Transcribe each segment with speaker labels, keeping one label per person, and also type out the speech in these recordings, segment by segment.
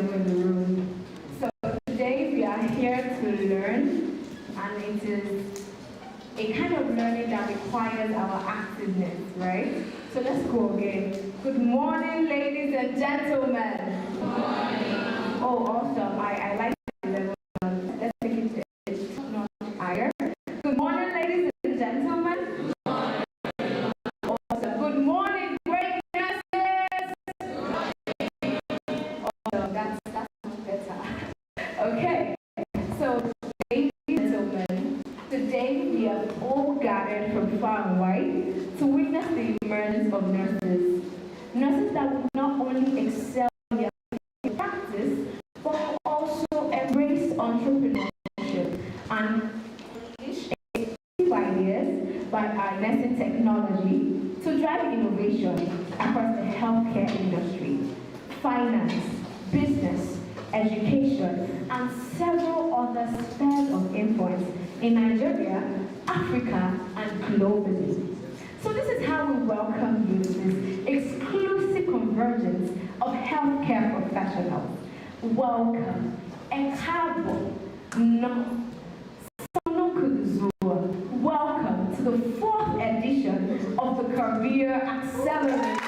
Speaker 1: devil in the room. So today we are here to learn, and it is a kind of learning that requires our activeness, right? So let's go again. Good morning, ladies and gentlemen. Good morning. Oh, awesome. I like the level. Let's take it to a notch higher. Good morning, ladies and gentlemen. Awesome. Good morning, great nurses. Awesome. That's much better. Okay. So, ladies and gentlemen, today we are all gathered from far and wide to witness the emergence of nurses. Nurses that will not only excel in their practice, but will also embrace entrepreneurship and unleash innovative ideas by harnessing technology to drive innovation across the healthcare industry, finance, business, education, and several other spheres of influence in Nigeria, Africa, and globally. So this is how we welcome you to this exclusive convergence of healthcare professionals. Welcome. Ekabo. No. Welcome to the 4th edition of the Career Accelerator.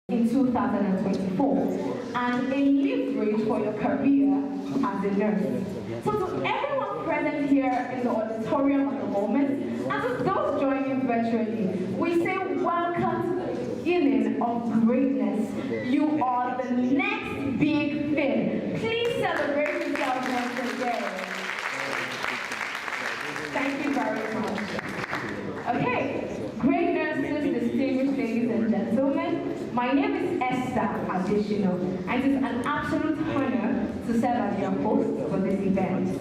Speaker 1: In 2024, and a leverage for your career as a nurse. So to everyone present here in the auditorium at the moment, and to those joining virtually, we say welcome to the beginning of greatness. You are the next big thing. Please celebrate yourself once again. Thank you very much. Okay, great nurses, distinguished ladies and gentlemen, my name is Esther Additional, and it is an absolute honor to serve as your host for this event.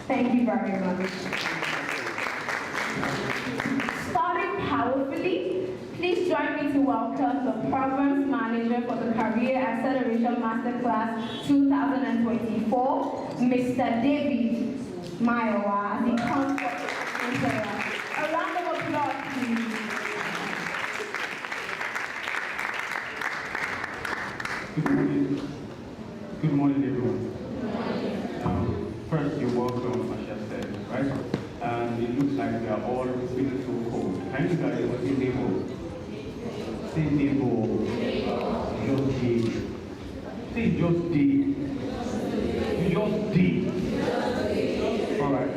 Speaker 1: Thank you very much. Starting powerfully, please join me to welcome the Programs Manager for the Career Acceleration Masterclass 2024, Mr. David Maiwa, as he comes for a round of applause, please.
Speaker 2: Good morning, everyone. First, you're welcome, Masha said, right? It looks like we are all feeling so cold. Can you guys say neighbor? Say neighbor. Just did. Say just did. Just did. All right.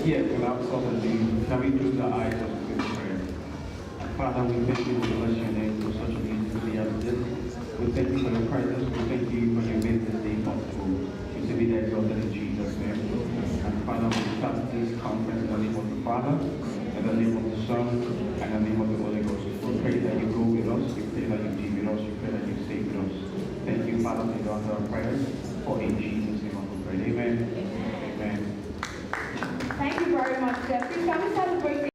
Speaker 2: Yes, we'll have something to do. Can we close our eyes and prayer? Father, we thank you for bless your name for such a beautiful day as this. We thank you for your presence. We thank you for your made this day possible. We to be there exalted in Jesus' name. And Father, we start this conference in the name of the Father, in the name of the Son, and in the name of the Holy Ghost. We pray that you go with us. We pray that you be with us. We pray that you stay with us. Thank you, Father, for the answer our prayers. For in Jesus' name we pray. Amen. Amen.
Speaker 1: Thank you very much, Jeffrey. Can we celebrate?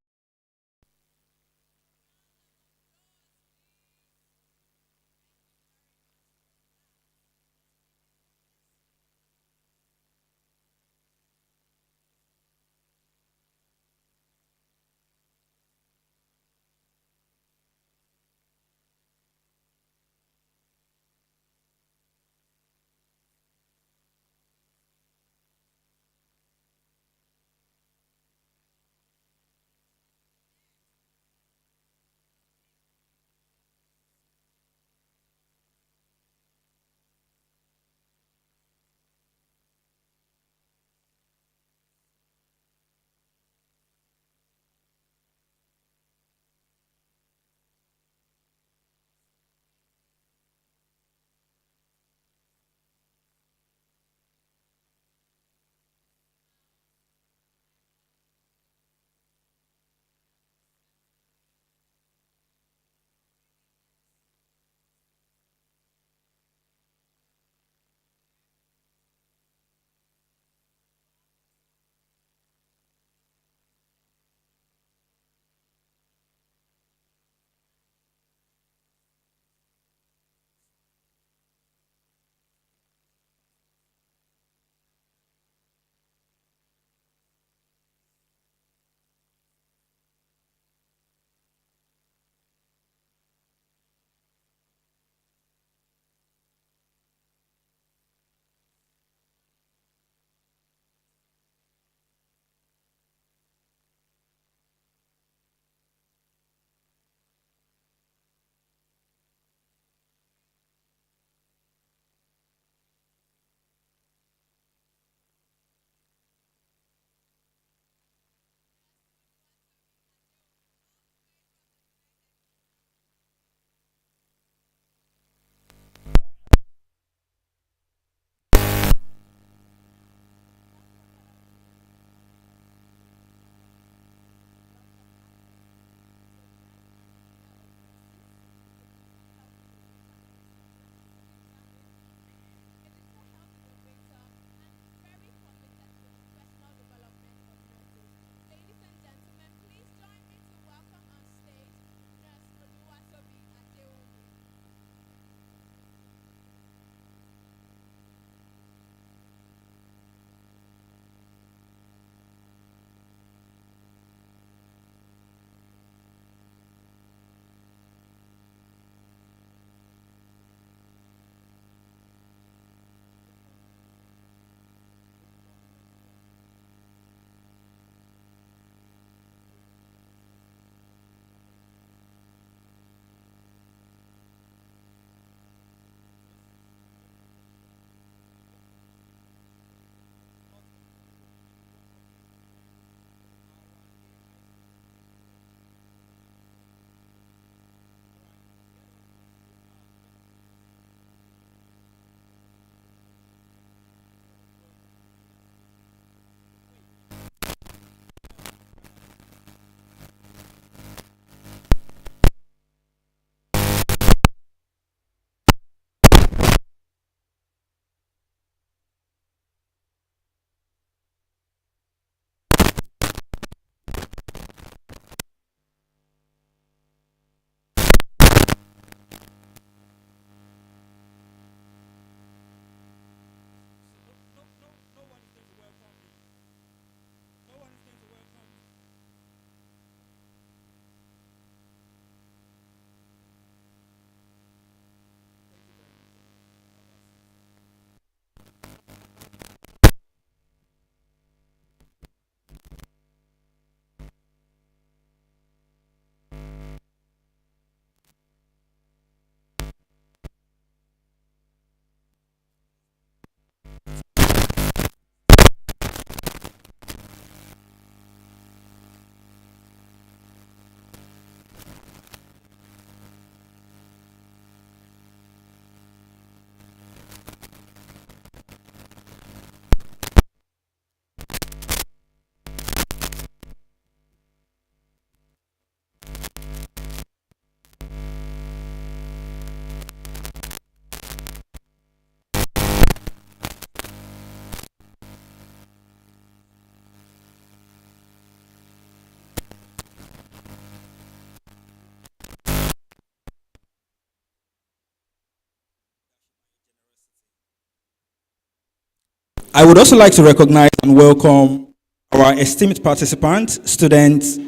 Speaker 3: I would also like to recognize and welcome our esteemed participants, students,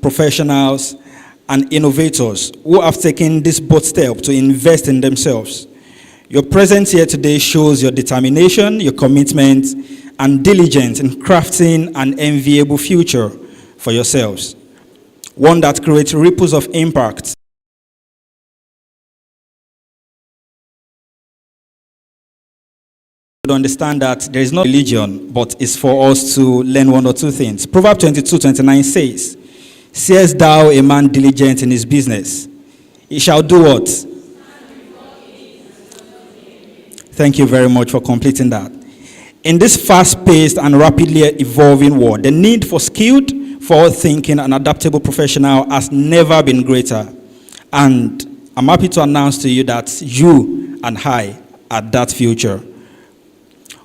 Speaker 3: professionals, and innovators who have taken this bold step to invest in themselves. Your presence here today shows your determination, your commitment, and diligence in crafting an enviable future for yourselves, one that creates ripples of impact. To understand that there is no religion, but it's for us to learn one or two things. Proverbs 22:29 says, "Seest thou a man diligent in his business, he shall do what?" Thank you very much for completing that. In this fast-paced and rapidly evolving world, the need for skilled, forward-thinking, and adaptable professional has never been greater. And I'm happy to announce to you that you and I are that future.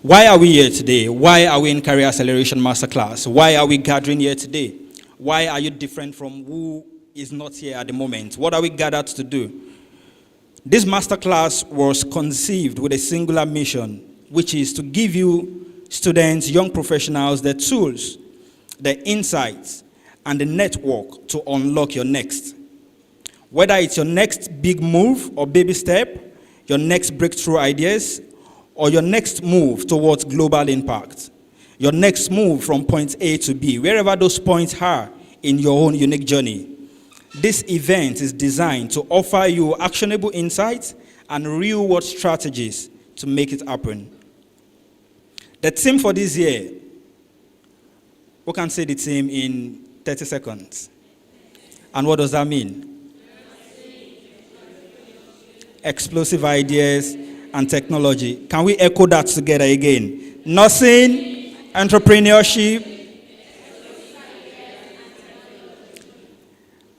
Speaker 3: Why are we here today? Why are we in Career Acceleration Masterclass? Why are we gathering here today? Why are you different from who is not here at the moment? What are we gathered to do? This masterclass was conceived with a singular mission, which is to give you students, young professionals, the tools, the insights, and the network to unlock your next. Whether it's your next big move or baby step, your next breakthrough ideas, or your next move towards global impact, your next move from point A to B, wherever those points are in your own unique journey. This event is designed to offer you actionable insights and real-world strategies to make it happen. The theme for this year, who can say the theme in 30 seconds? And what does that mean? Explosive ideas and technology. Can we echo that together again? Nursing, entrepreneurship.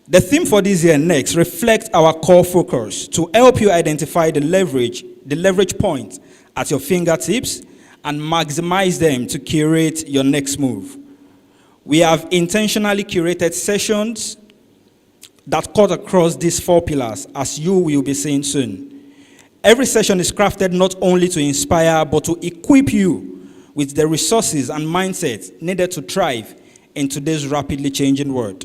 Speaker 3: The theme for this year next reflects our core focus to help you identify the leverage points at your fingertips and maximize them to curate your next move. We have intentionally curated sessions that cut across these 4 pillars, as you will be seeing soon. Every session is crafted not only to inspire, but to equip you with the resources and mindsets needed to thrive in today's rapidly changing world.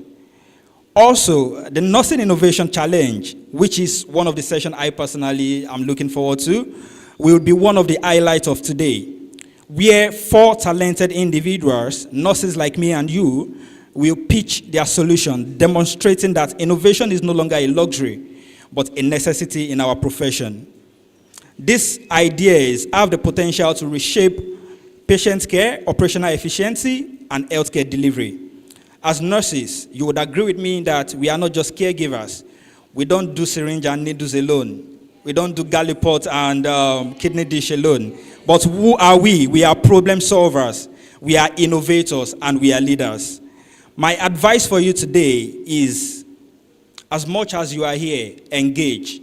Speaker 3: Also, the Nursing Innovation Challenge, which is one of the sessions I personally am looking forward to, will be one of the highlights of today, where 4 talented individuals, nurses like me and you, will pitch their solution, demonstrating that innovation is no longer a luxury, but a necessity in our profession. These ideas have the potential to reshape patient care, operational efficiency, and healthcare delivery. As nurses, you would agree with me that we are not just caregivers. We don't do syringe and needles alone. We don't do gallipot and kidney dish alone. But who are we? We are problem solvers. We are innovators, and we are leaders. My advice for you today is, as much as you are here, engage.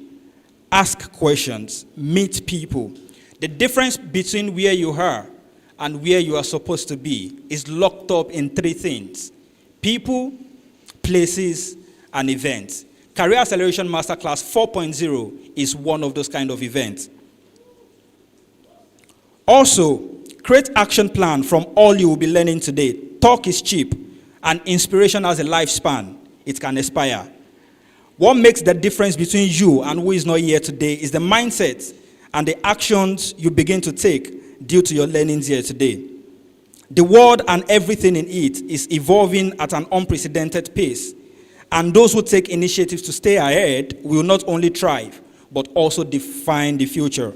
Speaker 3: Ask questions, meet people. The difference between where you are and where you are supposed to be is locked up in 3 things: people, places, and events. Career Acceleration Masterclass 4.0 is one of those kind of events. Also, create action plan from all you will be learning today. Talk is cheap, and inspiration has a lifespan. It can expire. What makes the difference between you and who is not here today is the mindset and the actions you begin to take due to your learnings here today. The world and everything in it is evolving at an unprecedented pace, and those who take initiatives to stay ahead will not only thrive, but also define the future.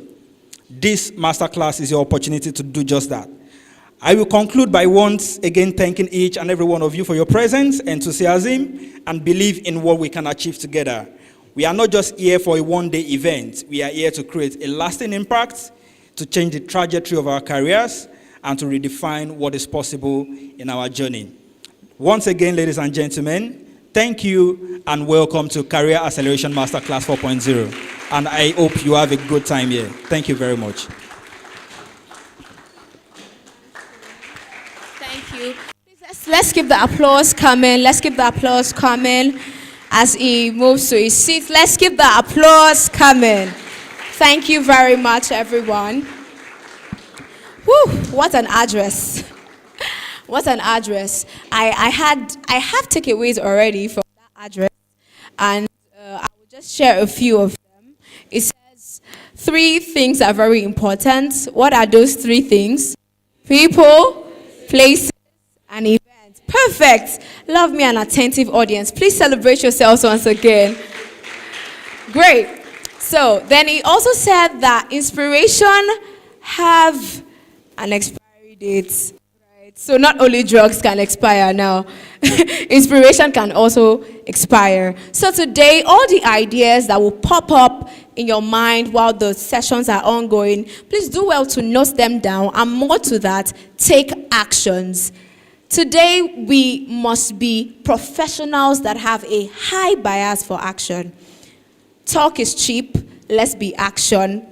Speaker 3: This masterclass is your opportunity to do just that. I will conclude by once again thanking each and every one of you for your presence, enthusiasm, and belief in what we can achieve together. We are not just here for a one-day event. We are here to create a lasting impact, to change the trajectory of our careers, and to redefine what is possible in our journey. Once again, ladies and gentlemen, thank you and welcome to Career Acceleration Masterclass 4.0. And I hope you have a good time here. Thank you very much.
Speaker 4: Thank you. Let's keep the applause coming. Let's keep the applause coming as he moves to his seat. Let's keep the applause coming. Thank you very much, everyone. Woo. what an address. What an address. I have takeaways already from that address, and I will just share a few of them. It says 3 things are very important. What are those 3 things? People, places, and events. Perfect. Love me, an attentive audience. Please celebrate yourselves once again. Great. So then he also said that inspiration have an expiry date. Right? So not only drugs can expire now, inspiration can also expire. So today, all the ideas that will pop up in your mind while the sessions are ongoing, please do well to note them down, and more to that, take actions. Today, we must be professionals that have a high bias for action. Talk is cheap, let's be action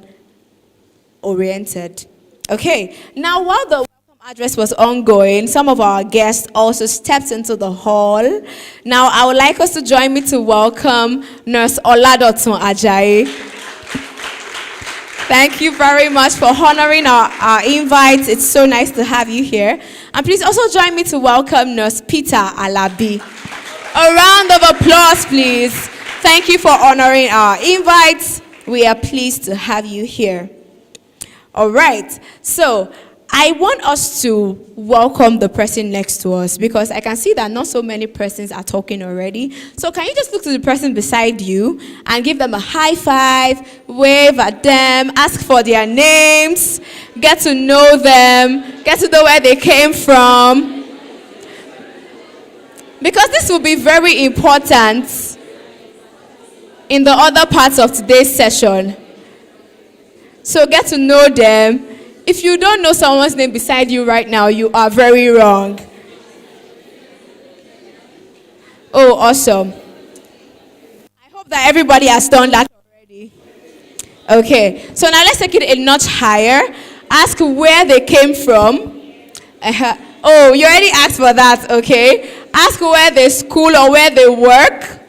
Speaker 4: oriented. Okay, now while the welcome address was ongoing, some of our guests also stepped into the hall. Now I would like us to join me to welcome Nurse Oladotun Ajayi. Thank you very much for honoring our invite. It's so nice to have you here. And please also join me to welcome Nurse Peter Alabi. A round of applause, please. Thank you for honoring our invites. We are pleased to have you here. All right. So I want us to welcome the person next to us, because I can see that not so many persons are talking already. So can you just look to the person beside you and give them a high five, wave at them, ask for their names, get to know them, get to know where they came from. Because this will be very important in the other parts of today's session. So get to know them. If you don't know someone's name beside you right now, you are very wrong. Oh, awesome. I hope that everybody has done that already. Okay, so now let's take it a notch higher. Ask where they came from. Oh, you already asked for that, okay. Ask where they school or where they work.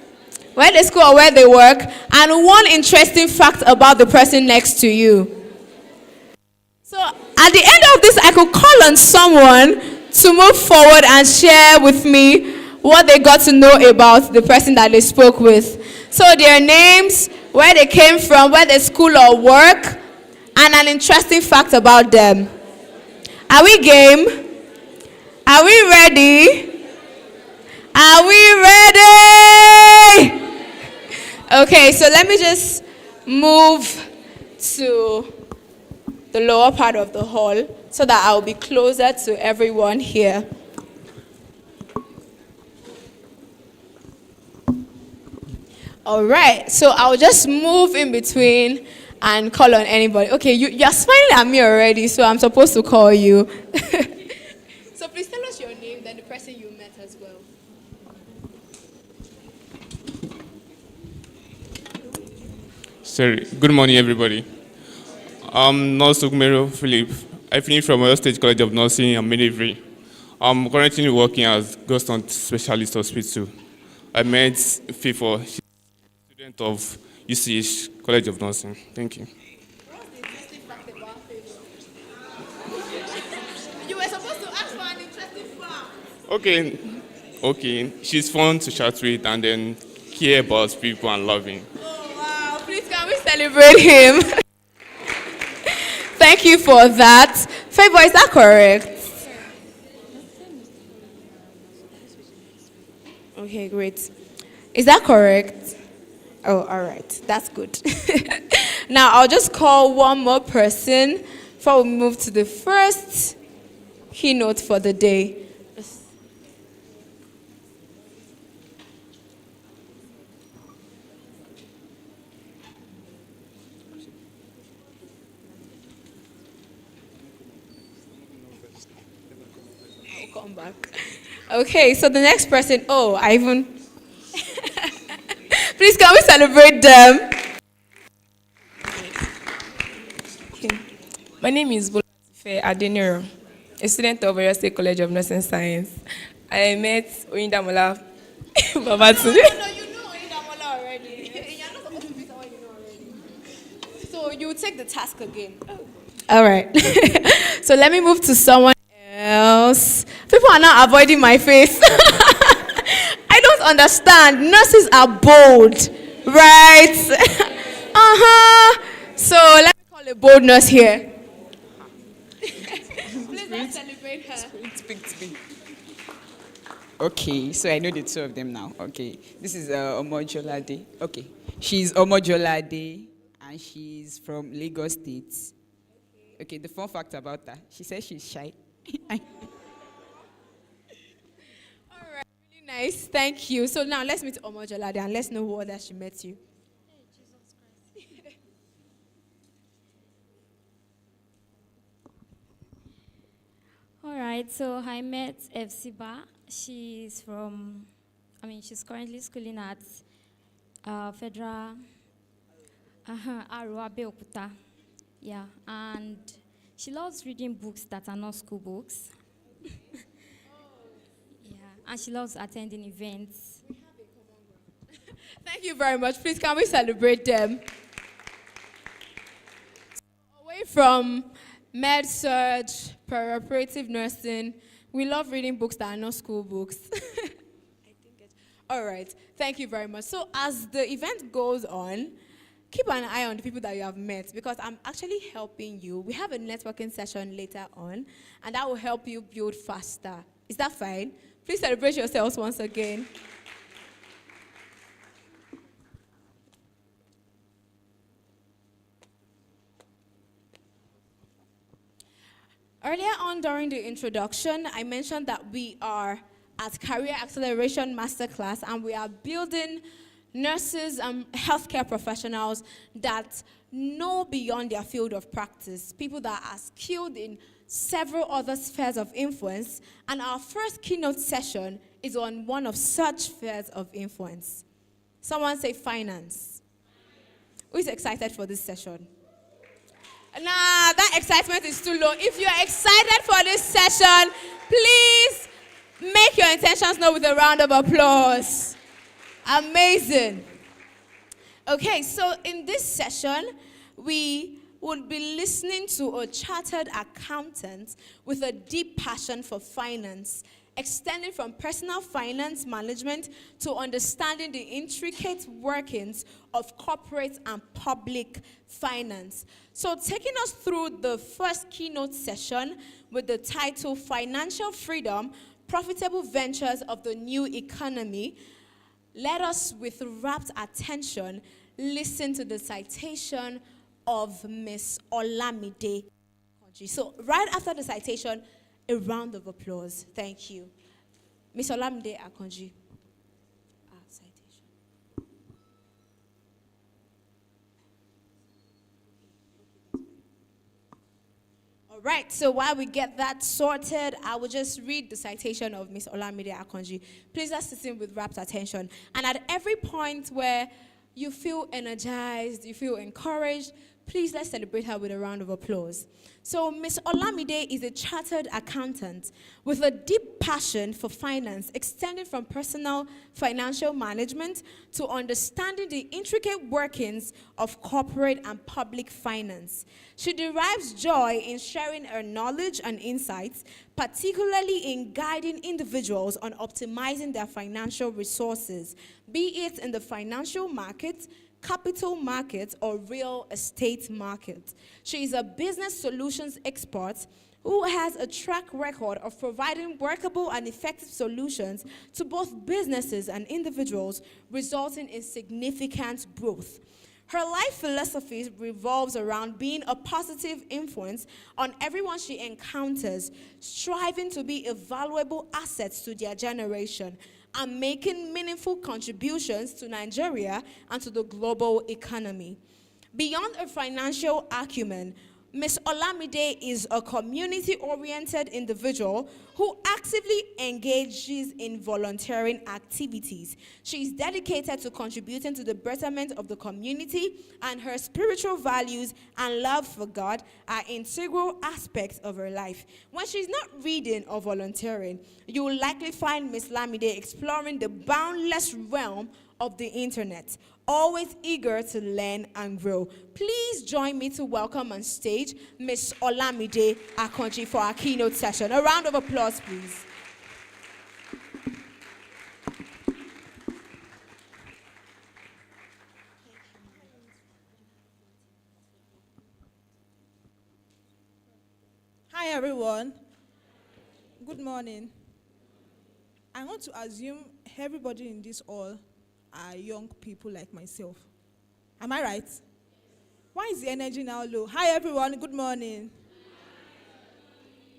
Speaker 4: Where they school or where they work. And one interesting fact about the person next to you. So at the end of this, I could call on someone to move forward and share with me what they got to know about the person that they spoke with. So their names, where they came from, where they school or work, and an interesting fact about them. Are we game? Are we ready? Are we ready? Okay, so let me just move to the lower part of the hall so that I'll be closer to everyone here. All right, so I'll just move in between and call on anybody. Okay, you're smiling at me already, so I'm supposed to call you. So please tell us your name, then the person you met as well.
Speaker 5: Sorry. Good morning, everybody. I'm Nurse Ugmero Philip. I finished from Oyo State College of Nursing in Middelburg. I'm currently working as Ghost Hunt Specialist Hospital. I met Fifo, she's a student of UCH College of Nursing. Thank you.
Speaker 4: What's the interesting fact about Fifo? You were supposed to ask for an interesting fact.
Speaker 5: Okay. She's fun to chat with and then care about people and loving.
Speaker 4: Oh, wow. Please, can we celebrate him? Thank you for that. Favor, is that correct? Okay, great. Is that correct? Oh, all right. That's good. Now, I'll just call one more person before we move to the first keynote for the day. Come back. Okay, so the next person, please can we celebrate them?
Speaker 6: Okay. My name is Bolatife Adeniro, a student of Oyo State College of Nursing Science. I met Oyindamola Babatunde.
Speaker 4: No, you know Oyindamola already. You're not supposed to be someone you know already. So you take the task again. All right. So let me move to someone else. People are now avoiding my face. I don't understand. Nurses are bold, right? So let me call a bold nurse here. Please let's celebrate her.
Speaker 7: Speak to me. Okay, so I know the two of them now. Okay, this is Omojolade. Okay, she's Omojolade and she's from Lagos State. Okay, the fun fact about her, she says she's shy.
Speaker 4: All right, really nice. Thank you. So now let's meet Omojolade and let's know who other she met you.
Speaker 8: All right, so I met Efsiba. She's she's currently schooling at Federal Aro Abeokuta. Yeah, and she loves reading books that are not school books. Yeah, and she loves attending events.
Speaker 4: Thank you very much. Please, can we celebrate them? Away from med surg, perioperative nursing, we love reading books that are not school books. All right. Thank you very much. So as the event goes on, keep an eye on the people that you have met because I'm actually helping you. We have a networking session later on, and that will help you build faster. Is that fine? Please celebrate yourselves once again. Earlier on during the introduction, I mentioned that we are at Career Acceleration Masterclass and we are building nurses and healthcare professionals that know beyond their field of practice, people that are skilled in several other spheres of influence, and our first keynote session is on one of such spheres of influence. Someone say finance. Who is excited for this session? Nah, that excitement is too low. If you're excited for this session, please make your intentions known with a round of applause. Amazing. Okay, so in this session, we would be listening to a chartered accountant with a deep passion for finance, extending from personal finance management to understanding the intricate workings of corporate and public finance. So taking us through the first keynote session with the title Financial Freedom, Profitable Ventures of the New Economy, let us with rapt attention listen to the citation of Miss Olamide. So right after the citation, a round of applause. Thank you. Miss Olamide Akonji. Citation. All right, so while we get that sorted, I will just read the citation of Miss Olamide Akonji. Please let's listen with rapt attention. And at every point where you feel energized, you feel encouraged, please let's celebrate her with a round of applause. So Ms. Olamide is a chartered accountant with a deep passion for finance, extending from personal financial management to understanding the intricate workings of corporate and public finance. She derives joy in sharing her knowledge and insights, particularly in guiding individuals on optimizing their financial resources, be it in the financial market, capital market, or real estate market. She is a business solutions expert who has a track record of providing workable and effective solutions to both businesses and individuals, resulting in significant growth. Her life philosophy revolves around being a positive influence on everyone she encounters, striving to be a valuable asset to their generation, and making meaningful contributions to Nigeria and to the global economy. Beyond her financial acumen, Ms. Olamide is a community-oriented individual who actively engages in volunteering activities. She is dedicated to contributing to the betterment of the community, and her spiritual values and love for God are integral aspects of her life. When she's not reading or volunteering, you will likely find Ms. Olamide exploring the boundless realm of the internet, always eager to learn and grow. Please join me to welcome on stage Miss Olamide Akonji for our keynote session. A round of applause, please.
Speaker 9: Hi everyone. Good morning. I want to assume everybody in this hall are young people like myself. Am I right? Why is the energy now low? Hi everyone, good morning.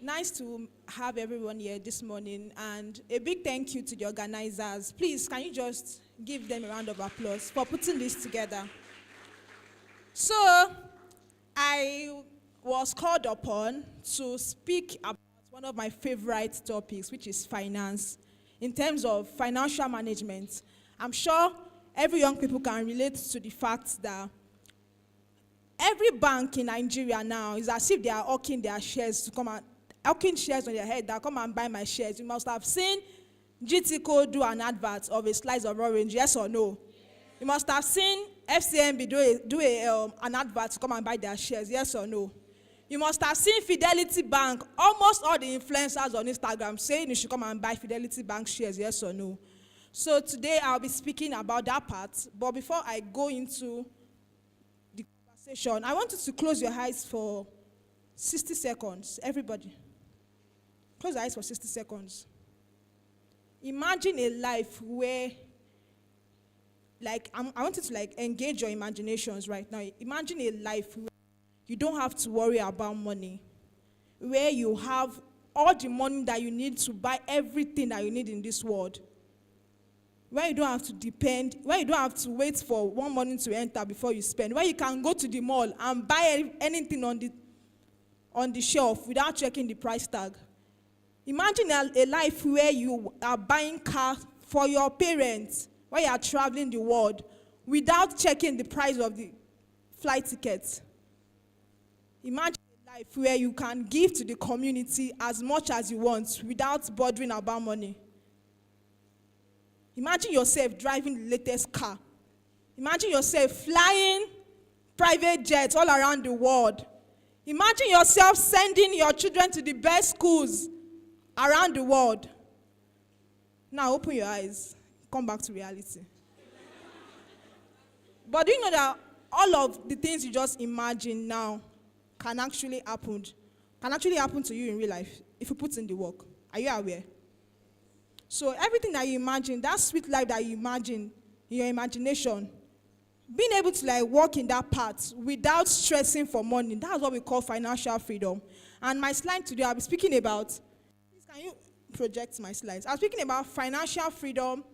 Speaker 9: Nice to have everyone here this morning, and a big thank you to the organizers. Please, can you just give them a round of applause for putting this together? So, I was called upon to speak about one of my favorite topics, which is finance, in terms of financial management. I'm sure every young people can relate to the fact that every bank in Nigeria now is as if they are hawking their shares to come and hawking shares on their head that come and buy my shares. You must have seen GTCO do an advert of a slice of orange, yes or no? You must have seen FCMB do an advert to come and buy their shares, yes or no? You must have seen Fidelity Bank, almost all the influencers on Instagram saying you should come and buy Fidelity Bank shares, yes or no? So today I'll be speaking about that part, but before I go into the conversation, I want you to close your eyes for 60 seconds, everybody. Close your eyes for 60 seconds. Imagine a life where, I want you to engage your imaginations right now. Imagine a life where you don't have to worry about money, where you have all the money that you need to buy everything that you need in this world, where you don't have to depend, where you don't have to wait for one money to enter before you spend, where you can go to the mall and buy anything on the shelf without checking the price tag. Imagine a life where you are buying cars for your parents, where you are traveling the world without checking the price of the flight tickets. Imagine a life where you can give to the community as much as you want without bothering about money. Imagine yourself driving the latest car. Imagine yourself flying private jets all around the world. Imagine yourself sending your children to the best schools around the world. Now open your eyes. Come back to reality. But do you know that all of the things you just imagine now can actually happen to you in real life if you put in the work? Are you aware? So everything that you imagine, that sweet life that you imagine in your imagination, being able to walk in that path without stressing for money, that's what we call financial freedom. And my slide today, I'll be speaking about, please can you project my slides? I'm speaking about financial freedom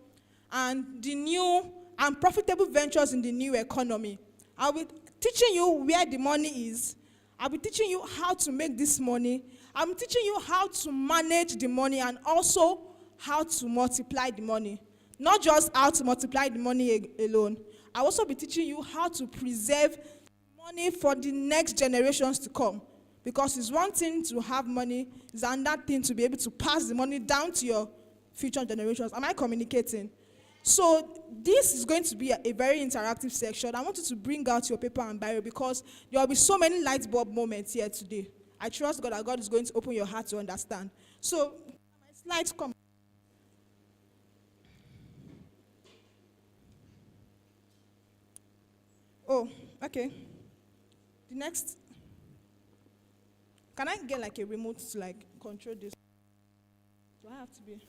Speaker 9: and the new and profitable ventures in the new economy. I'll be teaching you where the money is. I'll be teaching you how to make this money. I'm teaching you how to manage the money and also how to multiply the money. Not just how to multiply the money alone. I'll also be teaching you how to preserve money for the next generations to come. Because it's one thing to have money, it's another thing to be able to pass the money down to your future generations. Am I communicating? So this is going to be a very interactive section. I want you to bring out your paper and biro because there will be so many light bulb moments here today. I trust God that God is going to open your heart to understand. So my slides come. Oh, okay. The next. Can I get a remote to control this? Do I have to be?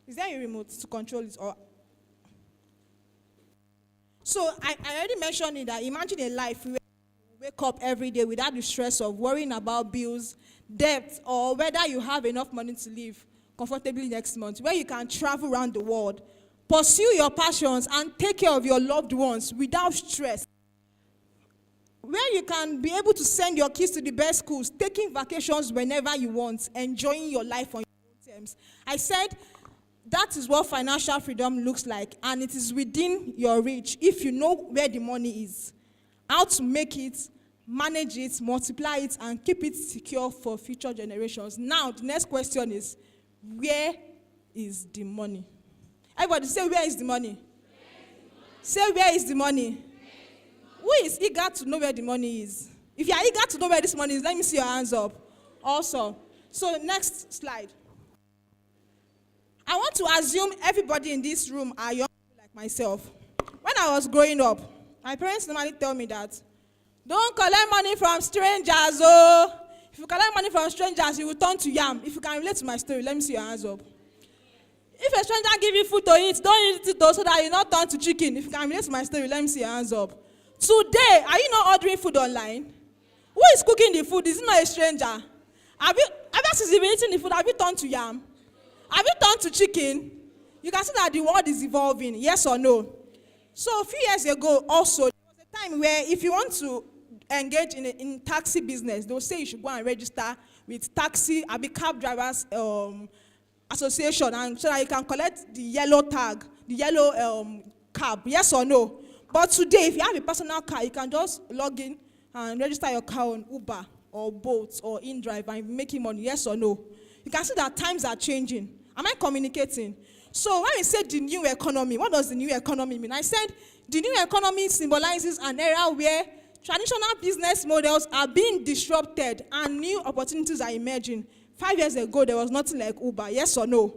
Speaker 9: Is there a remote to control it? Or so I already mentioned it that imagine a life where you wake up every day without the stress of worrying about bills, debt, or whether you have enough money to live comfortably next month, where you can travel around the world, pursue your passions, and take care of your loved ones without stress. Where you can be able to send your kids to the best schools, taking vacations whenever you want, enjoying your life on your own terms. I said that is what financial freedom looks like, and it is within your reach if you know where the money is, how to make it, manage it, multiply it, and keep it secure for future generations. Now, the next question is, where is the money? Everybody say, where is the money? Say, where is the money? Who is eager to know where the money is? If you are eager to know where this money is, let me see your hands up. Also. So next slide. I want to assume everybody in this room are young people like myself. When I was growing up, my parents normally tell me that, don't collect money from strangers. Oh, if you collect money from strangers, you will turn to yam. If you can relate to my story, let me see your hands up. If a stranger give you food to eat, don't eat it though, so that you not turn to chicken. If you can relate to my story, let me see your hands up. Today, are you not ordering food online? Who is cooking the food? Is it not a stranger? Ever since you've been eating the food, have you turned to yam? Have you turned to chicken? You can see that the world is evolving, yes or no? So a few years ago also, there was a time where if you want to engage in taxi business, they'll say you should go and register with taxi, cab drivers association, and so that you can collect the yellow tag, the yellow cab, yes or no? But today, if you have a personal car, you can just log in and register your car on Uber or Bolt or InDrive and be making money, yes or no? You can see that times are changing. Am I communicating? So when we say the new economy, what does the new economy mean? I said the new economy symbolizes an era where traditional business models are being disrupted and new opportunities are emerging. 5 years ago, there was nothing like Uber, yes or no?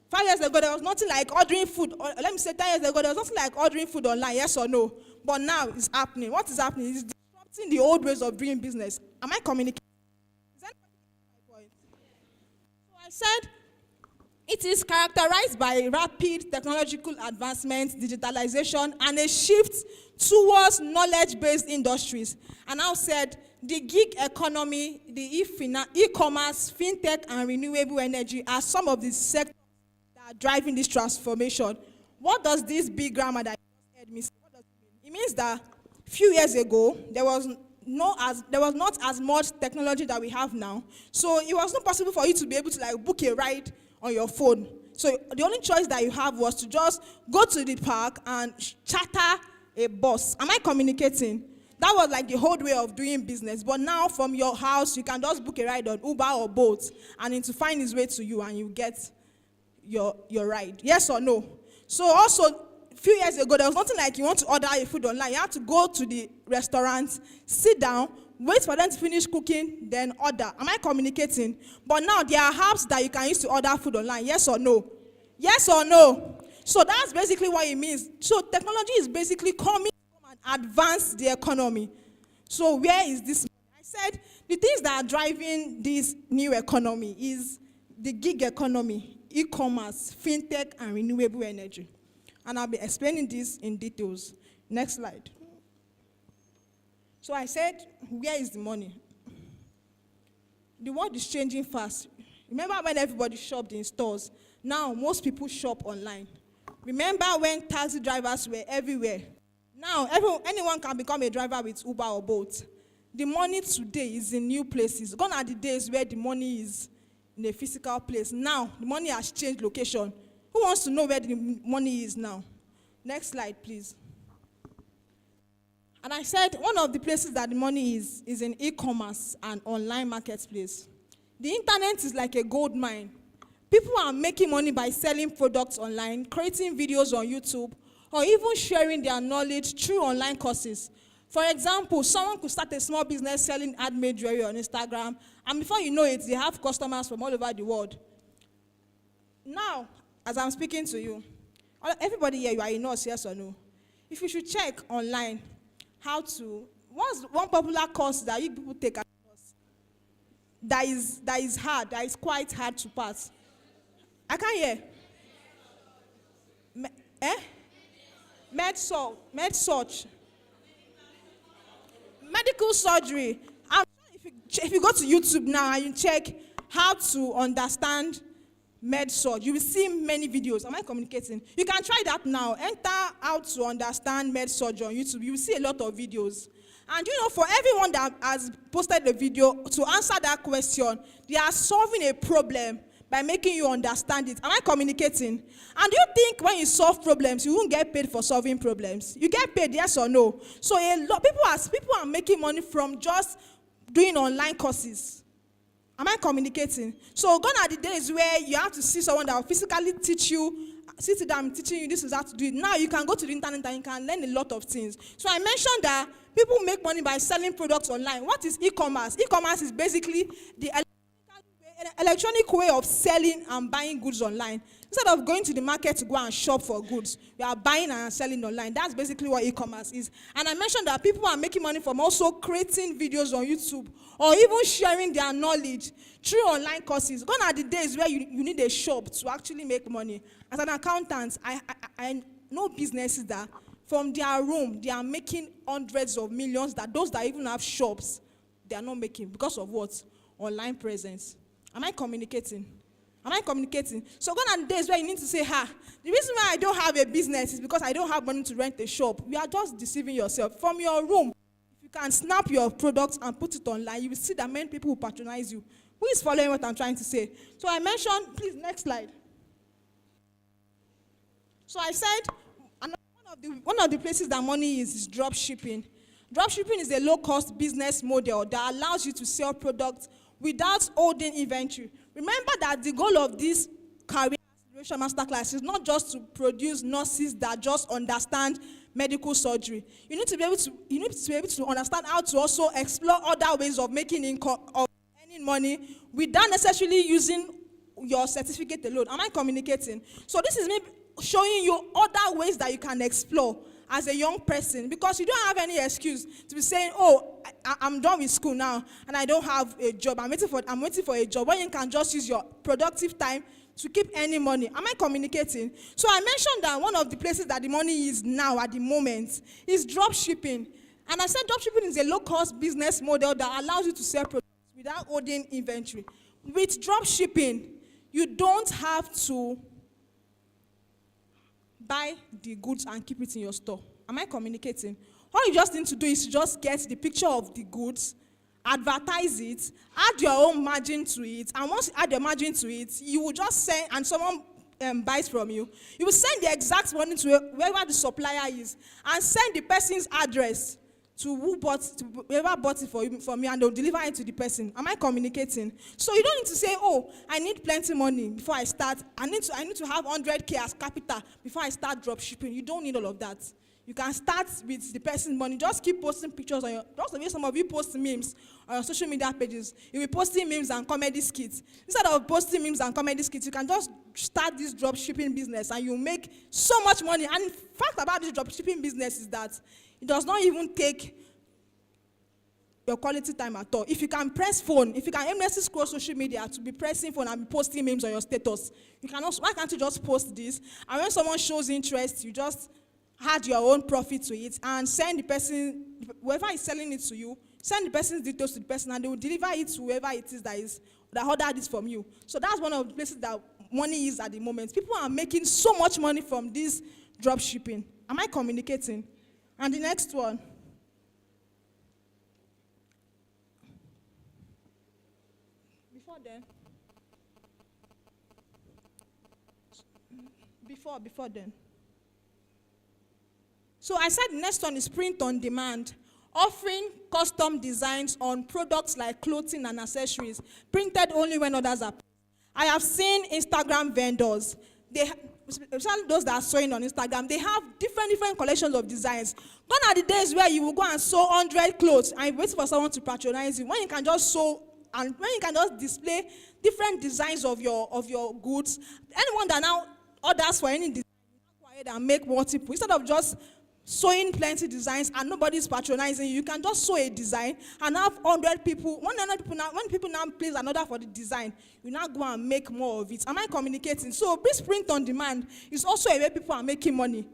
Speaker 9: 5 years ago, there was nothing like ordering food. Or, let me say 10 years ago, there was nothing like ordering food online, yes or no? But now it's happening. What is happening? It's disrupting the old ways of doing business. Am I communicating? Is that my point? So I said, it is characterized by rapid technological advancement, digitalization, and a shift towards knowledge-based industries. And I said, the gig economy, the e-commerce, fintech, and renewable energy are some of the sectors that are driving this transformation. What does this big grammar that you just heard me say? What does it mean? It means that a few years ago, there was not as much technology that we have now. So it was not possible for you to be able to book a ride on your phone. So the only choice that you have was to just go to the park and charter a bus. Am I communicating? That was like the whole way of doing business. But now from your house, you can just book a ride on Uber or Bolt and it will find its way to you and you get your ride. Yes or no? So also, a few years ago, there was nothing like you want to order a food online. You have to go to the restaurant, sit down, wait for them to finish cooking, then order. Am I communicating? But now there are apps that you can use to order food online. Yes or no? Yes or no? So that's basically what it means. So technology is basically coming and advance the economy. So where is this? I said the things that are driving this new economy is the gig economy, e-commerce, fintech, and renewable energy. And I'll be explaining this in details. Next slide. So I said, where is the money? The world is changing fast. Remember when everybody shopped in stores? Now most people shop online. Remember when taxi drivers were everywhere? Now anyone can become a driver with Uber or Bolt. The money today is in new places. Gone are the days where the money is in a physical place. Now the money has changed location. Who wants to know where the money is now? Next slide, please. And I said one of the places that the money is in e-commerce and online marketplace. The internet is like a gold mine. People are making money by selling products online, creating videos on YouTube, or even sharing their knowledge through online courses. For example, someone could start a small business selling handmade jewelry on Instagram, and before you know it, they have customers from all over the world. Now, as I'm speaking to you, everybody here, you are a nurse, yes or no? If you should check online, what's one popular course that you people take as a nurse that is hard, that is quite hard to pass? I can't hear. Med-surg. Medical surgery. I'm sure if you go to YouTube now and you check how to understand med-surg, you will see many videos. Am I communicating? You can try that now. Enter how to understand med-surg on YouTube. You will see a lot of videos. And for everyone that has posted a video to answer that question, they are solving a problem by making you understand it. Am I communicating? And do you think when you solve problems, you won't get paid for solving problems? You get paid, yes or no? So a lot people are making money from just doing online courses. Am I communicating? So gone are the days where you have to see someone that will physically teach you, sit down teaching you this is how to do it. Now you can go to the internet and you can learn a lot of things. So I mentioned that people make money by selling products online. What is e-commerce? E-commerce is basically the electronic way of selling and buying goods online. Instead of going to the market to go and shop for goods, we are buying and selling online. That's basically what e-commerce is. And I mentioned that people are making money from also creating videos on YouTube or even sharing their knowledge through online courses. Gone are the days where you need a shop to actually make money. As an accountant, I know businesses that from their room, they are making hundreds of millions, that those that even have shops, they are not making because of what? Online presence. Am I communicating? Am I communicating? So gone are the days where you need to say, the reason why I don't have a business is because I don't have money to rent a shop. You are just deceiving yourself. From your room, if you can snap your products and put it online, you will see that many people will patronize you. Who is following what I'm trying to say? So I mentioned, please, next slide. So I said, one of the places that money is drop shipping. Drop shipping is a low-cost business model that allows you to sell products without holding inventory. Remember that the goal of this career acceleration masterclass is not just to produce nurses that just understand medical surgery. You need to be able to understand how to also explore other ways of making income, of earning money without necessarily using your certificate alone. Am I communicating? So this is me showing you other ways that you can explore as a young person, because you don't have any excuse to be saying, oh, I'm done with school now and I don't have a job. I'm waiting for a job, when you can just use your productive time to keep earning money. Am I communicating? So I mentioned that one of the places that the money is now at the moment is drop shipping. And I said drop shipping is a low-cost business model that allows you to sell products without holding inventory. With drop shipping, you don't have to buy the goods and keep it in your store. Am I communicating? All you just need to do is to just get the picture of the goods, advertise it, add your own margin to it, and once you add your margin to it, you will just send, and someone buys from you, you will send the exact money to wherever the supplier is, and send the person's address to whoever bought it from you, and they'll deliver it to the person. Am I communicating? So you don't need to say, oh, I need plenty money before I start. I need to have 100K as capital before I start drop shipping. You don't need all of that. You can start with the person's money. Just keep posting pictures on just the way some of you post memes on your social media pages. You'll be posting memes and comedy skits. Instead of posting memes and comedy skits, you can just start this drop shipping business and you'll make so much money. And the fact about this drop shipping business is that it does not even take your quality time at all. If you can press phone, if you can aimlessly scroll social media to be pressing phone and be posting memes on your status, you can also, why can't you just post this? And when someone shows interest, you just add your own profit to it and send the person, whoever is selling it to you, send the person's details to the person and they will deliver it to whoever it is that ordered this from you. So that's one of the places that money is at the moment. People are making so much money from this drop shipping. Am I communicating? And the next one. Before then. So I said the next one is print on demand, offering custom designs on products like clothing and accessories, printed only when others are. I have seen Instagram vendors, especially those that are sewing on Instagram, they have different collections of designs. Gone are the days where you will go and sew 100 clothes and wait for someone to patronize you. When you can just sew and when you can just display different designs of your goods, anyone that now orders for any design, you go ahead and make multiple. Instead of just sewing plenty designs and nobody's patronizing you, you can just sew a design and have 100 people. When people now place an order for the design, you now go and make more of it. Am I communicating? So this print on demand is also a way people are making money.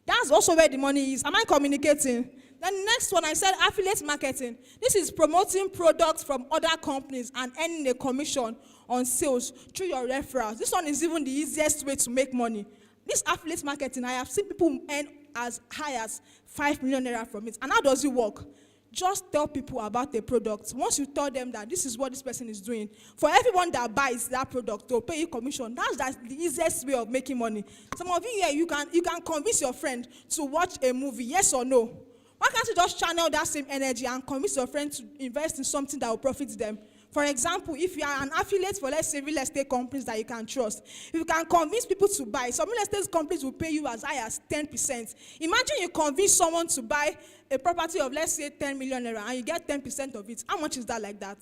Speaker 9: That's also where the money is. Am I communicating? Then the next one, I said affiliate marketing. This is promoting products from other companies and earning a commission on sales through your referrals. This one is even the easiest way to make money. This affiliate marketing, I have seen people earn as high as 5 million naira from it. And how does it work? Just tell people about the product. Once you tell them that this is what this person is doing, for everyone that buys that product, they'll pay you commission. That's the easiest way of making money. Some of you here, you can convince your friend to watch a movie, yes or no? Why can't you just channel that same energy and convince your friend to invest in something that will profit them? For example, if you are an affiliate for, let's say, real estate companies that you can trust, if you can convince people to buy, some real estate companies will pay you as high as 10%. Imagine you convince someone to buy a property of, let's say, 10 million naira, and you get 10% of it. How much is that like that?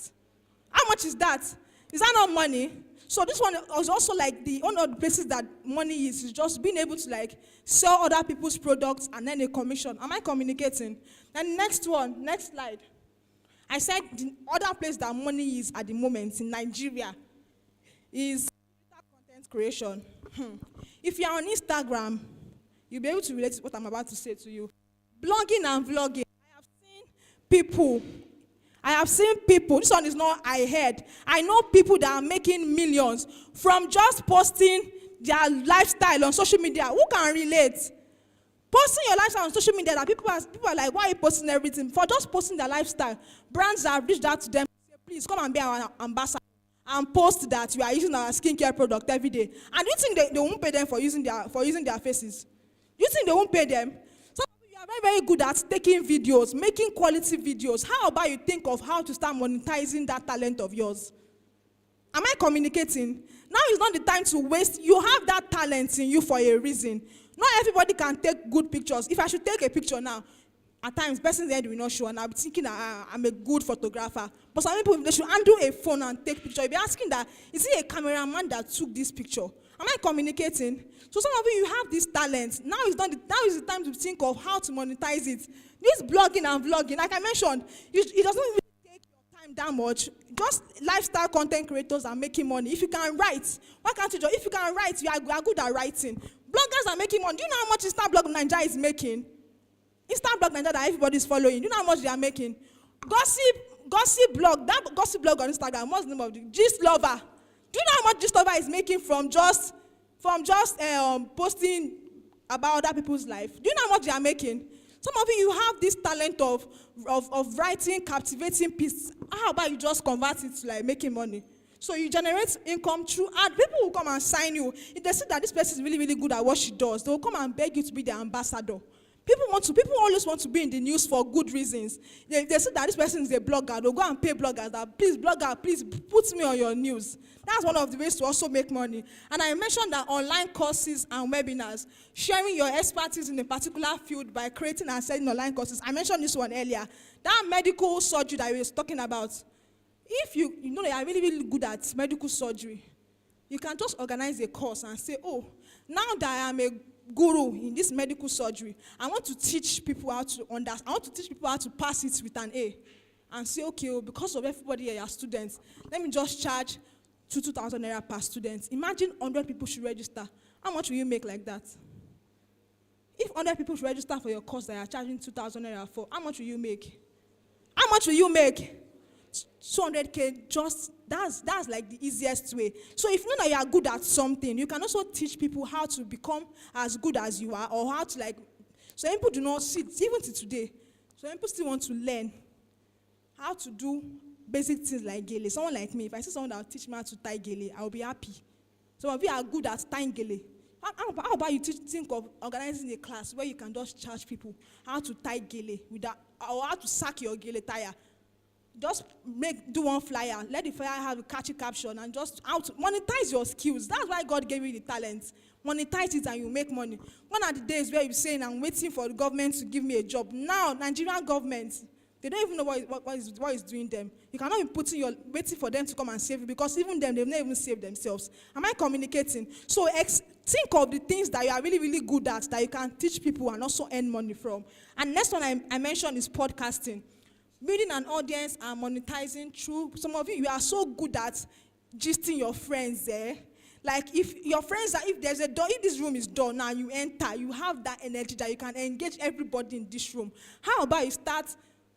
Speaker 9: How much is that? Is that not money? So this one is also like one of the places that money is just being able to like sell other people's products and then a commission. Am I communicating? And next slide. I said the other place that money is at the moment in Nigeria is content creation. If you're on Instagram, you'll be able to relate to what I'm about to say to you. Blogging and vlogging. I have seen people, this one is not I heard. I know people that are making millions from just posting their lifestyle on social media. Who can relate? Posting your lifestyle on social media, that people are like, why are you posting everything? For just posting their lifestyle, brands have reached out to them, say, please come and be our ambassador and post that you are using our skincare product every day. And you think they won't pay them for using their faces? You think they won't pay them? Some of you are very, very good at taking videos, making quality videos. How about you think of how to start monetizing that talent of yours? Am I communicating? Now is not the time to waste. You have that talent in you for a reason. Not everybody can take good pictures. If I should take a picture now, at times, person's head will not show, and I'll be thinking that I'm a good photographer. But some people, they should undo a phone and take picture. You'll be asking that, is it a cameraman that took this picture? Am I communicating? So some of you have this talent. Now is the time to think of how to monetize it. This blogging and vlogging, like I mentioned, it doesn't really take your time that much. Just lifestyle content creators are making money. If you can write, why can't you just, if you can write, you are good at writing. Bloggers are making money. Do you know how much Instablog Nigeria is making? Instablog Nigeria that everybody is following. Do you know how much they are making? Gossip blog, that gossip blog on Instagram, what's the name of it? Gist Lover. Do you know how much Gist Lover is making from just posting about other people's life? Do you know how much they are making? Some of you have this talent of writing, captivating pieces. How about you just convert it to like making money? So you generate income through ad. People will come and sign you. If they see that this person is really, really good at what she does, they will come and beg you to be their ambassador. People always want to be in the news for good reasons. They say that this person is a blogger. They'll go and pay bloggers that, please, blogger, please put me on your news. That's one of the ways to also make money. And I mentioned that online courses and webinars, sharing your expertise in a particular field by creating and selling online courses. I mentioned this one earlier. That medical surgery that we were talking about. If you know that you are really, really good at medical surgery, you can just organize a course and say, oh, now that I am a guru in this medical surgery, I want to teach people how to understand. I want to teach people how to pass it with an A. And say, okay, because of everybody here, your students, let me just charge 2,000 naira per student. Imagine 100 people should register. How much will you make like that? If 100 people should register for your course that you are charging 2,000 naira for, how much will you make? How much will you make? 200K, just that's like the easiest way. So if you know that you are good at something, you can also teach people how to become as good as you are, or how to like. So people do not sit even to today. So people still want to learn how to do basic things like gele. Someone like me, if I see someone that will teach me how to tie gele, I will be happy. Some of you are good at tying gele. How about you think of organizing a class where you can just charge people how to tie gele without, or how to sack your gele tire. Just do one flyer, let the flyer have a catchy caption, and just how to monetize your skills. That's why God gave you the talent. Monetize it and you make money. One of the days where you're saying, I'm waiting for the government to give me a job. Now, Nigerian government, they don't even know what is doing them. You cannot be waiting for them to come and save you, because even them, they've not even saved themselves. Am I communicating? So think of the things that you are really, really good at, that you can teach people and also earn money from. And next one I mentioned is podcasting. Building an audience and monetizing through. Some of you are so good at gisting your friends there. Like if your friends are, if there's a door, if this room is door now, you enter, you have that energy that you can engage everybody in this room. How about you start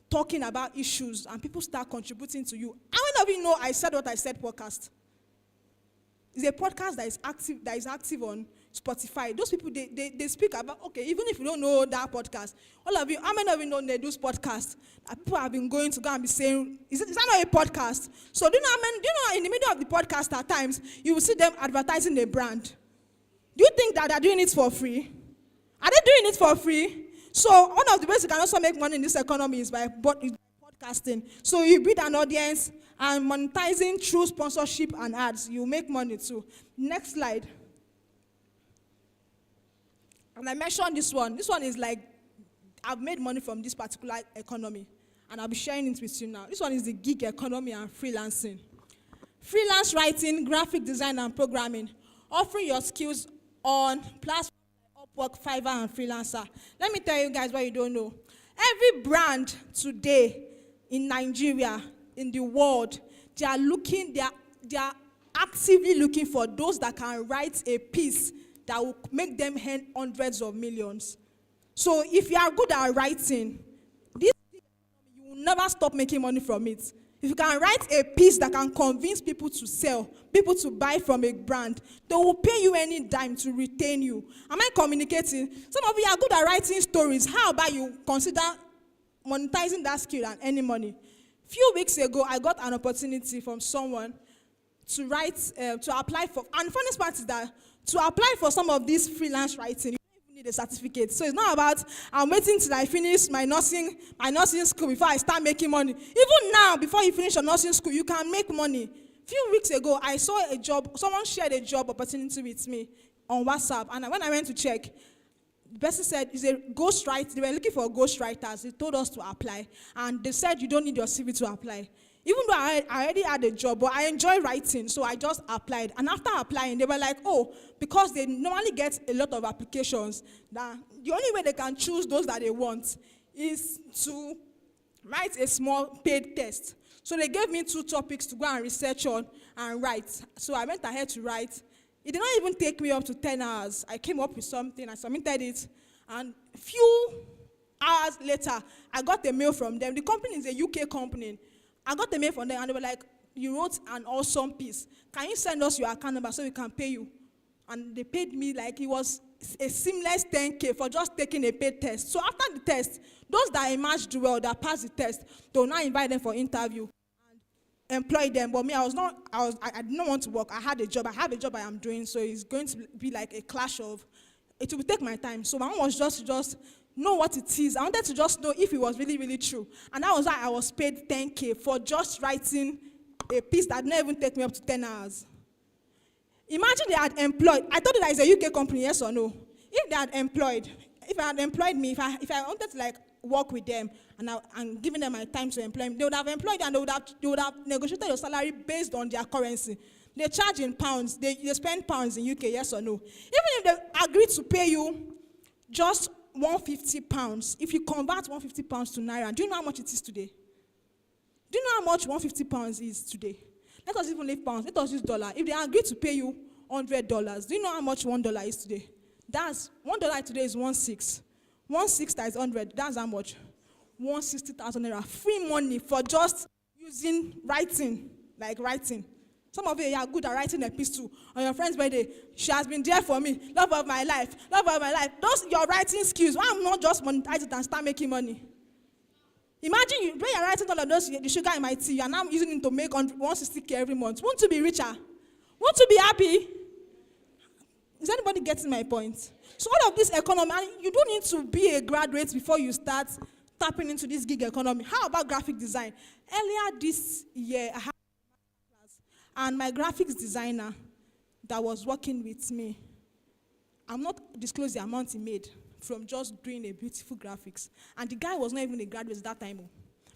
Speaker 9: talking about issues and people start contributing to you? How many of you know I Said What I Said podcast? It's a podcast that is active on Spotify. Those people, they speak about, okay, even if you don't know that podcast, all of you, how many of you know they do podcasts? People have been going to go and be saying, is that not a podcast? So do you know in the middle of the podcast at times, you will see them advertising a brand. Do you think that they're doing it for free? Are they doing it for free? So one of the ways you can also make money in this economy is by podcasting. So you build an audience And monetizing through sponsorship and ads, you make money too. Next slide. And I mentioned this one. This one is like, I've made money from this particular economy, and I'll be sharing it with you now. This one is the gig economy and freelancing. Freelance writing, graphic design, and programming. Offering your skills on platforms like Upwork, Fiverr, and Freelancer. Let me tell you guys what you don't know. Every brand today in Nigeria, in the world, they are actively looking for those that can write a piece that will make them earn hundreds of millions. So if you are good at writing, this you will never stop making money from it. If you can write a piece that can convince people to sell, people to buy from a brand, they will pay you any dime to retain you. Am I communicating? Some of you are good at writing stories. How about you consider monetizing that skill and earning money? Few weeks ago, I got an opportunity from someone to write, to apply for, and the funniest part is that to apply for some of this freelance writing, you don't even need a certificate. So it's not about, I'm waiting till I finish my nursing school before I start making money. Even now, before you finish your nursing school, you can make money. Few weeks ago, I saw a job, someone shared a job opportunity with me on WhatsApp, and when I went to check, the person said, it's a ghostwriter. They were looking for ghostwriters. They told us to apply, and they said you don't need your CV to apply. Even though I already had a job, but I enjoy writing, so I just applied. And after applying, they were like, oh, because they normally get a lot of applications, that the only way they can choose those that they want is to write a small paid test. So they gave me 2 topics to go and research on and write. So I went ahead to write. It did not even take me up to 10 hours. I came up with something, I submitted it, and a few hours later, I got a mail from them. The company is a UK company. I got a mail from them, and they were like, you wrote an awesome piece. Can you send us your account number so we can pay you? And they paid me like it was a seamless 10K for just taking a paid test. So after the test, those that emerged well, that passed the test, they will now invite them for interview and employ them. But me, I did not want to work. I had a job. I have a job I am doing, so it's going to be like a clash of, it will take my time. So my one was just know what it is. I wanted to just know if it was really, really true. And that was why I was paid 10K for just writing a piece that didn't even take me up to 10 hours. Imagine they had employed, I told you that it's a UK company, yes or no? If they had employed, if I had employed me, if I wanted to like work with them and giving them my time to employ me, they would have employed and they would have negotiated your salary based on their currency. They charge in pounds, they spend pounds in UK, yes or no? Even if they agreed to pay you just 150 pounds, if you convert 150 pounds to Naira, do you know how much it is today? Do you know how much 150 pounds is today? Let us even leave pounds, let us use dollar. If they agree to pay you $100, do you know how much $1 is today? That's, $1 today is 1.6. 1.6 times 100, that's how much? 160,000 Naira. Free money for just using writing, like writing. Some of you are good at writing a piece too. On your friend's birthday, she has been there for me. Love of my life. Love of my life. Those your writing skills. Why I'm not just monetize it and start making money? Imagine when you're writing all of those, the sugar in my tea, and I'm using it to make 160K every month. Want to be richer? Want to be happy? Is anybody getting my point? So all of this economy, you don't need to be a graduate before you start tapping into this gig economy. How about graphic design? Earlier this year, I had and my graphics designer that was working with me, I'm not disclosing the amount he made from just doing a beautiful graphics. And the guy was not even a graduate at that time,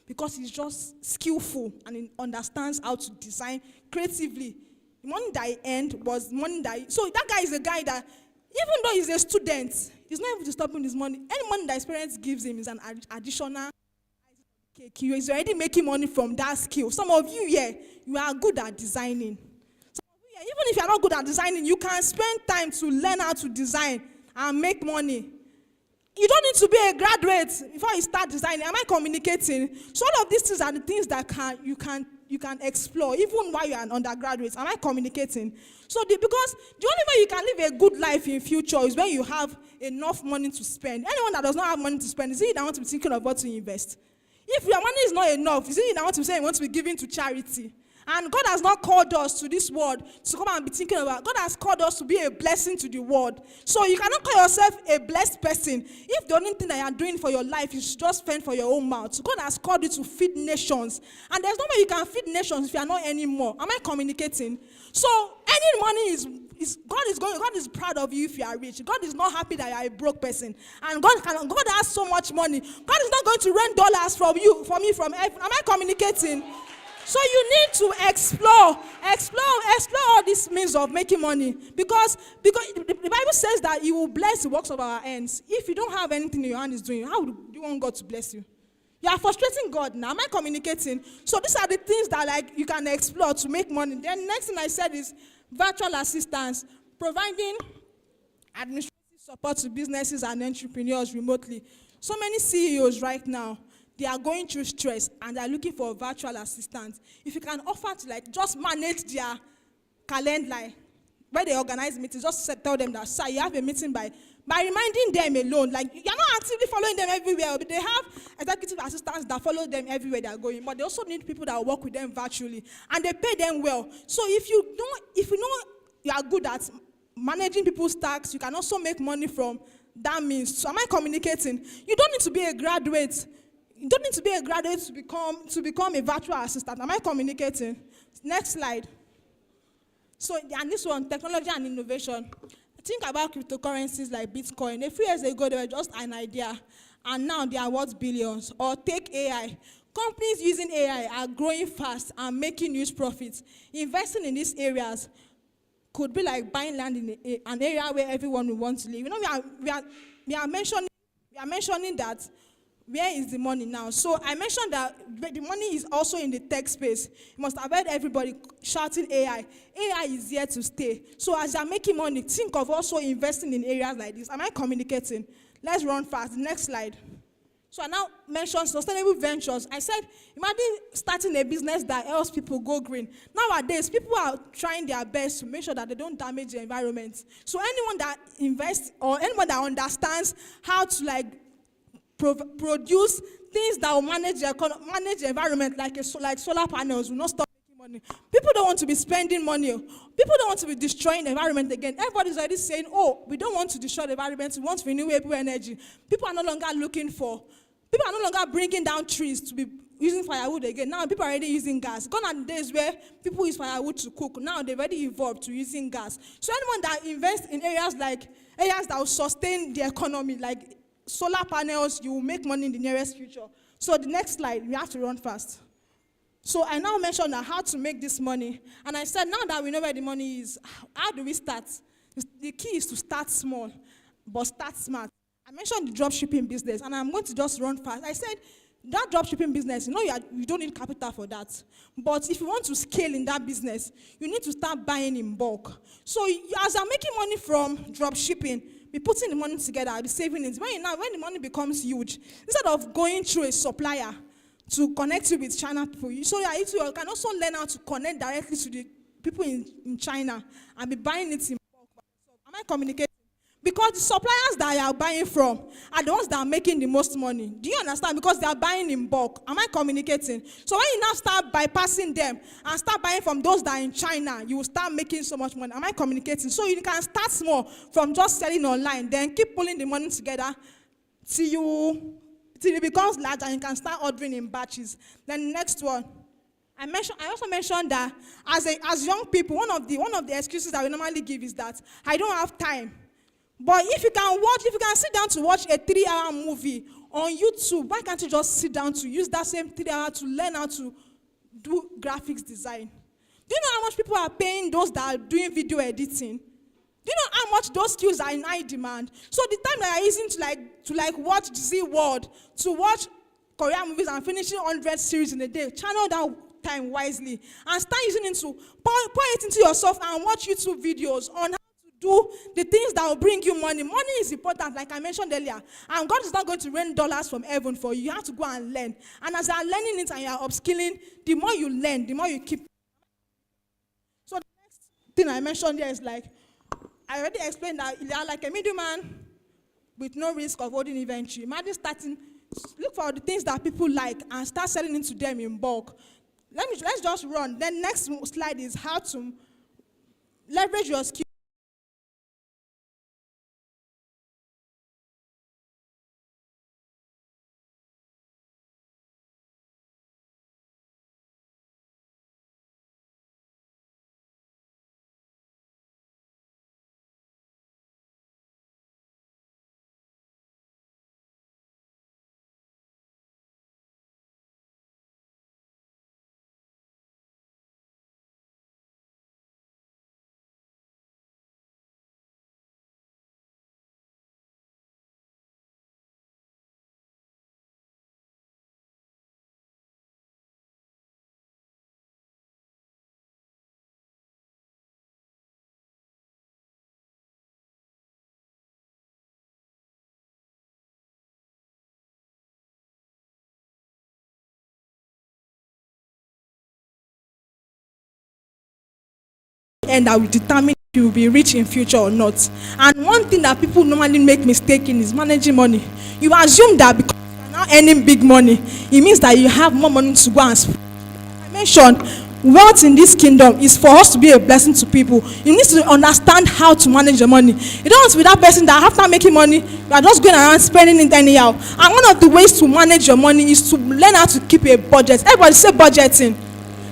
Speaker 9: because he's just skillful and he understands how to design creatively. The money that he earned was money that so that guy is a guy that, even though he's a student, he's not able to stop him his money. Any money that his parents gives him is an additional cake. He's already making money from that skill. Some of you here, you are good at designing. Some of you here, even if you're not good at designing, you can spend time to learn how to design and make money. You don't need to be a graduate before you start designing. Am I communicating? So all of these things are the things that you can explore even while you're an undergraduate. Am I communicating? So because the only way you can live a good life in future is when you have enough money to spend. Anyone that does not have money to spend, is it that want to be thinking of what to invest? If your money is not enough, is it that want to say you want to be giving to charity? And God has not called us to this world to come and be thinking about. God has called us to be a blessing to the world. So you cannot call yourself a blessed person if the only thing that you are doing for your life is just fend for your own mouth. So God has called you to feed nations. And there's no way you can feed nations if you are not anymore. Am I communicating? So any money God is proud of you if you are rich. God is not happy that you are a broke person. And God has so much money. God is not going to rent dollars from you, from heaven. Am I communicating? So you need to explore all these means of making money. Because the Bible says that He will bless the works of our hands. If you don't have anything in your hand is doing, how do you want God to bless you? You are frustrating God now. Am I communicating? So these are the things that you can explore to make money. Then next thing I said is virtual assistance, providing administrative support to businesses and entrepreneurs remotely. So many CEOs right now, they are going through stress and they are looking for virtual assistants. If you can offer to just manage their calendar, where they organize meetings, just tell them that, sir, you have a meeting by reminding them alone. You're not actively following them everywhere, but they have executive assistants that follow them everywhere they are going. But they also need people that work with them virtually, and they pay them well. So if you know you are good at managing people's tasks, you can also make money from that means. So am I communicating? You don't need to be a graduate. You don't need to be a graduate to become a virtual assistant. Am I communicating? Next slide. So, and this one, technology and innovation. Think about cryptocurrencies like Bitcoin. A few years ago, they were just an idea, and now they are worth billions. Or take AI. Companies using AI are growing fast and making huge profits. Investing in these areas could be like buying land in an area where everyone will want to live. You know, we are mentioning that. Where is the money now? So I mentioned that the money is also in the tech space. You must avoid everybody shouting AI. AI is here to stay. So as you're making money, think of also investing in areas like this. Am I communicating? Let's run fast. Next slide. So I now mentioned sustainable ventures. I said, imagine starting a business that helps people go green. Nowadays, people are trying their best to make sure that they don't damage the environment. So anyone that invests or anyone that understands how to produce things that will manage the environment, like solar panels, will not stop making money. People don't want to be spending money. People don't want to be destroying the environment again. Everybody's already saying, oh, we don't want to destroy the environment. We want renewable energy. People are no longer bringing down trees to be using firewood again. Now people are already using gas. Gone are the days where people use firewood to cook. Now they've already evolved to using gas. So anyone that invests in areas that will sustain the economy, like solar panels, you will make money in the nearest future. So the next slide, we have to run fast. So I now mentioned how to make this money. And I said, now that we know where the money is, how do we start? The key is to start small, but start smart. I mentioned the dropshipping business, and I'm going to just run fast. I said, that dropshipping business, you don't need capital for that. But if you want to scale in that business, you need to start buying in bulk. So as you're making money from dropshipping, be putting the money together, be saving it. When the money becomes huge, instead of going through a supplier to connect you with China people, you can also learn how to connect directly to the people in China and be buying it in bulk. Am I communicating? Because the suppliers that you are buying from are the ones that are making the most money. Do you understand? Because they are buying in bulk. Am I communicating? So when you now start bypassing them and start buying from those that are in China, you will start making so much money. Am I communicating? So you can start small from just selling online, then keep pulling the money together till it becomes large and you can start ordering in batches. Then next one. I also mentioned that as young people, one of the excuses that we normally give is that I don't have time. But if you can sit down to watch a 3-hour movie on YouTube, why can't you just sit down to use that same 3 hours to learn how to do graphics design? Do you know how much people are paying those that are doing video editing? Do you know how much those skills are in high demand? So the time that you're using to watch Z World, to watch Korean movies and finishing 100 series in a day, channel that time wisely and start using it to pour it into yourself and watch YouTube videos on how do the things that will bring you money. Money is important, like I mentioned earlier. And God is not going to rain dollars from heaven for you. You have to go and learn. And as you are learning it and you are upskilling, the more you learn, the more you keep. So the next thing I mentioned here is I already explained that you are like a middleman with no risk of holding inventory. Imagine look for the things that people like and start selling it to them in bulk. let's just run. Then next slide is how to leverage your skill. And that will determine if you will be rich in future or not. And one thing that people normally make mistake in is managing money. You assume that because you are now earning big money, it means that you have more money to go and spend. I mentioned wealth in this kingdom is for us to be a blessing to people. You need to understand how to manage your money. You don't want to be that person that after making money, you are just going around spending it anyhow. And one of the ways to manage your money is to learn how to keep a budget. Everybody say budgeting.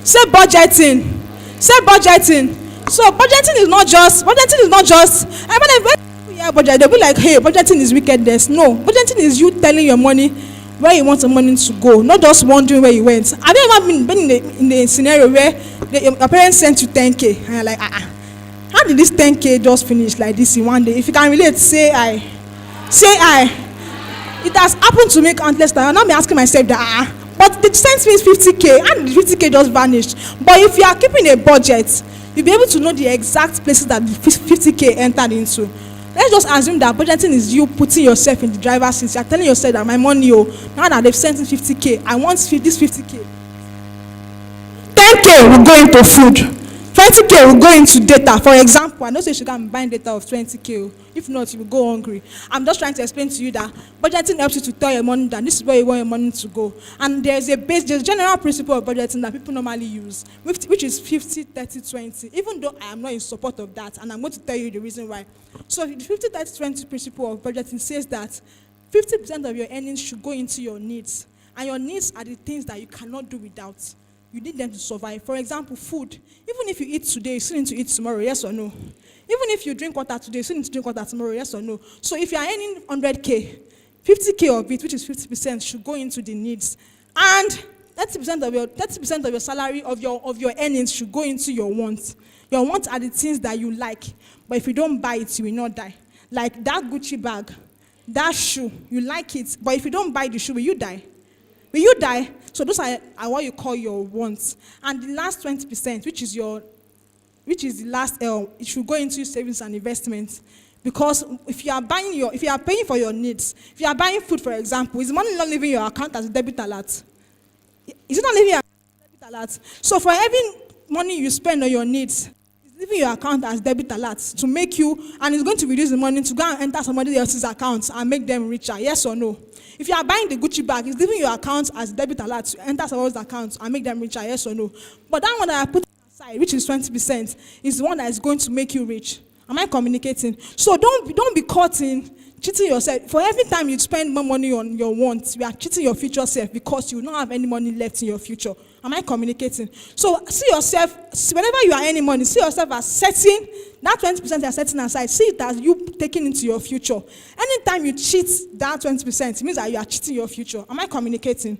Speaker 9: Say budgeting. Say budgeting. So budgeting is not just everybody when people hear budget, they'll be like, hey, budgeting is wickedness. No, budgeting is you telling your money where you want the money to go, not just wondering where you went. Have you ever been in a scenario where your parents sent you 10K and you're like, how did this 10K just finish like this in one day? If you can relate, say I. It has happened to me countless times. I'm not be asking myself that but they sent me 50K and the 50K just vanished. But if you are keeping a budget, you'll be able to know the exact places that the 50K entered into. Let's just assume that budgeting is you putting yourself in the driver's seat. You're telling yourself that my money, now that they've sent me 50K, I want this 50K. 10K will go into food. 20K will go into data. For example, I know you should go and buy data of 20K. If not, you will go hungry. I'm just trying to explain to you that budgeting helps you to tell your money that this is where you want your money to go. And there's a general principle of budgeting that people normally use, which is 50, 30, 20. Even though I am not in support of that, and I'm going to tell you the reason why. So the 50, 30, 20 principle of budgeting says that 50% of your earnings should go into your needs. And your needs are the things that you cannot do without. You need them to survive. For example, food. Even if you eat today, you still need to eat tomorrow, yes or no? Even if you drink water today, you still need to drink water tomorrow, yes or no? So if you are earning 100K, 50K of it, which is 50%, should go into the needs. And 30% of your salary, of your earnings should go into your wants. Your wants are the things that you like. But if you don't buy it, you will not die. Like that Gucci bag, that shoe, you like it. But if you don't buy the shoe, will you die? Will you die? So those are what you call your wants. And the last 20%, which is the last, it should go into savings and investments. Because if you are paying for your needs, if you are buying food, for example, is money not leaving your account as a debit alert? Is it not leaving your account as a debit alert? So for every money you spend on your needs, it's leaving your account as debit alert to make you, and it's going to reduce the money to go and enter somebody else's account and make them richer, yes or no? If you are buying the Gucci bag, it's leaving your account as debit alert to enter somebody's account and make them richer, yes or no? But that one that I put aside, which is 20%, is the one that is going to make you rich. Am I communicating? So don't be caught in cheating yourself. For every time you spend more money on your wants, you are cheating your future self because you don't have any money left in your future. Am I communicating? So see yourself, whenever you are earning money, see yourself as setting, that 20% you are setting aside, see it as you taking into your future. Anytime you cheat that 20%, it means that you are cheating your future. Am I communicating?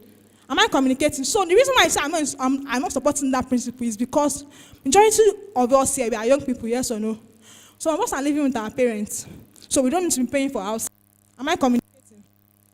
Speaker 9: Am I communicating? So the reason why I say I'm not supporting that principle is because majority of us here, we are young people, yes or no? Some of us are living with our parents, so we don't need to be paying for house. Am I communicating?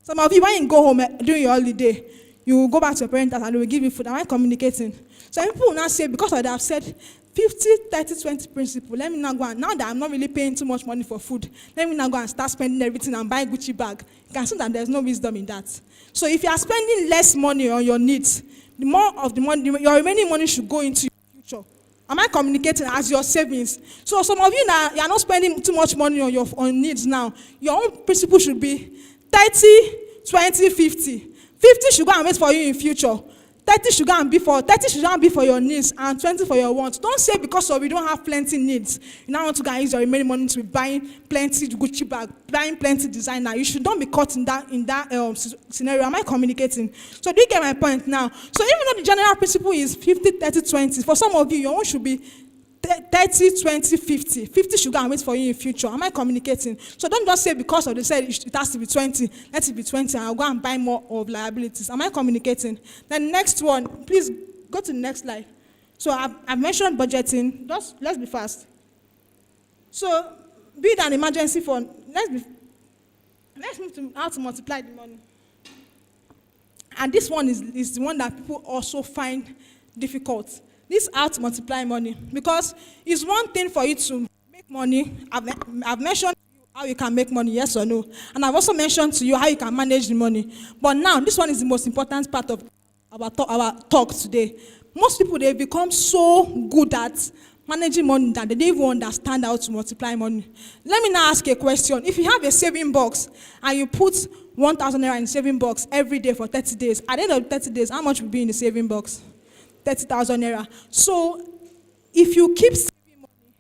Speaker 9: Some of you, when you go home during your holiday, you will go back to your parents and they will give you food. Am I communicating? Some people will not say, because of that, I've said 50, 30, 20 principle. Let me now go and, now that I'm not really paying too much money for food, let me now go and start spending everything and buy Gucci bag. You can see that there's no wisdom in that. So if you are spending less money on your needs, the more of the money, your remaining money should go into your future. Am I communicating as your savings? So some of you now, you are not spending too much money on your needs now. Your own principle should be 30, 20, 50. 50 should go and wait for you in future. 30 should go and be for your needs and 20 for your wants. Don't say because of you don't have plenty needs, you now want to go and use your remaining money to be buying plenty Gucci bag, buying plenty designer. You should not be caught in that scenario. Am I communicating? So do you get my point now? So even though the general principle is 50, 30, 20, for some of you, your own should be 30, 20, 50. 50 should go and wait for you in future. Am I communicating? So don't just say because of they said it has to be 20, let it be 20, and I'll go and buy more of liabilities. Am I communicating? Then next one, please go to the next slide. So I've mentioned budgeting. Just let's be fast. So be it an emergency fund, let's move to how to multiply the money. And this one is the one that people also find difficult. This how to multiply money, because it's one thing for you to make money. I've mentioned how you can make money, yes or no, and I've also mentioned to you how you can manage the money. But now this one is the most important part of our talk today. Most people, they become so good at managing money that they don't even understand how to multiply money. Let me now ask a question. If you have a saving box and you put 1,000 naira in the saving box every day for 30 days, at the end of 30 days, how much will be in the saving box? 30,000 naira. So if you keep saving money,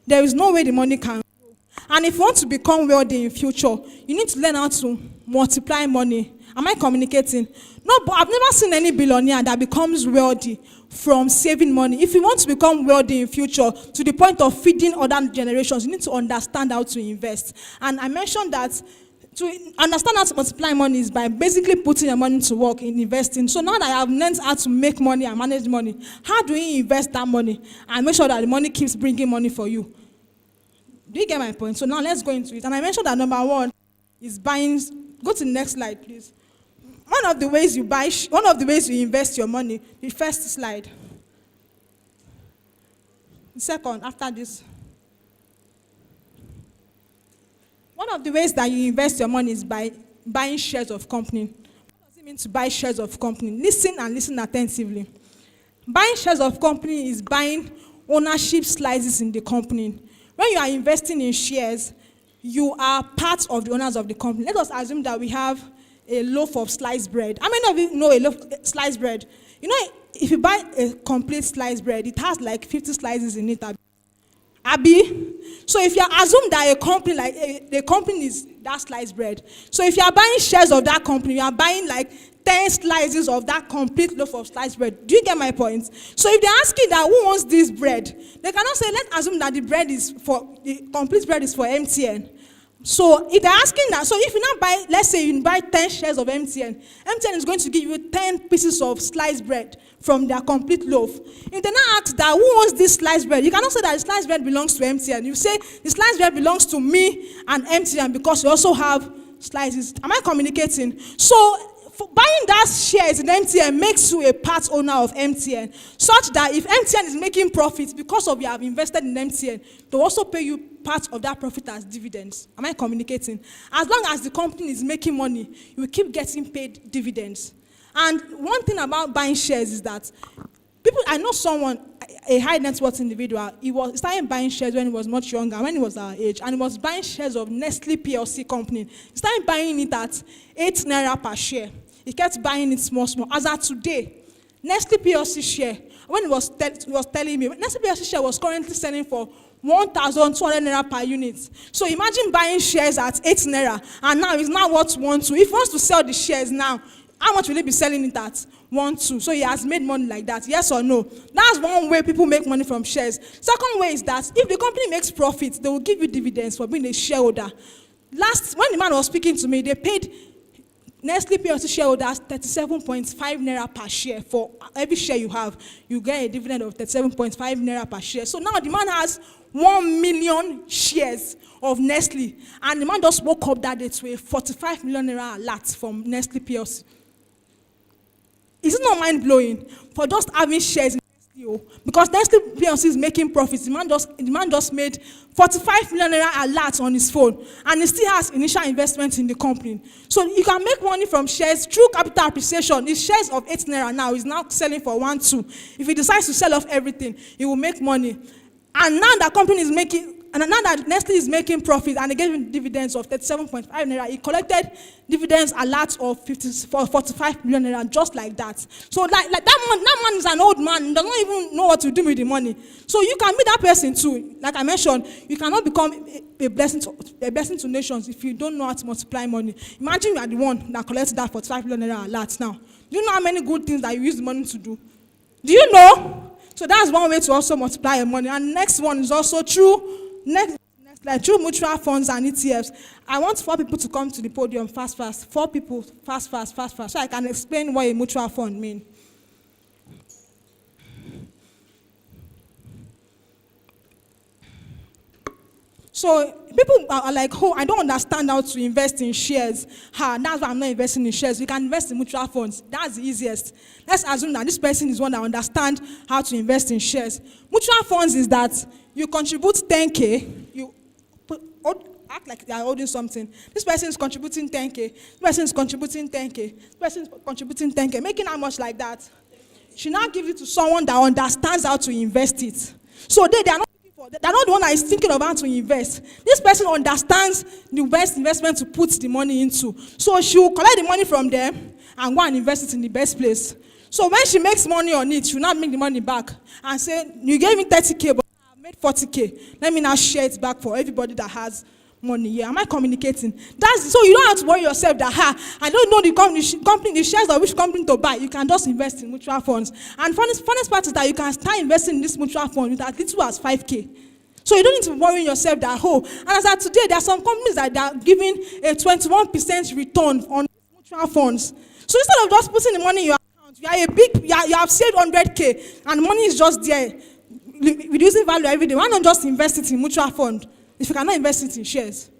Speaker 9: there is no way the money can grow. And if you want to become wealthy in future, you need to learn how to multiply money. Am I communicating? No, but I've never seen any billionaire that becomes wealthy from saving money. If you want to become wealthy in future to the point of feeding other generations, you need to understand how to invest. And I mentioned that to understand how to multiply money is by basically putting your money to work in investing. So now that I have learned how to make money and manage money, how do you invest that money and make sure that the money keeps bringing money for you? Do you get my point? So now let's go into it. And I mentioned that number one is buying. Go to the next slide, please. One of the ways you invest your money, the first slide. The second, after this. One of the ways that you invest your money is by buying shares of company. What does it mean to buy shares of company? Listen and listen attentively. Buying shares of company is buying ownership slices in the company. When you are investing in shares, you are part of the owners of the company. Let us assume that we have a loaf of sliced bread. How many of you know a loaf of sliced bread? You know, if you buy a complete sliced bread, it has like 50 slices in it. Abi? So if you assume that a company like the company is that sliced bread, so if you are buying shares of that company, you are buying like 10 slices of that complete loaf of sliced bread. Do you get my point? So if they ask you that who wants this bread, they cannot say, let's assume that the complete bread is for MTN. So if they're asking that, so if you now buy, let's say you buy 10 shares of MTN, MTN is going to give you 10 pieces of sliced bread from their complete loaf. If they now ask that who wants this sliced bread, you cannot say that the sliced bread belongs to MTN. You say the sliced bread belongs to me and MTN because you also have slices. Am I communicating? So for buying that shares in MTN makes you a part owner of MTN, such that if MTN is making profits because of you have invested in MTN, they also pay you part of that profit as dividends. Am I communicating? As long as the company is making money, you will keep getting paid dividends. And one thing about buying shares is that I know someone, a high net worth individual, he started buying shares when he was much younger, when he was our age, and he was buying shares of Nestle PLC company. He started buying it at 8 naira per share. He kept buying it small. As of today, Nestle PLC share, when he was telling me, Nestle PLC share was currently selling for 1,200 naira per unit. So imagine buying shares at 8 naira, and now it's now worth 1.2. If he wants to sell the shares now, how much will he be selling it at? 1.2. So he has made money like that, yes or no? That's one way people make money from shares. Second way is that if the company makes profits, they will give you dividends for being a shareholder. When the man was speaking to me, they paid Nestle PLC shareholders 37.5 naira per share. For every share you have, you get a dividend of 37.5 naira per share. So now the man has 1 million shares of Nestle, and the man just woke up that day to a 45 million naira alert from Nestle PLC. Is it not mind-blowing for just having shares in Nestle? Because Nestle PLC is making profits. The man just made 45 million naira alert on his phone, and he still has initial investment in the company. So you can make money from shares through capital appreciation. His shares of 8 naira now is now selling for 1.2. If he decides to sell off everything, he will make money. And now the company is making, and now that Nestle is making profit and they gave him dividends of 37.5 naira, he collected dividends a lot of 45 million naira just like that. So like that man is an old man, he does not even know what to do with the money. So you can be that person too. Like I mentioned, you cannot become a blessing to nations if you don't know how to multiply money. Imagine you are the one that collects that 45 million naira a lot now. Do you know how many good things that you use the money to do? Do you know? So that's one way to also multiply your money. And next one is also through through mutual funds and ETFs. I want 4 people to come to the podium fast. 4 people, fast, so I can explain what a mutual fund means. So people are like, oh, I don't understand how to invest in shares. That's why I'm not investing in shares. You can invest in mutual funds. That's the easiest. Let's assume that this person is one that understands how to invest in shares. Mutual funds is that you contribute 10K, you act like they are holding something. This person is contributing 10K. This person is contributing 10K. This person is contributing 10K. Making how much like that? She now gives it to someone that understands how to invest it. So they're not the one that is thinking of how to invest. This person understands the best investment to put the money into. So she will collect the money from them and go and invest it in the best place. So when she makes money on it, she will not make the money back and say, you gave me 30K, but I made 40K. Let me now share it back for everybody that has money here. Am I communicating? So you don't have to worry yourself that, I don't know the company, the shares of which company to buy. You can just invest in mutual funds. And funniest part is that you can start investing in this mutual fund with as little as 5K. So you don't need to worry yourself that, and as of today, there are some companies that are giving a 21% return on mutual funds. So instead of just putting the money in your account, you have saved 100K, and money is just there, reducing value every day. Why not just invest it in mutual fund? If you cannot invest it in shares,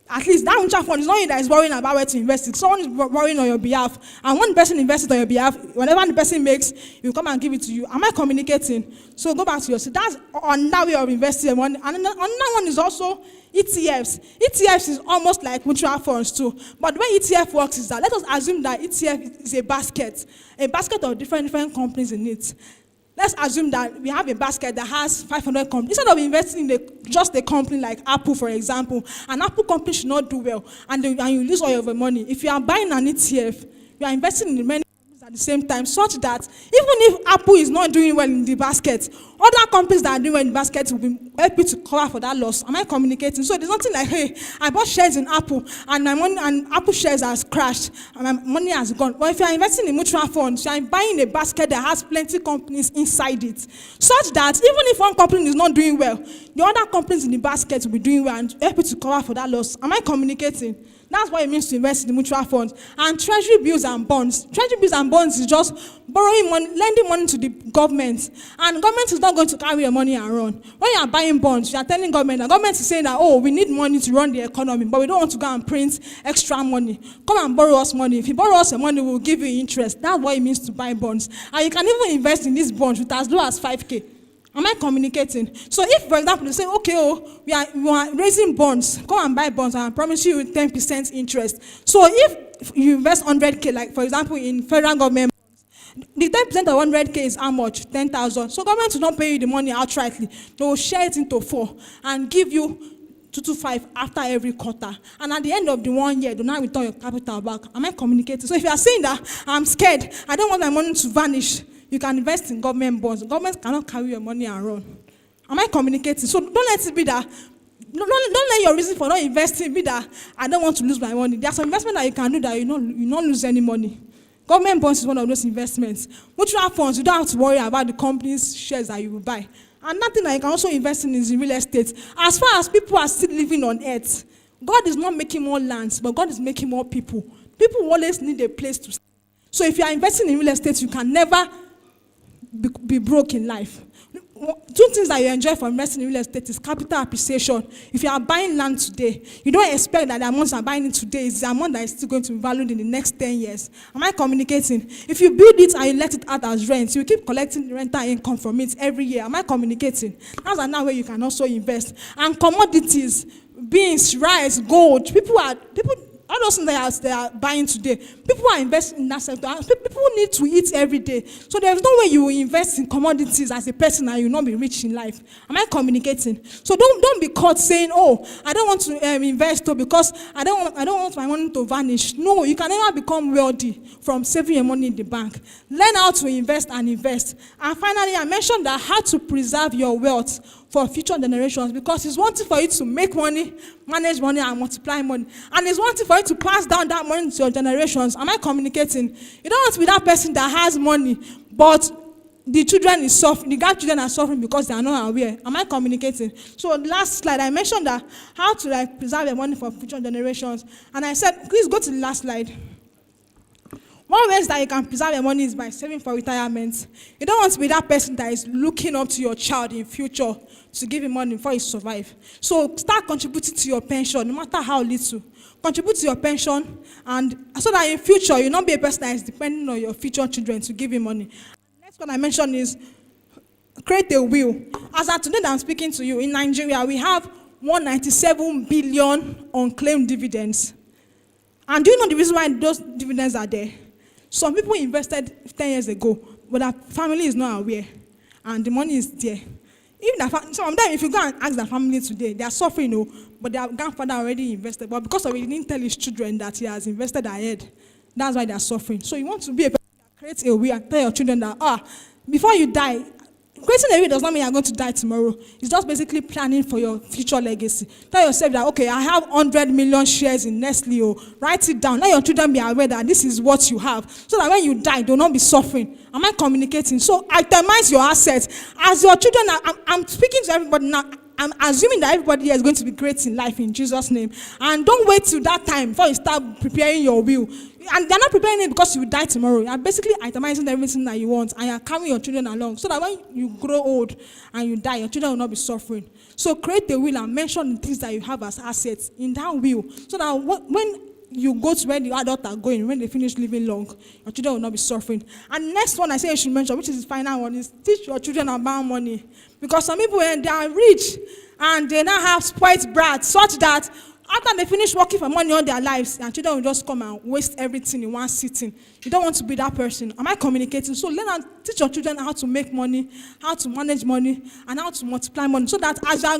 Speaker 9: at least that mutual fund is not you that is worrying about where to invest it. Someone is worrying on your behalf. And when the person invests it on your behalf, whatever the person makes, you come and give it to you. Am I communicating? So go back to yourself. That's another way of investing your money. And another one is also ETFs. ETFs is almost like mutual funds too. But the way ETF works is that, let us assume that ETF is a basket of different companies in it. Let's assume that we have a basket that has 500 companies. Instead of investing in just a company like Apple, for example, an Apple company should not do well, and you lose all your money. If you are buying an ETF, you are investing in many companies at the same time, such that even if Apple is not doing well in the basket, other companies that are doing well in the basket will be helping to cover for that loss. Am I communicating? So there's nothing like, hey, I bought shares in Apple, and my money and Apple shares has crashed, and my money has gone. But if you are investing in mutual funds, you are buying a basket that has plenty of companies inside it, such that even if one company is not doing well, the other companies in the basket will be doing well and help you to cover for that loss. Am I communicating? That's what it means to invest in the mutual funds. And treasury bills and bonds. Treasury bills and bonds is just borrowing money, lending money to the government. And government is not going to carry your money and run. When you are buying bonds, you are telling government, the government is saying that, oh, we need money to run the economy, but we don't want to go and print extra money. Come and borrow us money. If you borrow us your money, we'll give you interest. That's what it means to buy bonds. And you can even invest in these bonds with as low as 5K. Am I communicating? So if, for example, they say, okay, we are raising bonds, come and buy bonds, and I promise you 10% interest. So if you invest 100K, like for example in federal government bonds, the 10% of 100K is how much? 10,000. So government will not pay you the money outrightly. They will share it into 4 and give you 225 after every quarter. And at the end of the 1 year, do not return your capital back. Am I communicating? So if you are saying that, I'm scared, I don't want my money to vanish, you can invest in government bonds. Government cannot carry your money and run. Am I communicating? So don't let it be that, don't let your reason for not investing be that I don't want to lose my money. There's some investment that you can do that you not lose any money. Government bonds is one of those investments. Mutual funds, you don't have to worry about the company's shares that you will buy. And nothing that you can also invest in is in real estate. As far as people are still living on earth, God is not making more lands, but God is making more people. People always need a place to stay. So if you are investing in real estate, you can never be broke in life. 2 things that you enjoy from investing in real estate is capital appreciation. If you are buying land today, you don't expect that the amount you are buying it today is the amount that is still going to be valued in the next 10 years. Am I communicating? If you build it and you let it out as rent, you keep collecting rental income from it every year. Am I communicating? That's another way you can also invest. And commodities, beans, rice, gold. People All those things they are buying today, people are investing in that sector. And people need to eat every day. So there's no way you will invest in commodities as a person and you will not be rich in life. Am I communicating? So don't be caught saying, oh, I don't want to invest because I don't want my money to vanish. No, you can never become wealthy from saving your money in the bank. Learn how to invest and invest. And finally, I mentioned that how to preserve your wealth for future generations, because it's one thing for you to make money, manage money, and multiply money. And it's one thing for you to pass down that money to your generations. Am I communicating? You don't want to be that person that has money, but the children is suffering, the grandchildren are suffering because they are not aware. Am I communicating? So last slide, I mentioned that how to preserve your money for future generations. And I said, please go to the last slide. One way that you can preserve your money is by saving for retirement. You don't want to be that person that is looking up to your child in future to give him money before he survives. So start contributing to your pension, no matter how little. Contribute to your pension, and so that in future you'll not be a person that is depending on your future children to give him money. Next one I mentioned is create a will. As of today that I'm speaking to you, in Nigeria we have 197 billion unclaimed dividends. And do you know the reason why those dividends are there? Some people invested 10 years ago, but their family is not aware, and the money is there. Even some of them, if you go and ask their family today, they are suffering, but their grandfather already invested. But because of it, he didn't tell his children that he has invested ahead. That's why they are suffering. So you want to be a person that creates a will and tell your children that, before you die, creating a will does not mean you're going to die tomorrow. It's just basically planning for your future legacy. Tell yourself that, okay, I have 100 million shares in Nestle. Write it down. Let your children be aware that this is what you have, so that when you die, they will not be suffering. Am I communicating? So itemize your assets. As your children, I'm speaking to everybody now. I'm assuming that everybody here is going to be great in life in Jesus' name. And don't wait till that time before you start preparing your will. And they're not preparing it because you will die tomorrow. You're basically itemizing everything that you want, and you're carrying your children along, so that when you grow old and you die, your children will not be suffering. So create a will and mention the things that you have as assets in that will, so that when you go to where the adults are going, when they finish living long, your children will not be suffering. And the next one I say you should mention, which is the final one, is teach your children about money. Because some people, when they are rich and they now have spoiled brats, such that after they finish working for money all their lives, their children will just come and waste everything in one sitting. You don't want to be that person. Am I communicating? So learn and teach your children how to make money, how to manage money, and how to multiply money, so that as you are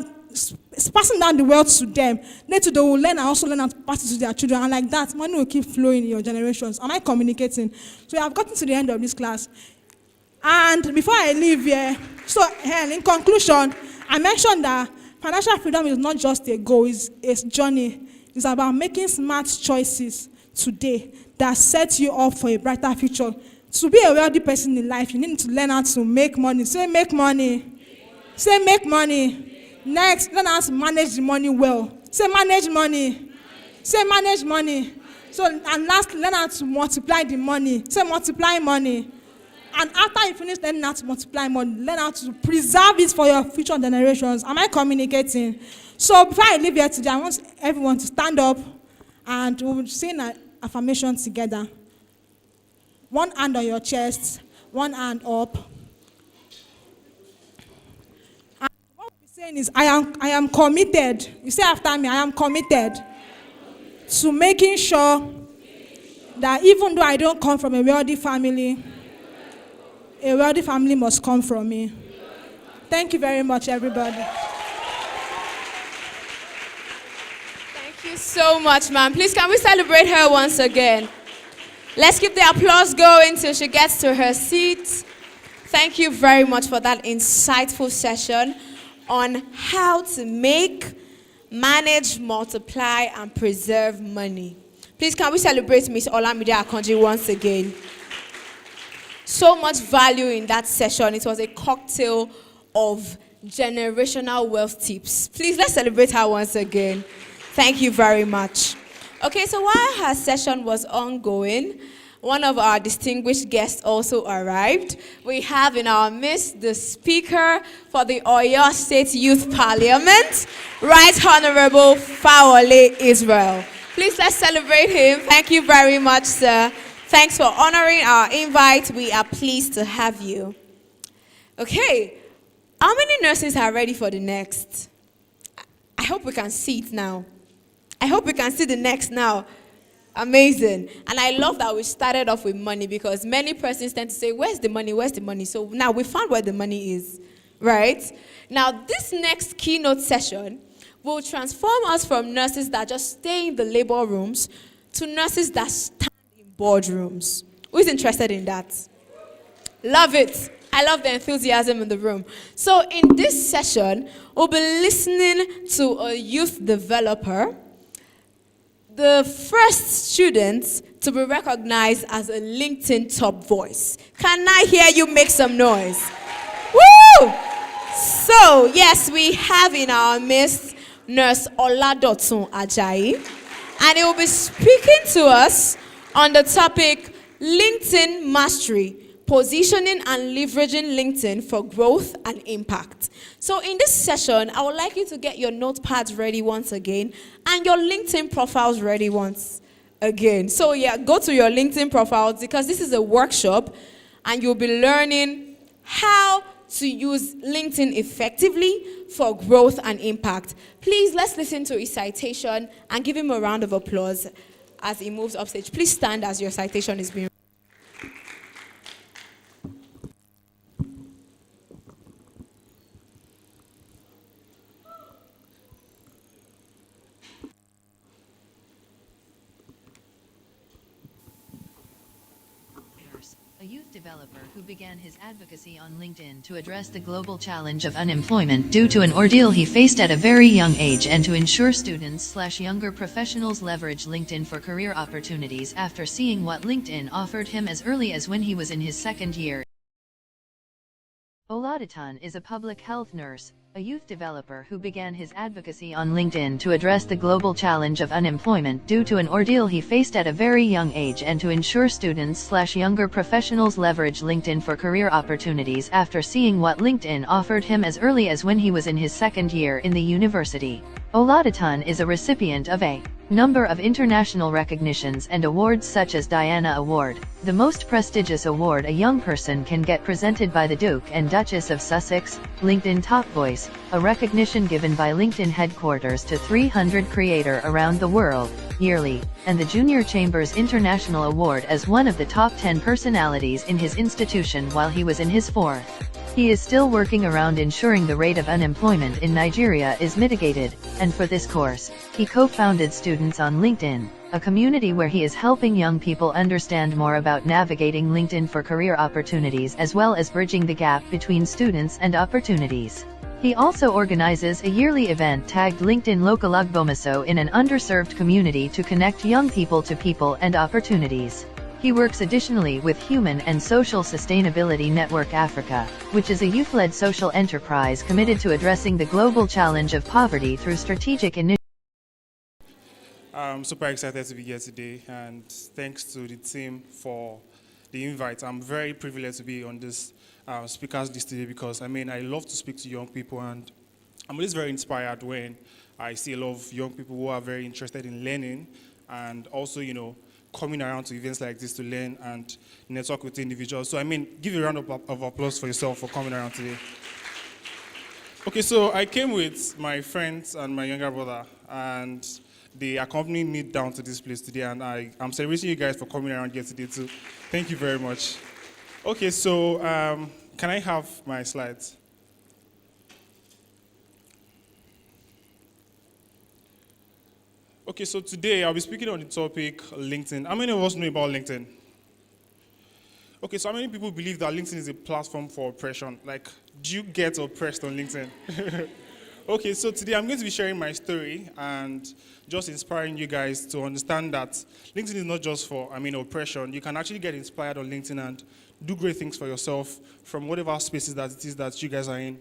Speaker 9: passing down the wealth to them, later they will learn and also learn how to pass it to their children, and like that, money will keep flowing in your generations. Am I communicating? So I've gotten to the end of this class. And before I leave here, in conclusion, I mentioned that financial freedom is not just a goal, it's a journey. It's about making smart choices today that set you up for a brighter future. To be a wealthy person in life, you need to learn how to make money. Say make money. Say make money. Next, learn how to manage the money well. Say manage money. Say manage money. So, and last, learn how to multiply the money. Say multiply money. And after you finish learning how to multiply money, learn how to preserve it for your future generations. Am I communicating? So before I leave here today, I want everyone to stand up and we'll sing an affirmation together. One hand on your chest, one hand up. And what we're saying is, I am committed. You say after me, I am committed to making sure that even though I don't come from a wealthy family must come from me. Thank you very much, everybody.
Speaker 4: Thank you so much, ma'am. Please, can we celebrate her once again? Let's keep the applause going till she gets to her seat. Thank you very much for that insightful session on how to make, manage, multiply, and preserve money. Please, can we celebrate Miss Olamide Akanji once again? So much value in that session. It was a cocktail of generational wealth tips. Please, let's celebrate her once again. Thank you very much. Okay, so while her session was ongoing, one of our distinguished guests also arrived. We have in our midst the Speaker for the Oyo State Youth Parliament, Right Honorable Fawole Israel. Please, let's celebrate him. Thank you very much, sir. Thanks for honoring our invite. We are pleased to have you. Okay, how many nurses are ready for the next? I hope we can see it now. I hope we can see the next now. Amazing. And I love that we started off with money because many persons tend to say, where's the money? Where's the money? So now we found where the money is, right? Now, this next keynote session will transform us from nurses that just stay in the labor rooms to nurses that stand in boardrooms. Who is interested in that? Love it. I love the enthusiasm in the room. So in this session, we'll be listening to a youth developer, the first student to be recognized as a LinkedIn top voice. Can I hear you make some noise? Woo! So, yes, we have in our midst Nurse Oladotun Ajayi, and he will be speaking to us on the topic LinkedIn Mastery, Positioning and Leveraging LinkedIn for Growth and Impact. So in this session, I would like you to get your notepads ready once again and your LinkedIn profiles ready once again. So yeah, go to your LinkedIn profiles because this is a workshop and you'll be learning how to use LinkedIn effectively for growth and impact. Please, let's listen to his citation and give him a round of applause as he moves upstage. Please stand as your citation is being.
Speaker 10: A youth developer who began his advocacy on LinkedIn to address the global challenge of unemployment due to an ordeal he faced at a very young age and to ensure students/younger professionals leverage LinkedIn for career opportunities after seeing what LinkedIn offered him as early as when he was in his second year. Oladotun is a public health nurse, a youth developer who began his advocacy on LinkedIn to address the global challenge of unemployment due to an ordeal he faced at a very young age and to ensure students/younger professionals leverage LinkedIn for career opportunities after seeing what LinkedIn offered him as early as when he was in his second year in the university. Oladotun is a recipient of a number of international recognitions and awards such as Diana Award, the most prestigious award a young person can get presented by the Duke and Duchess of Sussex, LinkedIn Top Voice, a recognition given by LinkedIn headquarters to 300 creators around the world, yearly, and the Junior Chambers International Award as one of the top 10 personalities in his institution while he was in his fourth. He is still working around ensuring the rate of unemployment in Nigeria is mitigated, and for this course, he co-founded Students on LinkedIn, a community where he is helping young people understand more about navigating LinkedIn for career opportunities as well as bridging the gap between students and opportunities. He also organizes a yearly event tagged LinkedIn Lokalagbomaso in an underserved community to connect young people to people and opportunities. He works additionally with Human and Social Sustainability Network Africa, which is a youth-led social enterprise committed to addressing the global challenge of poverty through strategic initiatives.
Speaker 11: I'm super excited to be here today, and thanks to the team for the invite. I'm very privileged to be on this speakers list today because, I love to speak to young people, and I'm always very inspired when I see a lot of young people who are very interested in learning and also, coming around to events like this to learn and network with individuals. So, give a round of applause for yourself for coming around today. Okay, so I came with my friends and my younger brother, and they accompanied me down to this place today, and I'm celebrating you guys for coming around here today too. Thank you very much. Okay, so can I have my slides? Okay, so today I'll be speaking on the topic LinkedIn. How many of us know about LinkedIn? Okay, so how many people believe that LinkedIn is a platform for oppression? Like, do you get oppressed on LinkedIn? Okay, so today I'm going to be sharing my story and just inspiring you guys to understand that LinkedIn is not just for, oppression. You can actually get inspired on LinkedIn and do great things for yourself from whatever spaces that it is that you guys are in.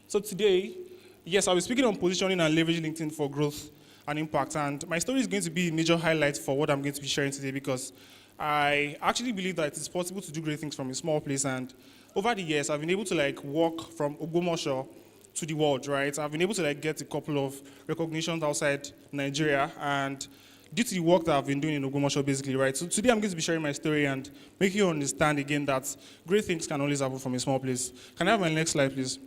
Speaker 11: So today, yes, I'll be speaking on positioning and leveraging LinkedIn for growth and impact. And my story is going to be a major highlight for what I'm going to be sharing today because I actually believe that it's possible to do great things from a small place. And over the years, I've been able to walk from Ogbomoso to the world, right? I've been able to get a couple of recognitions outside Nigeria, and due to the work that I've been doing in Ogbomoso, basically, right? So today I'm going to be sharing my story and making you understand again that great things can always happen from a small place. Can I have my next slide, please?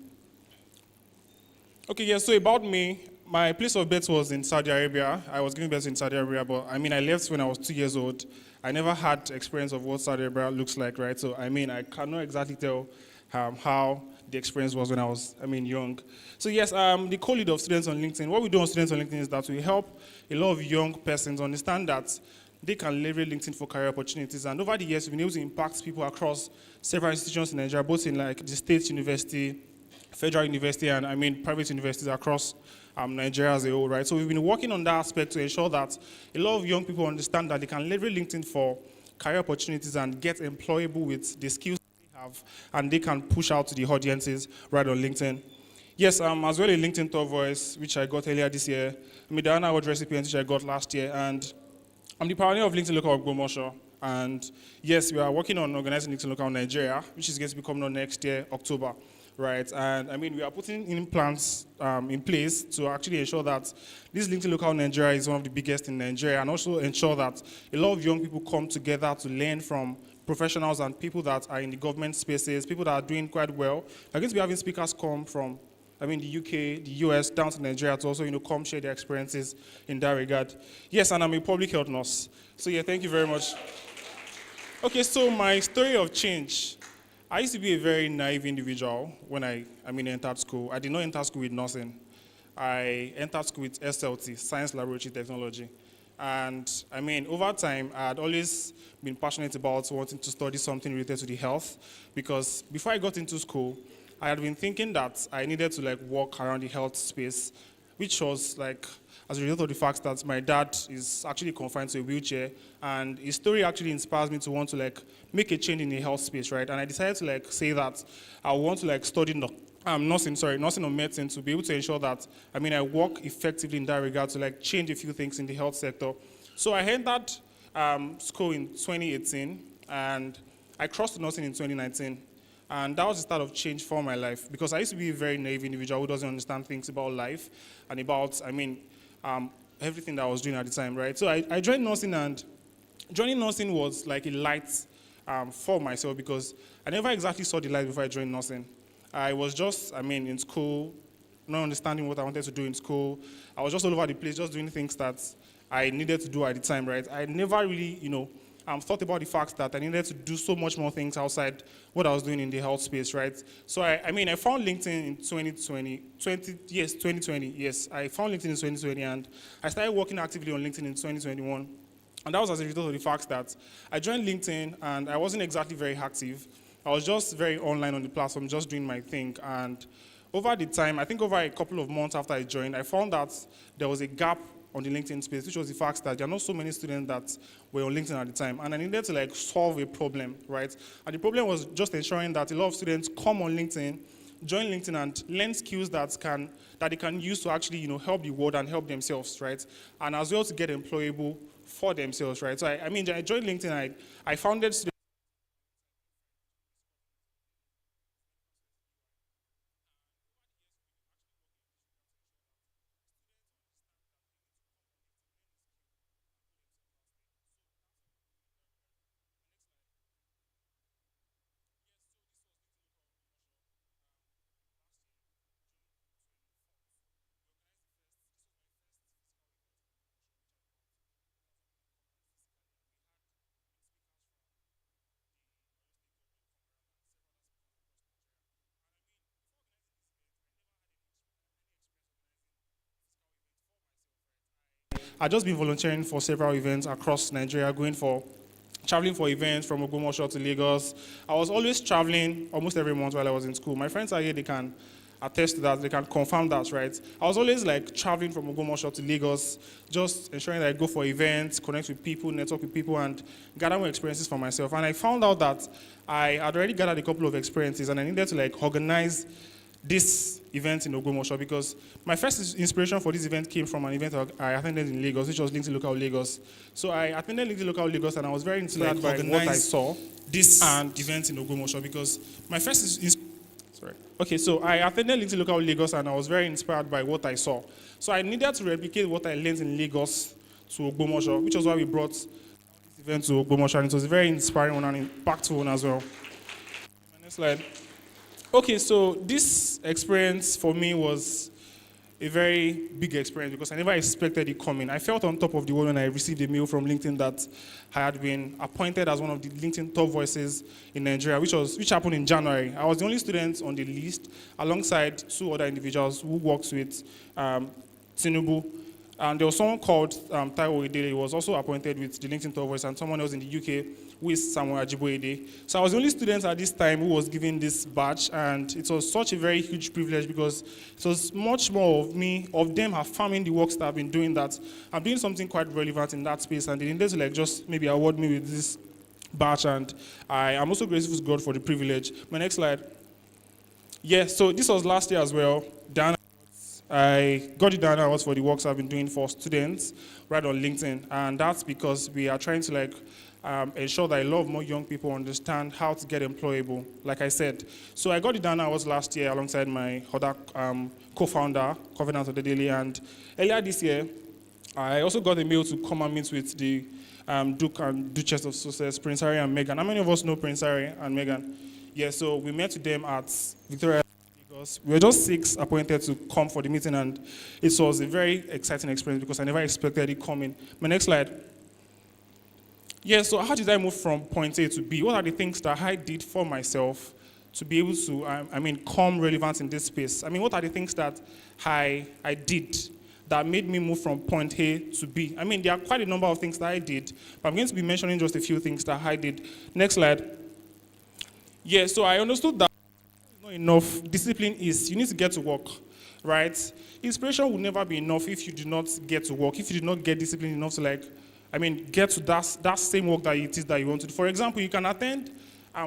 Speaker 11: Okay, yeah, so about me, My place of birth was in Saudi Arabia. I was giving birth in Saudi Arabia, but I left when I was 2 years old. I never had experience of what Saudi Arabia looks like, right? So, I cannot exactly tell how the experience was when I was, young. So, yes, the co-lead of Students on LinkedIn. What we do on Students on LinkedIn is that we help a lot of young persons understand that they can leverage LinkedIn for career opportunities. And over the years, we've been able to impact people across several institutions in Nigeria, both in like the state university, federal university, and private universities across Nigeria as a whole, right? So we've been working on that aspect to ensure that a lot of young people understand that they can leverage LinkedIn for career opportunities and get employable with the skills they have, and they can push out to the audiences right on LinkedIn. Yes, as well a LinkedIn Top Voice, which I got earlier this year. The Diana Award recipient, which I got last year, and I'm the pioneer of LinkedIn Local Ogbomoso. And yes, we are working on organizing LinkedIn Local Nigeria, which is going to be coming on next year, October. Right, and we are putting in plans in place to actually ensure that this LinkedIn Local Nigeria is one of the biggest in Nigeria, and also ensure that a lot of young people come together to learn from professionals and people that are in the government spaces, people that are doing quite well. We're going to be having speakers come from, the UK, the US, down to Nigeria to also, come share their experiences in that regard. Yes, and I'm a public health nurse. So yeah, thank you very much. Okay, so my story of change. I used to be a very naive individual when I entered school. I did not enter school with nursing. I entered school with SLT, Science Laboratory Technology. And over time, I had always been passionate about wanting to study something related to the health, because before I got into school, I had been thinking that I needed to walk around the health space, which was as a result of the fact that my dad is actually confined to a wheelchair, and his story actually inspires me to want to make a change in the health space, right? And I decided to say that I want to study nursing or medicine to be able to ensure that I work effectively in that regard to change a few things in the health sector. So I entered school in 2018, and I crossed to nursing in 2019. And that was the start of change for my life, because I used to be a very naive individual who doesn't understand things about life and about, everything that I was doing at the time, right? So I joined nursing, and joining nursing was like a light for myself, because I never exactly saw the light before I joined nursing. I was just, in school, not understanding what I wanted to do in school. I was just all over the place, just doing things that I needed to do at the time, right? I never really, thought about the fact that I needed to do so much more things outside what I was doing in the health space, right? So I found LinkedIn in 2020. Yes, I found LinkedIn in 2020, and I started working actively on LinkedIn in 2021. And that was as a result of the fact that I joined LinkedIn, and I wasn't exactly very active. I was just very online on the platform, just doing my thing. And over the time, I think over a couple of months after I joined, I found that there was a gap on the LinkedIn space, which was the fact that there are not so many students that were on LinkedIn at the time, and I needed to solve a problem, right? And the problem was just ensuring that a lot of students come on LinkedIn, join LinkedIn, and learn skills that they can use to actually help the world and help themselves, right? And as well to get employable for themselves, right? So I joined LinkedIn. I founded students. I've just been volunteering for several events across Nigeria, traveling for events from Ogbomoso to Lagos. I was always traveling almost every month while I was in school. My friends are here, they can attest to that, they can confirm that, right? I was always traveling from Ogbomoso to Lagos, just ensuring that I go for events, connect with people, network with people, and gather more experiences for myself. And I found out that I had already gathered a couple of experiences, and I needed to organize this event in Ogbomoso, because my first inspiration for this event came from an event I attended in Lagos, which was LinkedIn Local Lagos. So I attended LinkedIn Local Lagos, and I was very inspired by what I saw this event in Ogbomoso, because my first so I attended LinkedIn Local Lagos, and I was very inspired by what I saw. So I needed to replicate what I learned in Lagos to Ogbomoso, which was why we brought this event to Ogbomoso, and it was a very inspiring one and impactful one as well. My next slide. Okay, so this experience for me was a very big experience because I never expected it coming. I felt on top of the world when I received a mail from LinkedIn that I had been appointed as one of the LinkedIn top voices in Nigeria, which happened in January. I was the only student on the list alongside 2 other individuals who worked with Tinubu. And there was someone called Taiwo Edele. He was also appointed with the LinkedIn Top Voice, and someone else in the UK with Samuel Ajiboyede. So I was the only student at this time who was given this badge, and it was such a very huge privilege because it was much more of them affirming the works that I've been doing, that I'm doing something quite relevant in that space, and they needed to like just maybe award me with this badge, and I am also grateful to God for the privilege. My next slide. Yes, so this was last year as well. I got the Dana Awards for the works I've been doing for students right on LinkedIn, and that's because we are trying to ensure that a lot of more young people understand how to get employable, like I said. So I got the Dana Awards last year alongside my other co-founder, Covenant of the Daily, and earlier this year, I also got a mail to come and meet with the Duke and Duchess of Sussex, Prince Harry and Meghan. How many of us know Prince Harry and Meghan? Yeah, so we met with them at Victoria. We were just 6 appointed to come for the meeting, and it was a very exciting experience because I never expected it coming. My next slide. Yeah, so how did I move from point A to B? What are the things that I did for myself to be able to, come relevant in this space? What are the things that I did that made me move from point A to B? There are quite a number of things that I did, but I'm going to be mentioning just a few things that I did. Next slide. Yeah, so I understood that enough. Discipline is, you need to get to work, right? Inspiration will never be enough if you do not get to work, if you do not get discipline enough to get to that same work that it is that you want to do. For example, you can attend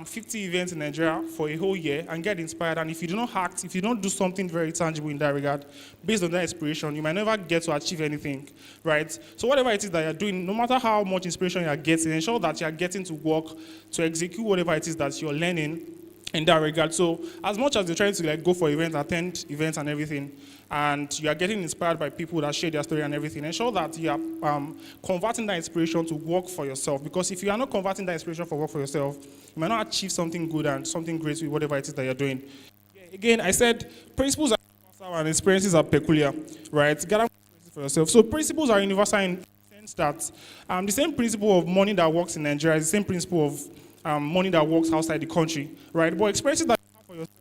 Speaker 11: 50 events in Nigeria for a whole year and get inspired, and if you do not act, if you don't do something very tangible in that regard, based on that inspiration, you might never get to achieve anything, right? So whatever it is that you're doing, no matter how much inspiration you're getting, ensure that you're getting to work to execute whatever it is that you're learning in that regard. So as much as you're trying to go for events, attend events and everything, and you are getting inspired by people that share their story and everything, ensure that you are converting that inspiration to work for yourself. Because if you are not converting that inspiration for work for yourself, you might not achieve something good and something great with whatever it is that you're doing. Again, I said principles are universal and experiences are peculiar, right? Gather for yourself. So principles are universal in the sense that the same principle of money that works in Nigeria is the same principle of money that works outside the country, right? But experiences that you have for yourself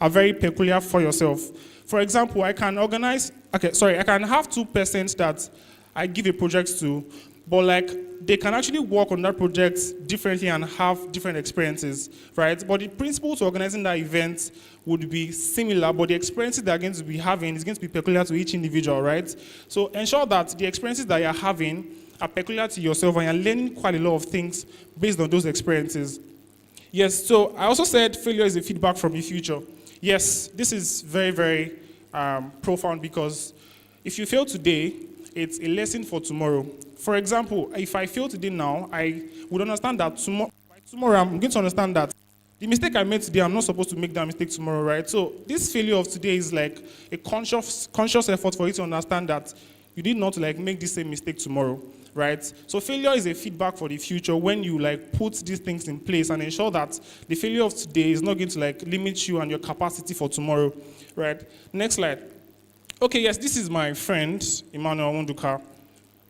Speaker 11: are very peculiar for yourself. For example, I can have 2 persons that I give a project to, but they can actually work on that project differently and have different experiences, right? But the principle to organizing that event would be similar, but the experiences they're going to be having is going to be peculiar to each individual, right? So ensure that the experiences that you're having are peculiar to yourself, and you're learning quite a lot of things based on those experiences. Yes, so I also said failure is a feedback from the future. Yes, this is very, very profound, because if you fail today, it's a lesson for tomorrow. For example, if I fail today now, I would understand that tomorrow I'm going to understand that the mistake I made today, I'm not supposed to make that mistake tomorrow, right? So this failure of today is like a conscious effort for you to understand that you did not make the same mistake tomorrow, right? So failure is a feedback for the future when you put these things in place and ensure that the failure of today is not going to limit you and your capacity for tomorrow, right? Next slide. Okay, yes, this is my friend, Emmanuel Wonduka,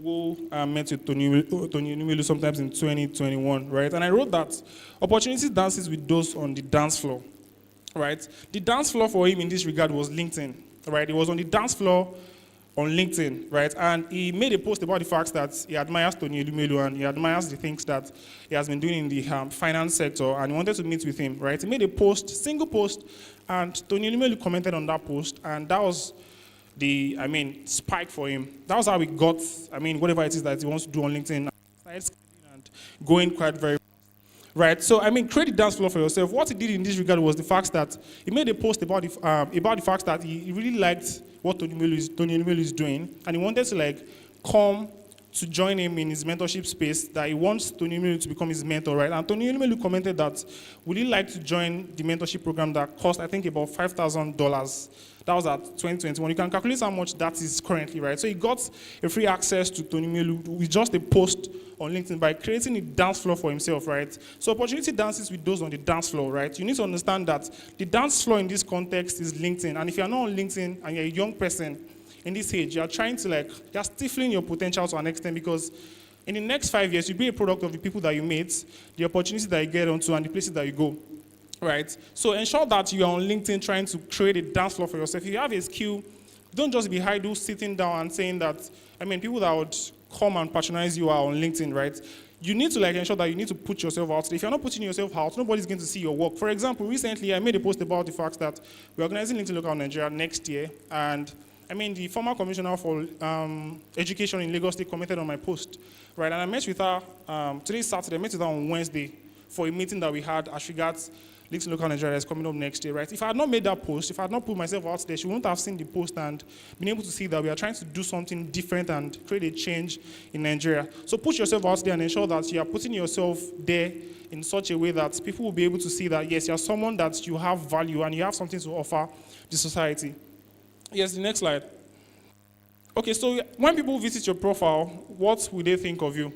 Speaker 11: who met with Tony Numelu sometimes in 2021, right? And I wrote that opportunity dances with those on the dance floor, right? The dance floor for him in this regard was LinkedIn, right? It was on the dance floor on LinkedIn, right? And he made a post about the fact that he admires Tony Elumelu and he admires the things that he has been doing in the finance sector, and he wanted to meet with him, right? He made a post, single post, and Tony Elumelu commented on that post, and that was the, spike for him. That was how he got, whatever it is that he wants to do on LinkedIn, and going quite very fast, right? So, create the dance floor for yourself. What he did in this regard was the fact that he made a post about the fact that he really liked what Tony Elumelu is doing, and he wanted to come to join him in his mentorship space, that he wants Tony Elumelu to become his mentor, right? And Tony Elumelu commented that, would he like to join the mentorship program that cost, I think, about $5,000. That was at 2021. You can calculate how much that is currently, right? So he got a free access to Tony Elumelu with just a post on LinkedIn by creating a dance floor for himself, right? So opportunity dances with those on the dance floor, right? You need to understand that the dance floor in this context is LinkedIn. And if you're not on LinkedIn and you're a young person, in this age, you're trying to you're stifling your potential to an extent, because in the next 5 years, you'll be a product of the people that you meet, the opportunities that you get onto, and the places that you go, right? So ensure that you are on LinkedIn trying to create a dance floor for yourself. If you have a skill, don't just be idle sitting down and saying that, people that would come and patronize you are on LinkedIn, right? You need to ensure that you need to put yourself out. If you're not putting yourself out, nobody's going to see your work. For example, recently I made a post about the fact that we're organizing LinkedIn Local Nigeria next year, and the former commissioner for education in Lagos State commented on my post, right? And I met with her, today's Saturday, I met with her on Wednesday for a meeting that we had as regards LinkedIn Local Nigeria is coming up next year, right? If I had not made that post, if I had not put myself out there, she wouldn't have seen the post and been able to see that we are trying to do something different and create a change in Nigeria. So put yourself out there and ensure that you are putting yourself there in such a way that people will be able to see that, yes, you're someone that you have value and you have something to offer the society. Yes, the next slide. Okay, so when people visit your profile, what will they think of you?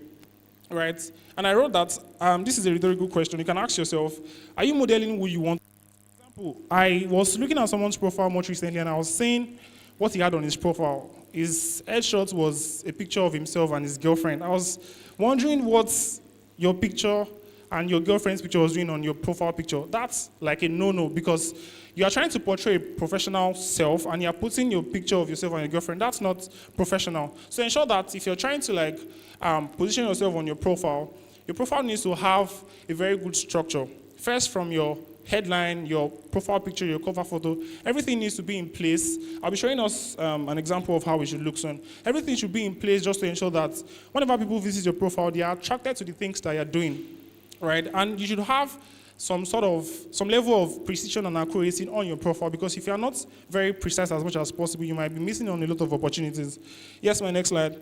Speaker 11: Right? And I wrote that this is a rhetorical question. You can ask yourself, are you modeling who you want? For example, I was looking at someone's profile much recently, and I was saying what he had on his profile. His headshot was a picture of himself and his girlfriend. I was wondering what your picture and your girlfriend's picture was doing on your profile picture. That's like a no-no, because you are trying to portray a professional self and you're putting your picture of yourself and your girlfriend. That's not professional. So ensure that if you're trying to position yourself on your profile needs to have a very good structure. First, from your headline, your profile picture, your cover photo, everything needs to be in place. I'll be showing us an example of how it should look soon. Everything should be in place just to ensure that whenever people visit your profile, they are attracted to the things that you're doing, right? And you should have some level of precision and accuracy on your profile, because if you are not very precise as much as possible, you might be missing on a lot of opportunities. Yes, my next slide.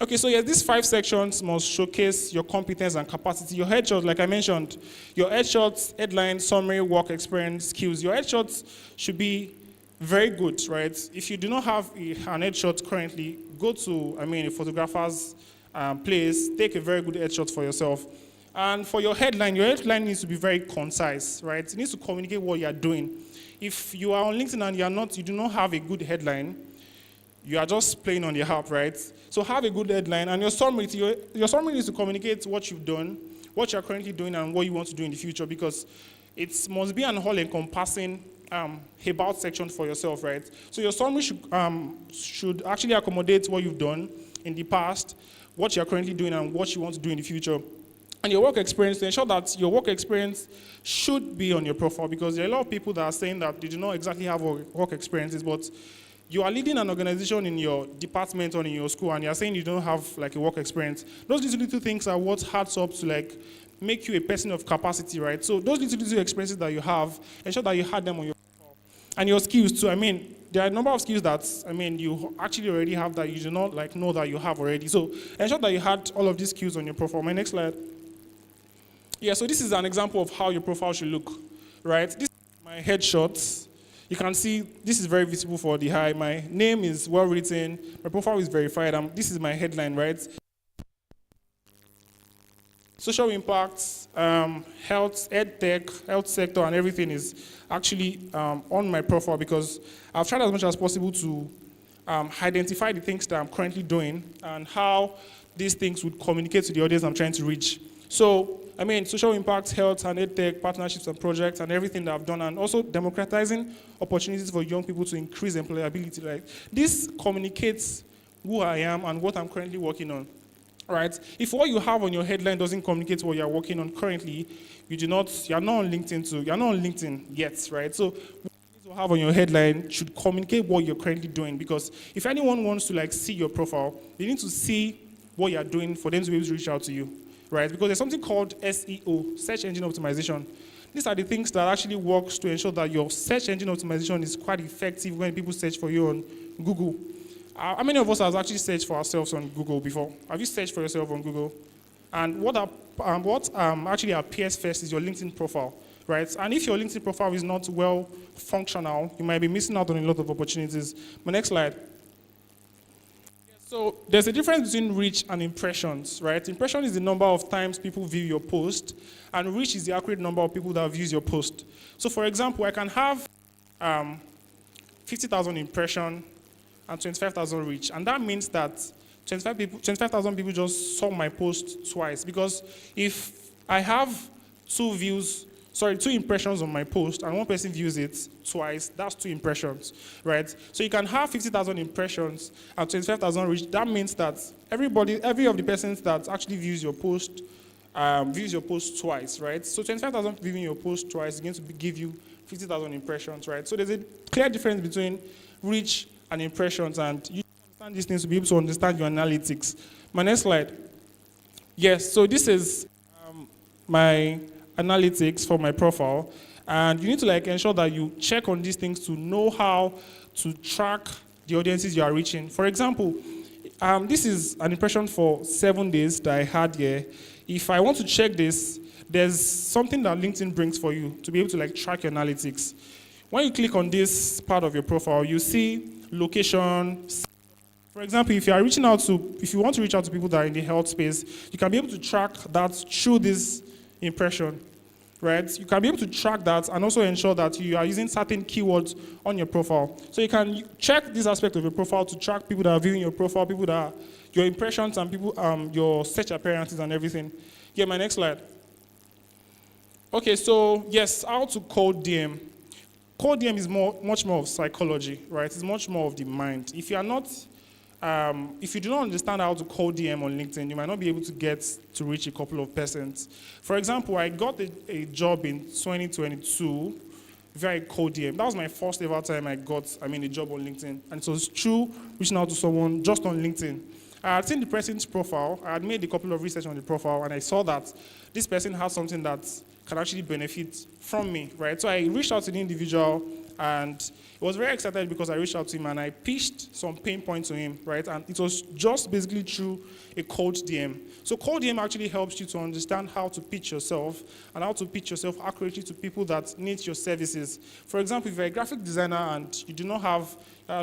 Speaker 11: Okay, so yes, these 5 sections must showcase your competence and capacity. Your headshot, like I mentioned, your headshots, headline, summary, work experience, skills. Your headshots should be very good, right? If you do not have an headshot currently, go to, a photographer's place, take a very good headshot for yourself. And for your headline needs to be very concise, right? It needs to communicate what you are doing. If you are on LinkedIn and you do not have a good headline, you are just playing on the harp, right? So have a good headline, and your summary needs to communicate what you've done, what you're currently doing, and what you want to do in the future, because it must be an all-encompassing about section for yourself, right? So your summary should actually accommodate what you've done in the past, what you're currently doing, and what you want to do in the future. And your work experience, to ensure that your work experience should be on your profile, because there are a lot of people that are saying that they do not exactly have work experiences, but you are leading an organization in your department or in your school, and you're saying you don't have a work experience. Those little things are what adds up to make you a person of capacity, right? So those little experiences that you have, ensure that you had them on your profile. And your skills too. There are a number of skills that you actually already have that you do not know that you have already. So ensure that you had all of these skills on your profile. My next slide. Yeah, so this is an example of how your profile should look, right? This is my headshot. You can see this is very visible for the eye. My name is well written. My profile is verified. This is my headline, right? Social impacts, health, edtech, health sector, and everything is actually on my profile, because I've tried as much as possible to identify the things that I'm currently doing and how these things would communicate to the audience I'm trying to reach. So, social impact, health, and edtech, partnerships and projects, and everything that I've done, and also democratizing opportunities for young people to increase employability. Right? This communicates who I am and what I'm currently working on. Right? If what you have on your headline doesn't communicate what you're working on currently, you're not on LinkedIn yet, right? So what you have on your headline should communicate what you're currently doing, because if anyone wants to see your profile, they need to see what you're doing for them to be able to reach out to you. Right? Because there's something called SEO, search engine optimization. These are the things that actually works to ensure that your search engine optimization is quite effective when people search for you on Google. How many of us have actually searched for ourselves on Google before? Have you searched for yourself on Google? And what actually appears first is your LinkedIn profile, right? And if your LinkedIn profile is not well functional, you might be missing out on a lot of opportunities. My next slide. So there's a difference between reach and impressions, right? Impression is the number of times people view your post, and reach is the accurate number of people that views your post. So for example, I can have 50,000 impression and 25,000 reach. And that means that 25,000 people just saw my post twice. Because if I have two impressions on my post, and one person views it twice, that's 2 impressions, right? So you can have 50,000 impressions and 25,000 reach. That means that every of the persons that actually views your post twice, right? So 25,000 viewing your post twice is going to give you 50,000 impressions, right? So there's a clear difference between reach and impressions, and you understand these things to be able to understand your analytics. My next slide. Yes, so this is my analytics for my profile, and you need to ensure that you check on these things to know how to track the audiences you are reaching. For example, this is an impression for 7 days that I had here. If I want to check this, there's something that LinkedIn brings for you to be able to track your analytics. When you click on this part of your profile, you see location. For example, if you want to reach out to people that are in the health space, you can be able to track that through this impression, right? You can be able to track that and also ensure that you are using certain keywords on your profile. So you can check this aspect of your profile to track people that are viewing your profile, people that are your impressions, and people your search appearances and everything. Yeah, my next slide. Okay, so yes, how to cold DM. Cold DM is much more of psychology, right? It's much more of the mind. If you do not understand how to cold DM on LinkedIn, you might not be able to reach a couple of persons. For example, I got a job in 2022 via cold DM. That was my first ever time I got a job on LinkedIn. And it was through reaching out to someone just on LinkedIn. I had seen the person's profile. I had made a couple of research on the profile, and I saw that this person had something that can actually benefit from me, right? So I reached out to the individual, and he was very excited because I reached out to him and I pitched some pain points to him, right? And it was just basically through a cold DM. So cold DM actually helps you to understand how to pitch yourself and how to pitch yourself accurately to people that need your services. For example, if you're a graphic designer and you do not have,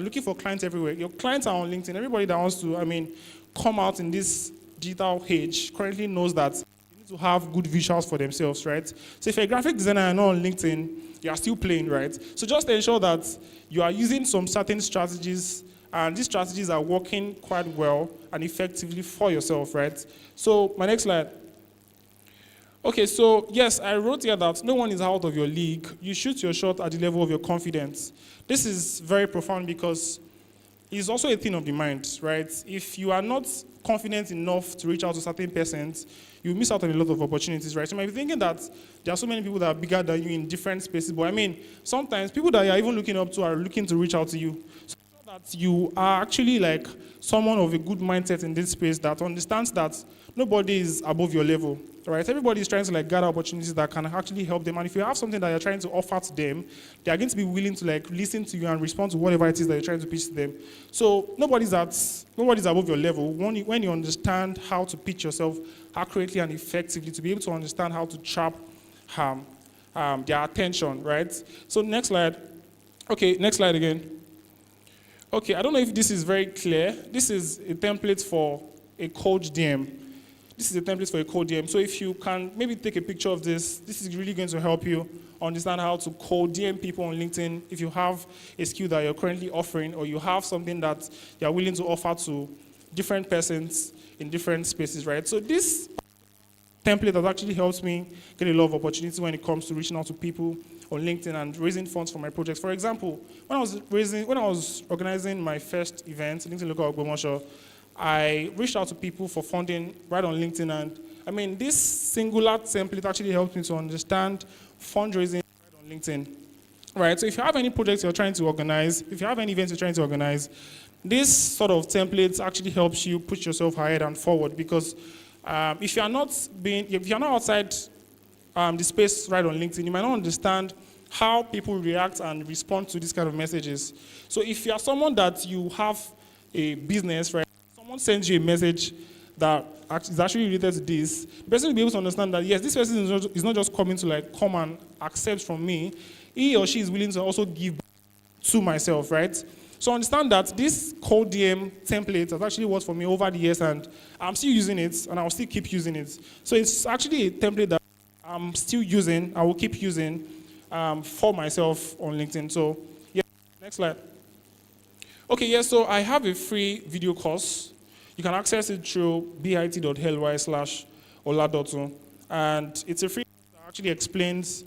Speaker 11: looking for clients everywhere, your clients are on LinkedIn. Everybody that wants to, come out in this digital age currently knows that to have good visuals for themselves, right? So if you're a graphic designer and not on LinkedIn, you are still playing, right? So just ensure that you are using some certain strategies, and these strategies are working quite well and effectively for yourself, right? So my next slide. Okay, so yes, I wrote here that no one is out of your league. You shoot your shot at the level of your confidence. This is very profound because it's also a thing of the mind, right? If you are not confident enough to reach out to certain persons, you miss out on a lot of opportunities, right? So you might be thinking that there are so many people that are bigger than you in different spaces, but sometimes people that you're even looking up to are looking to reach out to you. So that you are actually someone of a good mindset in this space that understands that nobody is above your level, right? Everybody is trying to gather opportunities that can actually help them. And if you have something that you're trying to offer to them, they are going to be willing to listen to you and respond to whatever it is that you're trying to pitch to them. So nobody's above your level. When you understand how to pitch yourself accurately and effectively, to be able to understand how to trap their attention, right? So next slide. Okay, next slide again. Okay, I don't know if this is very clear. This is a template for a cold DM. This is a template for a cold DM. So if you can maybe take a picture of this, this is really going to help you understand how to cold DM people on LinkedIn if you have a skill that you're currently offering, or you have something that you're willing to offer to different persons in different spaces, right? So this template has actually helped me get a lot of opportunities when it comes to reaching out to people on LinkedIn and raising funds for my projects. For example, when I was organizing my first event, LinkedIn Local Ogbomoso, I reached out to people for funding right on LinkedIn, and this singular template actually helped me to understand fundraising right on LinkedIn. Right, so if you have any projects you're trying to organize, if you have any events you're trying to organize, this sort of template actually helps you push yourself ahead and forward, because if you're not outside the space right on LinkedIn, you might not understand how people react and respond to these kind of messages. So if you are someone that you have a business, right, someone sends you a message that is actually related to this, the person will be able to understand that, yes, this person is not just coming to come and accept from me. He or she is willing to also give to myself, right? So understand that this cold DM template has actually worked for me over the years, and I'm still using it, and I'll still keep using it. So it's actually a template that I'm still using, I will keep using for myself on LinkedIn. So, yeah, next slide. Okay, yes, so I have a free video course. You can access it through bit.ly/oladotun. And it's a free course that actually explains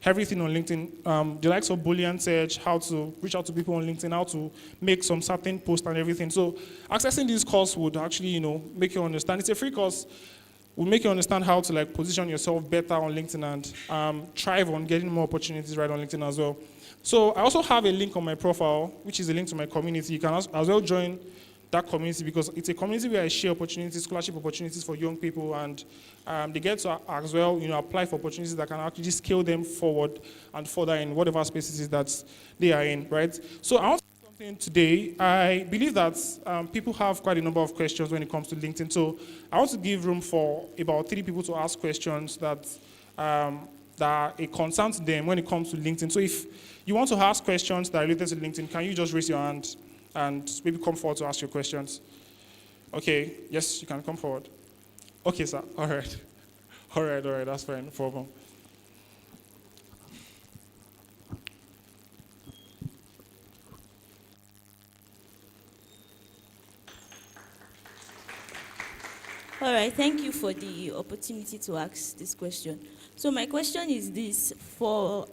Speaker 11: everything on LinkedIn. The likes of Boolean search, how to reach out to people on LinkedIn, how to make some certain posts and everything. So accessing this course would actually, make you understand. It's a free course. Will make you understand how to position yourself better on LinkedIn and thrive on getting more opportunities right on LinkedIn as well. So I also have a link on my profile, which is a link to my community. You can as well join that community because it's a community where I share opportunities, scholarship opportunities for young people, and they get to as well, apply for opportunities that can actually scale them forward and further in whatever spaces that they are in, right? So I want to say something today. I believe that people have quite a number of questions when it comes to LinkedIn. So I want to give room for about 3 people to ask questions that are a concern to them when it comes to LinkedIn. So if you want to ask questions that are related to LinkedIn, can you just raise your hand and maybe come forward to ask your questions? Okay, yes, you can come forward. Okay, sir, all right. All right, that's fine, no problem.
Speaker 12: All right, thank you for the opportunity to ask this question. So my question is this,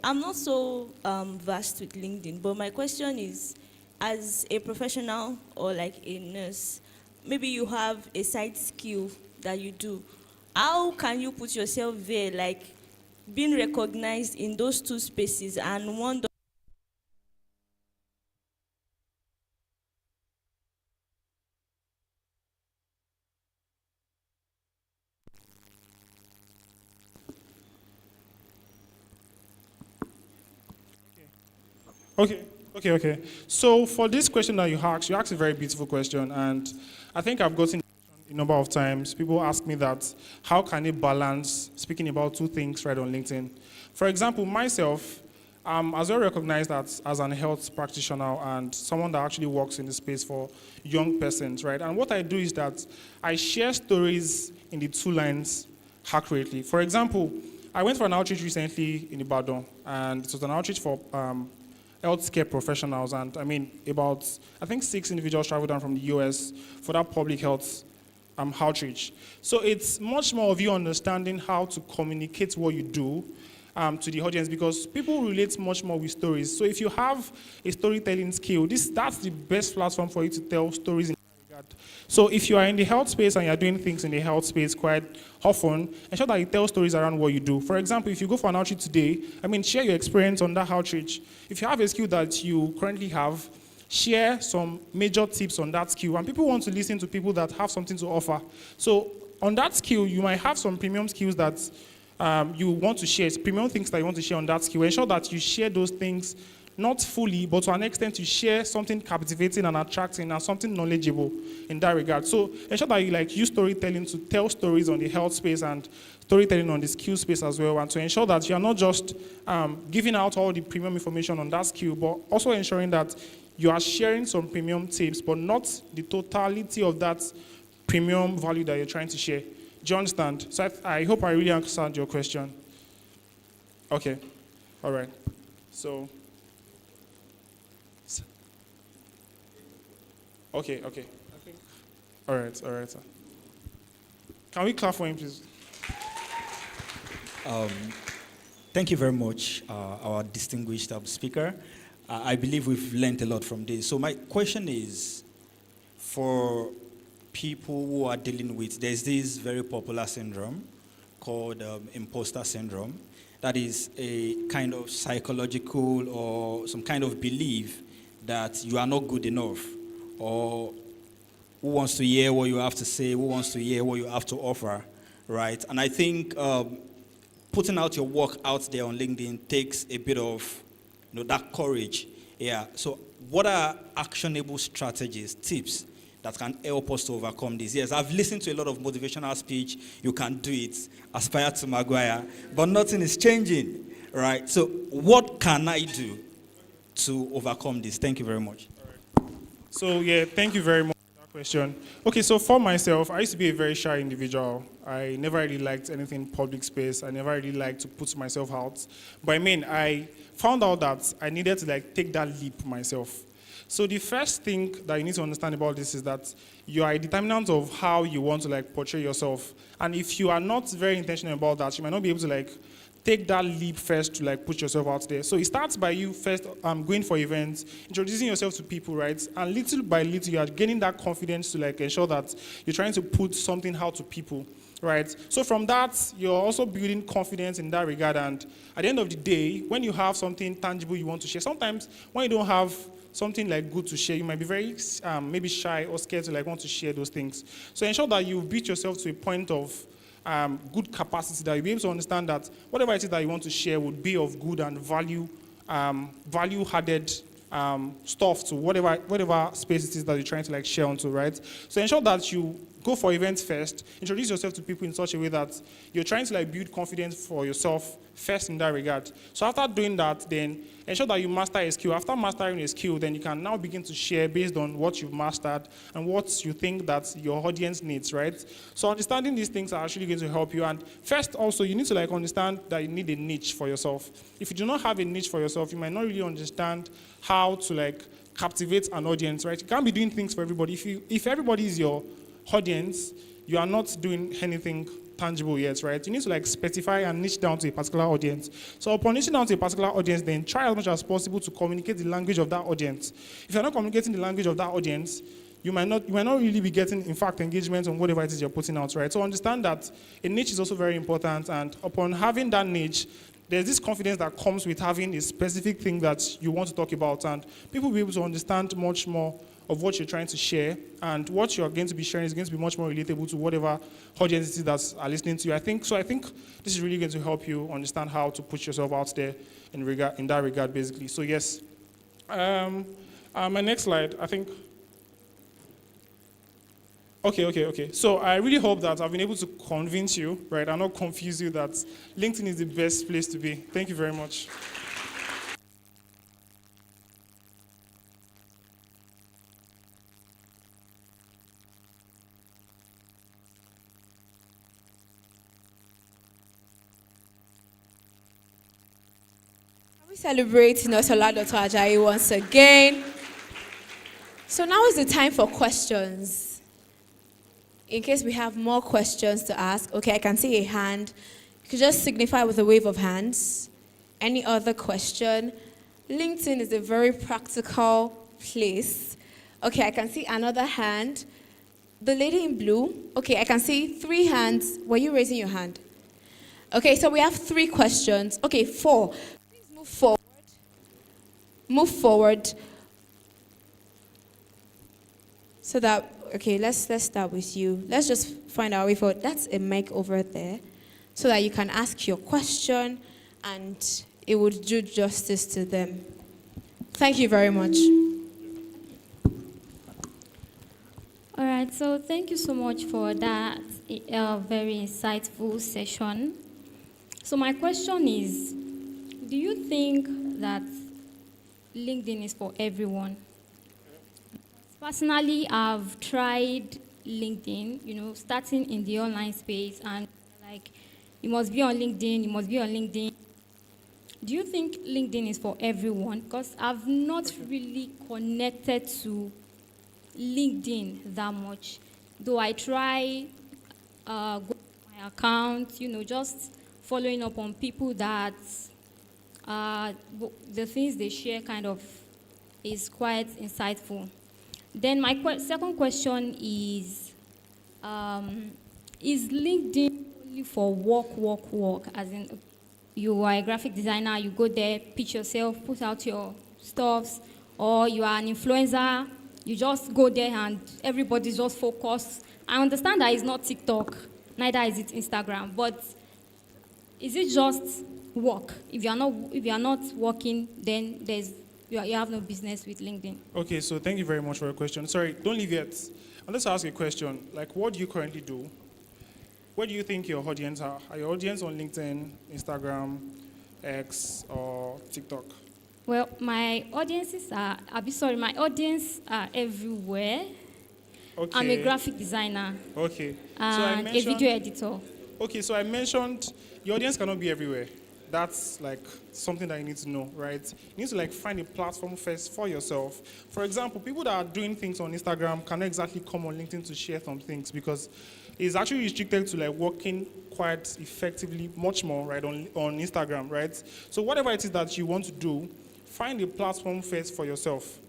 Speaker 12: I'm not so vast with LinkedIn, but my question is, as a professional or like a nurse, maybe you have a side skill that you do. How can you put yourself there, like being recognized in those 2 spaces and one
Speaker 11: Okay. So for this question that you asked a very beautiful question, and I think I've gotten a number of times. People ask me that, how can they balance speaking about 2 things right on LinkedIn? For example, myself, I'm as well recognized as an health practitioner and someone that actually works in the space for young persons, right? And what I do is that I share stories in the 2 lines accurately. For example, I went for an outreach recently in Ibadan, and it was an outreach for healthcare professionals, and I think 6 individuals traveled down from the US for that public health outreach. So it's much more of you understanding how to communicate what you do to the audience, because people relate much more with stories. So if you have a storytelling skill, that's the best platform for you to tell stories in that regard. So if you are in the health space and you're doing things in the health space quite often, ensure that you tell stories around what you do. For example, if you go for an outreach today, share your experience on that outreach. If you have a skill that you currently have, share some major tips on that skill. And people want to listen to people that have something to offer. So on that skill, you might have some premium skills that you want to share, premium things that you want to share on that skill. Ensure that you share those things, not fully, but to an extent you share something captivating and attracting and something knowledgeable in that regard. So ensure that you use storytelling to tell stories on the health space and storytelling on the skill space as well, and to ensure that you are not just giving out all the premium information on that skill, but also ensuring that you are sharing some premium tips, but not the totality of that premium value that you're trying to share. Do you understand? So I hope I really understand your question. Okay, all right. So, okay. All right, sir. Can we clap for him, please?
Speaker 3: Thank you very much, our distinguished speaker. I believe we've learned a lot from this. So my question is, for people who are dealing with, there's this very popular syndrome called imposter syndrome. That is a kind of psychological or some kind of belief that you are not good enough, or who wants to hear what you have to say, who wants to hear what you have to offer, right? And I think putting out your work out there on LinkedIn takes a bit of that courage. Yeah. So what are actionable strategies, tips that can help us to overcome this? Yes, I've listened to a lot of motivational speech. You can do it. Aspire to Maguire. But nothing is changing, right? So what can I do to overcome this? Thank you very much.
Speaker 11: So thank you very much for that question. Okay, so for myself, I used to be a very shy individual. I never really liked anything public space. I never really liked to put myself out. But I found out that I needed to take that leap myself. So the first thing that you need to understand about this is that you are a determinant of how you want to like portray yourself. And if you are not very intentional about that, you might not be able to like take that leap first to like put yourself out there. So it starts by you first going for events, introducing yourself to people, right? And little by little, you are gaining that confidence to like ensure that you're trying to put something out to people, right? So from that, you're also building confidence in that regard. And at the end of the day, when you have something tangible you want to share, sometimes when you don't have something like good to share, you might be very maybe shy or scared to like want to share those things. So ensure that you beat yourself to a point of good capacity, that you'll be able to understand that whatever it is that you want to share would be of good and value-added stuff to whatever space it is that you're trying to like share onto, right? So ensure that you go for events first, introduce yourself to people in such a way that you're trying to like build confidence for yourself first in that regard. So after doing that, then ensure that you master a skill. After mastering a skill, then you can now begin to share based on what you've mastered and what you think that your audience needs, right? So understanding these things are actually going to help you. And first, also, you need to like understand that you need a niche for yourself. If you do not have a niche for yourself, you might not really understand how to like captivate an audience, right? You can't be doing things for everybody. If everybody is your audience, you are not doing anything tangible yet, right? You need to like specify and niche down to a particular audience. So upon niching down to a particular audience, then try as much as possible to communicate the language of that audience. If you're not communicating the language of that audience, you might not really be getting, in fact, engagement on whatever it is you're putting out, right? So understand that a niche is also very important, and upon having that niche, there's this confidence that comes with having a specific thing that you want to talk about, and people will be able to understand much more of what you're trying to share, and what you're going to be sharing is going to be much more relatable to whatever audiences that are listening to you. I think this is really going to help you understand how to put yourself out there in that regard, basically. So yes, my next slide, I think. Okay. So I really hope that I've been able to convince you, right, and not confuse you that LinkedIn is the best place to be. Thank you very much.
Speaker 4: Celebrating Otola Dr. Ajayi once again. So now is the time for questions. In case we have more questions to ask, okay, I can see a hand. You could just signify with a wave of hands. Any other question? LinkedIn is a very practical place. Okay, I can see another hand. The lady in blue, okay, I can see 3 hands. Were you raising your hand? Okay, so we have 3 questions. Okay, 4. Move forward. So that, okay, let's start with you. Let's just find our way forward. That's a mic over there, so that you can ask your question and it would do justice to them. Thank you very much.
Speaker 8: All right, so thank you so much for that very insightful session. So my question is, do you think that LinkedIn is for everyone? Personally, I've tried LinkedIn, starting in the online space, and like, you must be on LinkedIn. Do you think LinkedIn is for everyone? Because I've not really connected to LinkedIn that much. Though I try go to my account, just following up on people that the things they share kind of is quite insightful. Then my second question is LinkedIn only for work? As in, you are a graphic designer, you go there, pitch yourself, put out your stuffs, or you are an influencer, you just go there and everybody's just focused. I understand that it's not TikTok, neither is it Instagram, but is it just work? If you are not working, then you have no business with LinkedIn.
Speaker 11: Okay, so thank you very much for your question. Sorry, don't leave yet. Let's ask a question. Like, what do you currently do? Where do you think your audience are? Are your audience on LinkedIn, Instagram, X, or TikTok?
Speaker 8: Well, my audience are everywhere.
Speaker 11: Okay.
Speaker 8: I'm a graphic designer.
Speaker 11: Okay.
Speaker 8: And a video editor.
Speaker 11: Okay, so I mentioned your audience cannot be everywhere. that's like something that you need to know, right? You need to like find a platform first for yourself. For example, people that are doing things on Instagram cannot exactly come on LinkedIn to share some things because it's actually restricted to like working quite effectively, much more, right, on Instagram, right? So whatever it is that you want to do, find a platform first for yourself.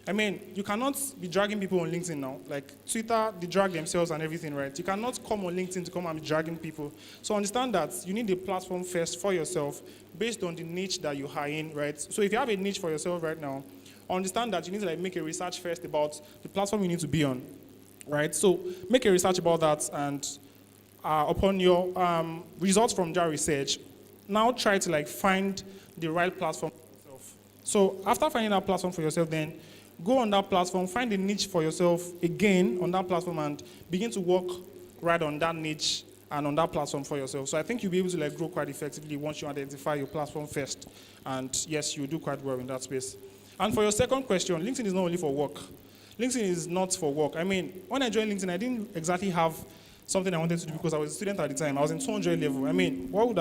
Speaker 11: I mean, you cannot be dragging people on LinkedIn now. Like Twitter, they drag themselves and everything, right? You cannot come on LinkedIn to come and be dragging people. So understand that you need a platform first for yourself based on the niche that you are in, right? So if you have a niche for yourself right now, understand that you need to like make a research first about the platform you need to be on, right? So make a research about that, and upon your results from that research, now try to like find the right platform for yourself. So after finding that platform for yourself, then go on that platform, find a niche for yourself again on that platform, and begin to work right on that niche and on that platform for yourself. So I think you'll be able to like grow quite effectively once you identify your platform first. And yes, you'll do quite well in that space. And for your second question, LinkedIn is not only for work. LinkedIn is not for work. I mean, when I joined LinkedIn, I didn't exactly have something I wanted to do because I was a student at the time. I was in 200 level. I mean, what would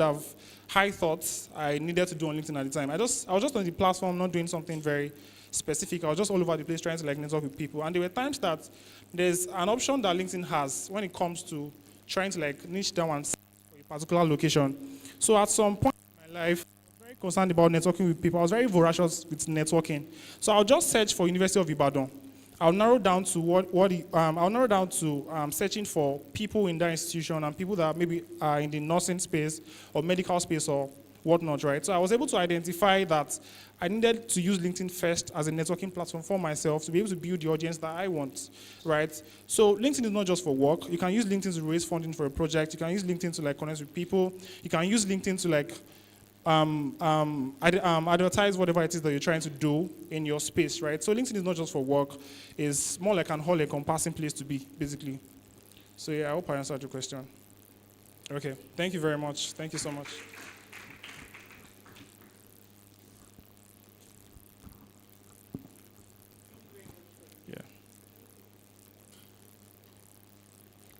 Speaker 11: have high thoughts I needed to do on LinkedIn at the time? I was just on the platform, not doing something very specific. I was just all over the place trying to like network with people. And there were times that there's an option that LinkedIn has when it comes to trying to like niche down and search for a particular location. So at some point in my life, I was very concerned about networking with people. I was very voracious with networking. So I'll just search for University of Ibadan. I'll narrow down to searching for people in that institution and people that maybe are in the nursing space or medical space or whatnot, right? So I was able to identify that I needed to use LinkedIn first as a networking platform for myself to be able to build the audience that I want, right? So LinkedIn is not just for work. You can use LinkedIn to raise funding for a project. You can use LinkedIn to like connect with people. You can use LinkedIn to like advertise whatever it is that you're trying to do in your space, right? So LinkedIn is not just for work. It's more like an all-encompassing place to be, basically. So yeah, I hope I answered your question. Okay, thank you very much. Thank you so much.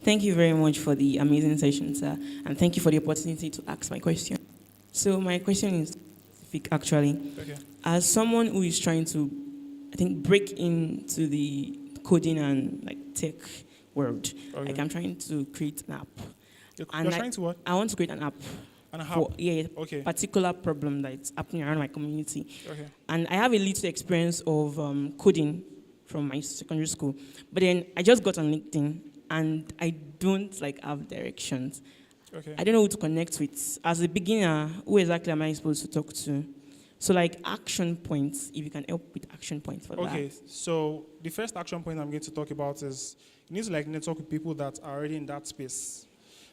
Speaker 13: Thank you very much for the amazing session, sir, and thank you for the opportunity to ask my question. So my question is specific, actually.
Speaker 11: Okay.
Speaker 13: As someone who is trying to, I think, break into the coding and like tech world,
Speaker 11: Okay.
Speaker 13: like I'm trying to create an app.
Speaker 11: You're
Speaker 13: And
Speaker 11: trying to what?
Speaker 13: I want to create an app
Speaker 11: An app?
Speaker 13: for
Speaker 11: Okay.
Speaker 13: particular problem that's happening around my community.
Speaker 11: Okay.
Speaker 13: And I have a little experience of coding from my secondary school, but then I just got on LinkedIn and I don't like have directions.
Speaker 11: Okay.
Speaker 13: I don't know who to connect with. As a beginner, who exactly am I supposed to talk to? So like action points, if you can help with action points for that.
Speaker 11: Okay, so the first action point I'm going to talk about is you need to like network with people that are already in that space.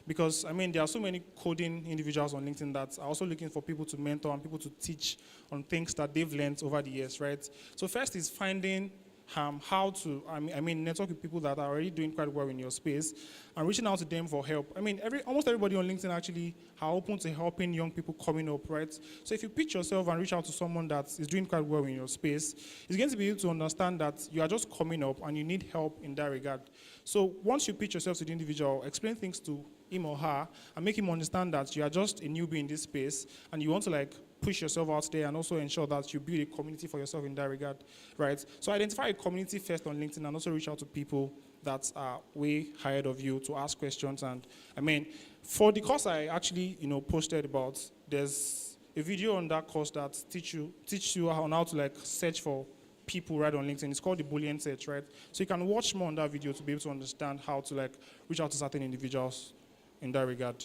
Speaker 11: Because, I mean, there are so many coding individuals on LinkedIn that are also looking for people to mentor and people to teach on things that they've learned over the years, right? So first is finding how to, network with people that are already doing quite well in your space and reaching out to them for help. I mean, almost everybody on LinkedIn actually are open to helping young people coming up, right? So if you pitch yourself and reach out to someone that is doing quite well in your space, it's going to be able to understand that you are just coming up and you need help in that regard. So once you pitch yourself to the individual, explain things to him or her and make him understand that you are just a newbie in this space and you want to like push yourself out there and also ensure that you build a community for yourself in that regard, right? So identify a community first on LinkedIn and also reach out to people that are way ahead of you to ask questions. And I mean, for the course I actually, posted about, there's a video on that course that teach you on how to like search for people right on LinkedIn. It's called the Boolean search, right? So you can watch more on that video to be able to understand how to like reach out to certain individuals in that regard.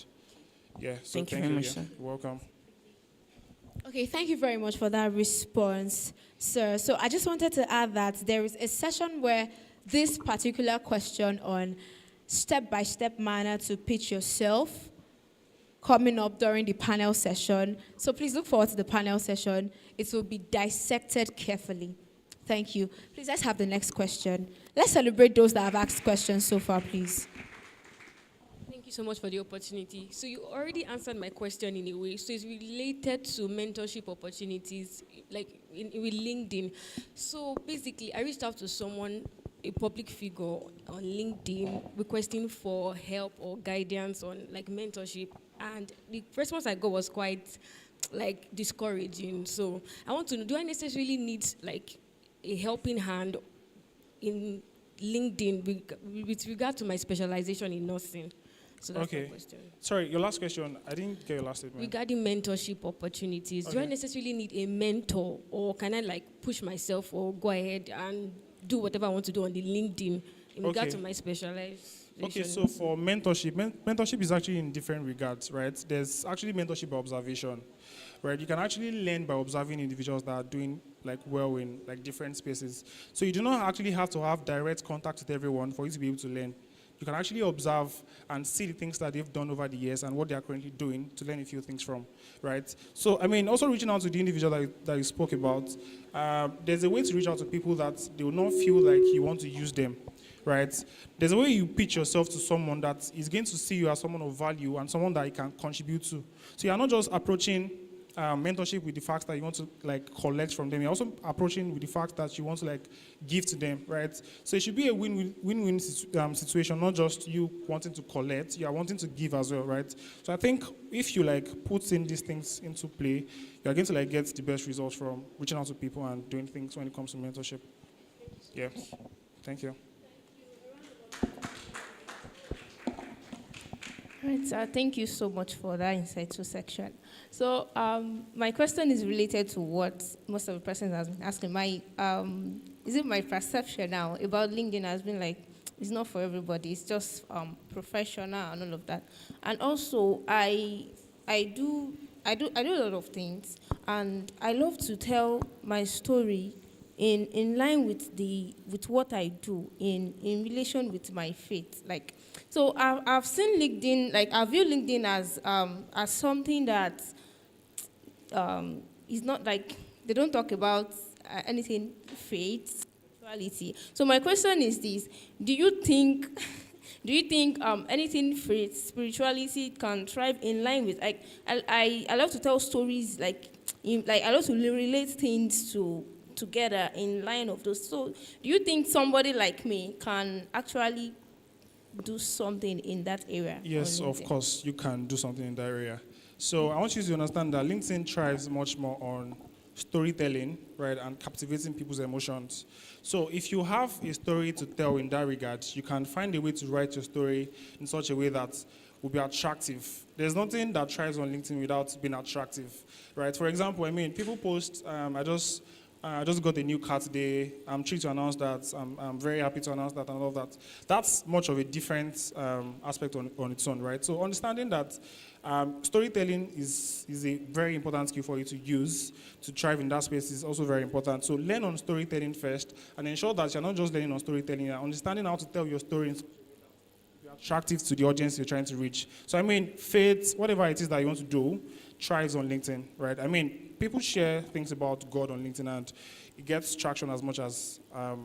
Speaker 11: Yeah, so
Speaker 13: thank you very much,
Speaker 11: yeah.
Speaker 13: sir.
Speaker 11: You're welcome.
Speaker 4: Okay, thank you very much for that response, sir. So I just wanted to add that there is a session where this particular question on step-by-step manner to pitch yourself coming up during the panel session. So please look forward to the panel session. It will be dissected carefully. Thank you. Please, let's have the next question. Let's celebrate those that have asked questions so far, please.
Speaker 14: Thank you so much for the opportunity. So you already answered my question in a way. So it's related to mentorship opportunities, like with LinkedIn. So basically, I reached out to someone, a public figure on LinkedIn, requesting for help or guidance on like mentorship. and the response I got was quite like discouraging. So I want to know, do I necessarily need like a helping hand in LinkedIn with regard to my specialization in nursing? So that's my question.
Speaker 11: Sorry, your last question. I didn't get your last statement.
Speaker 14: Regarding mentorship opportunities, do I necessarily need a mentor, or can I like push myself or go ahead and do whatever I want to do on the LinkedIn in regard to my specialization?
Speaker 11: Okay, so for mentorship, mentorship is actually in different regards, right? There's actually mentorship by observation, right? You can actually learn by observing individuals that are doing like well in like different spaces. So you do not actually have to have direct contact with everyone for you to be able to learn. You can actually observe and see the things that they've done over the years and what they are currently doing to learn a few things from, right? So, I mean, also reaching out to the individual that you spoke about, there's a way to reach out to people that they will not feel like you want to use them, right? There's a way you pitch yourself to someone that is going to see you as someone of value and someone that you can contribute to. So you're not just approaching mentorship with the fact that you want to like collect from them. You're also approaching with the fact that you want to like give to them, right? So it should be a win-win situation, not just you wanting to collect, you are wanting to give as well, right? So I think if you like put in these things into play, you're going to like get the best results from reaching out to people and doing things when it comes to mentorship. Yeah, thank you.
Speaker 6: Right, thank you so much for that insightful section. So my question is related to what most of the persons have been asking. Is it my perception now about LinkedIn has been like, it's not for everybody, it's just professional and all of that. And also, I do a lot of things, and I love to tell my story in line with what I do in relation with my faith. Like, so I've seen LinkedIn, like I view LinkedIn as something that is not like, they don't talk about anything faith, spirituality. So my question is this: do you think anything faith, spirituality can thrive in line with, like, I love to tell stories, like I love to relate things together in line of those. So do you think somebody like me can actually do something in that area?
Speaker 11: Yes, of course, you can do something in that area. So I want you to understand that LinkedIn thrives much more on storytelling, right, and captivating people's emotions. So if you have a story to tell in that regard, you can find a way to write your story in such a way that will be attractive. There's nothing that thrives on LinkedIn without being attractive, right? For example, I mean, people post, I just got a new car today. I'm thrilled to announce that. I'm very happy to announce that and all of that. That's much of a different aspect on its own, right? So understanding that storytelling is a very important skill for you to use to thrive in that space is also very important. So learn on storytelling first and ensure that you're not just learning on storytelling, you're understanding how to tell your story in attractive to the audience you're trying to reach. So I mean, faith, whatever it is that you want to do, thrives on LinkedIn, right? I mean, people share things about God on LinkedIn and it gets traction as much as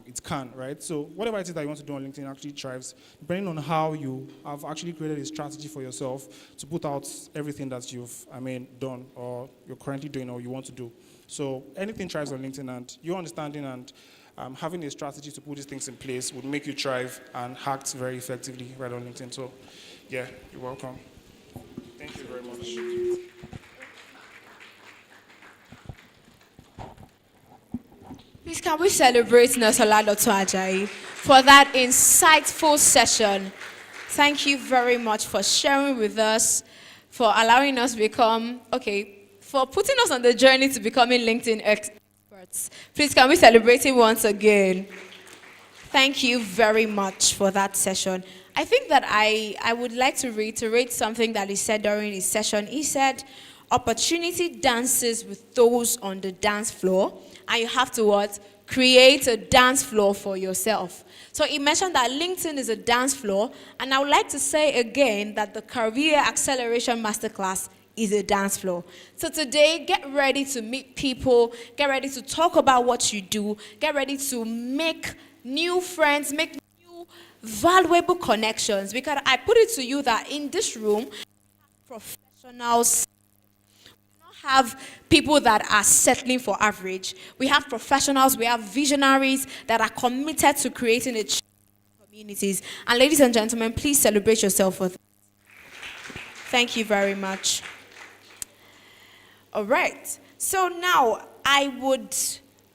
Speaker 11: it can, right? So whatever it is that you want to do on LinkedIn actually thrives, depending on how you have actually created a strategy for yourself to put out everything that you've, done or you're currently doing or you want to do. So anything thrives on LinkedIn, and your understanding and having a strategy to put these things in place would make you thrive and act very effectively right on LinkedIn. So yeah, you're welcome. Thank you very much.
Speaker 4: Please, can we celebrate Nosola Dr. Ajayi for that insightful session? Thank you very much for sharing with us, for allowing us for putting us on the journey to becoming LinkedIn experts. Please, can we celebrate him once again? Thank you very much for that session. I think that I would like to reiterate something that he said during his session. He said, opportunity dances with those on the dance floor, and you have to create a dance floor for yourself. So he mentioned that LinkedIn is a dance floor, and I would like to say again that the Career Acceleration Masterclass is a dance floor. So today, get ready to meet people, get ready to talk about what you do, get ready to make new friends, make new valuable connections, because I put it to you that in this room, professionals, have people that are settling for average. We have professionals, we have visionaries that are committed to creating a communities. And ladies and gentlemen, please celebrate yourself for that. Thank you very much. All right. So now I would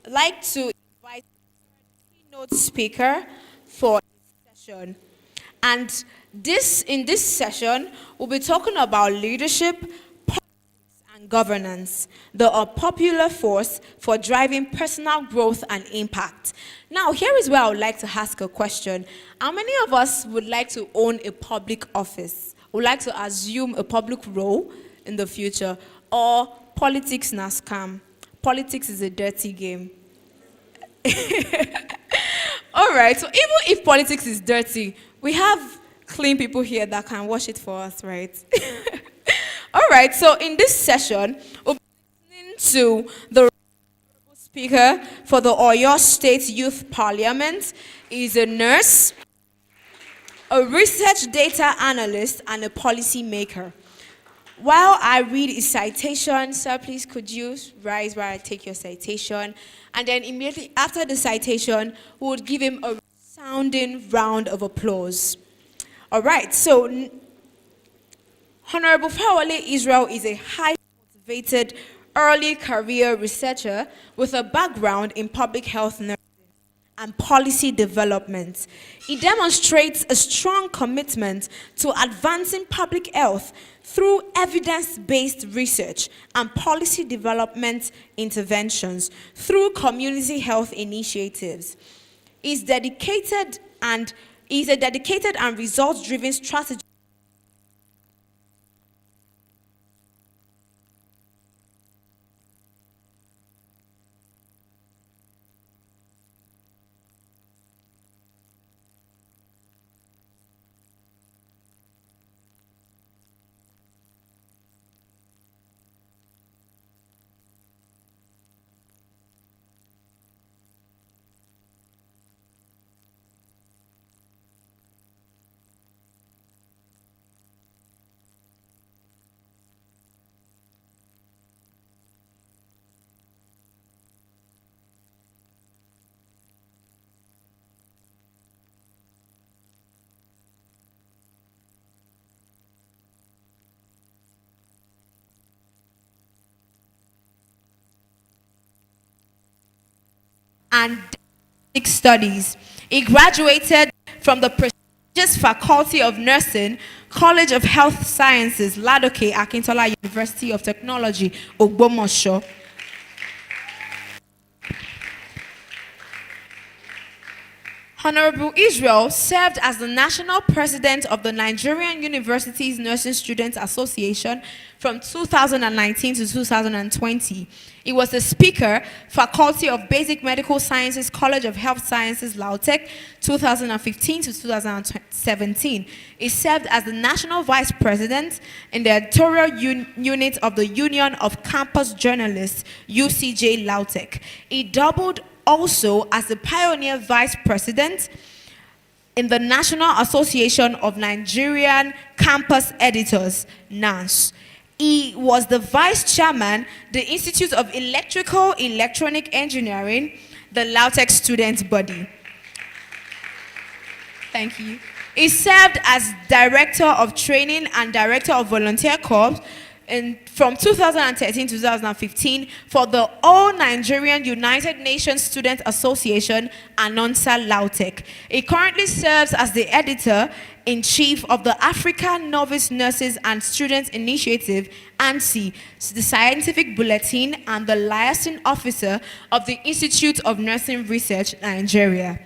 Speaker 4: like to invite the keynote speaker for this session. And in this session, we'll be talking about leadership, politics, and governance, the unpopular force for driving personal growth and impact. Now, here is where I would like to ask a question. How many of us would like to own a public office? Would like to assume a public role in the future? Or politics na scam? Politics is a dirty game. All right, so even if politics is dirty, we have clean people here that can wash it for us, right? All right, so in this session, we'll be listening to the speaker for the Oyo State Youth Parliament. He's a nurse, a research data analyst, and a policy maker. While I read his citation, sir, please could you rise while I take your citation? And then immediately after the citation, we would give him a sounding round of applause. All right, so Honorable Fawale Israel is a highly motivated early career researcher with a background in public health nursing and policy development. He demonstrates a strong commitment to advancing public health through evidence-based research and policy development interventions through community health initiatives. He's a dedicated and results-driven strategy and studies. He graduated from the prestigious Faculty of Nursing, College of Health Sciences, Ladoke Akintola University of Technology, Ogbomosho. Honorable Israel served as the national president of the Nigerian Universities Nursing Students Association from 2019 to 2020. He was the speaker, Faculty of Basic Medical Sciences, College of Health Sciences, Lautech, 2015 to 2017. He served as the national vice president in the editorial unit of the Union of Campus Journalists, UCJ Lautech. He doubled also as the pioneer vice president in the National Association of Nigerian Campus Editors, NANS. He was the vice chairman, the Institute of Electrical Electronic Engineering, the Lautech student body. Thank you. He served as director of training and director of volunteer corps from 2013 to 2015 for the All Nigerian United Nations Student Association, Anonsa Lautech. He currently serves as the editor-in-chief of the African Novice Nurses and Students Initiative, ANSI, the Scientific Bulletin, and the liaison officer of the Institute of Nursing Research, Nigeria.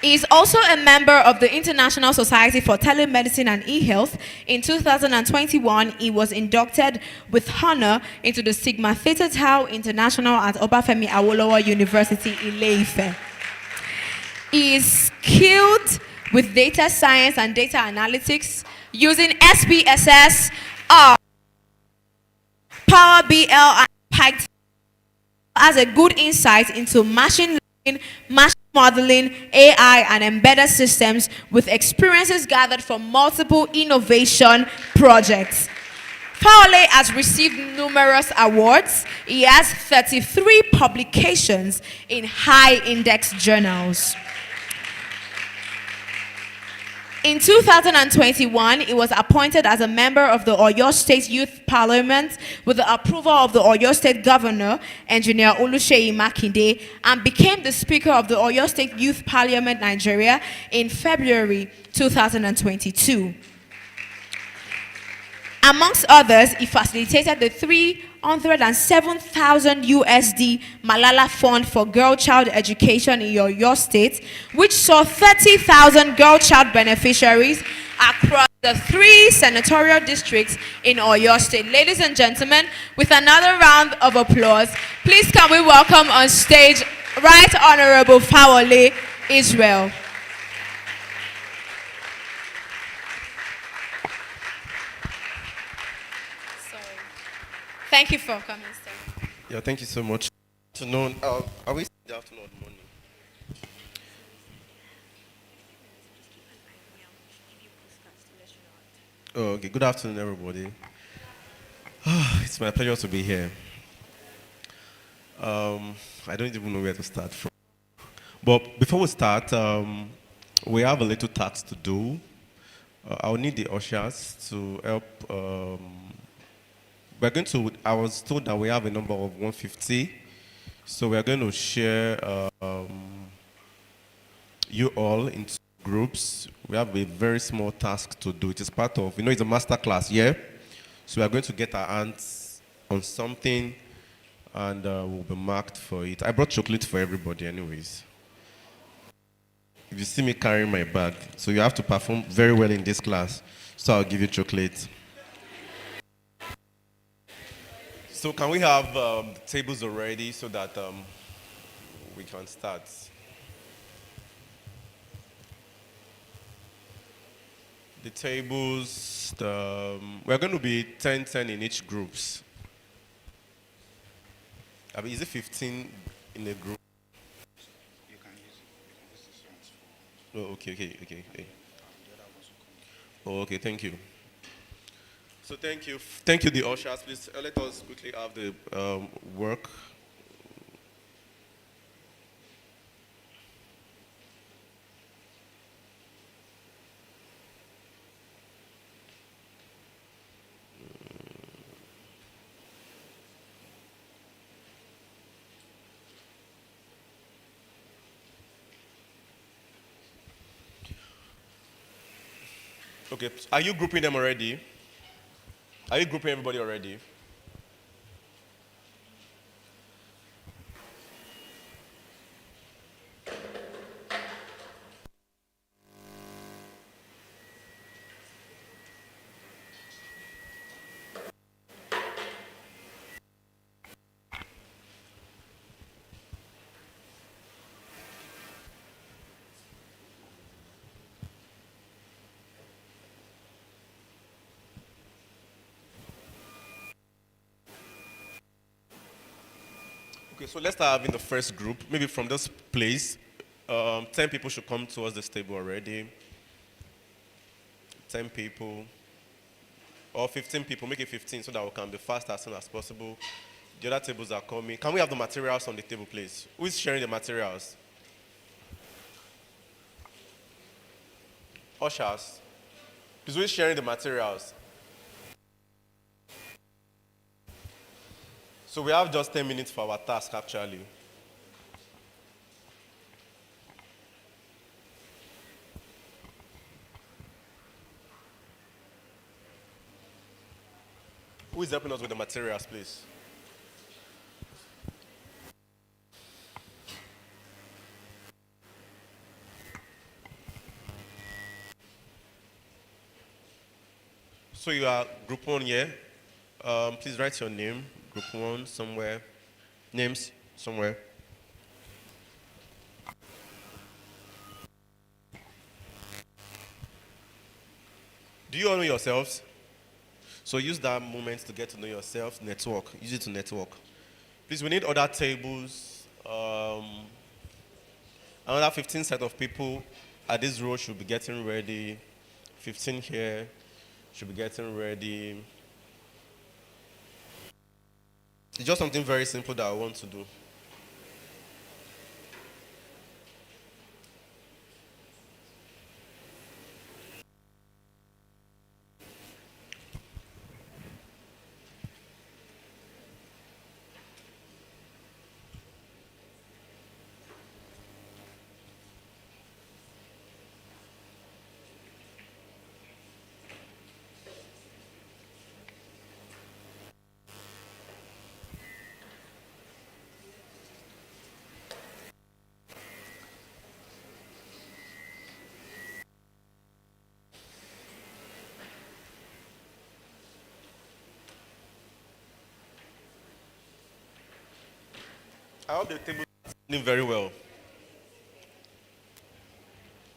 Speaker 4: He is also a member of the International Society for Telemedicine and E-Health. In 2021, he was inducted with honor into the Sigma Theta Tau International at Obafemi Awolowo University, Ile-Ife. He is skilled with data science and data analytics using SPSS, R, Power BL, and Python as a good insight into machine learning, machine modeling, AI, and embedded systems with experiences gathered from multiple innovation projects. Fawale has received numerous awards. He has 33 publications in high-index journals. In 2021, he was appointed as a member of the Oyo State Youth Parliament with the approval of the Oyo State Governor, Engineer Oluseyi Makinde, and became the Speaker of the Oyo State Youth Parliament, Nigeria, in February 2022. Amongst others, he facilitated the 307,000 USD Malala Fund for girl child education in your state, which saw 30,000 girl child beneficiaries across the 3 senatorial districts in Oyo State. Ladies and gentlemen, with another round of applause, please can we welcome on stage Right Honorable Fawole Israel. Thank you for coming, sir.
Speaker 15: Yeah, thank you so much. Afternoon. Are we the afternoon or the morning? Oh, okay. Good afternoon, everybody. It's my pleasure to be here. I don't even know where to start from. But before we start, we have a little task to do. I'll need the ushers to help. I was told that we have a number of 150, so we're going to share you all into groups. We have a very small task to do. It is part of, it's a master class, yeah? So we are going to get our hands on something and we'll be marked for it. I brought chocolate for everybody anyways. If you see me carrying my bag, so you have to perform very well in this class, so I'll give you chocolate. So can we have the tables already so that we can start? The tables, we're going to be 10 in each groups. I mean, is it 15 in a group? You can use this one. Oh, okay. Oh, okay, thank you. So thank you, the ushers. Please let us quickly have the work. Okay, are you grouping them already? Are you grouping everybody already? Okay, so let's start having the first group. Maybe from this place, 10 people should come towards this table already. 10 people, or 15 people, make it 15 so that we can be fast as soon as possible. The other tables are coming. Can we have the materials on the table, please? Who is sharing the materials? Ushers. Please, who is sharing the materials? So we have just 10 minutes for our task, actually. Who is helping us with the materials, please? So you are group 1 here. Please write your name. Group 1 somewhere. Names somewhere. Do you all know yourselves? So use that moment to get to know yourself. Network. Use it to network. Please, we need other tables. Another 15 set of people at this row should be getting ready. 15 here should be getting ready. It's just something very simple that I want to do. I hope the tables are standing very well.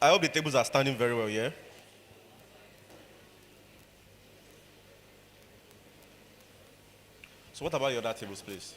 Speaker 15: I hope the tables are standing very well, yeah? So what about your other tables, please?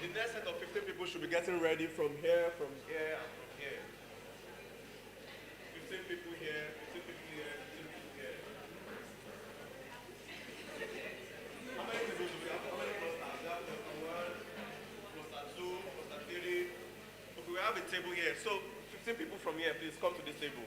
Speaker 15: The next set of 15 people should be getting ready from here, and from here. 15 people here, 15 people here, 15 people here. How many tables do we have? How many clusters? We have cluster 1, cluster 2, cluster 3. Okay, we have a table here. So 15 people from here, please come to this table.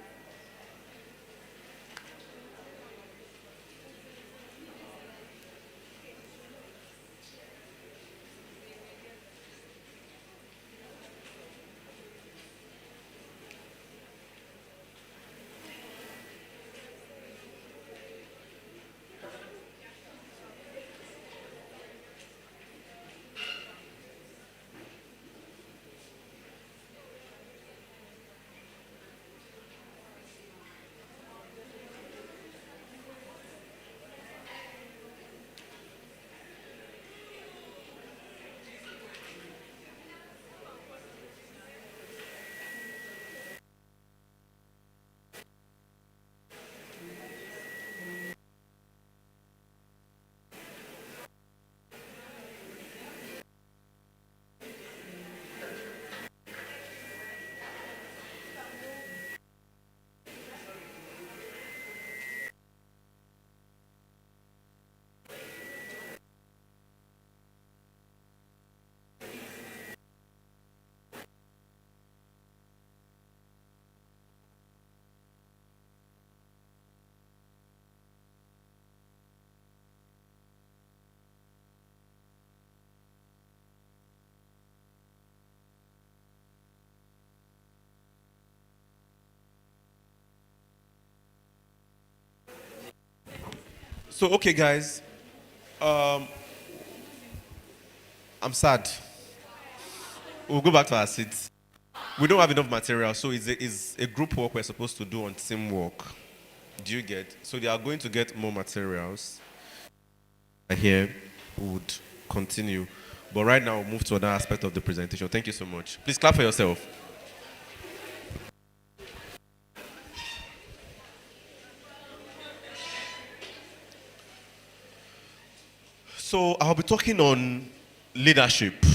Speaker 15: So, okay, guys. I'm sad. We'll go back to our seats. We don't have enough material, so it's a group work we're supposed to do on teamwork. Do you get? So they are going to get more materials. Here would continue. But right now, we'll move to another aspect of the presentation. Thank you so much. Please clap for yourself. So I'll be talking on leadership.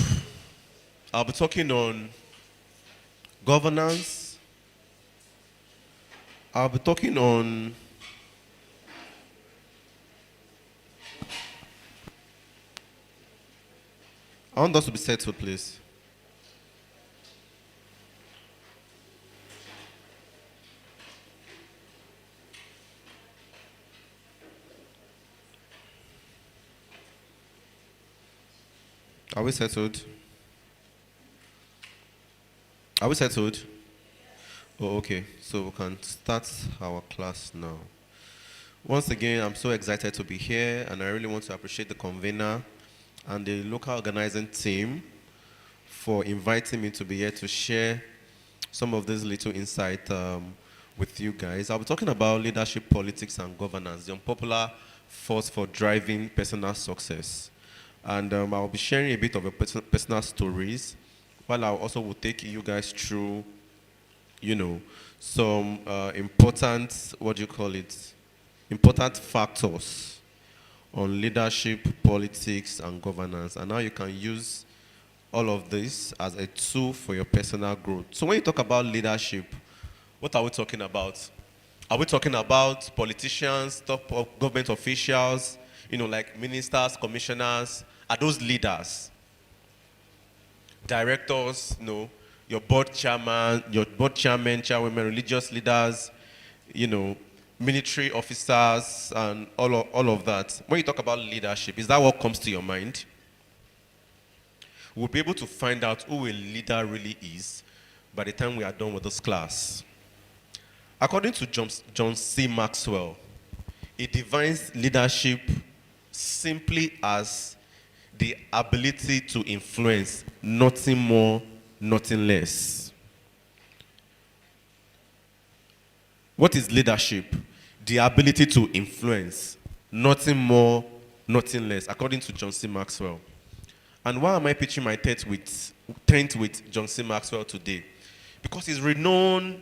Speaker 15: I'll be talking on governance. I'll be talking on I want us to be settled, please. Are we settled? Are we settled? Oh, okay. So we can start our class now. Once again, I'm so excited to be here, and I really want to appreciate the convener and the local organizing team for inviting me to be here to share some of this little insight with you guys. I'll be talking about leadership, politics, and governance, the unpopular force for driving personal success. And I'll be sharing a bit of a personal stories, while I also will take you guys through, some important, important factors on leadership, politics, and governance, and how you can use all of this as a tool for your personal growth. So when you talk about leadership, what are we talking about? Are we talking about politicians, top government officials, like ministers, commissioners? Are those leaders? Directors, your board chairman, chairwomen, religious leaders, military officers, and all of that. When you talk about leadership, is that what comes to your mind? We'll be able to find out who a leader really is by the time we are done with this class. According to John C. Maxwell, he defines leadership simply as the ability to influence, nothing more, nothing less. What is leadership? The ability to influence, nothing more, nothing less, according to John C. Maxwell. And why am I pitching my tent with John C. Maxwell today? Because he's renowned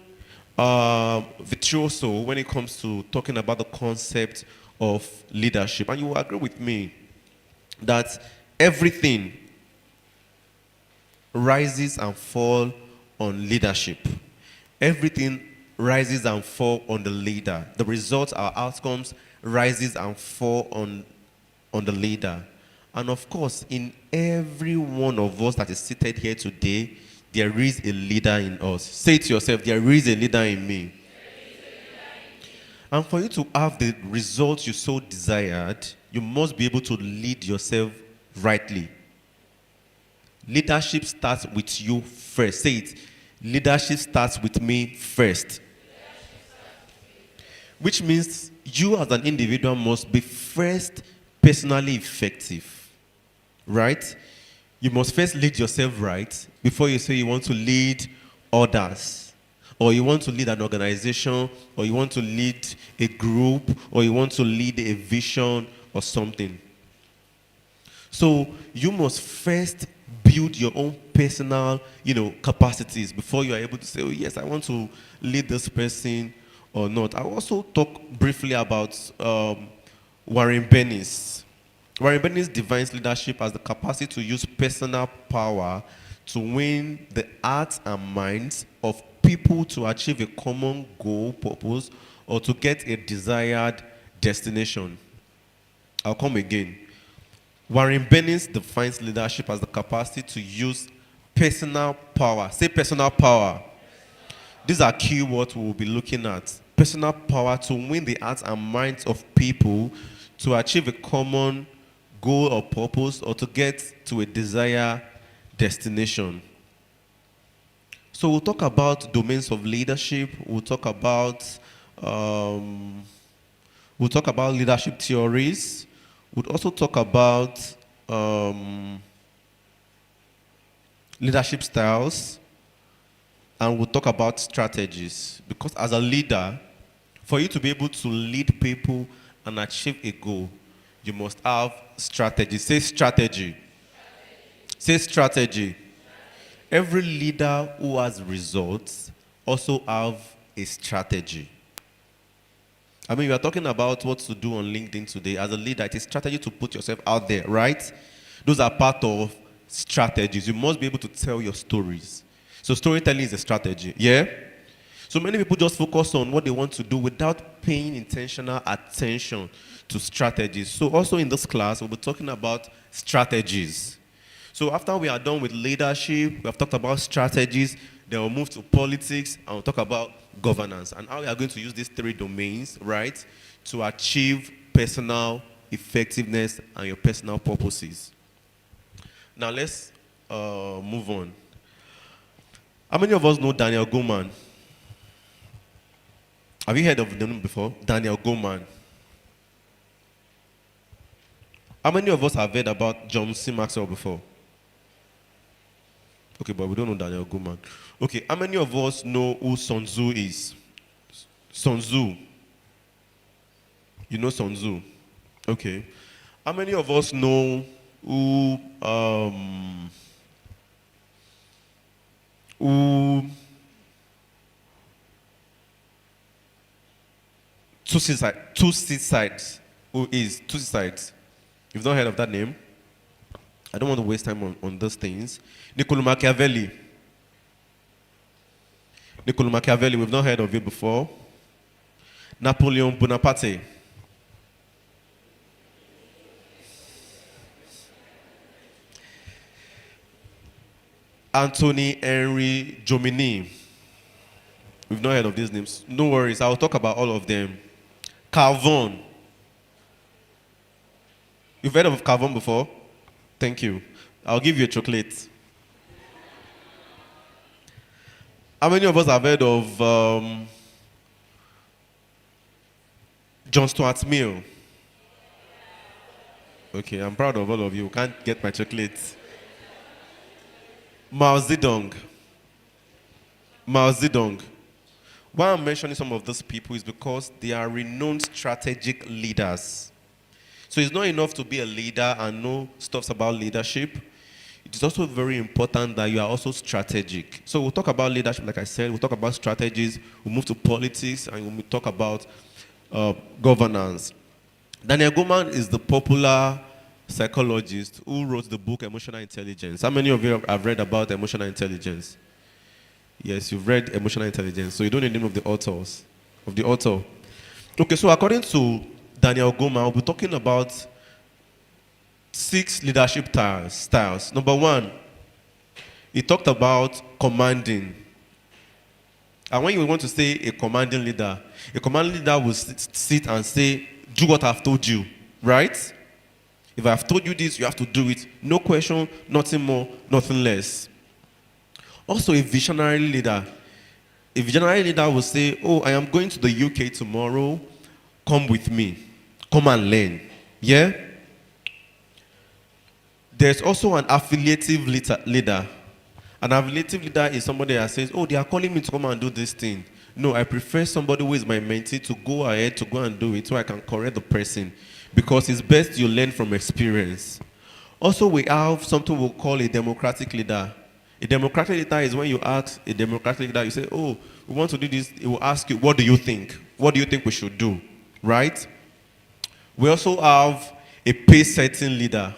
Speaker 15: virtuoso when it comes to talking about the concept of leadership. And you will agree with me that everything rises and falls on leadership. Everything rises and falls on the leader. The results, our outcomes, rises and fall on the leader. And of course, in every one of us that is seated here today, there is a leader in us. Say to yourself, there is a leader in me. And for you to have the results you so desired, you must be able to lead yourself rightly. Leadership starts with you first. Say it. Leadership starts with me first. Which means you as an individual must be first personally effective. Right? You must first lead yourself right before you say you want to lead others. Or you want to lead an organization, or you want to lead a group, or you want to lead a vision or something. So you must first build your own personal, capacities before you are able to say, oh yes, I want to lead this person or not. I also talk briefly about Warren Bennis. Warren Bennis defines leadership as the capacity to use personal power to win the hearts and minds of people to achieve a common goal, purpose, or to get a desired destination. I'll come again. Warren Bennis defines leadership as the capacity to use personal power. Say personal power. These are key words we will be looking at. Personal power to win the hearts and minds of people to achieve a common goal or purpose, or to get to a desired destination. So we'll talk about domains of leadership. We'll talk about We'll talk about leadership theories. We'll also talk about leadership styles. And we'll talk about strategies. Because as a leader, for you to be able to lead people and achieve a goal, you must have strategy. Say strategy. Say strategy. Every leader who has results also have a strategy. I mean, we are talking about what to do on LinkedIn today. As a leader, it is strategy to put yourself out there, right? Those are part of strategies. You must be able to tell your stories. So storytelling is a strategy, yeah? So many people just focus on what they want to do without paying intentional attention to strategies. So also in this class, we'll be talking about strategies. So after we are done with leadership, we have talked about strategies, then we'll move to politics, and we'll talk about governance, and how we are going to use these three domains, right, to achieve personal effectiveness and your personal purposes. Now let's move on. How many of us know Daniel Goleman? Have you heard of the name before? Daniel Goleman. How many of us have heard about John C. Maxwell before? Okay, but we don't know Daniel Goleman. Okay, how many of us know who Sun Tzu is? Sun Tzu. You know Sun Tzu? Okay. How many of us know who Thucydides, who is Thucydides? You've not heard of that name? I don't want to waste time on those things. Niccolo Machiavelli. Niccolo Machiavelli, we've not heard of it before. Napoleon Bonaparte. Anthony Henry Jomini. We've not heard of these names. No worries, I'll talk about all of them. Calvin. You've heard of Calvin before? Thank you. I'll give you a chocolate. How many of us have heard of John Stuart Mill? Okay, I'm proud of all of you. Can't get my chocolate. Mao Zedong. Mao Zedong. Why I'm mentioning some of those people is because they are renowned strategic leaders. So it's not enough to be a leader and know stuff about leadership. It is also very important that you are also strategic. So we'll talk about leadership, like I said. We'll talk about strategies. We'll move to politics, and we'll talk about governance. Daniel Goleman is the popular psychologist who wrote the book Emotional Intelligence. How many of you have read about emotional intelligence? Yes, you've read Emotional Intelligence. So you don't know the name of the author. Okay, so according to Daniel Goleman, we'll be talking about 6 leadership styles. Number 1, he talked about commanding. And when you want to say a commanding leader will sit and say, do what I've told you, right? If I've told you this, you have to do it. No question, nothing more, nothing less. Also, a visionary leader. A visionary leader will say, oh, I am going to the UK tomorrow. Come with me. Come and learn. Yeah? There's also an affiliative leader. An affiliative leader is somebody that says, oh, they are calling me to come and do this thing. No, I prefer somebody who is my mentee to go ahead to go and do it so I can correct the person. Because it's best you learn from experience. Also, we have something we'll call a democratic leader. A democratic leader is when you ask a democratic leader, you say, oh, we want to do this. It will ask you, what do you think? What do you think we should do? Right? We also have a pace-setting leader.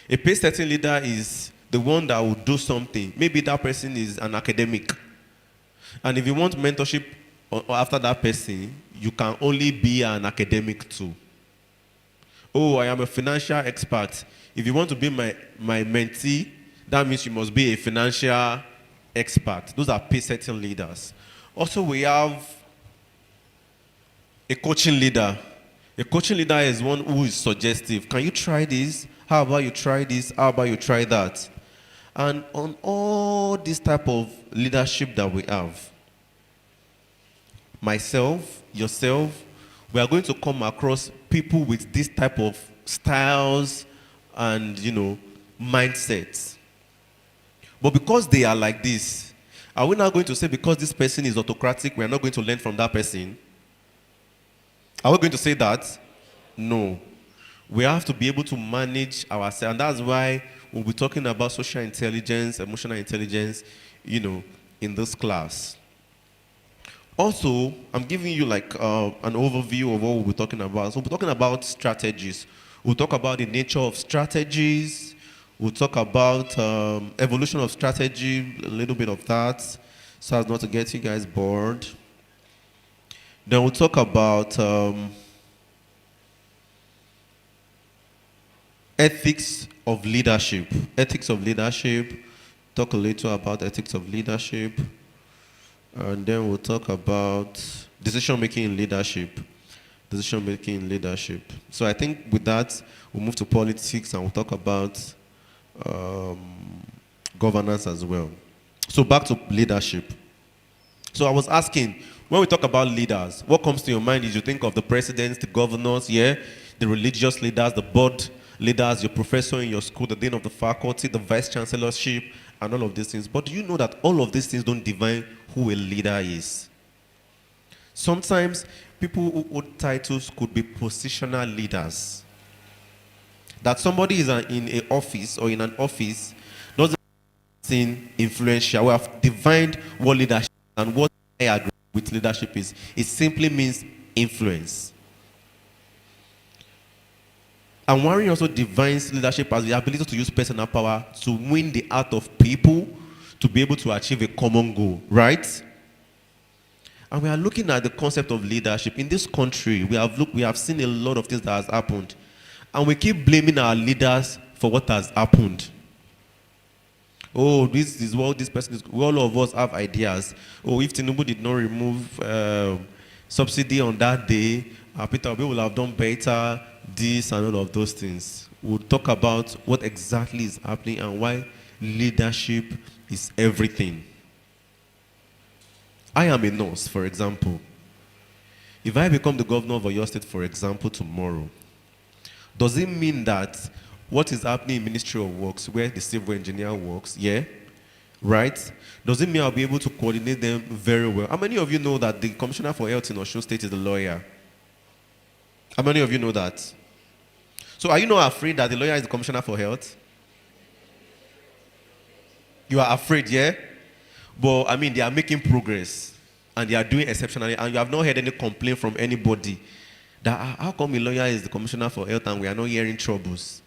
Speaker 15: A pace-setting leader is the one that will do something. Maybe that person is an academic. And if you want mentorship after that person, you can only be an academic too. Oh, I am a financial expert. If you want to be my mentee, that means you must be a financial expert. Those are pace-setting leaders. Also, we have a coaching leader. A coaching leader is one who is suggestive. Can you try this? How about you try this? How about you try that? And on all this type of leadership that we have, myself, yourself, we are going to come across people with this type of styles and, mindsets. But because they are like this, are we now going to say because this person is autocratic, we are not going to learn from that person? Are we going to say that? No. We have to be able to manage ourselves. And that's why we'll be talking about social intelligence, emotional intelligence, in this class. Also, I'm giving you like an overview of what we'll be talking about. So we'll be talking about strategies. We'll talk about the nature of strategies. We'll talk about evolution of strategy, a little bit of that, so as not to get you guys bored. Then we'll talk about ethics of leadership. Ethics of leadership. Talk a little about ethics of leadership. And then we'll talk about decision-making in leadership. Decision-making in leadership. So I think with that, we'll move to politics and we'll talk about governance as well. So back to leadership. So I was asking, when we talk about leaders, what comes to your mind is you think of the presidents, the governors, the religious leaders, the board leaders, your professor in your school, the dean of the faculty, the vice chancellorship, and all of these things. But do you know that all of these things don't define who a leader is? Sometimes people who hold titles could be positional leaders. That somebody is in an office or in an office doesn't mean influential. We have defined what leadership and what I agree with leadership is. It simply means influence. And Warren also defines leadership as the ability to use personal power to win the heart of people to be able to achieve a common goal, right? And we are looking at the concept of leadership. In this country, we have seen a lot of things that has happened. And we keep blaming our leaders for what has happened. Oh, this is what this person is. All of us have ideas. Oh, if Tinubu did not remove subsidy on that day, Peter Obi will have done better, this and all of those things. We'll talk about what exactly is happening and why leadership is everything. I am a nurse, for example. If I become the governor of Oyo State, for example, tomorrow, does it mean that what is happening in Ministry of Works, where the civil engineer works, right? Does it mean I'll be able to coordinate them very well? How many of you know that the Commissioner for Health in Osun State is a lawyer? How many of you know that? So are you not afraid that the lawyer is the Commissioner for Health? You are afraid, But I mean, they are making progress and they are doing exceptionally, and you have not heard any complaint from anybody that how come a lawyer is the Commissioner for Health and we are not hearing troubles?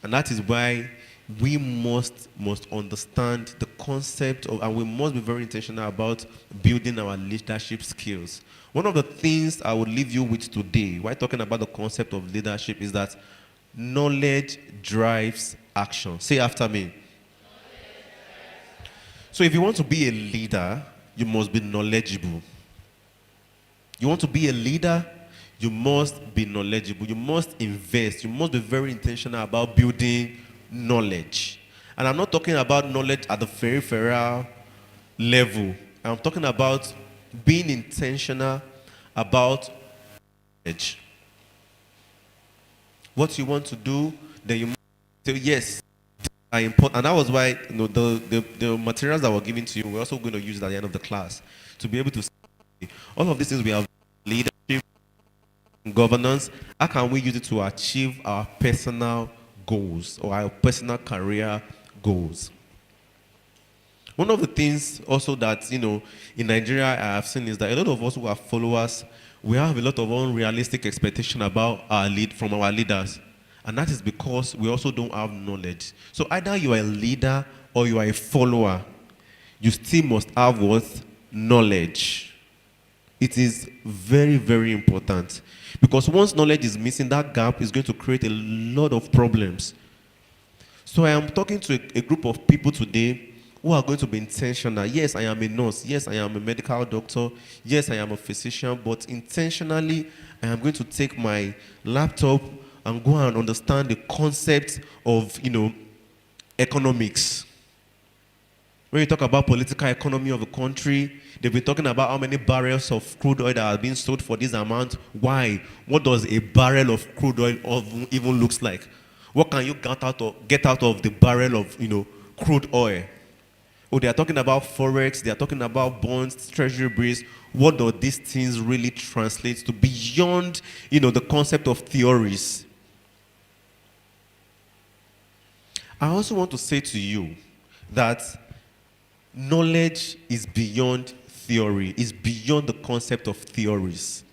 Speaker 15: And that is why we must understand the concept of, and we must be very intentional about building our leadership skills. One of the things I would leave you with today, while talking about the concept of leadership, is that knowledge drives action. Say after me. So if you want to be a leader, you must be knowledgeable. You want to be a leader, you must be knowledgeable. You must invest. You must be very intentional about building knowledge. And I'm not talking about knowledge at the peripheral level. I'm talking about being intentional about knowledge. What you want to do, then you must say, yes, are important. And that was why the materials that were given to you, we're also going to use at the end of the class to be able to see all of these things we have: leadership, governance. How can we use it to achieve our personal goals or our personal career goals? One of the things also that, in Nigeria I have seen is that a lot of us who are followers, we have a lot of unrealistic expectation about from our leaders. And that is because we also don't have knowledge. So either you are a leader or you are a follower, you still must have what? Knowledge. It is very, very important. Because once knowledge is missing, that gap is going to create a lot of problems. So I am talking to a group of people today who are going to be intentional. Yes, I am a nurse. Yes, I am a medical doctor. Yes, I am a physician. But intentionally, I am going to take my laptop and go and understand the concept of, economics. When you talk about political economy of a country, they've been talking about how many barrels of crude oil that are being sold for this amount. Why? What does a barrel of crude oil even looks like? What can you get out of the barrel of crude oil? Oh, they are talking about forex. They are talking about bonds, treasury bills. What do these things really translate to beyond the concept of theories? I also want to say to you that knowledge is beyond theory, is beyond the concept of theories.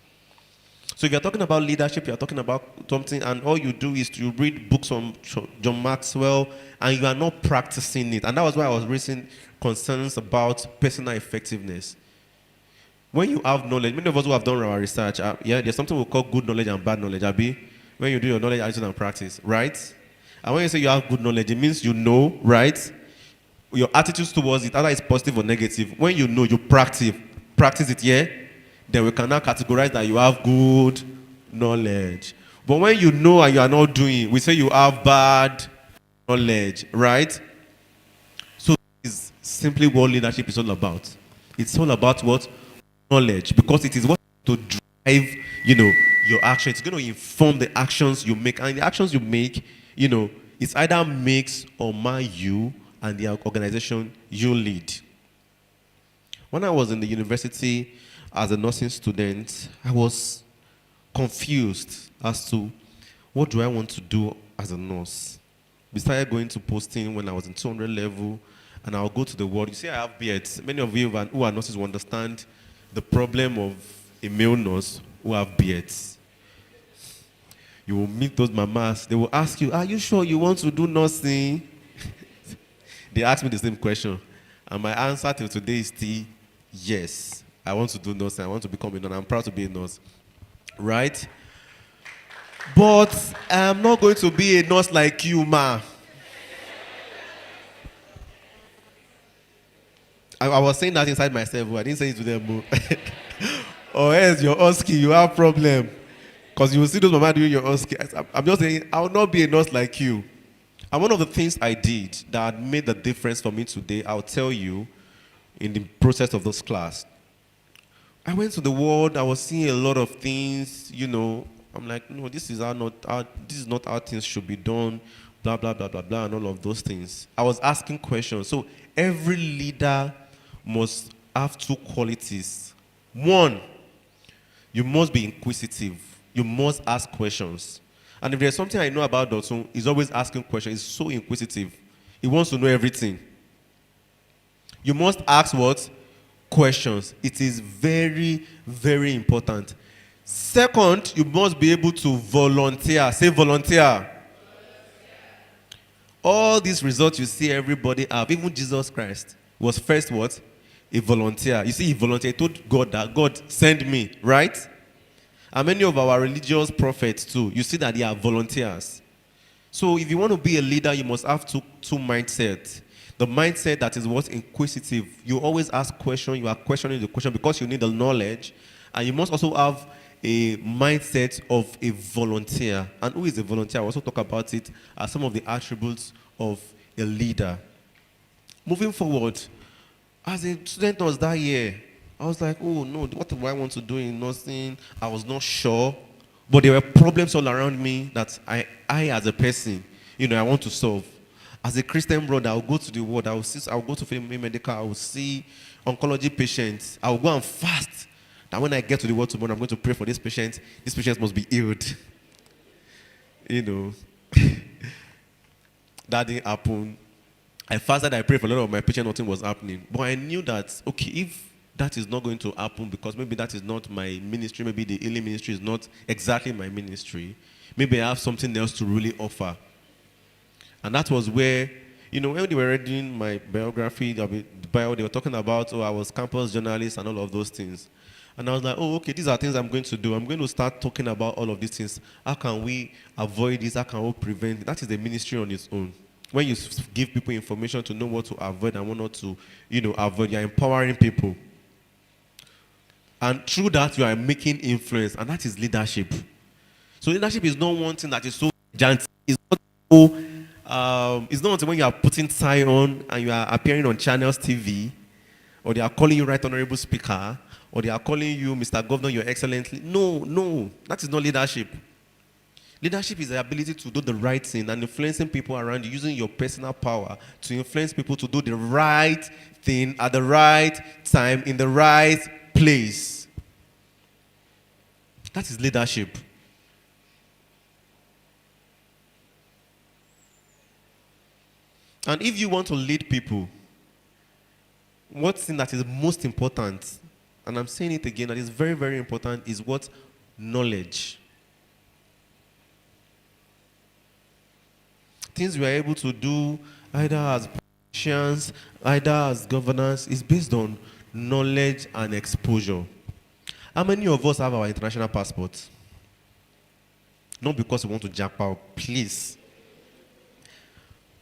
Speaker 15: So if you're talking about leadership, you're talking about something, and all you do is you read books from John Maxwell, and you are not practicing it. And that was why I was raising concerns about personal effectiveness. When you have knowledge, many of us who have done our research, there's something we call good knowledge and bad knowledge, Abi. When you do your knowledge, attitude, and practice, right? And when you say you have good knowledge, it means you know, right? Your attitudes towards it, either it's positive or negative. When you know, you practice it, yeah? Then we can now categorize that you have good knowledge. But when you know and you are not doing, we say you have bad knowledge, right? So it's simply what leadership is all about. It's all about what? Knowledge. Because it is what to drive, your action. It's going to inform the actions you make. And the actions you make, it's either makes or mar you and the organization you lead. When I was in the university as a nursing student, I was confused as to what do I want to do as a nurse. We started going to posting when I was in 200 level, and I'll go to the ward. You see, I have beards. Many of you who are nurses will understand the problem of a male nurse who have beards. You will meet those mamas. They will ask you, are you sure you want to do nursing? They asked me the same question. And my answer till today is still, yes. I want to do nursing. I want to become a nurse. I'm proud to be a nurse. Right? But I'm not going to be a nurse like you, ma. I was saying that inside myself. I didn't say it to them. Or else you're husky, you have problem. Because you will see those mama doing your husky. I'm just saying, I will not be a nurse like you. And one of the things I did that made the difference for me today, I'll tell you in the process of this class. I went to the ward, I was seeing a lot of things, I'm like, no, this is not how things should be done, blah, blah, blah, blah, blah, and all of those things. I was asking questions. So every leader must have two qualities. One, you must be inquisitive. You must ask questions. And if there's something I know about Dotun, he's always asking questions. He's so inquisitive. He wants to know everything. You must ask what? Questions. It is very, very important. Second, you must be able to volunteer. Say volunteer. All these results you see everybody have, even Jesus Christ was first what? A volunteer. You see, he volunteered. He told God that God send me, right? And many of our religious prophets too, you see that they are volunteers. So if you want to be a leader, you must have two mindsets. The mindset that is what's inquisitive. You always ask questions. You are questioning the question because you need the knowledge. And you must also have a mindset of a volunteer. And who is a volunteer? I also talk about it as some of the attributes of a leader. Moving forward, as a student was that year, I was like, oh no, what do I want to do in nursing? I was not sure. But there were problems all around me that I as a person, I want to solve. As a Christian brother, I'll go to the ward, I'll go to family medical, I will see oncology patients. I'll go and fast. That when I get to the ward tomorrow, I'm going to pray for this patient. This patient must be healed. That didn't happen. I fasted, I prayed for a lot of my patients, nothing was happening. But I knew that, okay, if that is not going to happen because maybe that is not my ministry, maybe the healing ministry is not exactly my ministry, maybe I have something else to really offer. And that was where, when they were reading my biography, the bio, they were talking about, I was campus journalist and all of those things. And I was like, okay, these are things I'm going to do. I'm going to start talking about all of these things. How can we avoid this? How can we prevent it? That is the ministry on its own. When you give people information to know what to avoid and what not to, avoid, you're empowering people. And through that, you are making influence, and that is leadership. So leadership is not one thing that is so giant. It's not so It's not until when you are putting tie on and you are appearing on channels TV, or they are calling you Right Honorable Speaker, or they are calling you Mr. Governor, Your Excellency. No, that is not leadership. Leadership is the ability to do the right thing and influencing people around you, using your personal power to influence people to do the right thing at the right time in the right place. That is leadership. And if you want to lead people, one thing that is most important, and I'm saying it again, that is very, very important, is what? Knowledge. Things we are able to do, either as politicians, either as governors, is based on knowledge and exposure. How many of us have our international passports? Not because we want to jackpot, please.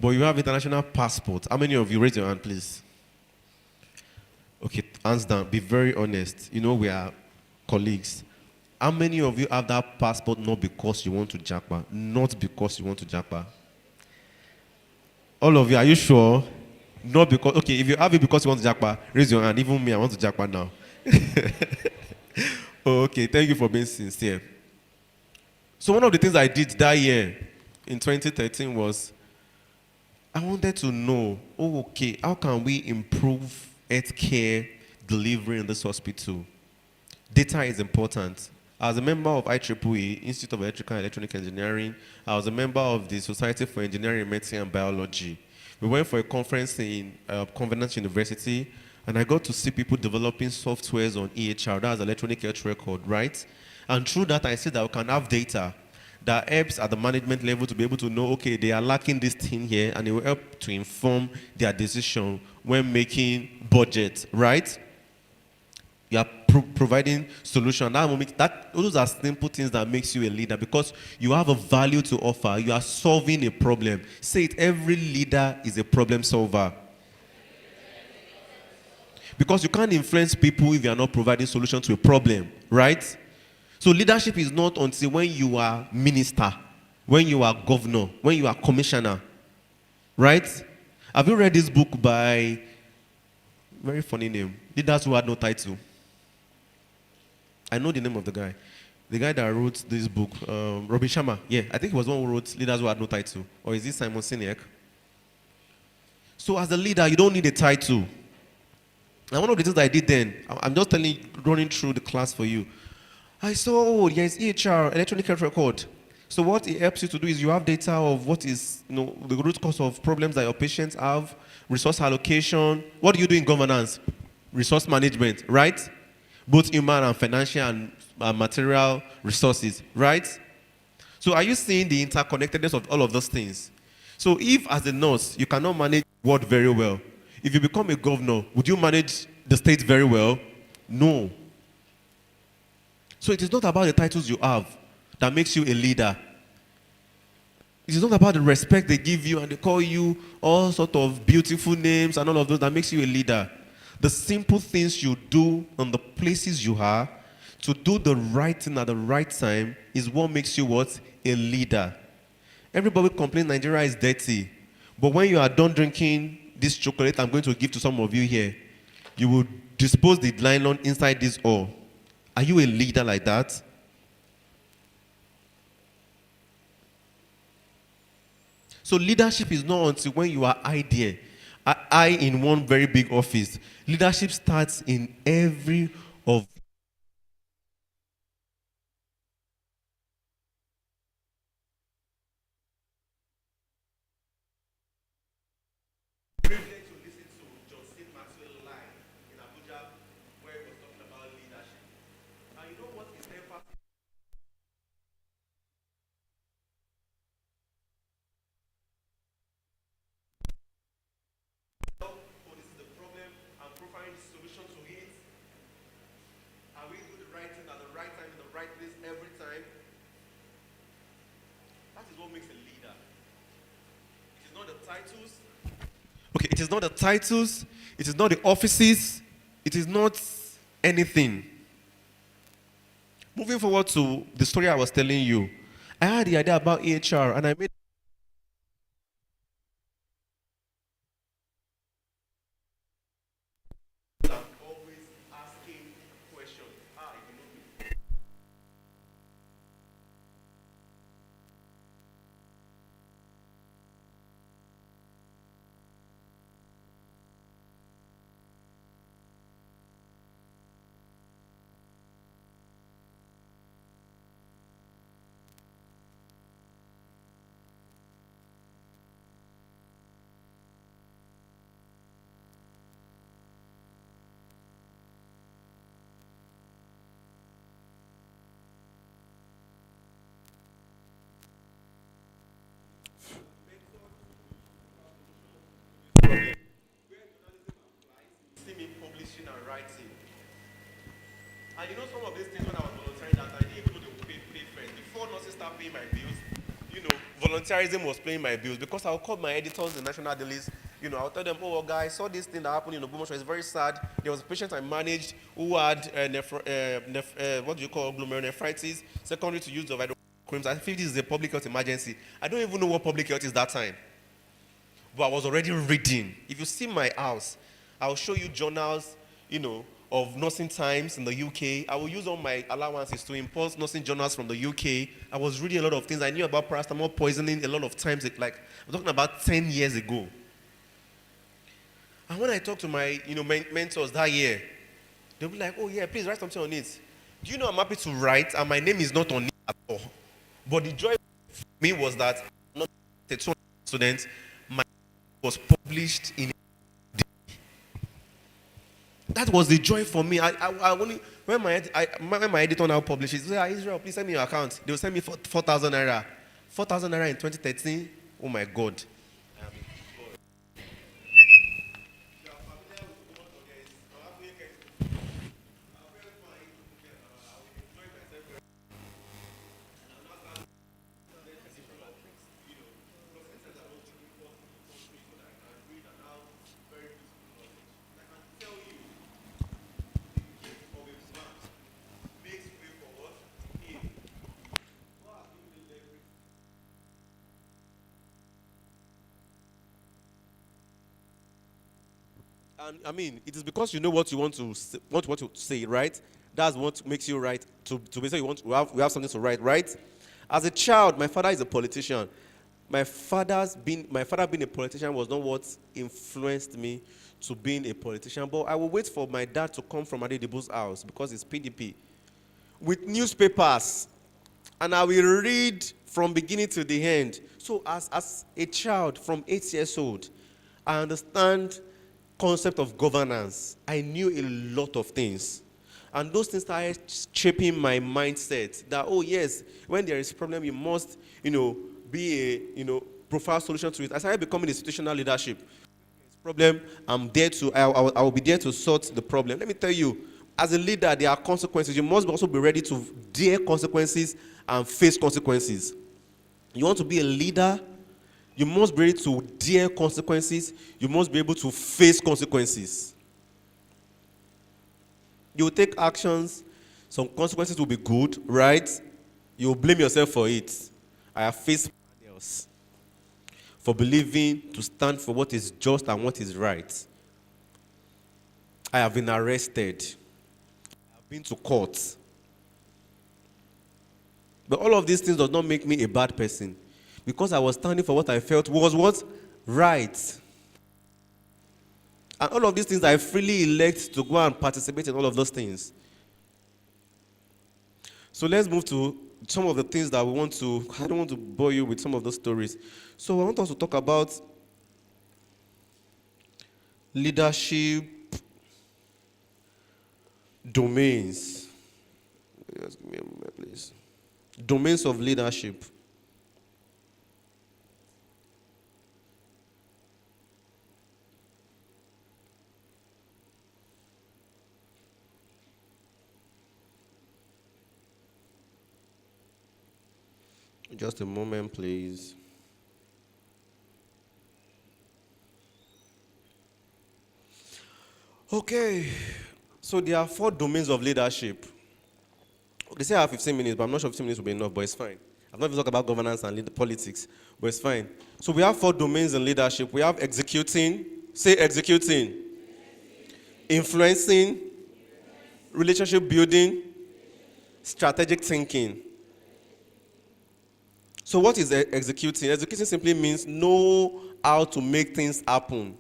Speaker 15: But you have international passport. How many of you? Raise your hand, please. Okay, hands down. Be very honest. You know we are colleagues. How many of you have that passport not because you want to jackpot? Not because you want to jackpot. All of you, are you sure? Not because, okay, if you have it because you want to jackpot, raise your hand. Even me, I want to jackpot now. Okay, thank you for being sincere. So one of the things I did that year in 2013 was I wanted to know, how can we improve healthcare delivery in this hospital? Data is important. I was a member of IEEE, Institute of Electrical and Electronic Engineering. I was a member of the Society for Engineering, Medicine, and Biology. We went for a conference in Covenant University, and I got to see people developing softwares on EHR, that's electronic health record, right? And through that, I said that we can have data that helps at the management level to be able to know, okay, they are lacking this thing here, and it will help to inform their decision when making budget, right? You are providing solution. Those are simple things that makes you a leader because you have a value to offer. You are solving a problem. Say it, every leader is a problem solver. Because you can't influence people if you are not providing solution to a problem, right? So leadership is not until when you are minister, when you are governor, when you are commissioner, right? Have you read this book by, very funny name, Leaders Who Had No Title? I know the name of the guy. The guy that wrote this book, Robin Sharma. Yeah, I think he was the one who wrote Leaders Who Had No Title. Or is it Simon Sinek? So as a leader, you don't need a title. And one of the things I did then, I'm just running through the class for you. I saw, there's EHR, electronic health record. So what it helps you to do is you have data of what is, the root cause of problems that your patients have, resource allocation. What do you do in governance? Resource management, right? Both human and financial and material resources, right? So are you seeing the interconnectedness of all of those things? So if as a nurse, you cannot manage ward very well, if you become a governor, would you manage the state very well? No. So it is not about the titles you have that makes you a leader. It is not about the respect they give you and they call you all sort of beautiful names and all of those that makes you a leader. The simple things you do on the places you are to do the right thing at the right time is what makes you what? A leader. Everybody complains Nigeria is dirty. But when you are done drinking this chocolate I'm going to give to some of you here, you will dispose the nylon inside this hole. Are you a leader like that? So leadership is not until when you are I in one very big office. Leadership starts in every of it is not the titles, it is not the offices, it is not anything. Moving forward to the story I was telling you, I had the idea about EHR and I made And you know some of these things when I was volunteering that I didn't even know they would pay first. Before nurses start paying my bills, you know, volunteerism was paying my bills because I would call my editors, the national dailies, you know, I'll tell them, oh, well, guys, saw this thing that happened in Ogbomoso. It's very sad. There was a patient I managed who had what do you call glomerulonephritis, secondary to use of hydrochloroquine. I feel this is a public health emergency. I don't even know what public health is that time. But I was already reading. If you see my house, I'll show you journals, you know, of nursing times in the UK. I will use all my allowances to import nursing journals from the UK. I was reading a lot of things. I knew about paracetamol poisoning a lot of times, like I'm talking about 10 years ago. And when I talked to my, you know, mentors that year, they'll be like, oh yeah, please write something on it. Do you know I'm happy to write and my name is not on it at all? But the joy for me was that I'm not a 200 student, my was published in a day. That was the joy for me. I only, when my editor now publishes, he said, Israel, please send me your account. They will send me 4,000 naira. 4,000 naira in 2013. Oh my God. And I mean, it is because you know what you want to say, right? That's what makes you right. To basically we have something to write, right? As a child, my father is a politician. My father being a politician was not what influenced me to being a politician. But I will wait for my dad to come from Adedibu's house because it's PDP with newspapers, and I will read from beginning to the end. So as a child from 8 years old, I understand concept of governance. I knew a lot of things. And those things started shaping my mindset that, oh yes, when there is a problem, you must, you know, be a, you know, profile solution to it. I started becoming institutional leadership. Problem, I'm there to, I will be there to sort the problem. Let me tell you, as a leader, there are consequences. You must also be ready to dare consequences and face consequences. You want to be a leader, you must be ready to dare consequences. You must be able to face consequences. You will take actions. Some consequences will be good, right? You will blame yourself for it. I have faced panels for believing to stand for what is just and what is right. I have been arrested. I have been to court. But all of these things does not make me a bad person. Because I was standing for what I felt was what? Right. And all of these things, I freely elect to go and participate in all of those things. So let's move to some of the things that we want to, I don't want to bore you with some of those stories. So I want us to talk about leadership domains. Just give me a moment, please. Domains of leadership. Just a moment, please. Okay, so there are 4 domains of leadership. They say I have 15 minutes, but I'm not sure 15 minutes will be enough, but it's fine. I've not even talked about governance and politics, but it's fine. So we have 4 domains in leadership. We have executing, say executing, influencing, relationship building, strategic thinking. So what is executing? Executing simply means know how to make things happen.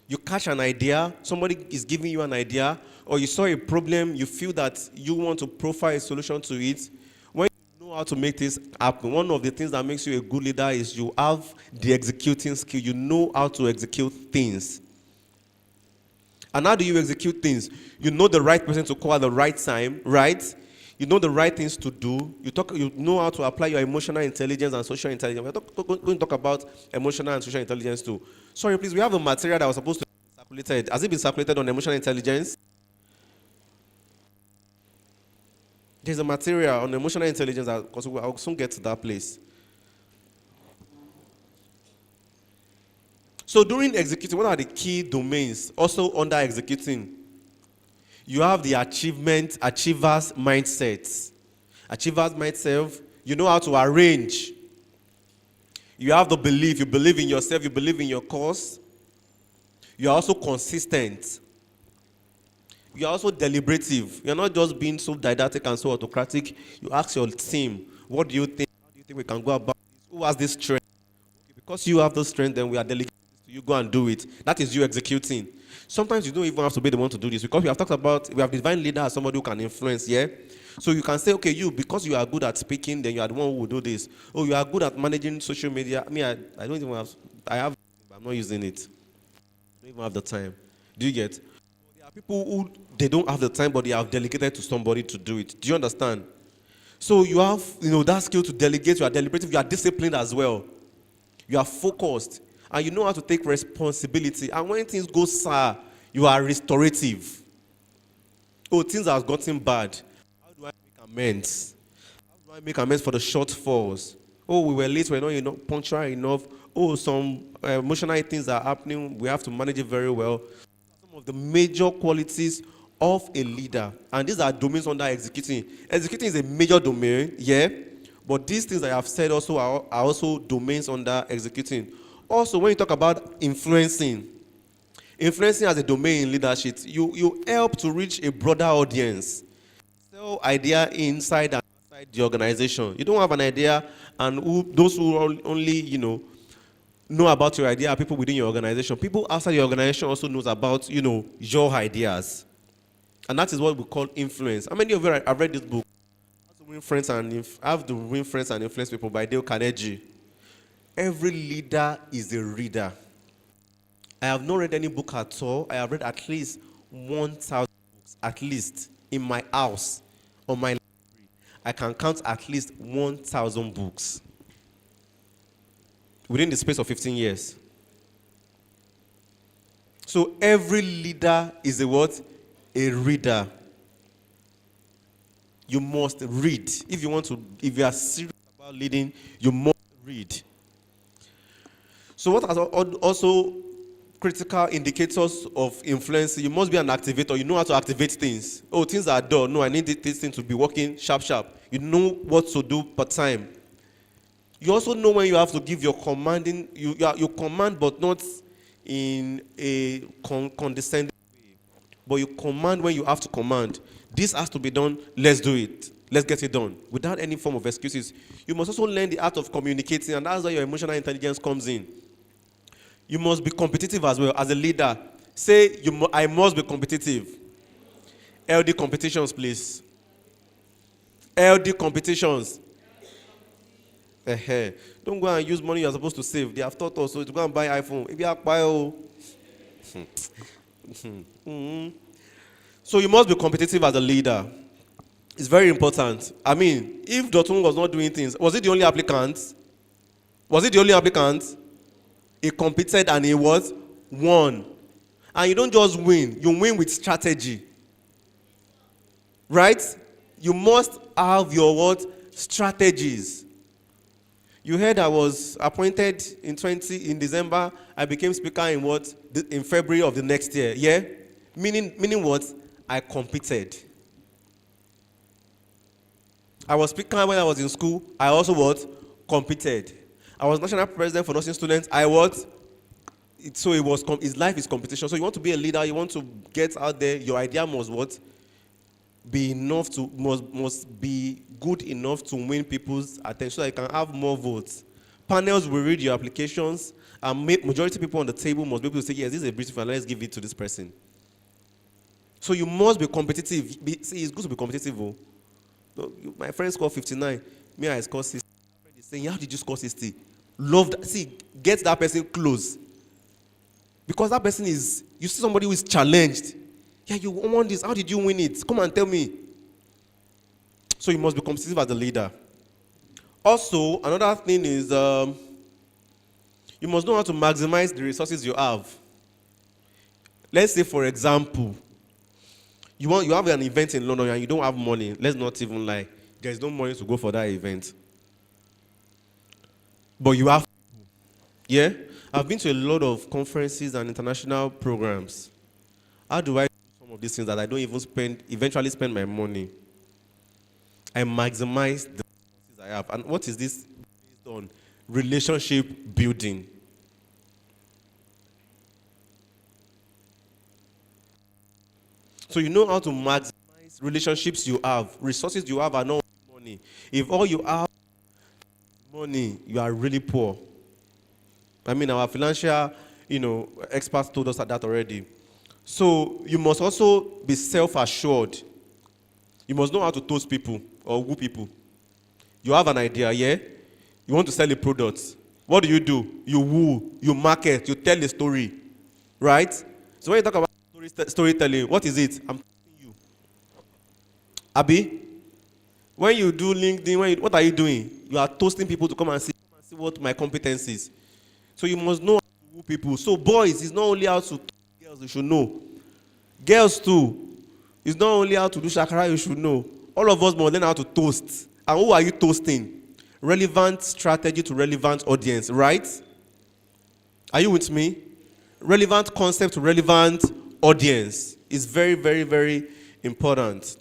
Speaker 15: You catch an idea, somebody is giving you an idea, or you saw a problem, you feel that you want to profile a solution to it. When you know how to make this happen, one of the things that makes you a good leader is you have the executing skill. You know how to execute things. And how do you execute things? You know the right person to call at the right time, right? You know the right things to do. You know how to apply your emotional intelligence and social intelligence. We're going to talk about emotional and social intelligence too. Sorry, please, we have the material that was supposed to be circulated. Has it been circulated on emotional intelligence? There's a material on emotional intelligence that, because I'll soon get to that place. So during executing, what are the key domains also under executing? You have the achievers mindset. Achievers mindset, you know how to arrange. You have the belief, you believe in yourself, you believe in your cause. You are also consistent. You are also deliberative. You're not just being so didactic and so autocratic. You ask your team, what do you think? How do you think we can go about this? Who has this strength? Okay, because you have the strength, then we are delegating to you, go and do it. That is you executing. Sometimes you don't even have to be the one to do this, because we have talked about, we have divine leader as somebody who can influence, yeah? So you can say, okay, you, because you are good at speaking, then you are the one who will do this. Oh, you are good at managing social media. I mean, I don't even have, but I'm not using it. I don't even have the time. Do you get? There are people who, they don't have the time, but they have delegated to somebody to do it. Do you understand? So you have, that skill to delegate. You are deliberative. You are disciplined as well. You are focused. And you know how to take responsibility. And when things go sour, you are restorative. Oh, things have gotten bad. How do I make amends? How do I make amends for the shortfalls? Oh, we were late, we're not punctual enough. Oh, some emotional things are happening. We have to manage it very well. Some of the major qualities of a leader. And these are domains under executing. Executing is a major domain, yeah. But these things I have said also are also domains under executing. Also, when you talk about influencing as a domain in leadership, you help to reach a broader audience. Sell idea inside and outside the organization. You don't have an idea, and those who only, know about your idea are people within your organization. People outside your organization also knows about, your ideas. And that is what we call influence. How many of you have read this book? I have to Win Friends and Influence People by Dale Carnegie. Every leader is a reader. I have not read any book at all. I have read at least 1,000 books, at least, in my house, on my library. I can count at least 1,000 books within the space of 15 years. So every leader is a what? A reader. You must read. If you are serious about leading, you must read. So what are also critical indicators of influence? You must be an activator. You know how to activate things. Oh, things are done. No, I need this thing to be working sharp. You know what to do per time. You also know when you have to give your commanding. You command, but not in a condescending way. But you command when you have to command. This has to be done. Let's do it. Let's get it done. Without any form of excuses. You must also learn the art of communicating, and that's where your emotional intelligence comes in. You must be competitive as well as a leader. Say, I must be competitive. LD competitions, please. LD competitions. Don't go and use money you're supposed to save. They have taught us to go and buy iPhone. If you have buy, So you must be competitive as a leader. It's very important. I mean, if Dotun was not doing things, was it the only applicant? He competed and he won. And you don't just win, you win with strategy. Right? You must have your strategies. You heard I was appointed in December. I became speaker in February of the next year. Yeah? Meaning what? I competed. I was speaker when I was in school. I also competed. I was national president for nursing students. So his life is competition. So you want to be a leader, you want to get out there, your idea must be enough to, must be good enough to win people's attention so that you can have more votes. Panels will read your applications, and majority of people on the table must be able to say, yes, this is a beautiful, and let's give it to this person. So you must be competitive. See, it's good to be competitive. Oh. No, my friend scored 59. Me, I scored 60. My friend is saying, how did you score 60? Love that. See, get that person close. Because that person is, you see somebody who is challenged. Yeah, you won this. How did you win it? Come and tell me. So you must be competitive as a leader. Also, another thing is you must know how to maximize the resources you have. Let's say, for example, You have an event in London and you don't have money. Let's not even lie. There's no money to go for that event. But you have, yeah? I've been to a lot of conferences and international programs. How do I do some of these things that I don't even eventually spend my money? I maximize the resources I have. And what is this based on? Relationship building. So you know how to maximize relationships you have. Resources you have are not money. If all you have is money, you are really poor. I mean, our financial, experts told us that already. So you must also be self-assured. You must know how to toast people or woo people. You have an idea, yeah? You want to sell a product. What do? You woo, you market, you tell a story, right? So when you talk about storytelling, what is it? I'm telling you. Abi, when you do LinkedIn, what are you doing? You are toasting people to come and see what my competence is. So you must know how to woo people. So boys, it's not only how to toast girls, you should know. Girls too, it's not only how to do shakara, you should know. All of us must learn how to toast. And who are you toasting? Relevant strategy to relevant audience, right? Are you with me? Relevant concept to relevant audience is very, very, very important.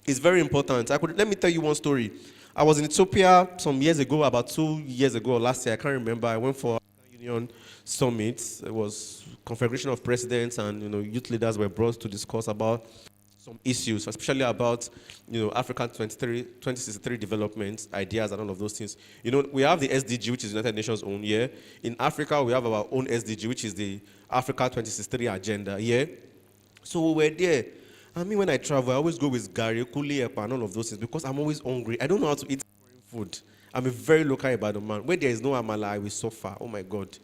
Speaker 15: It's very important. Let me tell you one story. I was in Ethiopia some years ago, about 2 years ago, or last year, I can't remember. I went for a Union Summit. It was Confederation of Presidents and youth leaders were brought to discuss about some issues, especially about Africa 2063 development ideas and all of those things. We have the SDG, which is United Nations own, yeah. In Africa, we have our own SDG, which is the Africa 2063 agenda, yeah. So we were there. I mean, when I travel, I always go with Gary, Kuli, Epa, and all of those things because I'm always hungry. I don't know how to eat foreign food. I'm a very local Ibadan man. Where there is no amala, I will suffer. Oh my God.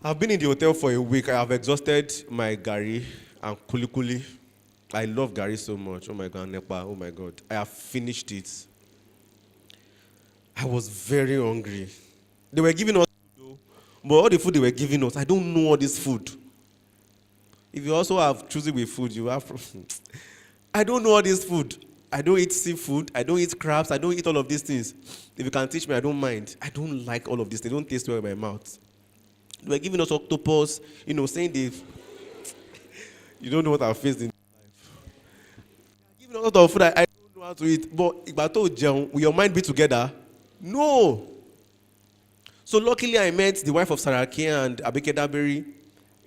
Speaker 15: I've been in the hotel for a week. I have exhausted my Gary and Kuli. I love Gary so much. Oh my God, Nepa. Oh my God. I have finished it. I was very hungry. They were giving us food, but all the food they were giving us, I don't know all this food. If you also have choosing with food, you have. I don't know all this food. I don't eat seafood. I don't eat crabs. I don't eat all of these things. If you can teach me, I don't mind. I don't like all of these. They don't taste well in my mouth. They were giving us octopus, saying they. You don't know what I've faced in life. Giving us a lot of food I don't know how to eat. But if I told you, will your mind be together? No. So luckily I met the wife of Saraki and Abike Dabiri.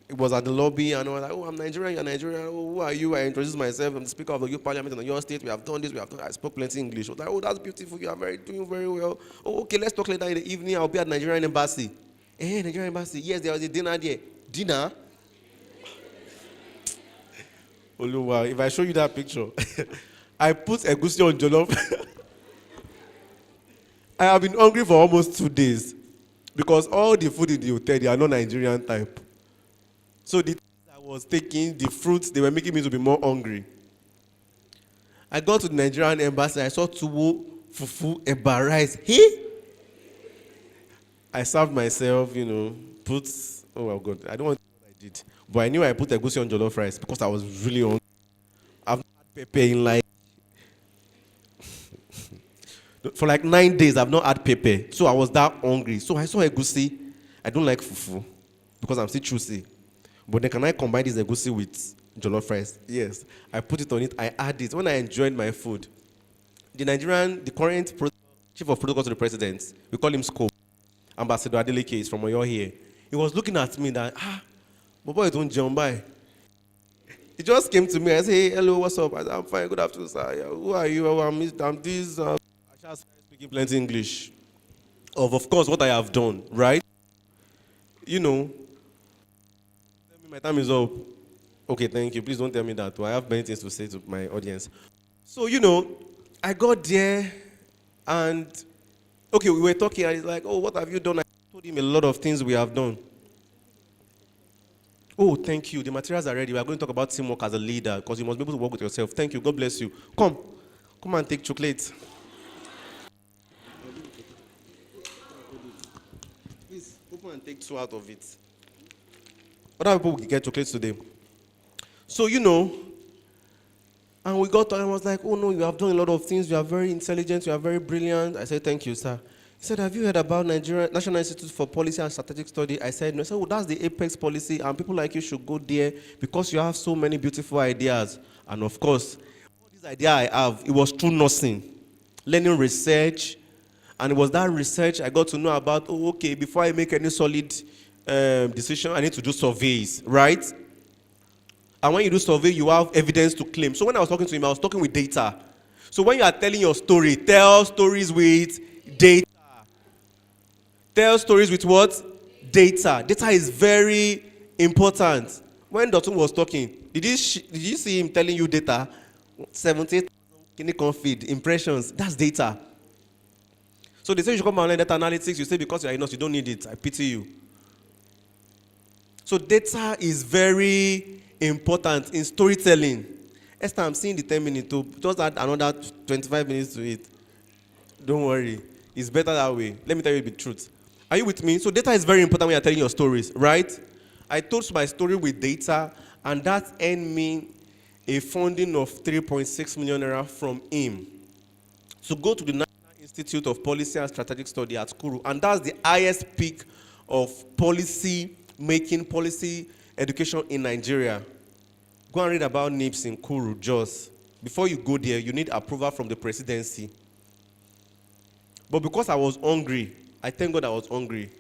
Speaker 15: It was at the lobby, and I was like, oh, I'm Nigerian, you're Nigerian. Oh, who are you? I introduced myself. I'm the Speaker of the Youth Parliament in your state. We have done this, we have done that. I spoke plenty English. I was like, oh, that's beautiful. You are doing very well. Oh, okay, let's talk later in the evening. I'll be at Nigerian Embassy. Nigerian Embassy. Yes, there was a dinner there. Dinner? Oluwa, if I show you that picture, I put egusi on jollof. I have been hungry for almost 2 days because all the food in the hotel, they are not Nigerian type. So the things I was taking, the fruits, they were making me to be more hungry. I got to the Nigerian Embassy, I saw tuwo, fufu, eba rice. I served myself, oh my God, I don't want to know what I did. But I knew I put egusi on jollof rice because I was really hungry. I've not had pepper in for like 9 days, I've not had pepper. So I was that hungry. So I saw egusi. I don't like fufu because I'm still choosy. But then can I combine this egusi with jollof rice? Yes. I put it on it. I add it. When I enjoyed my food, the current chief of protocol to the president, we call him Scope, Ambassador Adeleke, is from Oyo here. He was looking at me that, boy, don't jump by. He just came to me. I said, hey, hello, what's up? I said, I'm fine. Good afternoon, sir. Yeah, who are you? I'm this. I just speaking plenty English. Of course, what I have done, right? My time is up. Okay, thank you. Please don't tell me that. I have many things to say to my audience. So, I got there and, okay, we were talking and he's like, oh, what have you done? I told him a lot of things we have done. Oh, thank you. The materials are ready. We are going to talk about teamwork as a leader because you must be able to work with yourself. Thank you. God bless you. Come and take chocolate. Please, open and take 2 out of it. Other people will get chocolates today. So, and we got to, and I was like, oh no, you have done a lot of things. You are very intelligent. You are very brilliant. I said, thank you, sir. He said, have you heard about Nigeria National Institute for Policy and Strategic Study? I said, no. He said, well, that's the apex policy, and people like you should go there because you have so many beautiful ideas. And of course, all these ideas I have, it was through nursing, learning research, and it was that research I got to know about, oh, okay, before I make any solid decision, I need to do surveys, right? And when you do survey, you have evidence to claim. So when I was talking to him, I was talking with data. So when you are telling your story, tell stories with data. Tell stories with what? Data. Data is very important. When Dotun was talking, did you see him telling you data? 78,000 kidney confid, impressions, that's data. So they say you should come and learn data analytics. You say because you are a nurse, you don't need it. I pity you. So data is very important in storytelling. Esther, I'm seeing the 10 minutes too. Just add another 25 minutes to it. Don't worry. It's better that way. Let me tell you the truth. Are you with me? So data is very important when you're telling your stories, right? I told my story with data, and that earned me a funding of 3.6 million naira from him to go to the National Institute of Policy and Strategic Study at Kuru. And that's the highest peak of policy making, policy education in Nigeria. Go and read about NIPS in Kuru, Jos. Before you go there, you need approval from the presidency. But because I was hungry, I thank God I was hungry.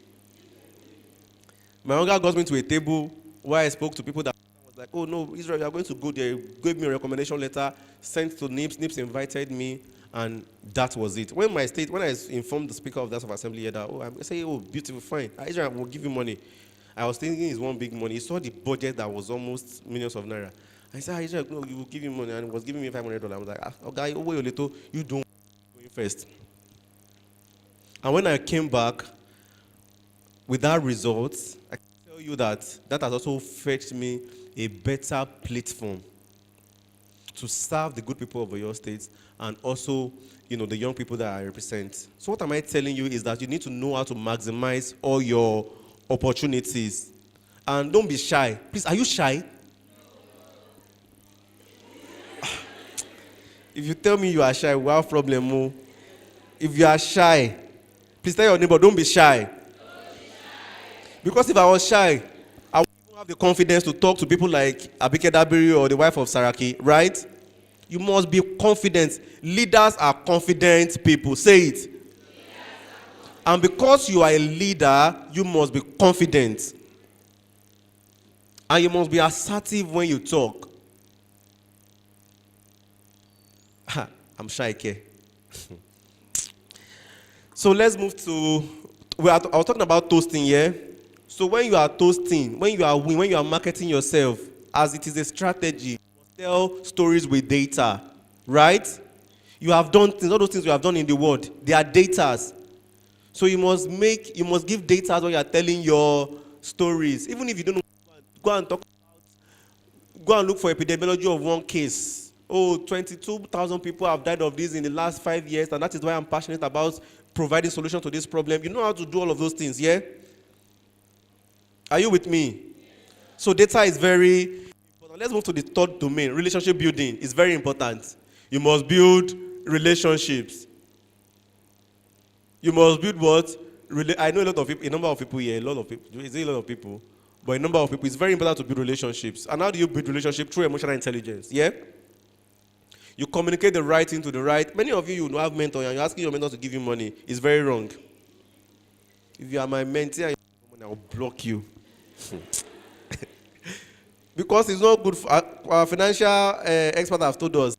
Speaker 15: My hunger got me to a table where I spoke to people that was like, oh no, Israel, you are going to go there. He gave me a recommendation letter, sent to NIPS. NIPS invited me, and that was it. When I informed the Speaker of the House of Assembly here that, I say, oh, beautiful, fine. Israel will give you money. I was thinking it's one big money. He saw the budget that was almost millions of naira. I said, Israel, no, you will give me money. And he was giving me $500. I was like, okay, wait a little, you don't go first. And when I came back with that result, I can tell you that has also fetched me a better platform to serve the good people of your state and also, the young people that I represent. So what am I telling you is that you need to know how to maximize all your opportunities. And don't be shy. Please, are you shy? If you tell me you are shy, we have a problem. If you are shy, please tell your neighbor, don't be shy. Because if I was shy, I wouldn't have the confidence to talk to people like Abike Dabiri or the wife of Saraki, right? You must be confident. Leaders are confident people. Say it. And because you are a leader, you must be confident. And you must be assertive when you talk. I'm shy, okay? So let's move to, I was talking about toasting, yeah? So when you are toasting, when you are marketing yourself, as it is a strategy, tell stories with data, right? You have done things, all those things you have done in the world, they are datas. So you must give data when you are telling your stories. Even if you don't know, go and look for epidemiology of one case. Oh, 22,000 people have died of this in the last 5 years, and that is why I'm passionate about providing solutions to this problem. You know how to do all of those things, yeah? Are you with me? So data is very important. Let's move to the third domain. Relationship building is very important. You must build relationships. You must build what? I know a number of people here, a lot of people. Is it a lot of people? But a number of people. It's very important to build relationships. And how do you build relationships? Through emotional intelligence, yeah? You communicate the right thing to the right. Many of you have mentors and you're asking your mentor to give you money. It's very wrong. If you are my mentee and you give me money, I will block you. Because it's not good for our financial experts have told us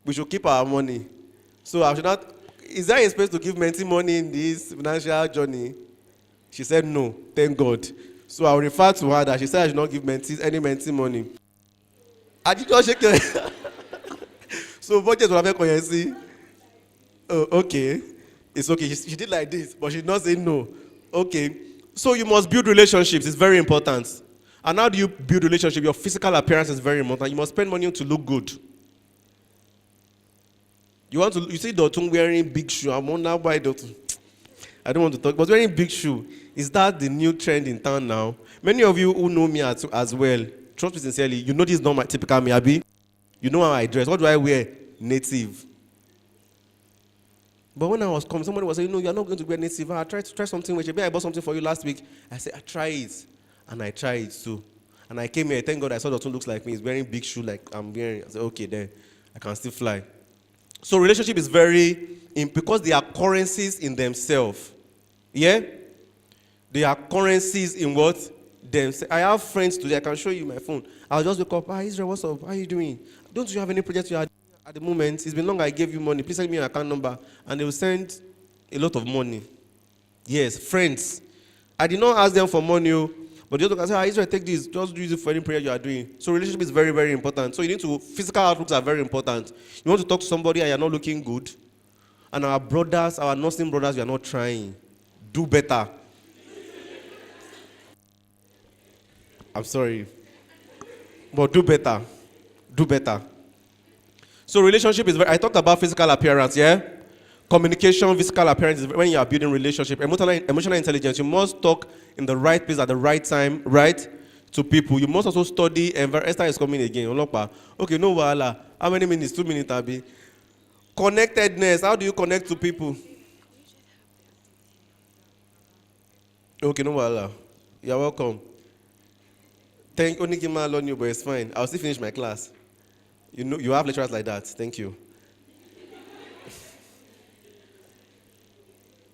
Speaker 15: we should keep our money. So I should not. Is there a space to give mentee money in this financial journey? She said no. Thank God. So I'll refer to her that she said I should not give any mentee money. I did not shake your head. So budget will have a see. Oh, okay. It's okay. She did like this, but she did not say no. Okay. So you must build relationships. It's very important. And how do you build relationships? Your physical appearance is very important. You must spend money to look good. You see Dotun wearing big shoe. I'm wondering why Dotun. I don't want to talk, but wearing big shoe. Is that the new trend in town now? Many of you who know me as well, trust me sincerely, you know this is not my typical me, Abi. You know how I dress. What do I wear? Native. But when I was coming, somebody was saying, no, you're not going to wear native. I tried to try something, which maybe I bought something for you last week. I said, I try it. And I tried it too. And I came here, thank God I saw Dotun looks like me. He's wearing big shoe like I'm wearing. I said, okay, then I can still fly. So relationship is because they are currencies in themselves. Yeah? They are currencies in what? Themselves. I have friends today, I can show you my phone. I'll just wake up, Israel, what's up? How are you doing? Don't you have any projects you are doing at the moment? It's been long I gave you money. Please send me your account number. And they will send a lot of money. Yes, friends. I did not ask them for money, but the other guy said, Israel, take this. Just use it for any prayer you are doing. So relationship is very, very important. So physical outlooks are very important. You want to talk to somebody and you're not looking good. And our brothers, our nursing brothers, we are not trying. Do better. I'm sorry. But do better. Do better. So relationship is I talked about physical appearance, yeah? Communication, physical appearance is when you are building relationship. Emotional intelligence, you must talk in the right place at the right time, right? To people. You must also study. Esther is coming again. Okay, no wahala. How many minutes? 2 minutes, Abi. Connectedness. How do you connect to people? Okay, no wahala. You're welcome. Thank only Kima alone you, but it's fine. I'll still finish my class. You know, you have lecturers like that. Thank you.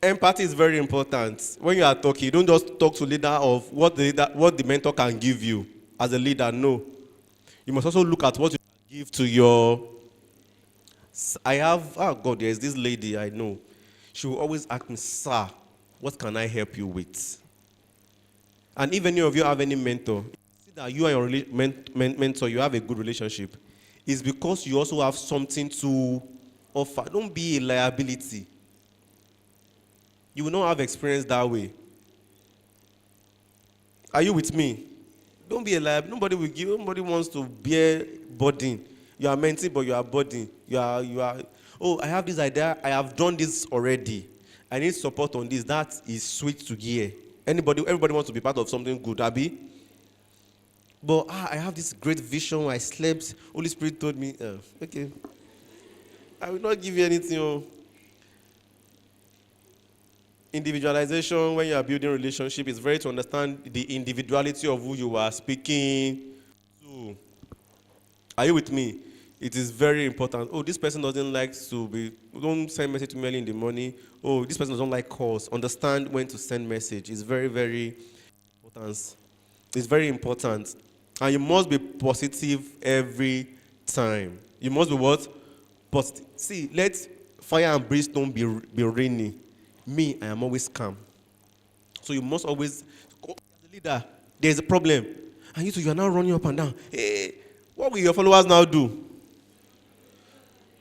Speaker 15: Empathy is very important. When you are talking, you don't just talk to leader of what the mentor can give you as a leader. No. You must also look at what you can give to your. There's this lady I know. She will always ask me, sir, what can I help you with? And if any of you have any mentor, see that you and your mentor, you have a good relationship, it's because you also have something to offer. Don't be a liability. You will not have experience that way. Are you with me? Don't be a liability. Nobody wants to bear burden. You are mentee, but you are burden. You are. Oh, I have this idea. I have done this already. I need support on this. That is sweet to hear. Everybody wants to be part of something good, Abi. But I have this great vision. I slept. Holy Spirit told me, okay. I will not give you anything. Individualization, when you are building a relationship, is very to understand the individuality of who you are speaking to. Are you with me? It is very important. Oh, this person doesn't like to be, don't send message to me early in the morning. Oh, this person doesn't like calls. Understand when to send message. It's very, very important. It's very important. And you must be positive every time. You must be what? Positive. See, let fire and brimstone be rainy. Me, I am always calm. So you must always, as a leader, there's a problem. And you are now running up and down. Hey, what will your followers now do?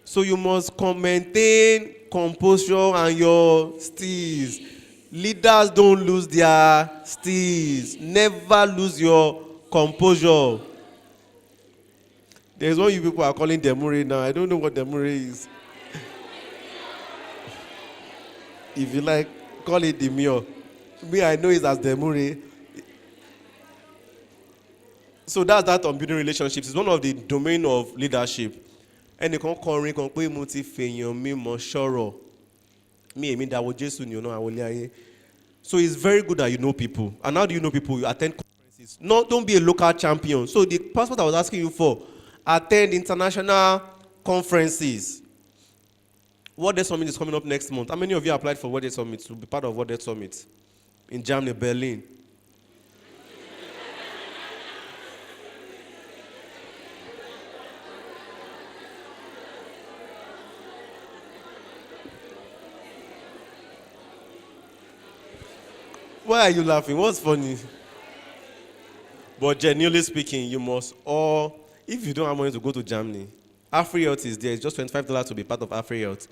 Speaker 15: So you must maintain composure and your steez. Leaders don't lose their steez. Never lose your composure. There's one you people are calling Demure now. I don't know what Demure is. If you like, call it demure. Me, I know it as Demure. So that's that on building relationships. It's one of the domain of leadership. And you can call me, so it's very good that you know people. And how do you know people? You attend conferences. No, don't be a local champion. So the passport I was asking you for, attend international conferences. World Day Summit is coming up next month. How many of you applied for World Day Summit to be part of World Day Summit in Germany, Berlin? Why are you laughing? What's funny? But genuinely speaking, you must if you don't have money to go to Germany, AfriHealth is there. It's just $25 to be part of AfriHealth.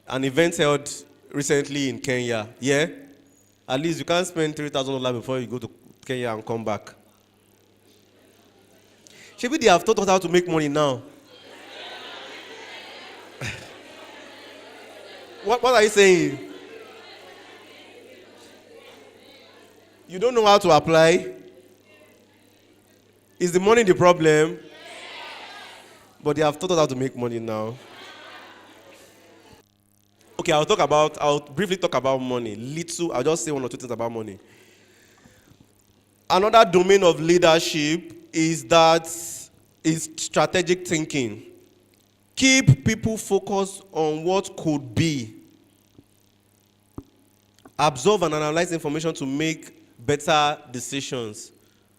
Speaker 15: An event held recently in Kenya. Yeah? At least you can't spend $3,000 before you go to Kenya and come back. Maybe they have taught us how to make money now. What are you saying? You don't know how to apply? Is the money the problem? Yes. But they have taught us how to make money now. Okay, I'll briefly talk about money. I'll just say one or two things about money. Another domain of leadership is strategic thinking. Keep people focused on what could be. Absorb and analyze information to make better decisions.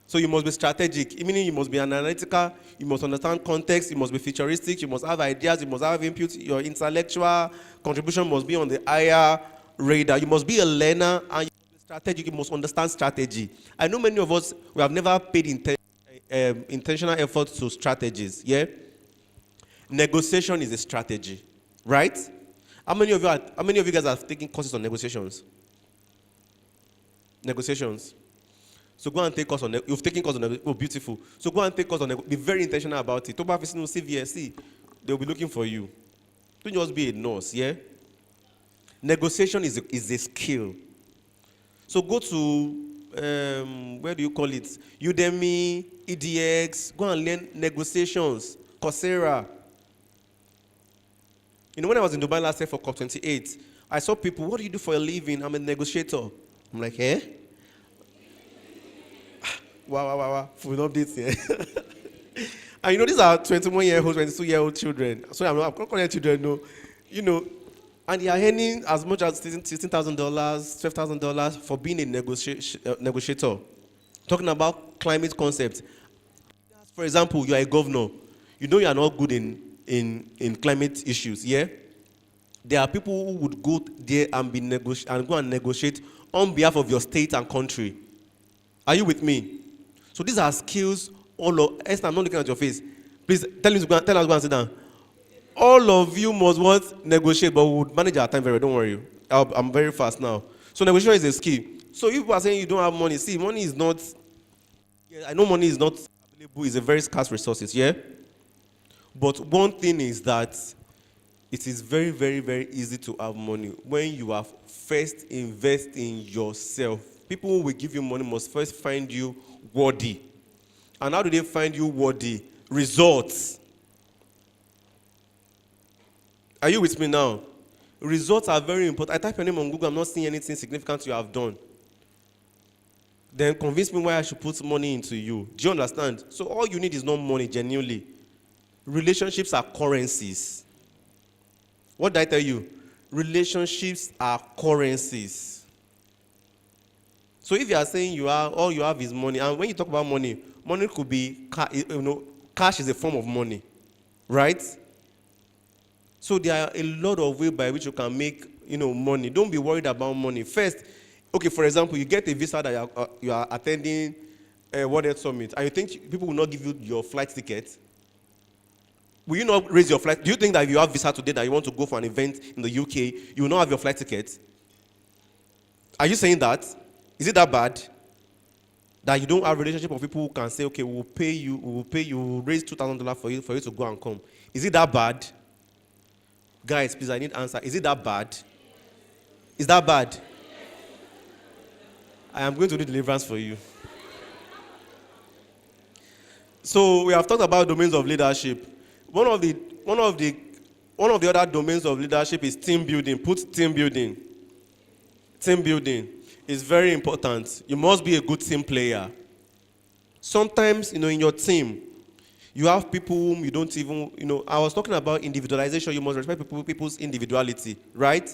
Speaker 15: So you must be strategic, meaning you must be analytical, you must understand context, you must be futuristic, you must have ideas, you must have input, your intellectual contribution must be on the higher radar. You must be a learner and you must be strategic, you must understand strategy. I know many of us, we have never paid intentional effort to strategies, yeah? Negotiation is a strategy, right? How many of you guys have taken courses on negotiations? Negotiations. So go and take course on you've taken course on oh beautiful. So go and take course on be very intentional about it. Toba Fisino CVSC, they'll be looking for you. Don't just be a nurse, yeah? Negotiation is a skill. So go to where do you call it? Udemy, EDX, go and learn negotiations, Coursera. You know, when I was in Dubai last year for COP28, I saw people, what do you do for a living? I'm a negotiator. I'm like, eh? Wow. Full updates here. And you know, these are 21-year-old, 22-year-old children. So I'm not calling children, no. You know, and they are earning as much as $16,000, $12,000 for being a negotiator. Talking about climate concepts. For example, you are a governor. You know you are not good in climate issues, yeah? There are people who would go there and go and negotiate on behalf of your state and country. Are you with me? So these are skills. Esther, I'm not looking at your face. Please tell us to go and sit down. All of you must what? Negotiate, but we would manage our time very well. Don't worry. I'm very fast now. So negotiation is a skill. So if you are saying you don't have money, see, money is not. Yeah, I know money is not available. It's a very scarce resource, yeah. But one thing is that it is very, very, very easy to have money when you have first invest in yourself. People who will give you money must first find you worthy. And how do they find you worthy? Results. Are you with me now? Results are very important. I type your name on Google, I'm not seeing anything significant you have done. Then convince me why I should put money into you. Do you understand? So all you need is not money, genuinely. Relationships are currencies. What did I tell you? Relationships are currencies. So if you are saying all you have is money, and when you talk about money, money could be, cash is a form of money, right? So there are a lot of ways by which you can make, money. Don't be worried about money. First, okay, for example, you get a visa that you are attending a World Health Summit, and you think people will not give you your flight ticket. Will you not raise your flight? Do you think that if you have visa today that you want to go for an event in the UK, you will not have your flight ticket? Are you saying that? Is it that bad? That you don't have a relationship of people who can say, okay, we'll pay you, we'll raise $2,000 for you to go and come. Is it that bad? Guys, please, I need answer. Is it that bad? Is that bad? I am going to do deliverance for you. So we have talked about domains of leadership. One of the other domains of leadership is team building. Put team building. Team building is very important. You must be a good team player. Sometimes, in your team, you have people whom you don't even, I was talking about individualization. You must respect people's individuality, right?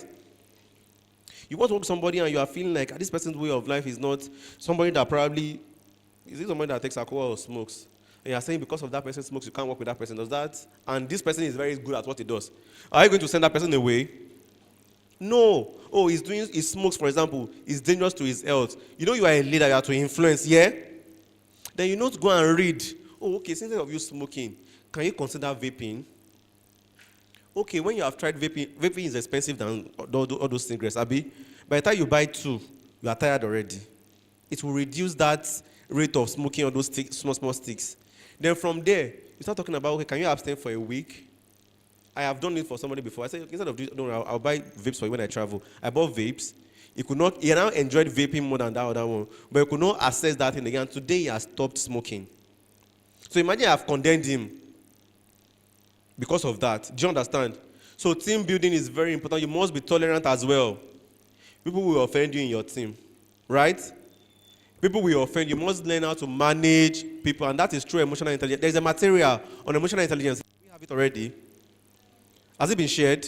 Speaker 15: You want to work with somebody and you are feeling like this person's way of life is not somebody that probably, is it somebody that takes alcohol or smokes? And you are saying because of that person smokes, you can't work with that person. Does that? And this person is very good at what he does. Are you going to send that person away? No. Oh, he smokes, for example. It's dangerous to his health. You are a leader, you have to influence, yeah? Then you know to go and read. Oh, okay, instead of you smoking, can you consider vaping? Okay, when you have tried vaping is expensive than all those cigarettes, Abi. By the time you buy 2, you are tired already. It will reduce that rate of smoking on those small sticks. Then from there, you start talking about, okay, can you abstain for a week? I have done it for somebody before. I said, instead of doing, no, I'll buy vapes for you when I travel. I bought vapes. He now enjoyed vaping more than that other one, but he could not access that thing again. Today, he has stopped smoking. So imagine I've condemned him because of that. Do you understand? So team building is very important. You must be tolerant as well. People will offend you in your team, right? People will offend you. You must learn how to manage people, and that is true emotional intelligence. There's a material on emotional intelligence. We have it already. Has it been shared?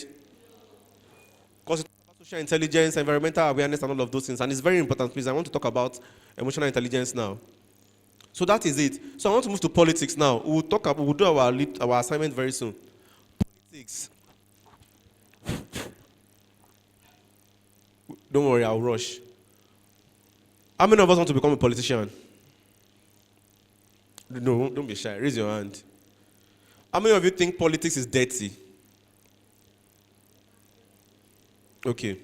Speaker 15: Because it's about social intelligence, environmental awareness, and all of those things. And it's very important. Please, I want to talk about emotional intelligence now. So that is it. So I want to move to politics now. We'll do our assignment very soon. Politics. Don't worry, I'll rush. How many of us want to become a politician? No, don't be shy. Raise your hand. How many of you think politics is dirty? Okay,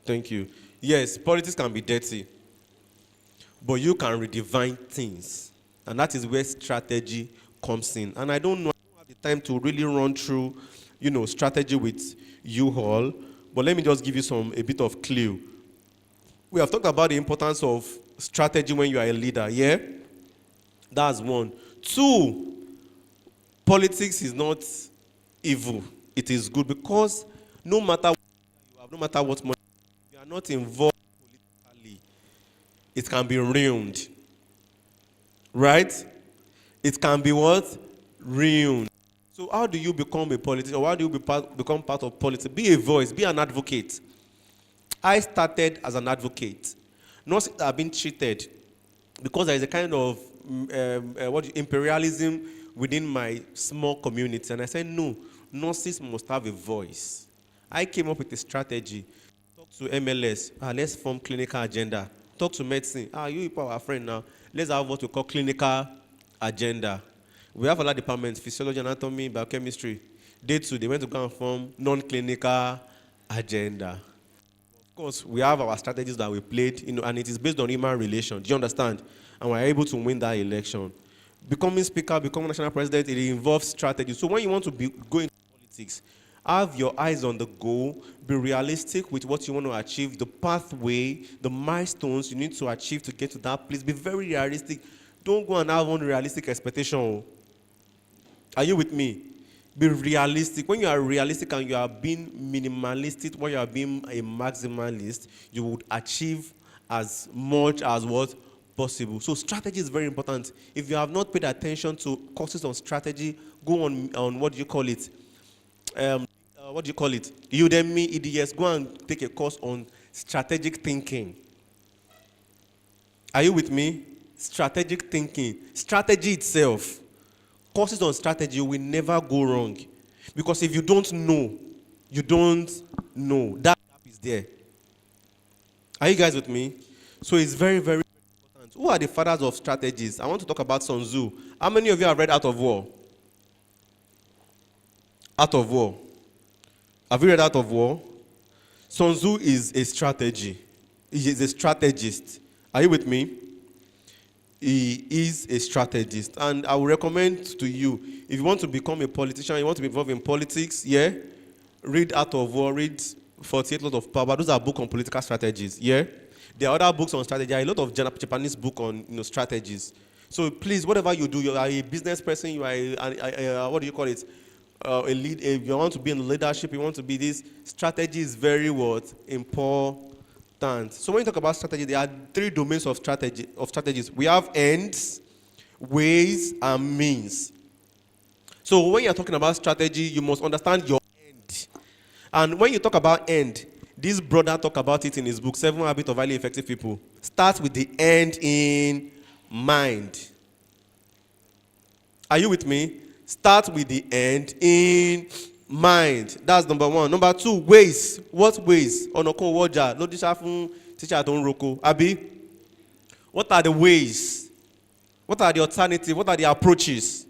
Speaker 15: thank you. Yes, politics can be dirty, but you can redefine things, and that is where strategy comes in. And I don't have the time to really run through, strategy with you all, but let me just give you a bit of clue. We have talked about the importance of strategy when you are a leader, yeah? That's one. Two, politics is not evil. It is good because no matter what you have, no matter what money you are not involved politically, it can be ruined. Right? It can be what? Ruined. So how do you become a politician? Or how do you become part of politics? Be a voice. Be an advocate. I started as an advocate. Not that I've been cheated, because there is a kind of imperialism within my small community. And I said, no, nurses must have a voice. I came up with a strategy. Talk to MLS. Let's form clinical agenda. Talk to medicine. You people are our friend now. Let's have what we call clinical agenda. We have a lot of departments, physiology, anatomy, biochemistry. Day two, they went to go and form non-clinical agenda. Of course, we have our strategies that we played, and it is based on human relations. Do you understand? And we're able to win that election. Becoming speaker, becoming national president, it involves strategy. So when you want to go into politics, have your eyes on the goal, be realistic with what you want to achieve, the pathway, the milestones you need to achieve to get to that place. Be very realistic. Don't go and have unrealistic expectation. Are you with me? Be realistic. When you are realistic and you are being minimalistic, when you are being a maximalist, you would achieve as much as what possible. So strategy is very important. If you have not paid attention to courses on strategy, go on what do you call it? Udemy, EDS. Go and take a course on strategic thinking. Are you with me? Strategic thinking. Strategy itself. Courses on strategy will never go wrong. Because if you don't know, you don't know. That gap is there. Are you guys with me? So it's very, very important. Who are the fathers of strategies? I want to talk about Sun Tzu. How many of you have read Art of War? Art of War. Have you read Art of War? Sun Tzu is a strategy. He is a strategist. Are you with me? He is a strategist. And I would recommend to you, if you want to become a politician, you want to be involved in politics, read Art of War, read 48 Laws of Power. Those are books on political strategies, There are other books on strategy. There are a lot of Japanese books on strategies. So please, whatever you do, you are a business person, you are what do you call it? A lead. If you want to be in leadership, you want to be this. Strategy is very important. So when you talk about strategy, there are three domains of strategies. We have ends, ways, and means. So when you're talking about strategy, you must understand your end. And when you talk about end, this brother talked about it in his book, 7 Habits of Highly Effective People. Start with the end in mind. Are you with me? Start with the end in mind. That's number one. Number two, ways. What ways? Onoko woja. No teacher don't roko. Abi? What are the ways? What are the alternatives? What are the approaches?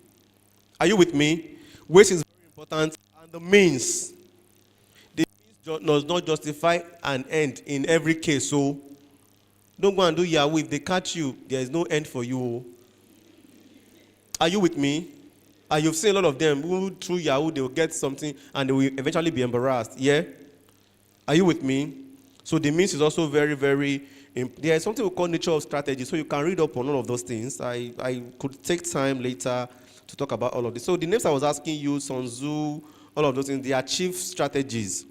Speaker 15: Are you with me? Ways is very important. And the means. The means does not justify an end in every case. So don't go and do Yahoo. If they catch you, there is no end for you. Are you with me? You've seen a lot of them who through Yahoo they will get something and they will eventually be embarrassed. Are you with me? So the means is also very, very important. There is something we call nature of strategy. So you can read up on all of those things. I could take time later to talk about all of this. So the names I was asking you, Sun Tzu, all of those things, they are chief strategies.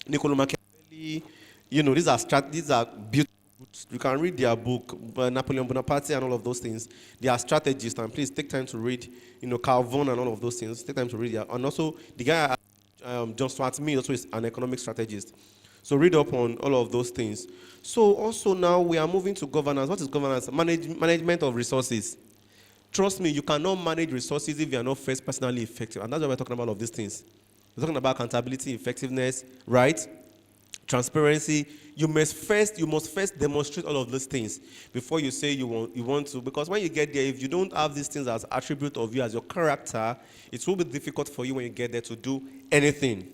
Speaker 15: Niccolo Machiavelli, these are beautiful books. You can read their book, Napoleon Bonaparte and all of those things. They are strategists, and please take time to read, Carl Von and all of those things. Take time to read. And also, the guy, John Stuart Mill, also is an economic strategist. So read up on all of those things. So also now we are moving to governance. What is governance? Management of resources. Trust me, you cannot manage resources if you are not first personally effective. And that's why we're talking about all of these things. We're talking about accountability, effectiveness, right? Transparency. You must first demonstrate all of those things before you say you want to. Because when you get there, if you don't have these things as attribute of you, as your character, it will be difficult for you when you get there to do anything.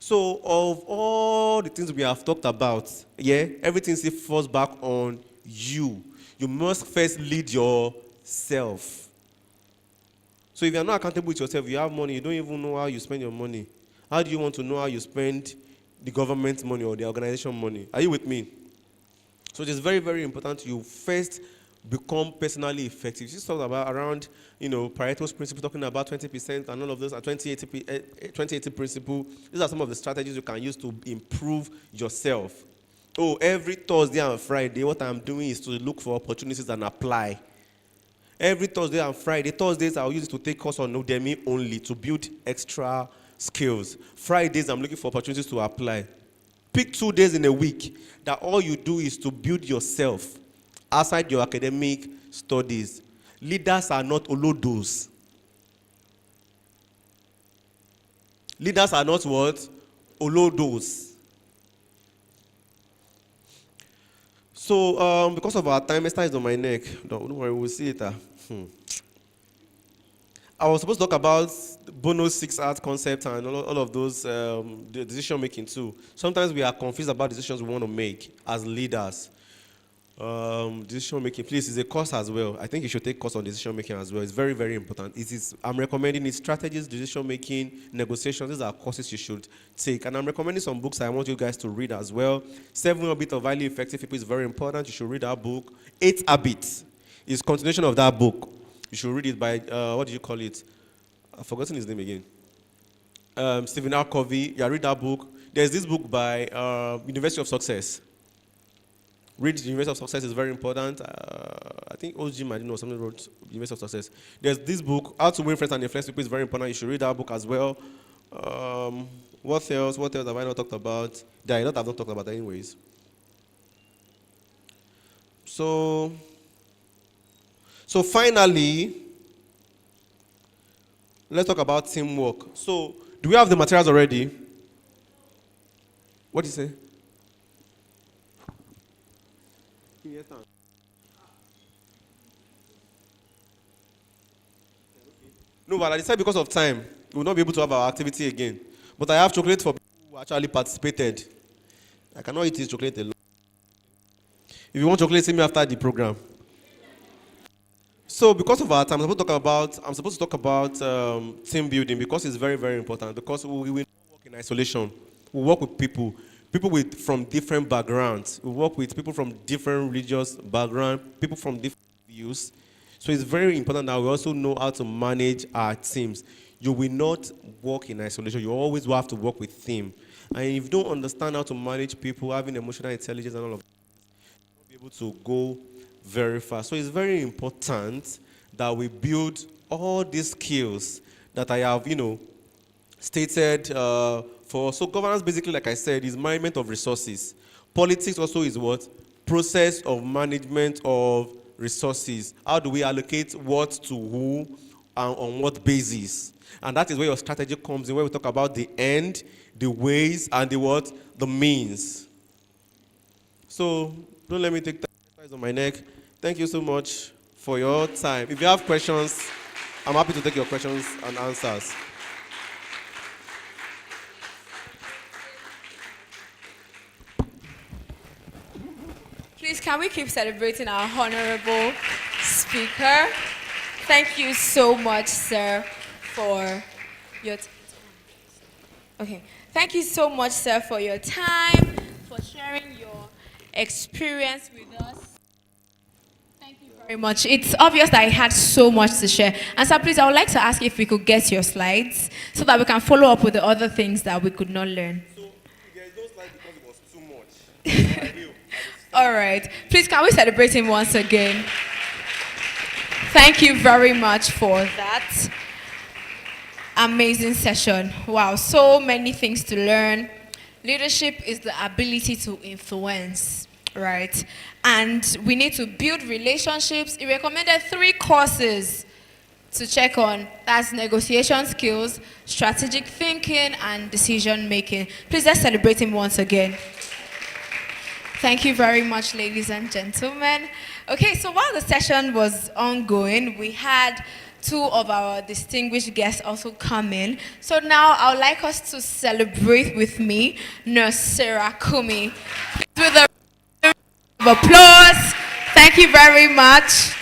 Speaker 15: So of all the things we have talked about, everything falls back on you. You must first lead yourself. So if you are not accountable with yourself, you have money, you don't even know how you spend your money. How do you want to know how you spend the government money or the organization money? Are you with me? So it is very, very important you first become personally effective. She's talking about around, Pareto's principle, talking about 20% and all of those, 20-80 principle. These are some of the strategies you can use to improve yourself. Oh, every Thursday and Friday, what I'm doing is to look for opportunities and apply. Every Thursday and Friday, Thursdays I'll use it to take course on Udemy only to build extra skills. Fridays, I'm looking for opportunities to apply. Pick 2 days in a week that all you do is to build yourself outside your academic studies. Leaders are not olodos. Leaders are not what? Olodos. So, because of our time, Esther is on my neck. Don't worry, we'll see it. I was supposed to talk about the bonus 6 art concept and all of those the decision making too. Sometimes we are confused about decisions we want to make as leaders. Decision making, please, is a course as well. I think you should take course on decision making as well. It's very, very important. I'm recommending it. Strategies, decision making, negotiations. These are courses you should take. And I'm recommending some books I want you guys to read as well. 7 Habits of Highly Effective People is very important. You should read that book. 8 Habits is continuation of that book. You should read it by, what do you call it? I've forgotten his name again. Stephen R. Covey. Yeah, read that book. There's this book by University of Success. Read the University of Success is very important. I think O.G. Madino or something wrote University of Success. There's this book, How to Win Friends and Influence People, is very important. You should read that book as well. What else? What else have I not talked about? There are a lot I've not talked about anyways. So finally, let's talk about teamwork. So, do we have the materials already? What do you say? No, but I decided because of time, we will not be able to have our activity again. But I have chocolate for people who actually participated. I cannot eat this chocolate alone. If you want chocolate, see me after the program. So because of our time, I'm supposed to talk about team building because it's very, very important. Because we will not work in isolation. We work with people from different backgrounds. We work with people from different religious backgrounds, people from different views. So it's very important that we also know how to manage our teams. You will not work in isolation. You always will have to work with team. And if you don't understand how to manage people, having emotional intelligence and all of that, you'll be able to go very fast. So it's very important that we build all these skills that I have, stated for. So governance, basically, like I said, is management of resources. Politics also is what? Process of management of resources. How do we allocate what to who and on what basis? And that is where your strategy comes in, where we talk about the end, the ways, and the means. So don't let me take time on my neck. Thank you so much for your time. If you have questions, I'm happy to take your questions and answers.
Speaker 4: Please, can we keep celebrating our honorable speaker? Thank you so much, sir, for your okay. Thank you so much, sir, for your time, for sharing your experience with us. Thank you very Very much. It's obvious that I had so much to share. And so please, I would like to ask if we could get your slides so that we can follow up with the other things that we could not learn.
Speaker 15: So, there's no slide because it was too much.
Speaker 4: All right. Please, can we celebrate him once again? Thank you very much for that amazing session. Wow, so many things to learn. Leadership is the ability to influence, right? And we need to build relationships. He recommended 3 courses to check on. That's negotiation skills, strategic thinking, and decision making. Please, let's celebrate him once again. Thank you very much, ladies and gentlemen. Okay, so while the session was ongoing, we had 2 of our distinguished guests also come in. So now I would like us to celebrate with me Nurse Sarah Kumi. With a round of applause. Thank you very much.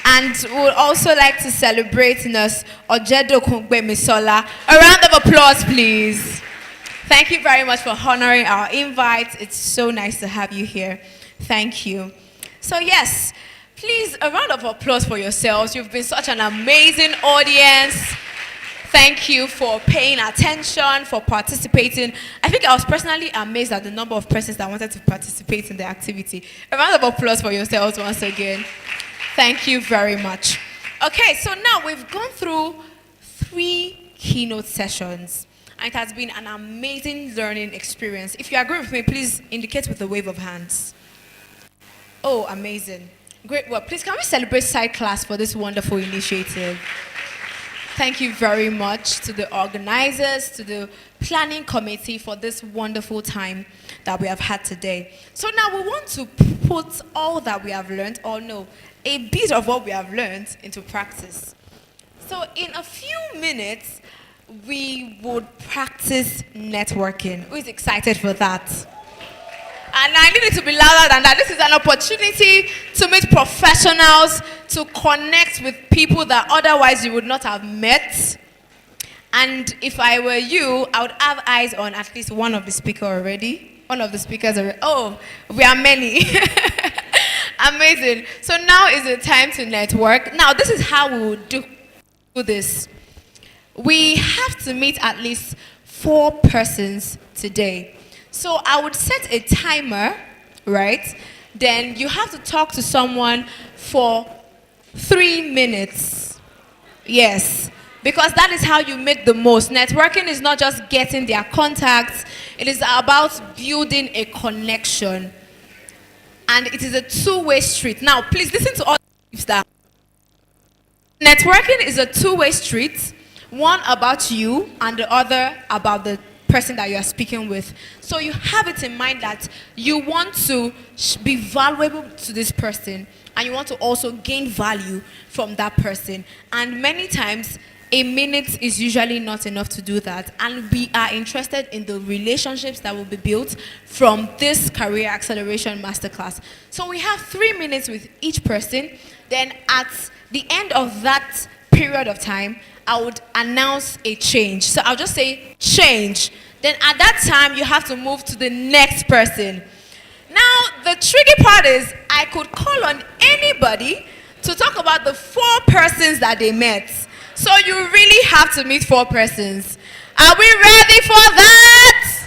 Speaker 4: And we would also like to celebrate Nurse Ojedo Kungbemisola. A round of applause, please. Thank you very much for honoring our invite. It's so nice to have you here. Thank you. So yes, please, a round of applause for yourselves. You've been such an amazing audience. Thank you for paying attention, for participating. I think I was personally amazed at the number of persons that wanted to participate in the activity. A round of applause for yourselves once again. Thank you very much. Okay, so now we've gone through 3 keynote sessions. And it has been an amazing learning experience. If you agree with me, please indicate with a wave of hands. Oh, amazing. Great work. Please, can we celebrate Side Class for this wonderful initiative? Thank you very much to the organizers, to the planning committee for this wonderful time that we have had today. So now we want to put all that we have learned, or no, a bit of what we have learned into practice. So in a few minutes, we would practice networking. Who is excited for that? And I need it to be louder than that. This is an opportunity to meet professionals, to connect with people that otherwise you would not have met. And if I were you, I would have eyes on at least one of the speakers already. Oh, we are many. Amazing. So now is the time to network. Now, this is how we would do this. We have to meet at least 4 persons today. So I would set a timer, right? Then you have to talk to someone for 3 minutes. Yes, because that is how you make the most. Networking is not just getting their contacts. It is about building a connection. And it is a 2-way street. Now, please listen to all the tips that. Networking is a 2-way street. One about you and the other about the person that you are speaking with. So you have it in mind that you want to be valuable to this person and you want to also gain value from that person. And many times, a minute is usually not enough to do that. And we are interested in the relationships that will be built from this Career Acceleration Masterclass. So we have 3 minutes with each person. Then at the end of that period of time, I would announce a change. So I'll just say change. Then at that time, you have to move to the next person. Now, the tricky part is I could call on anybody to talk about the 4 persons that they met. So you really have to meet 4 persons. Are we ready for that?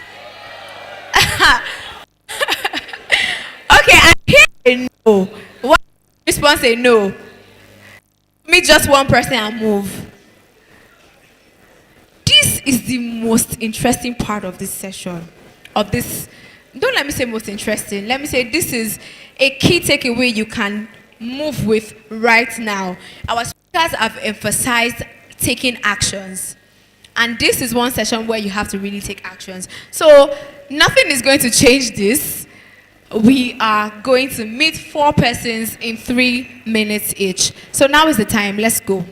Speaker 4: Okay, I hear a no. What response a no? Meet just 1 person and move. This is the most interesting part of this session. Don't let me say most interesting. Let me say this is a key takeaway you can move with right now. Our speakers have emphasized taking actions. And this is one session where you have to really take actions. So nothing is going to change this. We are going to meet 4 persons in 3 minutes each. So now is the time. Let's go.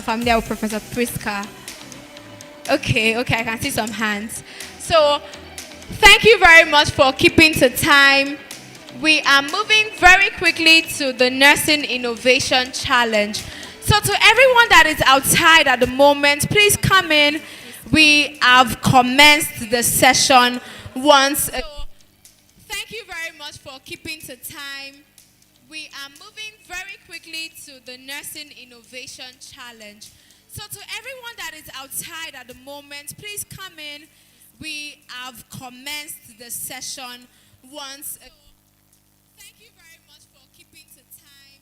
Speaker 4: familiar with Professor Priska? Okay, I can see some hands. So, thank you very much for keeping to time. We are moving very quickly to the Nursing Innovation Challenge. So to everyone that is outside at the moment, please come in. We have commenced the session once. Thank you very much for keeping to time. We are moving very quickly to the Nursing Innovation Challenge. So to everyone that is outside at the moment, please come in. We have commenced the session once. Thank you very much for keeping to time.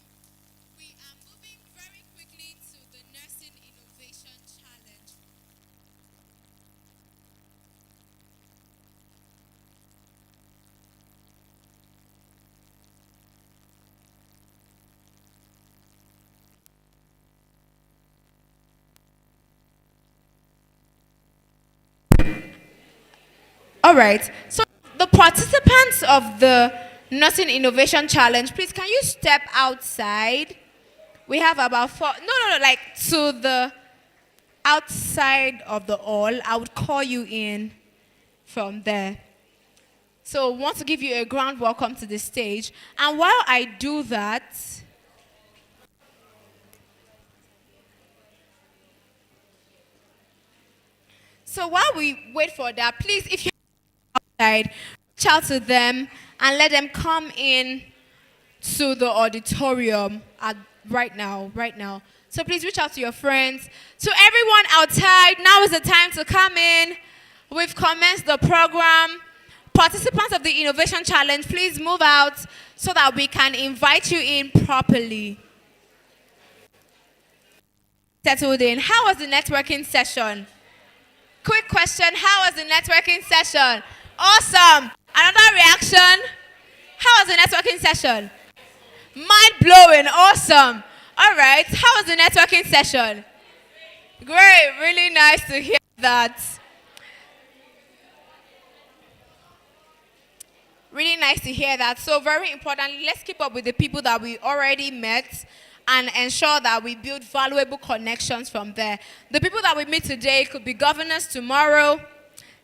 Speaker 4: We are moving very quickly to the Nursing Innovation Challenge. All right. So the participants of the Nursing Innovation Challenge, please can you step outside? We have about like to the outside of the hall. I would call you in from there. So I want to give you a grand welcome to the stage. And while I do that, so while we wait for that, please, if you're outside, reach out to them and let them come in to the auditorium right now. So please reach out to your friends. To everyone outside, now is the time to come in. We've commenced the program. Participants of the Innovation Challenge, please move out so that we can invite you in properly. Settled in. How was the networking session? Quick question, how was the networking session? Awesome. Another reaction? How was the networking session? Mind-blowing, awesome. All right, how was the networking session? Great, really nice to hear that. Really nice to hear that. So very importantly, let's keep up with the people that we already met and ensure that we build valuable connections from there. The people that we meet today could be governors tomorrow.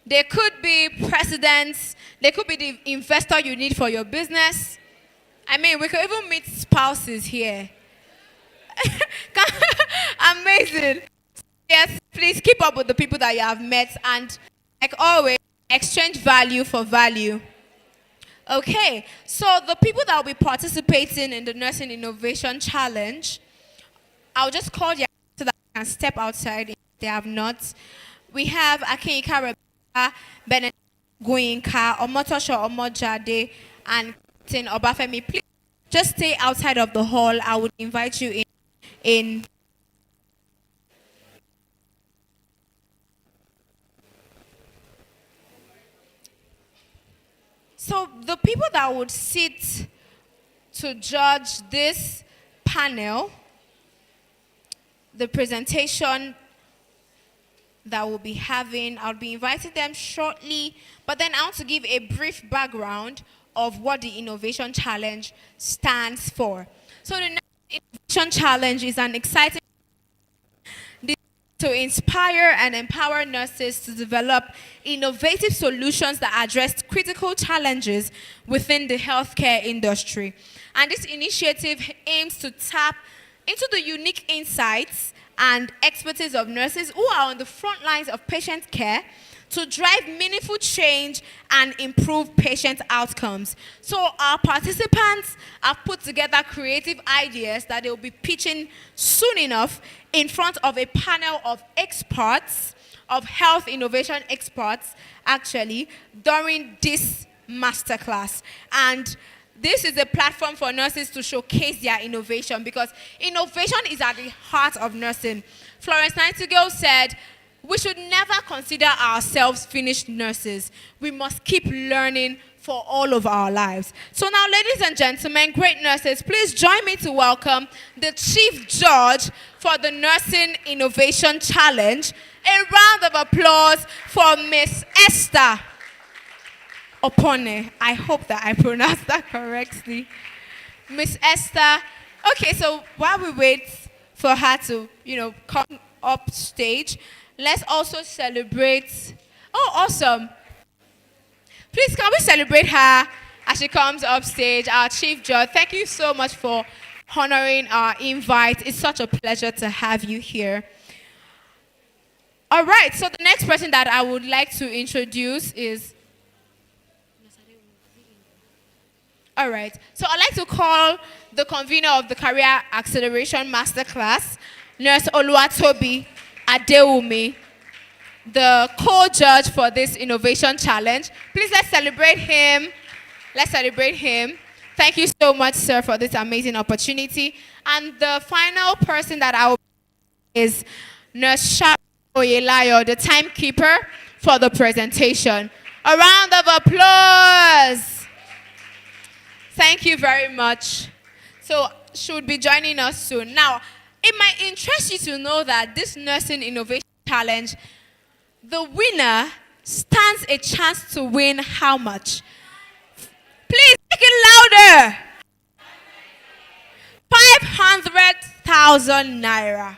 Speaker 4: They could be presidents. They could be the investor you need for your business. I mean, we could even meet spouses here. Amazing. Yes, please keep up with the people that you have met and, like always, exchange value for value. Okay, so the people that will be participating in the Nursing Innovation Challenge, I'll just call you so that they can step outside if they have not. We have Akinyika Rebecca, Benedict Goyinka, Omotosho Omojade, and Tin Obafemi. Please just stay outside of the hall. I would invite you in. So the people that would sit to judge this panel, the presentation that we'll be having, I'll be inviting them shortly, but then I want to give a brief background of what the Innovation Challenge stands for. So the Innovation Challenge is an exciting to inspire and empower nurses to develop innovative solutions that address critical challenges within the healthcare industry. And this initiative aims to tap into the unique insights and expertise of nurses who are on the front lines of patient care to drive meaningful change and improve patient outcomes. So our participants have put together creative ideas that they will be pitching soon enough in front of a panel of experts, of health innovation experts, actually, during this masterclass. And this is a platform for nurses to showcase their innovation because innovation is at the heart of nursing. Florence Nightingale said, we should never consider ourselves finished nurses. We must keep learning for all of our lives. So now, ladies and gentlemen, great nurses, please join me to welcome the Chief Judge for the Nursing Innovation Challenge. A round of applause for Miss Esther Opone. I hope that I pronounced that correctly. Miss Esther. Okay, so while we wait for her to, come up stage. Let's also celebrate. Oh, awesome. Please, can we celebrate her as she comes up stage? Our chief judge, thank you so much for honoring our invite. It's such a pleasure to have you here. All right, so the next person that I would like to introduce is... All right, so I'd like to call the convener of the Career Acceleration Masterclass, Nurse Oluwatobi Adewumi, the co-judge for this innovation challenge. Please, let's celebrate him. Let's celebrate him. Thank you so much, sir, for this amazing opportunity. And the final person that I will is Nurse Sharon Oyelayo, the timekeeper for the presentation. A round of applause. Thank you very much. So, she would be joining us soon. Now, it might interest you to know that this Nursing Innovation Challenge, the winner stands a chance to win how much? Please make it louder. 500,000 naira.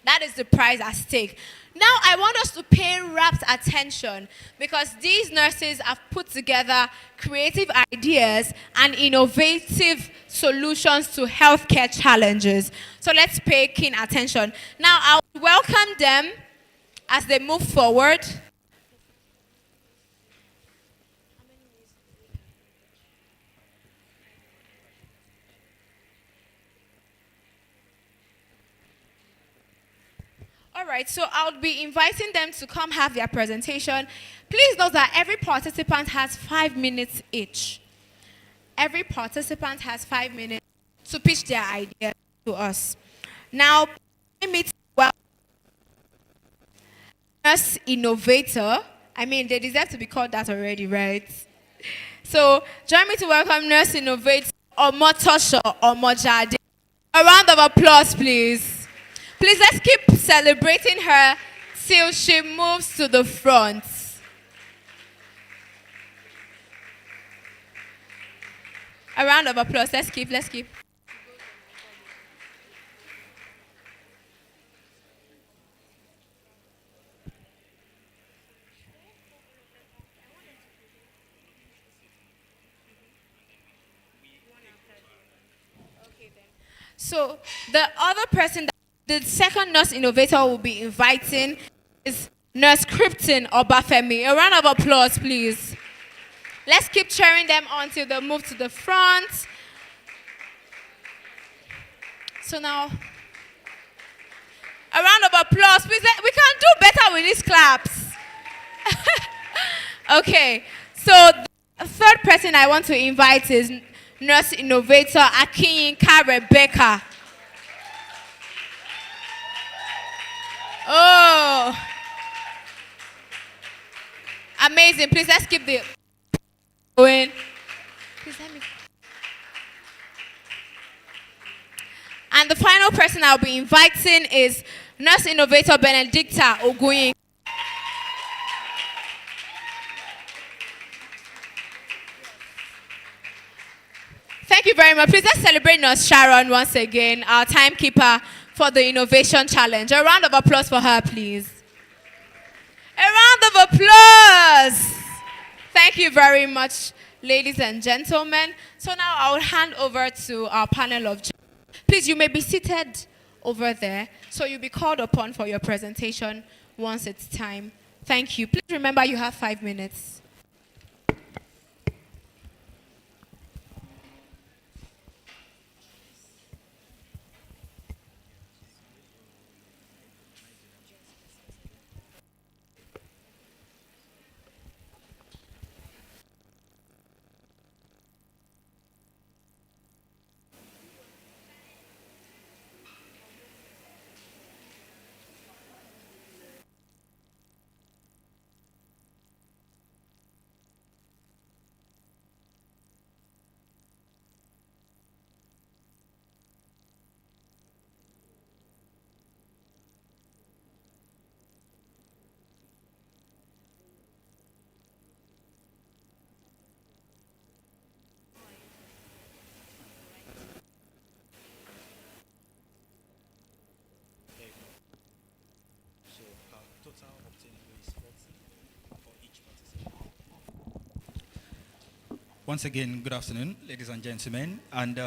Speaker 4: That is the prize at stake. Now I want us to pay rapt attention because these nurses have put together creative ideas and innovative solutions to healthcare challenges. So let's pay keen attention. Now I'll welcome them as they move forward. All right, so I'll be inviting them to come have their presentation. Please note that every participant has 5 minutes each. Every participant has 5 minutes to pitch their idea to us. Now, me to welcome Nurse Innovator. I mean, they deserve to be called that already, right? So, join me to welcome Nurse Innovator Omotosho Omojade. A round of applause, please. Please, let's keep celebrating her till she moves to the front. A round of applause. Let's keep. So the other person, the second nurse innovator will be inviting is Nurse Krypton Obafemi. A round of applause, please. Let's keep cheering them on till they move to the front. So now, a round of applause, please. We can do better with these claps. Okay, so the third person I want to invite is Nurse Innovator Akinyinka Rebecca. Oh, amazing. Please, let's keep the going. Please let me. And the final person I'll be inviting is Nurse Innovator Benedicta Oguyin. Thank you very much. Please let's celebrate Nurse Sharon once again, our timekeeper for the Innovation Challenge. A round of applause for her, please. A round of applause. Thank you very much, ladies and gentlemen. So now I'll hand over to our panel of judges. Please, you may be seated over there. So you'll be called upon for your presentation once it's time. Thank you. Please remember you have 5 minutes.
Speaker 3: Once again, good afternoon, ladies and gentlemen. And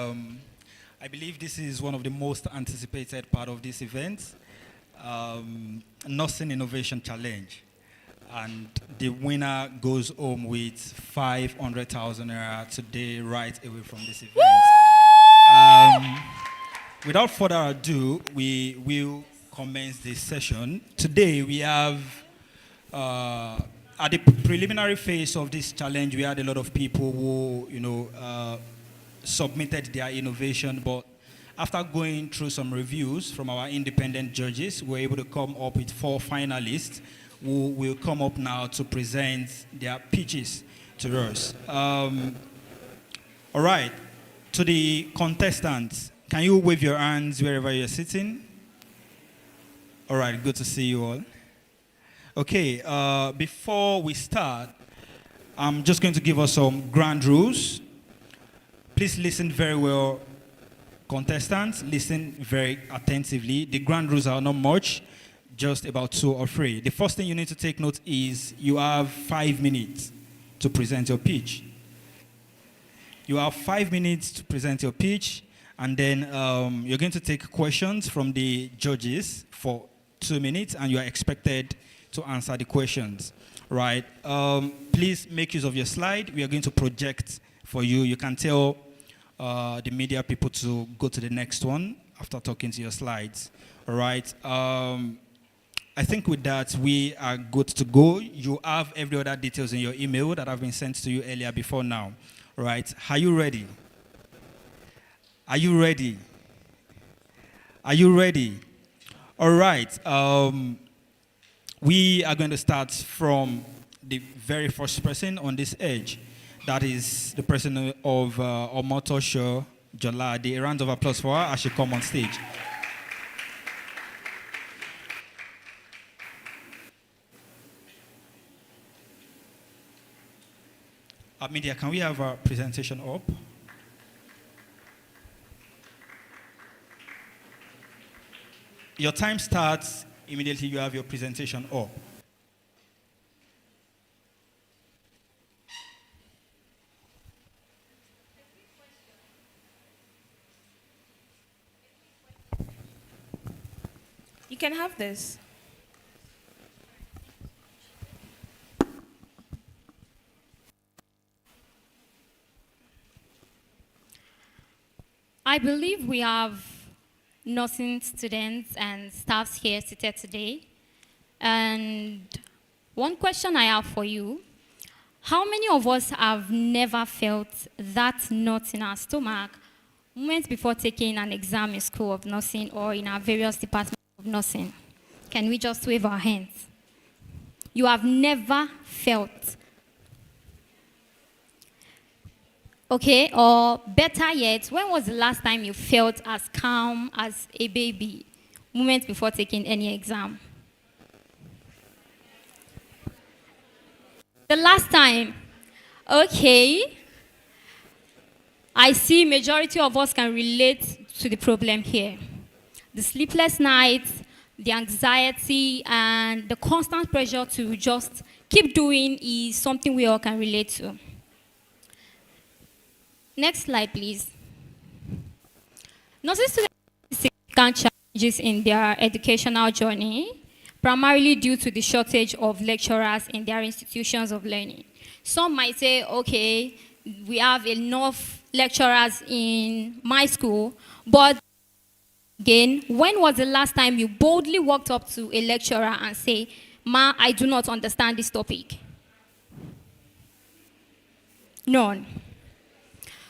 Speaker 3: I believe this is one of the most anticipated part of this event, Nursing Innovation Challenge. And the winner goes home with 500,000 naira today, right away from this event. Without further ado, we will commence this session. Today, we have, at the preliminary phase of this challenge, we had a lot of people who, submitted their innovation, but after going through some reviews from our independent judges, we were able to come up with 4 finalists who will come up now to present their pitches to us. All right, to the contestants, can you wave your hands wherever you're sitting? All right, good to see you all. Okay, before we start, I'm just going to give us some ground rules. Please listen very well, contestants. Listen very attentively. The ground rules are not much, just about 2 or 3. The first thing you need to take note is you have 5 minutes to present your pitch. You have 5 minutes to present your pitch, and then you're going to take questions from the judges for 2 minutes, and you are expected to answer the questions, right? Please make use of your slide. We are going to project for you. You can tell the media people to go to the next one after talking to your slides, all right? I think with that, we are good to go. You have every other details in your email that have been sent to you earlier before now, all right? Are you ready? Are you ready? Are you ready? All right. We are going to start from the very first person on this edge. That is the person of Omotosho Jolade. A round of applause for her as she comes on stage. Media, can we have a presentation up? Your time starts immediately you have your presentation up.
Speaker 6: You can have this.
Speaker 8: I believe we have nursing students and staffs here seated today. And one question I have for you, how many of us have never felt that knot in our stomach moments before taking an exam in School of Nursing or in our various departments of nursing? Can we just wave our hands? You have never felt. Okay, or better yet, when was the last time you felt as calm as a baby moments before taking any exam? The last time. Okay. I see majority of us can relate to the problem here. The sleepless nights, the anxiety, and the constant pressure to just keep doing is something we all can relate to. Next slide, please. Nursing students face significant challenges in their educational journey, primarily due to the shortage of lecturers in their institutions of learning. Some might say, okay, we have enough lecturers in my school, but again, when was the last time you boldly walked up to a lecturer and say, "Ma, I do not understand this topic"? None.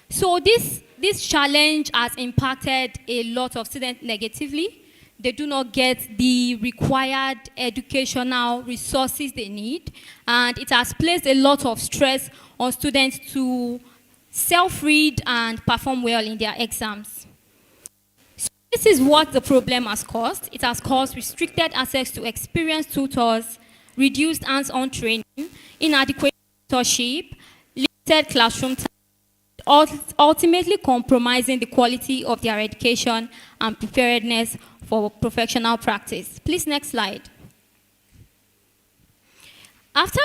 Speaker 8: So this challenge has impacted a lot of students negatively. They do not get the required educational resources they need, and it has placed a lot of stress on students to self-read and perform well in their exams. So this is what the problem has caused. It has caused restricted access to experienced tutors, reduced hands-on training, inadequate mentorship, limited classroom time, ultimately compromising the quality of their education and preparedness for professional practice. Please, next slide. After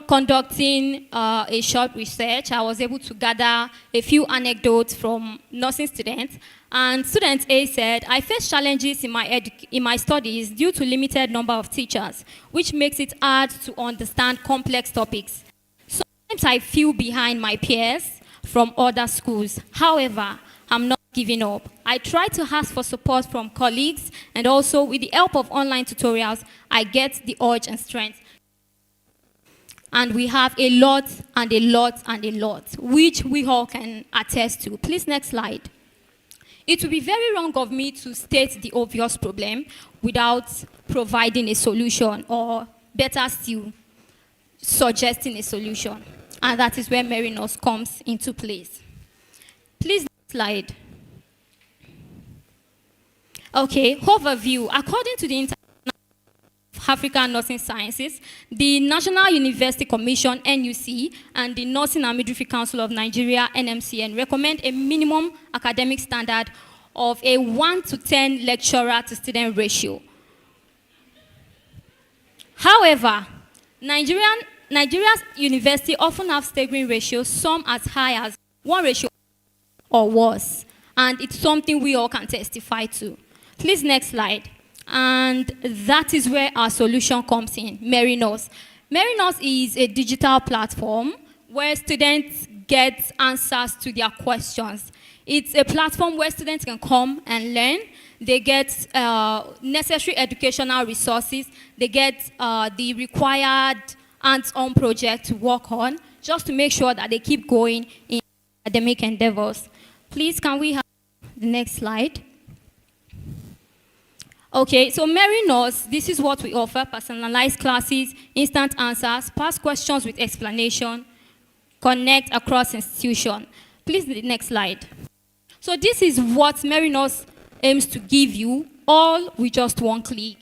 Speaker 8: conducting a short research, I was able to gather a few anecdotes from nursing students. And student A said, I face challenges in my studies due to limited number of teachers, which makes it hard to understand complex topics. Sometimes I feel behind my peers from other schools. However, I'm not giving up. I try to ask for support from colleagues, and also with the help of online tutorials, I get the urge and strength. And we have a lot and a lot and a lot, which we all can attest to. Please, next slide. It would be very wrong of me to state the obvious problem without providing a solution, or better still, suggesting a solution. And that is where Merinos comes into place. Please, next slide. Okay, overview. According to the African Nursing Sciences, the National University Commission, NUC, and the Nursing and Midwifery Council of Nigeria, NMCN, recommend a minimum academic standard of a 1 to 10 lecturer to student ratio. However, Nigeria's university often have staggering ratios, some as high as 1 ratio or worse, and it's something we all can testify to. Please, next slide. And that is where our solution comes in, Merinos. Merinos is a digital platform where students get answers to their questions. It's a platform where students can come and learn. They get necessary educational resources. They get the required hands-on project to work on, just to make sure that they keep going in academic endeavors. Please, can we have the next slide? Okay, so Merinos, this is what we offer: personalized classes, instant answers, past questions with explanation, connect across institution. Please, the next slide. So this is what Merinos aims to give you, all with just one click.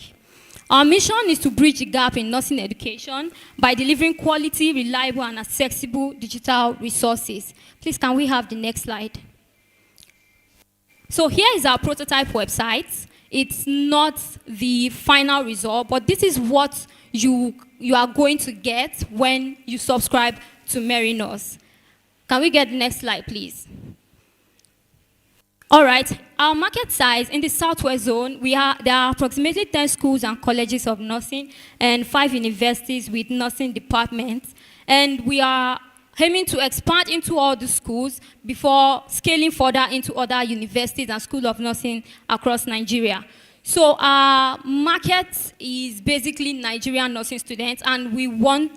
Speaker 8: Our mission is to bridge the gap in nursing education by delivering quality, reliable, and accessible digital resources. Please, can we have the next slide? So here is our prototype website. It's not the final result, but this is what you are going to get when you subscribe to Merinos. Can we get the next slide, please? All right, our market size in the Southwest Zone, there are approximately 10 schools and colleges of nursing and 5 universities with nursing departments. And we are aiming to expand into all the schools before scaling further into other universities and schools of nursing across Nigeria. So our market is basically Nigerian nursing students, and we want...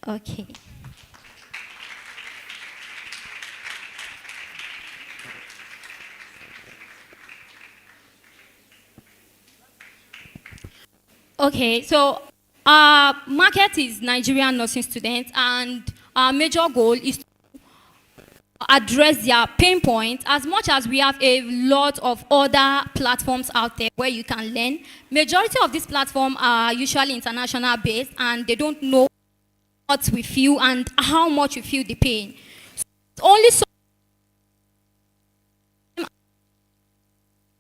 Speaker 8: Okay. Okay, so our market is Nigerian nursing students, and our major goal is to address their pain points. As much as we have a lot of other platforms out there where you can learn, majority of these platforms are usually international based, and they don't know what we feel and how much we feel the pain. So only so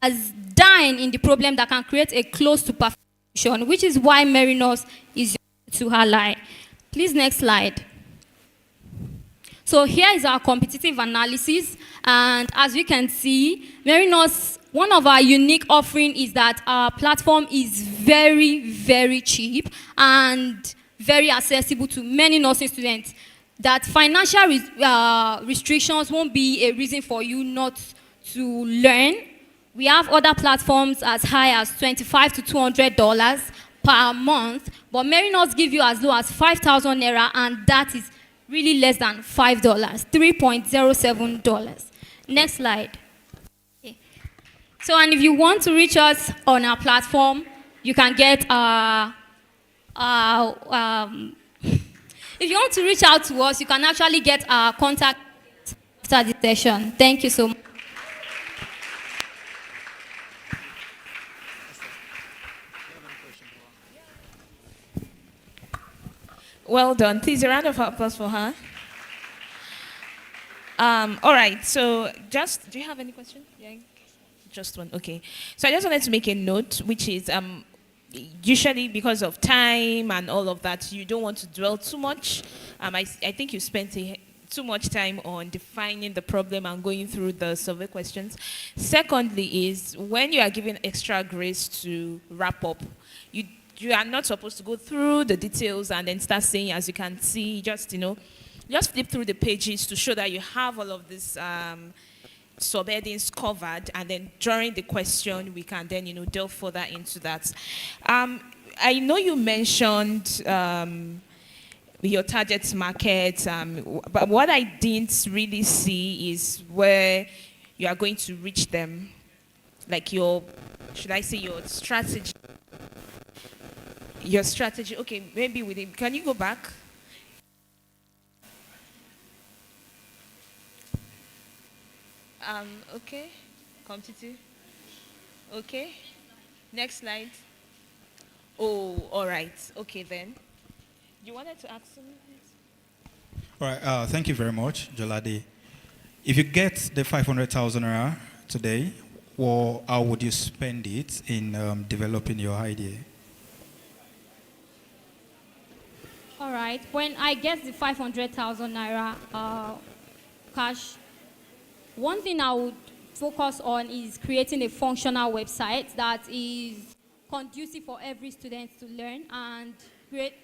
Speaker 8: as dying in the problem that can create a close to perfection, which is why Merinos is to highlight. Please, next slide. So here is our competitive analysis, and as you can see, Merinos, one of our unique offering is that our platform is very, very cheap and very accessible to many nursing students. That financial restrictions won't be a reason for you not to learn. We have other platforms as high as $25 to $200 per month, but Merinos give you as low as 5,000 naira, and that is really less than $5, $3.07. Next slide. Okay. So, and if you want to reach us on our platform, you can get if you want to reach out to us, you can actually get our contact after the session. Thank you so much.
Speaker 16: Well done. Please, a round of applause for her. All right, so do you have any questions? Yeah, just one, okay. So I just wanted to make a note, which is usually because of time and all of that, you don't want to dwell too much. I think you spent too much time on defining the problem and going through the survey questions. Secondly is when you are given extra grace to wrap up, you are not supposed to go through the details and then start saying, as you can see, just flip through the pages to show that you have all of this subheadings covered, and then during the question we can then delve further into that. I know you mentioned your target market, but what I didn't really see is where you are going to reach them, like your strategy. Your strategy. Okay, maybe with him. Can you go back? Okay. Competitive. Okay. Next slide. Oh, all right. Okay then. You wanted to ask something?
Speaker 3: All right, thank you very much, Jolade. If you get the 500,000 naira today, or how would you spend it in developing your idea?
Speaker 8: All right. When I get the 500,000 naira cash, one thing I would focus on is creating a functional website that is conducive for every student to learn, and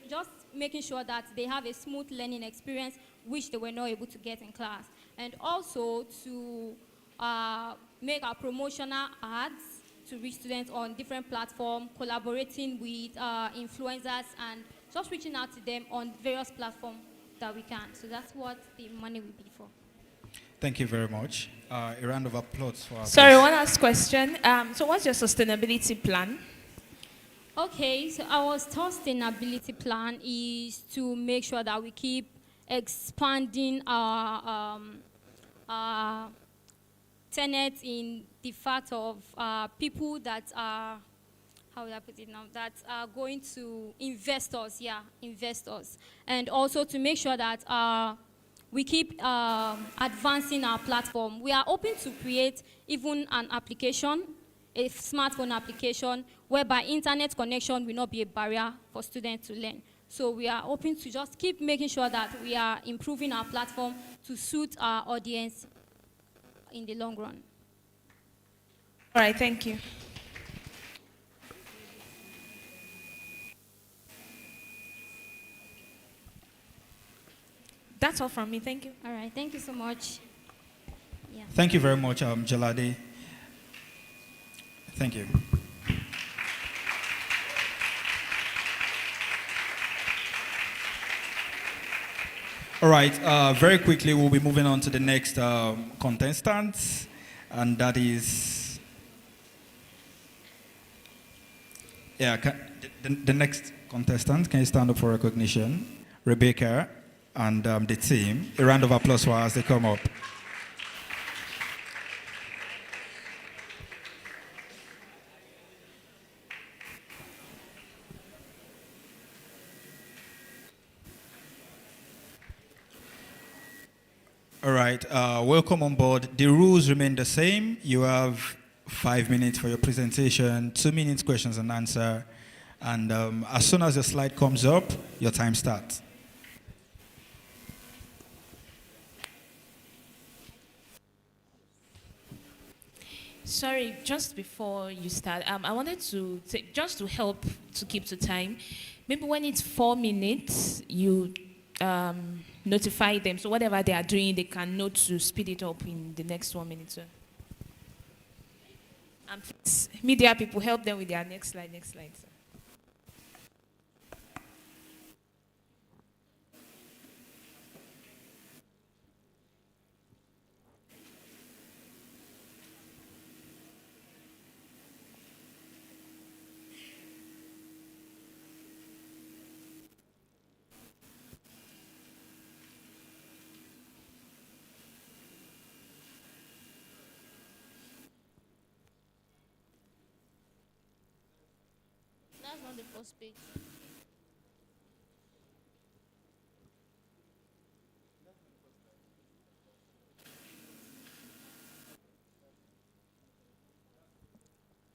Speaker 8: just making sure that they have a smooth learning experience which they were not able to get in class. And also to make our promotional ads to reach students on different platforms, collaborating with influencers, and just reaching out to them on various platforms that we can. So that's what the money will be for.
Speaker 3: Thank you very much. A round of applause for our
Speaker 16: Sorry,
Speaker 3: guest.
Speaker 16: one last question. So what's your sustainability plan?
Speaker 8: Okay, so our sustainability plan is to make sure that we keep expanding our tenets in the fact of people that are, how would I put it now, that are going to investors, and also to make sure that we keep advancing our platform. We are open to create even an application, a smartphone application, whereby internet connection will not be a barrier for students to learn. So we are open to just keep making sure that we are improving our platform to suit our audience in the long run.
Speaker 16: All right, thank you. That's all from me. Thank you.
Speaker 8: All right, thank you so much. Yeah.
Speaker 3: Thank you very much, Jolade. Thank you. All right, very quickly, we'll be moving on to the next contestant, and that is, the next contestant. Can you stand up for recognition? Rebecca and the team. A round of applause for her as they come up. All right, welcome on board. The rules remain the same. You have 5 minutes for your presentation, 2 minutes questions and answer, and as soon as the slide comes up, your time starts.
Speaker 16: Sorry, just before you start, I wanted to just to help to keep to time. Maybe when it's 4 minutes, you notify them. So whatever they are doing, they can note to speed it up in the next 1 minute. So. Media people, help them with their next slide. So.
Speaker 6: That's not the first page.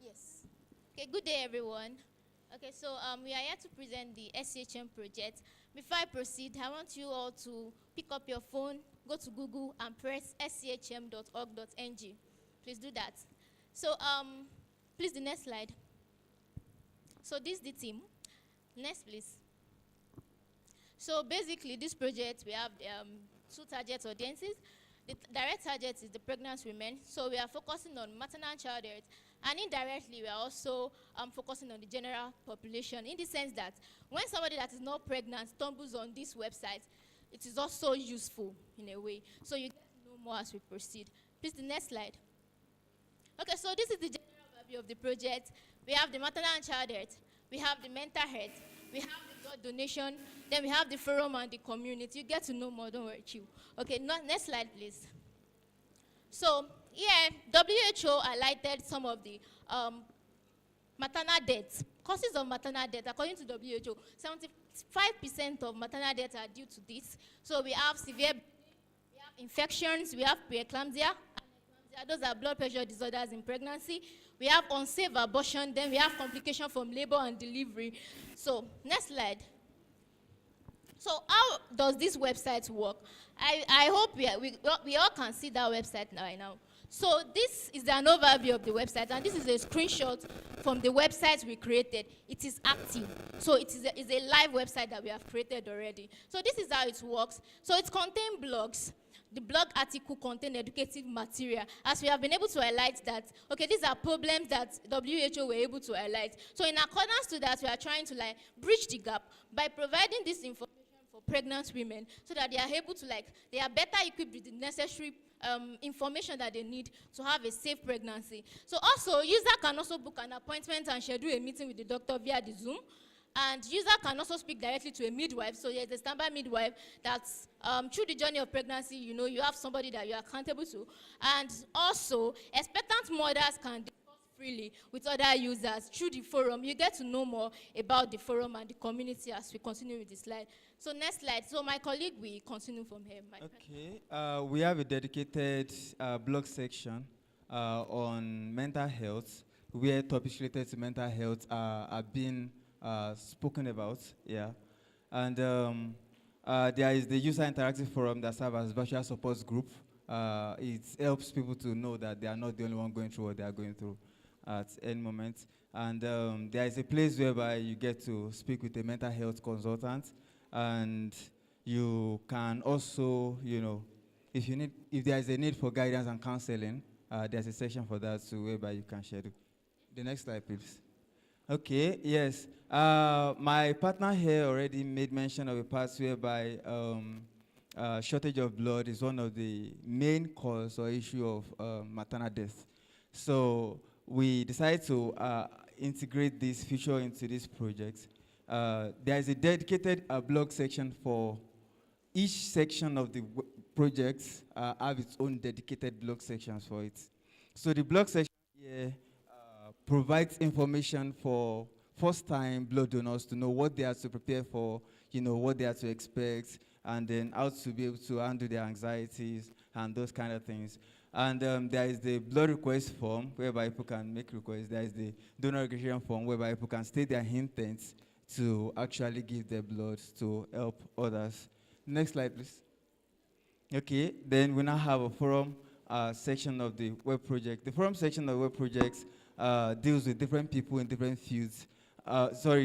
Speaker 6: Yes. Okay, good day, everyone.
Speaker 17: Okay, so we are here to present the SCHM project. Before I proceed, I want you all to pick up your phone, go to Google, and press schm.org.ng. Please do that. So, please, the next slide. So, this is the team. Next, please. So, basically, this project, we have two target audiences. The direct target is the pregnant women. So, we are focusing on maternal and child health. And indirectly, we are also focusing on the general population in the sense that when somebody that is not pregnant stumbles on this website, it is also useful in a way. So you get to know more as we proceed. Please, the next slide. Okay, so this is the general overview of the project. We have the maternal and child health. We have the mental health. We have the blood donation. Then we have the forum and the community. You get to know more, don't worry, chill. Okay, next slide, please. So, here, WHO highlighted some of the maternal deaths, causes of maternal death. According to WHO, 75% of maternal deaths are due to this. So we have severe, we have infections, we have preeclampsia, those are blood pressure disorders in pregnancy. We have unsafe abortion, then we have complication from labor and delivery. So, next slide. So how does this website work? I hope we all can see that website right now. So this is an overview of the website, and this is a screenshot from the website we created. It is active. So it is a live website that we have created already. So this is how it works. So it contains blogs. The blog article contains educative material, as we have been able to highlight that, okay, these are problems that WHO were able to highlight. So in accordance to that, we are trying to bridge the gap by providing this information for pregnant women so that they are able to they are better equipped with the necessary information that they need to have a safe pregnancy. So also, user can also book an appointment and schedule a meeting with the doctor via the Zoom. And user can also speak directly to a midwife. So there's a standby midwife that's through the journey of pregnancy, you have somebody that you're accountable to. And also, expectant mothers can discuss freely with other users through the forum. You get to know more about the forum and the community as we continue with the slide. So next slide. So my colleague will continue from here.
Speaker 18: Okay. We have a dedicated blog section on mental health, where topics related to mental health are being spoken about, yeah. And there is the user interactive forum that serves as virtual support group. It helps people to know that they are not the only one going through what they are going through at any moment. And there is a place whereby you get to speak with a mental health consultant, and you can also, if there is a need for guidance and counseling, there's a section for that too, whereby you can schedule. The next slide, please. Okay, yes. My partner here already made mention of a part whereby shortage of blood is one of the main cause or issue of maternal death. So we decided to integrate this feature into this project. There is a dedicated blog section for each section of the project have its own dedicated blog sections for it. So the blog section here provides information for first-time blood donors to know what they have to prepare for, what they have to expect, and then how to be able to handle their anxieties and those kind of things. And there is the blood request form whereby people can make requests. There is the donor registration form whereby people can state their intent to actually give their blood to help others. Next slide, please. Okay, then we now have a forum section of the web project. The forum section of the web projects deals with different people in different fields,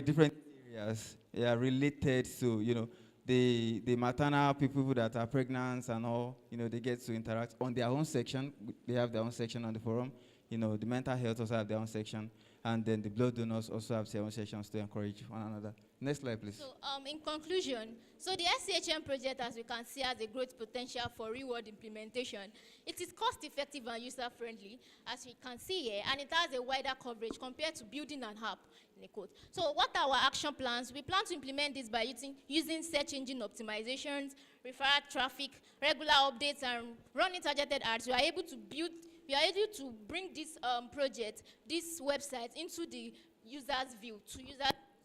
Speaker 18: different areas, related to, the maternal people that are pregnant and all, they get to interact on their own section. They have their own section on the forum. The mental health also have their own section. And then the blood donors also have their own sections to encourage one another. Next slide, please.
Speaker 17: So in conclusion, so the SCHM project, as you can see, has a great potential for real-world implementation. It is cost-effective and user-friendly, as you can see here, and it has a wider coverage compared to building an app, in a quote. So what are our action plans? We plan to implement this by using search engine optimizations, referral traffic, regular updates, and running targeted ads. We are able to bring this project, this website, into the user's view,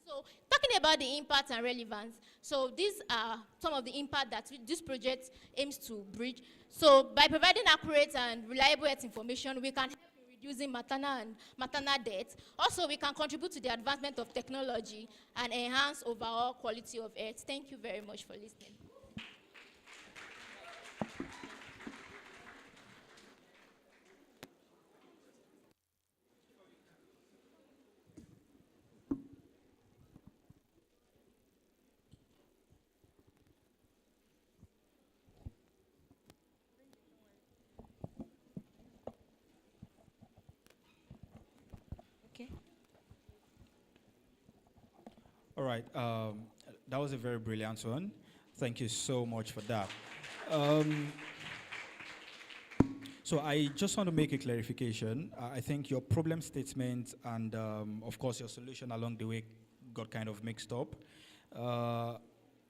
Speaker 17: So talking about the impact and relevance, so these are some of the impact that this project aims to bridge. So by providing accurate and reliable health information, we can help in reducing maternal death. Also, we can contribute to the advancement of technology and enhance overall quality of health. Thank you very much for listening.
Speaker 12: Okay.
Speaker 3: All right. That was a very brilliant one. Thank you so much for that. So I just want to make a clarification. I think your problem statement and, of course, your solution along the way got kind of mixed up.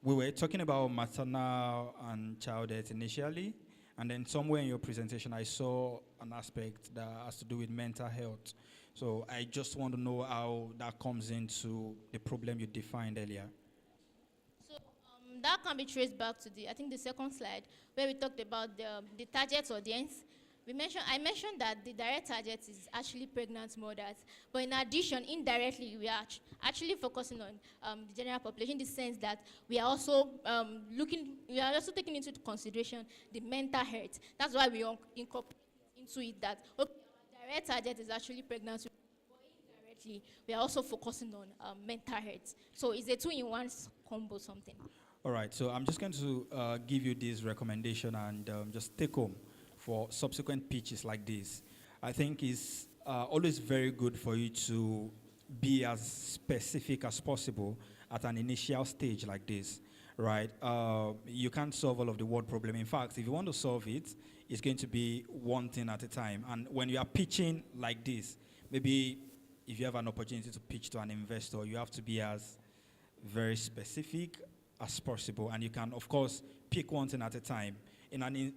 Speaker 3: We were talking about maternal and child death initially, and then somewhere in your presentation, I saw an aspect that has to do with mental health. So I just want to know how that comes into the problem you defined earlier.
Speaker 17: So that can be traced back to I think the second slide, where we talked about the target audience. I mentioned that the direct target is actually pregnant mothers, but in addition, indirectly, we are actually focusing on the general population in the sense that we are also taking into consideration the mental health. That's why we incorporate into it that okay, our direct target is actually pregnant women, but indirectly, we are also focusing on mental health. So it's a two-in-one combo something.
Speaker 3: All right, so I'm just going to give you this recommendation and just take home for subsequent pitches like this. I think it's always very good for you to be as specific as possible at an initial stage like this, right? You can't solve all of the world problem. In fact, if you want to solve it, it's going to be one thing at a time. And when you are pitching like this, maybe if you have an opportunity to pitch to an investor, you have to be as very specific as possible. And you can, of course, pick one thing at a time. In an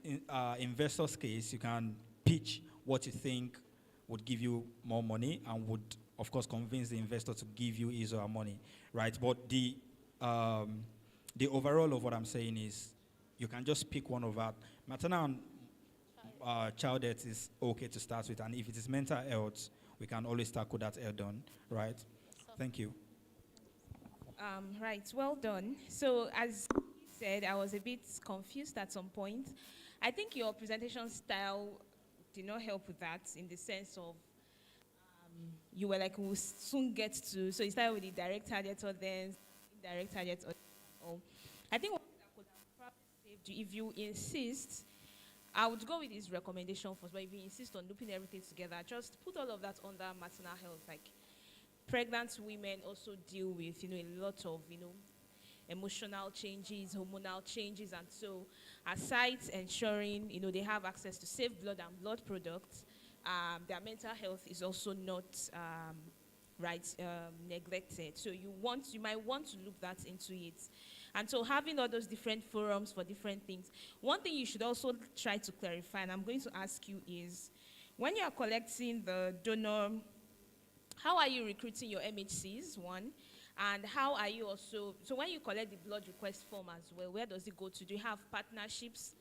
Speaker 3: investor's case, you can pitch what you think would give you more money and would, of course, convince the investor to give you his or her money, right? But the overall of what I'm saying is you can just pick one of that. Maternal and child death is okay to start with, and if it is mental health, we can always tackle that head on, right? Thank you.
Speaker 16: Right, well done. So as said, I was a bit confused at some point. I think your presentation style did not help with that in the sense of you were like, we'll soon get to, so you started with the direct target audience, indirect target audience. I think what I could have probably saved you, if you insist, I would go with his recommendation first, but if you insist on looping everything together, just put all of that under maternal health. Like pregnant women also deal with, a lot of, emotional changes, hormonal changes, and so aside ensuring, they have access to safe blood and blood products, their mental health is also not neglected. So you might want to look that into it. And so having all those different forums for different things. One thing you should also try to clarify, and I'm going to ask you, is when you are collecting the donor, how are you recruiting your MHCs, one? And how are you also, so when you collect the blood request form as well, where does it go to? Do you have partnerships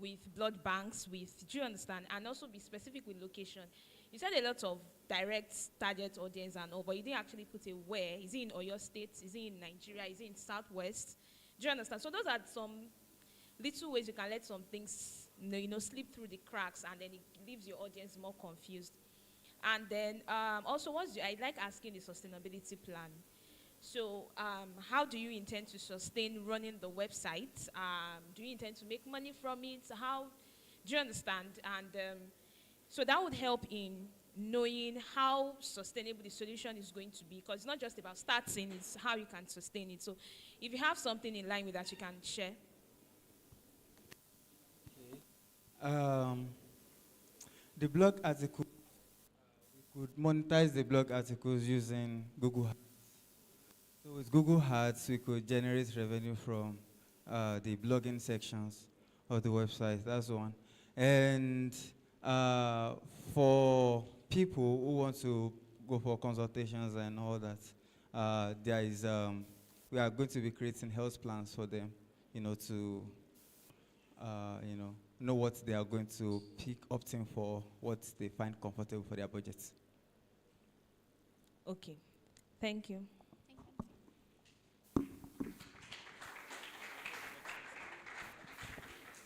Speaker 16: with blood banks, do you understand? And also be specific with location. You said a lot of direct target audience and all, but you didn't actually put a where. Is it in Oyo State? Is it in Nigeria? Is it in Southwest? Do you understand? So those are some little ways you can let some things, slip through the cracks, and then it leaves your audience more confused. And then also, I like asking the sustainability plan. So how do you intend to sustain running the website? Do you intend to make money from it? How, do you understand? And so that would help in knowing how sustainable the solution is going to be, because it's not just about starting, it's how you can sustain it. So if you have something in line with that, you can share.
Speaker 18: The blog article, we could monetize the blog articles using Google Ads. So with Google Ads, we could generate revenue from the blogging sections of the website. That's one. And for people who want to go for consultations and all that, we are going to be creating health plans for them, to know what they are going to pick, opting for what they find comfortable for their budgets.
Speaker 16: Okay. Thank you.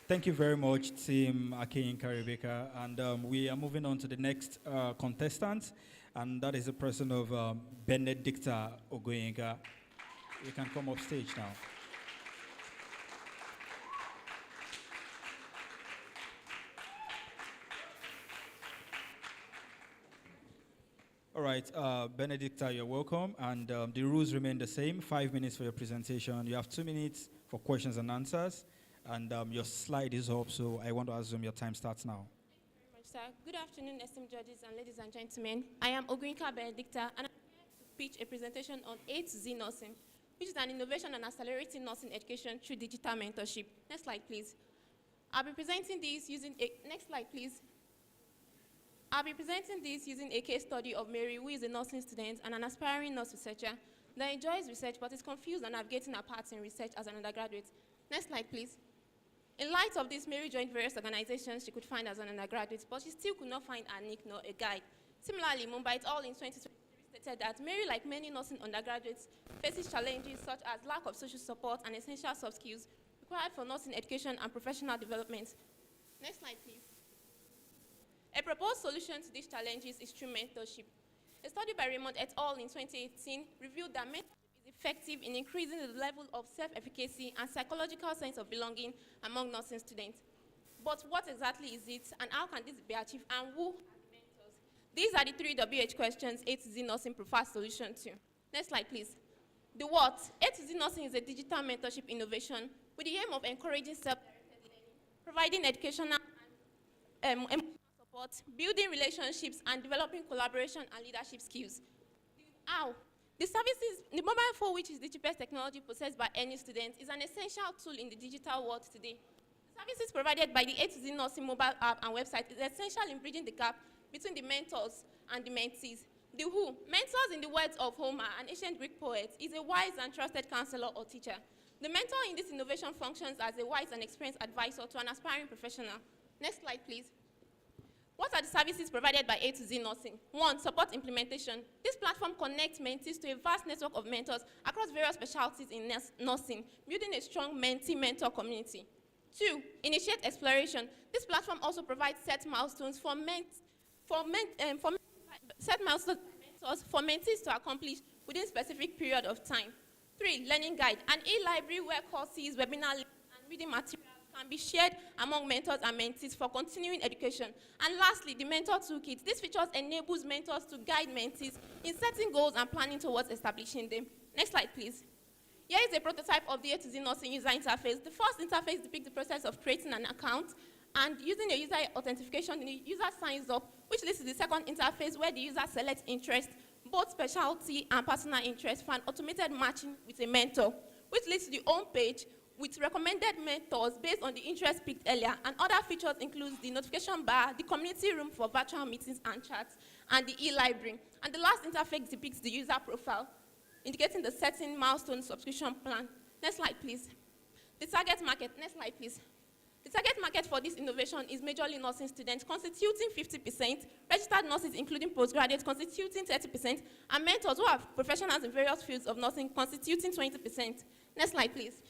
Speaker 3: Thank you very much, Team Akiyinka Rebecca. And we are moving on to the next contestant, and that is the person of Benedicta Ogoyinka. You can come up stage now. All right, Benedicta, you're welcome. And the rules remain the same. 5 minutes for your presentation. You have 2 minutes for questions and answers. And your slide is up, so I want to assume your time starts now.
Speaker 19: Thank you very much, sir. Good afternoon, esteemed judges and ladies and gentlemen. I am Ogoyinka Benedicta, and I'm here to pitch a presentation on A to Z nursing, which is an innovation and accelerating nursing education through digital mentorship. Next slide, please. I'll be presenting this using a next slide, please. I'll be presenting this using a case study of Mary, who is a nursing student and an aspiring nurse researcher that enjoys research but is confused and navigating her path in research as an undergraduate. Next slide, please. In light of this, Mary joined various organizations she could find as an undergraduate, but she still could not find a NIC nor a guide. Similarly, Mumbai et al. In 2023 stated that Mary, like many nursing undergraduates, faces challenges such as lack of social support and essential soft skills required for nursing education and professional development. Next slide, please. A proposed solution to these challenges is through mentorship. A study by Raymond et al. In 2018 revealed that mentorship is effective in increasing the level of self-efficacy and psychological sense of belonging among nursing students. But what exactly is it, and how can this be achieved, and who are the mentors? These are the 3 WH questions A to Z Nursing prefers solution to. Next slide, please. The what? A to Z Nursing is a digital mentorship innovation with the aim of encouraging self-directed learning, providing educational and emotional support, building relationships, and developing collaboration and leadership skills. How? The services, the mobile phone, which is the cheapest technology possessed by any student, is an essential tool in the digital world today. The services provided by the A to Z Nursing mobile app and website is essential in bridging the gap between the mentors and the mentees. The who, mentors in the words of Homer, an ancient Greek poet, is a wise and trusted counselor or teacher. The mentor in this innovation functions as a wise and experienced advisor to an aspiring professional. Next slide, please. What are the services provided by A to Z Nursing? 1, support implementation. This platform connects mentees to a vast network of mentors across various specialties in nursing, building a strong mentee-mentor community. 2, initiate exploration. This platform also provides set milestones for mentees to accomplish within a specific period of time. 3, learning guide. An e-library where courses, webinar links, and reading materials can be shared among mentors and mentees for continuing education. And lastly, the mentor toolkit. This feature enables mentors to guide mentees in setting goals and planning towards establishing them. Next slide, please. Here is a prototype of the A to Z Nursing user interface. The first interface depicts the process of creating an account, and using a user authentication, the user signs up, which leads to the second interface where the user selects interest, both specialty and personal interest, for an automated matching with a mentor, which leads to the home page with recommended mentors based on the interest picked earlier, and other features include the notification bar, the community room for virtual meetings and chats, and the e-library. And the last interface depicts the user profile, indicating the setting milestone subscription plan. Next slide, please. The target market. Next slide, please. The target market for this innovation is majorly nursing students, constituting 50%, registered nurses, including postgraduates, constituting 30%, and mentors who are professionals in various fields of nursing, constituting 20%. Next slide, please.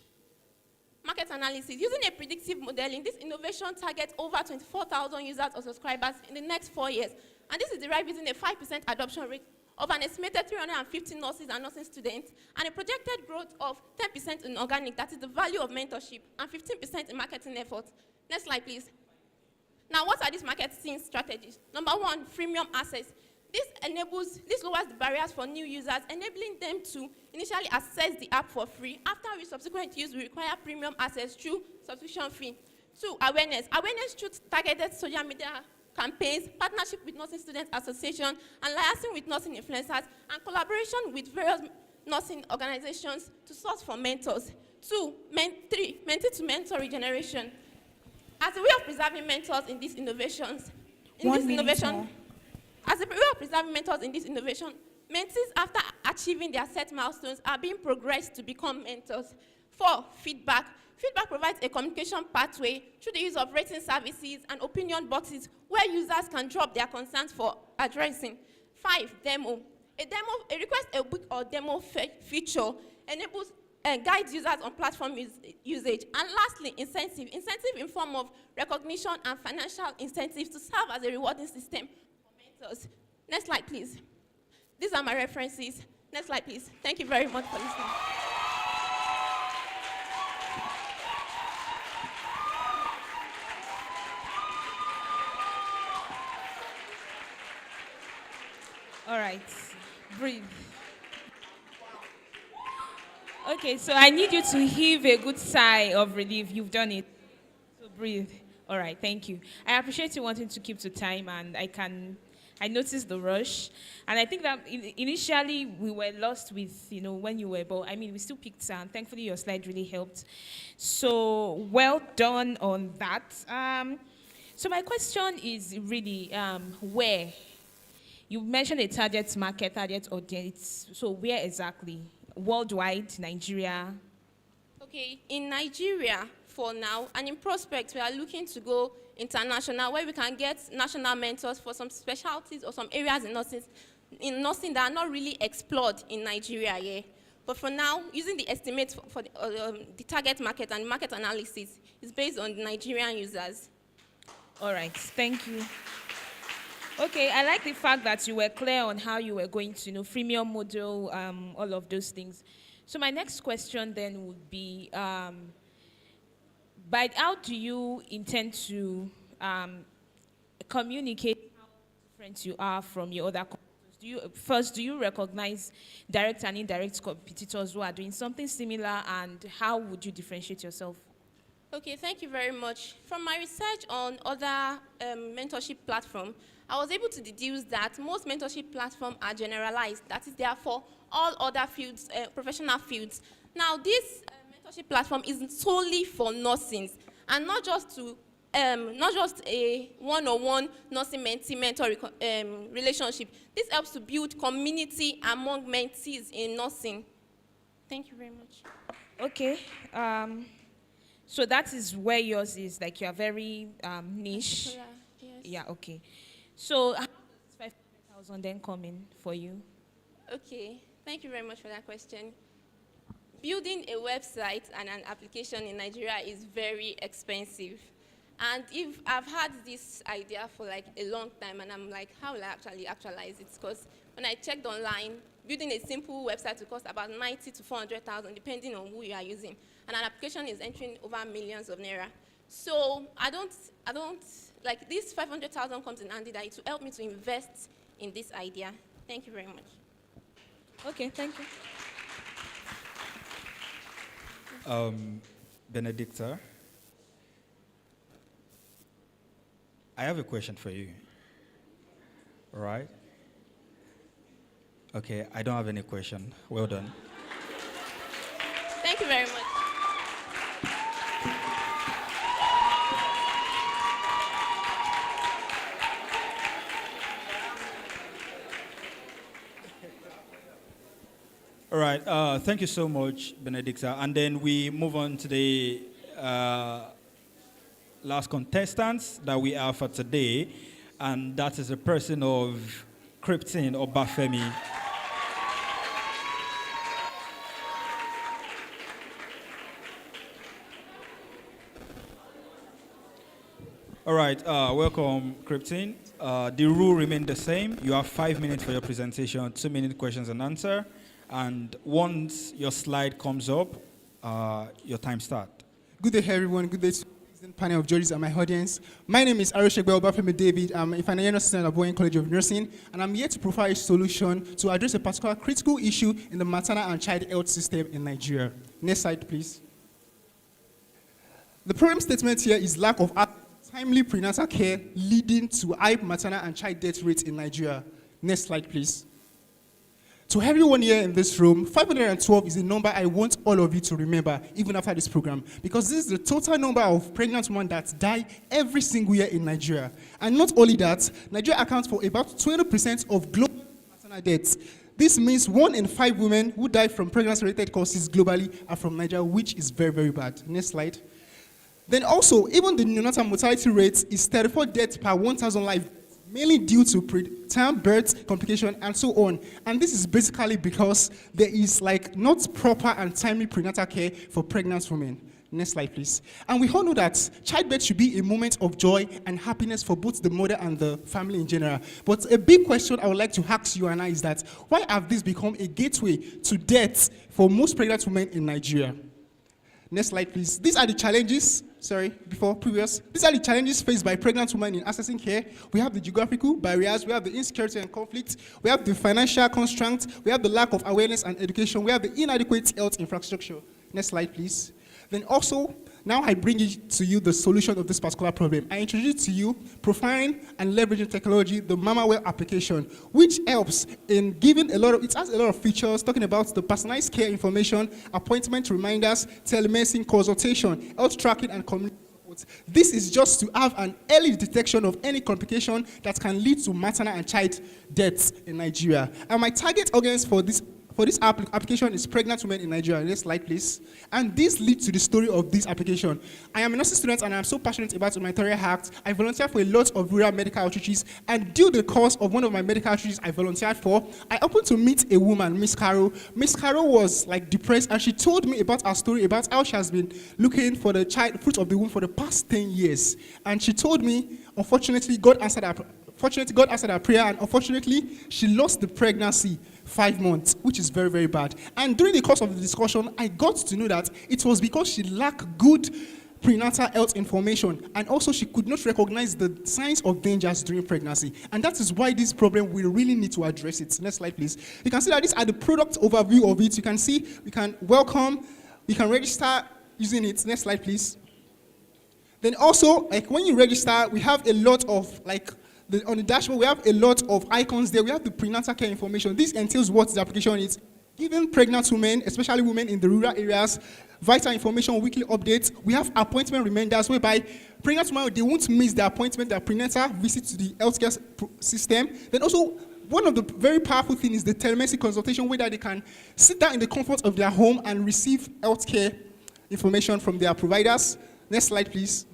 Speaker 19: Market analysis. Using a predictive modeling, this innovation targets over 24,000 users or subscribers in the next 4 years. And this is derived using a 5% adoption rate of an estimated 350 nurses and nursing students, and a projected growth of 10% in organic, that is the value of mentorship, and 15% in marketing efforts. Next slide, please. Now, what are these marketing strategies? Number 1, freemium access. This lowers the barriers for new users, enabling them to initially access the app for free, after which subsequent use will require premium access through subscription fee. 2, awareness. Awareness through targeted social media campaigns, partnership with nursing students association, and liaising with nursing influencers, and collaboration with various nursing organizations to source for mentors. 3, mentee to mentor regeneration. As a way of preserving mentors in these innovations, mentees, after achieving their set milestones, are being progressed to become mentors. 4, feedback. feedback provides a communication pathway through the use of rating services and opinion boxes where users can drop their concerns for addressing. 5, demo. A request a book or demo feature enables guides users on platform usage. And lastly, incentive. Incentive in form of recognition and financial incentives to serve as a rewarding system for mentors. Next slide, please. These are my references. Next slide, please. Thank you very much for listening.
Speaker 16: All right, breathe. Okay, so I need you to heave a good sigh of relief. You've done it. So breathe. All right, thank you. I appreciate you wanting to keep to time, and I noticed the rush. And I think that initially we were lost with, when you were, but I mean, we still picked and thankfully your slide really helped. So well done on that. So my question is really, where? You mentioned a target market, target audience. So where exactly? Worldwide, Nigeria?
Speaker 19: Okay, in Nigeria for now, and in prospect, we are looking to go international, where we can get national mentors for some specialties or some areas in nursing that are not really explored in Nigeria yet. But for now, using the estimates for the target market and market analysis is based on Nigerian users.
Speaker 16: All right, thank you. Okay, I like the fact that you were clear on how you were going to, freemium model, all of those things. So my next question then would be, but how do you intend to communicate how different you are from your other competitors? Do you recognize direct and indirect competitors who are doing something similar, and how would you differentiate yourself?
Speaker 19: Okay, thank you very much. From my research on other mentorship platforms, I was able to deduce that most mentorship platforms are generalized. That is, therefore, all other fields, professional fields. Now, this mentorship platform is solely for nursing, and not just a one-on-one nursing mentee-mentor relationship. This helps to build community among mentees in nursing. Thank you very much.
Speaker 16: Okay. So that is where yours is, like you are very niche.
Speaker 19: Yes.
Speaker 16: Yeah, okay. So how does 500,000 then come in for you?
Speaker 19: Okay, thank you very much for that question. Building a website and an application in Nigeria is very expensive. And if I've had this idea for like a long time, and I'm like, how will I actually actualize it? Because when I checked online, building a simple website will cost about 90 to 400,000, depending on who you are using. And an application is entering over millions of naira. So I don't, like this 500,000 comes in handy that it will help me to invest in this idea. Thank you very much.
Speaker 16: Okay, thank you.
Speaker 3: Benedicta, I have a question for you. All right? Okay, I don't have any question. Well done.
Speaker 19: Thank you very much.
Speaker 3: All right, thank you so much, Benedicta. And then we move on to the last contestants that we have for today, and that is the person of Krypton Obafemi. All right, welcome, Krypton. The rule remains the same. You have 5 minutes for your presentation, 2-minute questions and answer. And once your slide comes up, your time starts.
Speaker 20: Good day, everyone. Good day to the panel of judges and my audience. My name is Aroshegbe Obafemi David. I'm a final year student at Boeing College of Nursing, and I'm here to provide a solution to address a particular critical issue in the maternal and child health system in Nigeria. Next slide, please. The problem statement here is lack of timely prenatal care leading to high maternal and child death rates in Nigeria. Next slide, please. To everyone here in this room, 512 is a number I want all of you to remember, even after this program, because this is the total number of pregnant women that die every single year in Nigeria. And not only that, Nigeria accounts for about 20% of global maternal deaths. This means 1 in 5 women who die from pregnancy-related causes globally are from Nigeria, which is very, very bad. Next slide. Then also, even the neonatal mortality rate is 34 deaths per 1,000 lives, mainly due to preterm birth, complication, and so on. And this is basically because there is not proper and timely prenatal care for pregnant women. Next slide, please. And we all know that childbirth should be a moment of joy and happiness for both the mother and the family in general. But a big question I would like to ask you and I is that, why have this become a gateway to death for most pregnant women in Nigeria? Next slide, please. These are the challenges, these are the challenges faced by pregnant women in accessing care. We have the geographical barriers, we have the insecurity and conflict, we have the financial constraints, we have the lack of awareness and education, we have the inadequate health infrastructure. Next slide, please. Then also, now I bring to you the solution of this particular problem. I introduce to you profiling and leveraging technology, the MamaWell application, which helps in giving it has a lot of features, talking about the personalized care information, appointment reminders, telemedicine consultation, health tracking, and community support. This is just to have an early detection of any complication that can lead to maternal and child deaths in Nigeria. And my target audience for this application is pregnant women in Nigeria. Next slide, please. And this leads to the story of this application. I am a nursing student and I'm so passionate about humanitarian acts. I volunteer for a lot of rural medical outreaches, and due to the course of one of my medical outreaches I volunteered for, I happened to meet a woman, Miss Carol. Miss Carol was depressed, and she told me about her story, about how she has been looking for the fruit of the womb for the past 10 years. And she told me, unfortunately, God answered her prayer, and unfortunately, she lost the pregnancy 5 months, which is very, very bad. And during the course of the discussion, I got to know that it was because she lacked good prenatal health information, and also she could not recognize the signs of dangers during pregnancy. And that is why this problem, we really need to address it. Next slide, please. You can see that these are the product overview of it. You can see, we can register using it. Next slide, please. Then also, when you register, we have a lot of on the dashboard, we have a lot of icons there. We have the prenatal care information. This entails what the application is. Giving pregnant women, especially women in the rural areas, vital information, weekly updates. We have appointment reminders whereby pregnant women, they won't miss their appointment, their prenatal visit to the healthcare system. Then also, one of the very powerful things is the telemedicine consultation, where they can sit down in the comfort of their home and receive healthcare information from their providers. Next slide, please.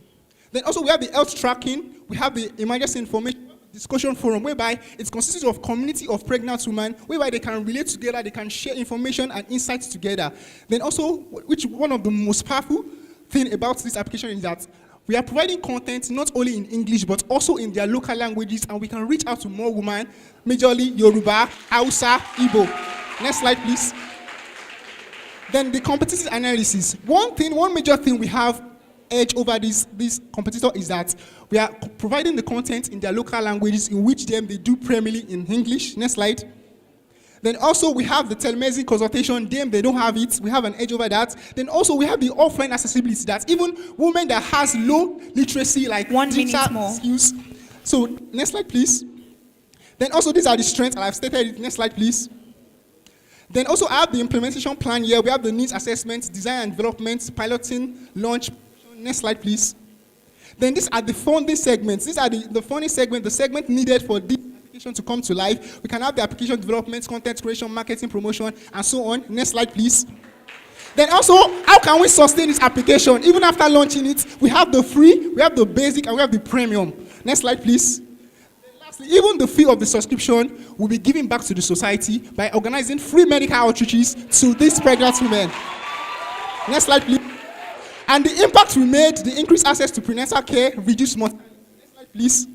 Speaker 20: Then also we have the health tracking, we have the emergency information discussion forum, whereby it consists of community of pregnant women, whereby they can relate together, they can share information and insights together. Then also, which one of the most powerful thing about this application is that we are providing content not only in English, but also in their local languages, and we can reach out to more women, majorly Yoruba, Hausa, Igbo. Next slide, please. Then the competitive analysis. One major thing we have edge over this competitor is that we are providing the content in their local languages, in which they do primarily in English. Next slide. Then also we have the telemedicine consultation. They don't have it. We have an edge over that. Then also we have the offline accessibility, that even women that has low literacy, like 1 minute more skills. So next slide, please. Then also these are the strengths, and I've stated it. Next slide, please. Then also I have the implementation plan here. We have the needs assessment, design and development, piloting, launch. Next slide, please. Then these are the funding segments. These are the funding segment, the segment needed for this application to come to life. We can have the application development, content creation, marketing, promotion, and so on. Next slide, please. Then also, how can we sustain this application? Even after launching it, we have the free, we have the basic, and we have the premium. Next slide, please. Lastly, even the fee of the subscription will be given back to the society by organizing free medical outreaches to these pregnant women. Next slide, please. And the impact we made, the increased access to prenatal care, reduced mortality. Next slide, please.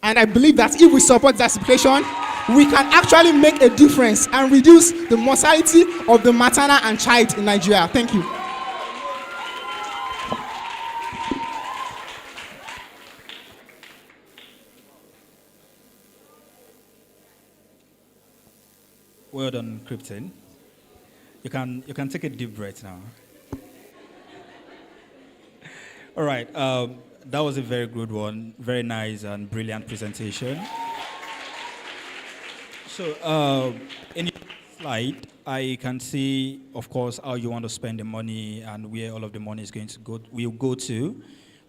Speaker 20: And I believe that if we support this application, we can actually make a difference and reduce the mortality of the maternal and child in Nigeria. Thank you.
Speaker 3: Well done, Krypton. You can take a deep breath now. All right, that was a very good one. Very nice and brilliant presentation. So, in your slide, I can see, of course, how you want to spend the money and where all of the money is going to will go to.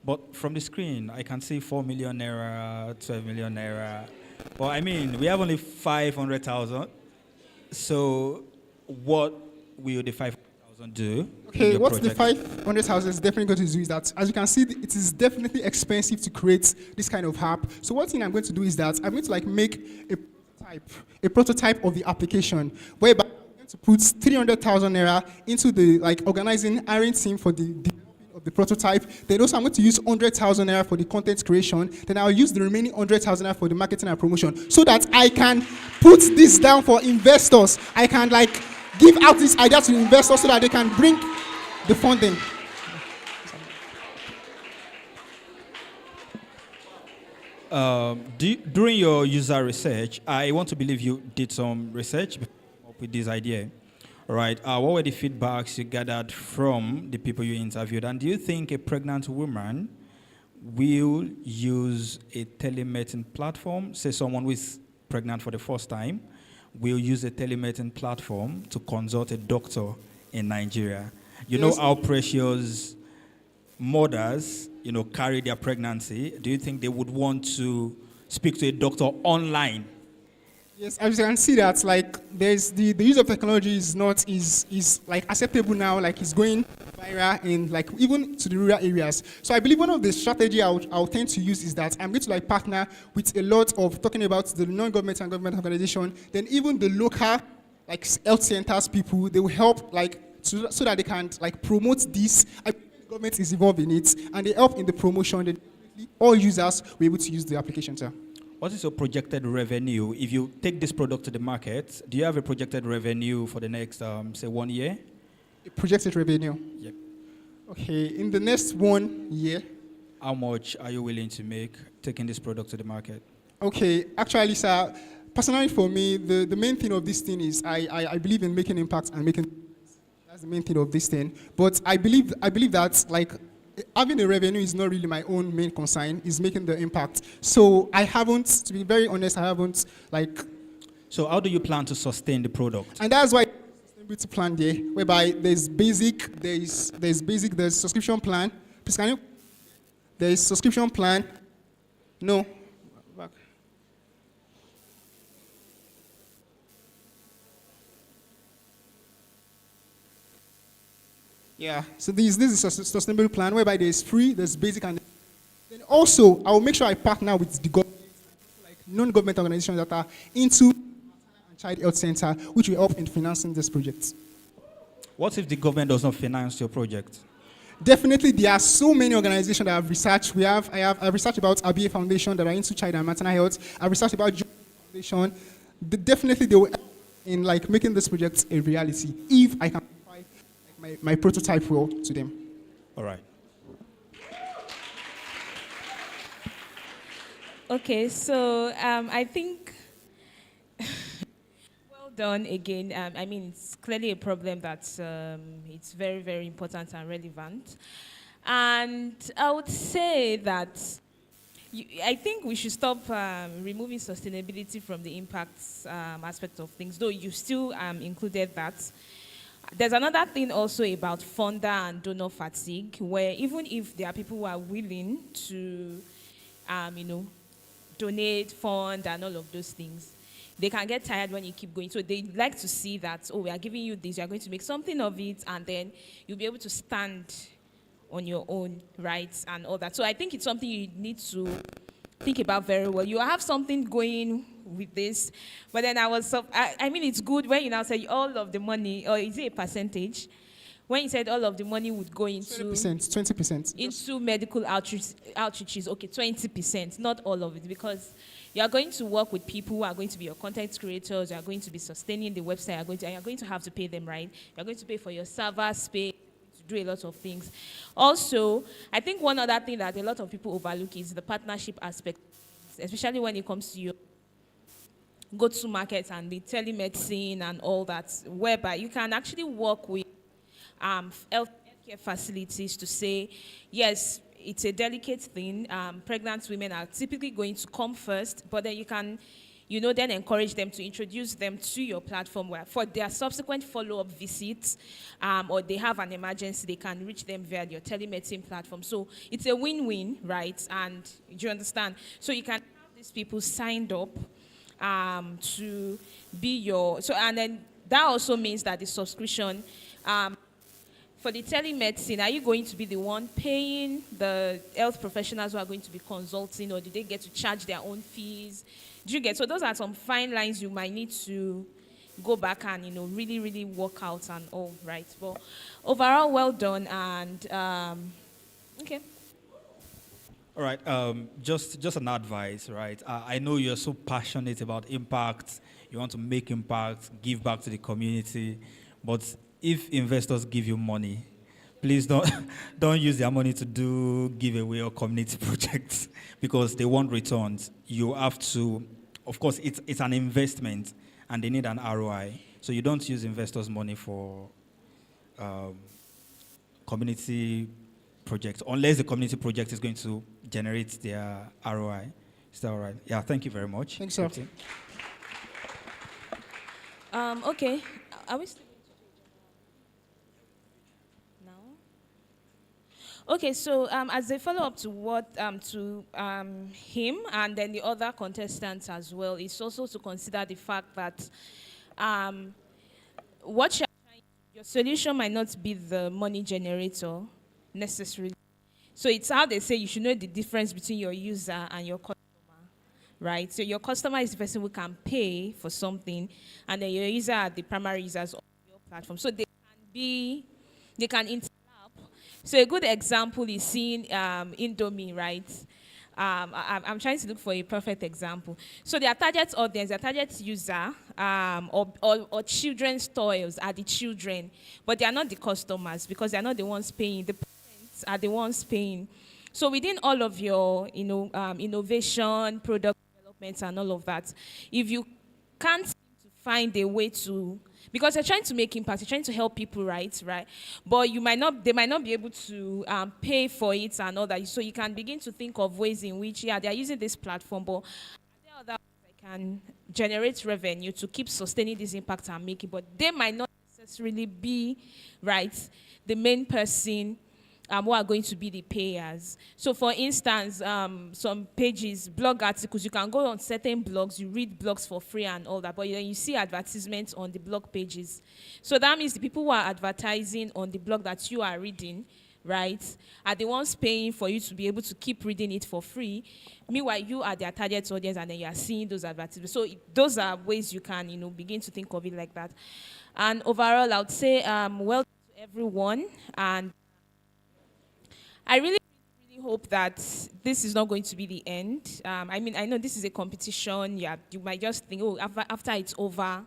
Speaker 3: But from the screen, I can see 4 million naira, 12 million naira. Well, I mean, we have only 500,000. So, what will the 500,000 do? in
Speaker 20: Okay,
Speaker 3: your
Speaker 20: what the
Speaker 3: project?
Speaker 20: 500,000 is definitely going to do is that, as you can see, it is definitely expensive to create this kind of app. So one thing I'm going to do is that I'm going to like make a prototype of the application, whereby I'm going to put 300,000 naira into the like organizing hiring team for the developing of the prototype. Then also I'm going to use 100,000 naira for the content creation. Then I'll use the remaining 100,000 naira for the marketing and promotion, so that I can put this down for investors. I can like give out this idea to the investors so that they can bring the funding.
Speaker 3: During your user research, I want to believe you did some research before you came up with this idea. All right. What were the feedbacks you gathered from the people you interviewed? And do you think a pregnant woman will use a telemedicine platform? Say someone who is pregnant for the first time will use a telemedicine platform to consult a doctor in Nigeria. You know
Speaker 20: Yes.
Speaker 3: how precious mothers, carry their pregnancy. Do you think they would want to speak to a doctor online?
Speaker 20: Yes, as you can see that like there's the use of technology is not is like acceptable now, like it's going viral in like even to the rural areas. So I believe one of the strategy I'll tend to use is that I'm going to like partner with a lot of talking about the non-government and government organization, then even the local like health centers people, they will help like so that they can like promote this. I believe the government is involved in it and they help in the promotion. Then all users will be able to use the application, sir.
Speaker 3: What is your projected revenue? If you take this product to the market, do you have a projected revenue for the next, say, 1 year?
Speaker 20: Projected revenue?
Speaker 3: Yep.
Speaker 20: Okay, in the next 1 year.
Speaker 3: How much are you willing to make taking this product to the market?
Speaker 20: Okay, actually, sir, personally for me, the main thing of this thing is I believe in making impact and making. That's the main thing of this thing. But I believe that like having a revenue is not really my own main concern. Is making the impact. So I haven't, to be very honest, I haven't like.
Speaker 3: So how do you plan to sustain the product?
Speaker 20: And that's why sustainability plan there, whereby there's subscription plan. Please can you? There is subscription plan. No. Back. Yeah. So this is a sustainable plan whereby there is free, there's basic, and then also I will make sure I partner with the government, like non-government organizations that are into and child health center, which will help in financing this project.
Speaker 3: What if the government does not finance your project?
Speaker 20: Definitely, there are so many organizations that I've researched. I've researched about ABA Foundation that are into child and maternal health. I've researched about Joe Foundation. Definitely, they will help in like making this project a reality if I can provide like, my prototype well to them.
Speaker 3: All right.
Speaker 16: Okay, so I think well done again. I mean, it's clearly a problem that's it's very, very important and relevant. And I would say that I think we should stop removing sustainability from the impacts aspect of things, though you still included that. There's another thing also about funder and donor fatigue, where even if there are people who are willing to, donate, fund, and all of those things, they can get tired when you keep going. So they like to see that, oh, we are giving you this, you are going to make something of it, and then you'll be able to stand on your own, right, and all that. So I think it's something you need to think about very well. You have something going with this, but then I mean, it's good when you now say all of the money, or is it a percentage? When you said all of the money would go into
Speaker 20: 20%.
Speaker 16: Into medical outreaches, okay, 20%, not all of it, because you are going to work with people who are going to be your content creators, you are going to be sustaining the website, you are going to have to pay them, right? You are going to pay for your server space, to do a lot of things. Also, I think one other thing that a lot of people overlook is the partnership aspect, especially when it comes to your go-to markets and the telemedicine and all that, whereby you can actually work with healthcare facilities to say, yes, it's a delicate thing. Pregnant women are typically going to come first, but then you can, then encourage them to introduce them to your platform where for their subsequent follow-up visits, or they have an emergency, they can reach them via your telemedicine platform. So it's a win-win, right? And do you understand? So you can have these people signed up to be your, so, and then that also means that the subscription, for the telemedicine, are you going to be the one paying the health professionals who are going to be consulting, or do they get to charge their own fees? Do you get? So those are some fine lines you might need to go back and, really, really work out and all, right? But overall, well done, and okay.
Speaker 3: All right, just an advice, right? I know you're so passionate about impact. You want to make impact, give back to the community. But if investors give you money, please don't use their money to do giveaway or community projects because they want returns. You have to, of course, it's an investment and they need an ROI. So you don't use investors' money for community projects unless the community project is going to generate their ROI. Is that all right? Yeah, thank you very much.
Speaker 20: Thanks, sir.
Speaker 16: Okay. Are we still now? Okay, so as a follow-up to what him and then the other contestants as well, is also to consider the fact that what your solution might not be the money generator necessarily. So it's how they say you should know the difference between your user and your customer. Right? So your customer is the person who can pay for something, and then your user are the primary users of your platform. So they can interlap. So a good example is seeing Indomie, right? I'm trying to look for a perfect example. So their target audience, their target user, or children's toys are the children, but they are not the customers because they are not the ones paying. The parents are the ones paying. So within all of your, innovation, product development, and all of that, if you can't seem to find a way to, because you're trying to make impact, you're trying to help people, right? But they might not be able to pay for it and all that. So you can begin to think of ways in which, they're using this platform, but are there other ways I can generate revenue to keep sustaining this impact and make it? But they might not necessarily be, right, the main person who are going to be the payers. So for instance, some pages, blog articles, you can go on certain blogs, you read blogs for free and all that, but then you see advertisements on the blog pages. So that means the people who are advertising on the blog that you are reading, right, are the ones paying for you to be able to keep reading it for free. Meanwhile, you are their target audience and then you are seeing those advertisements. So those are ways you can, begin to think of it like that. And overall, I would say, well done to everyone. And I really, really hope that this is not going to be the end. I know this is a competition. Yeah, you might just think, after it's over,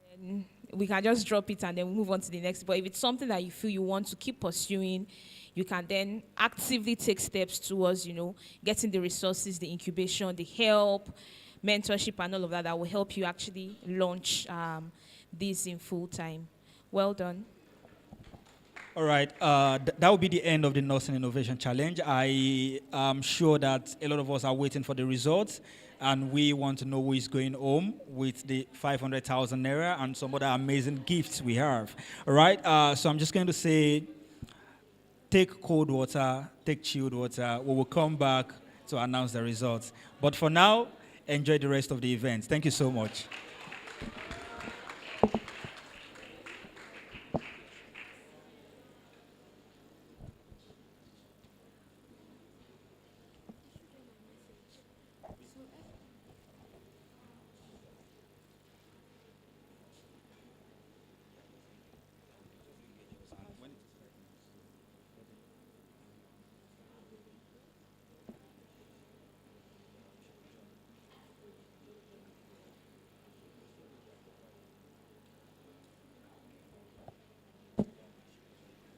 Speaker 16: then we can just drop it and then move on to the next. But if it's something that you feel you want to keep pursuing, you can then actively take steps towards, getting the resources, the incubation, the help, mentorship, and all of that will help you actually launch this in full time. Well done.
Speaker 3: All right, that will be the end of the Nursing Innovation Challenge. I am sure that a lot of us are waiting for the results, and we want to know who is going home with the 500,000 naira and some other amazing gifts we have. All right, so I'm just going to say, take cold water, take chilled water. We will come back to announce the results. But for now, enjoy the rest of the event. Thank you so much.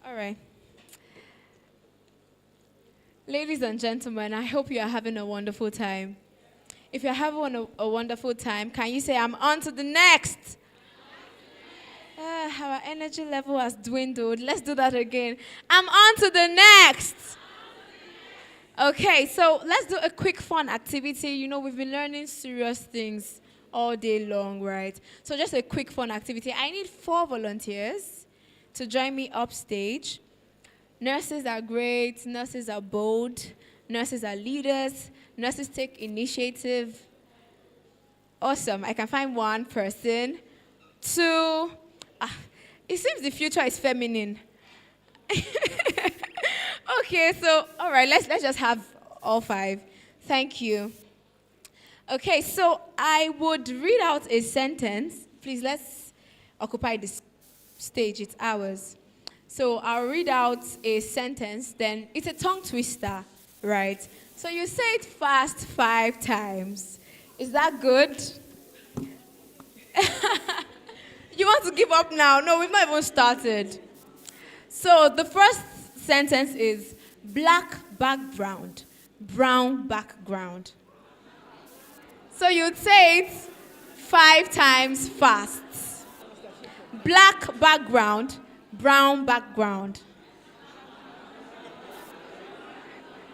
Speaker 4: All right. Ladies and gentlemen, I hope you are having a wonderful time. If you're having a wonderful time, can you say, I'm on to the next? Our energy level has dwindled. Let's do that again. I'm on to the next. Okay, so let's do a quick fun activity. We've been learning serious things all day long, right? So just a quick fun activity. I need 4 volunteers to join me upstage. Nurses are great, nurses are bold, Nurses are leaders. Nurses take initiative. Awesome. I can find one person. Two. It seems the future is feminine. Okay, so all right, let's just have all 5. Thank you. Okay, so I would read out a sentence. Please, let's occupy this stage. It's ours. So I'll read out a sentence, then it's a tongue twister, right? So you say it fast 5 times. Is that good? You want to give up now? No, we've not even started. So the first sentence is black background, brown background. So you'd say it 5 times fast. Black background, brown background.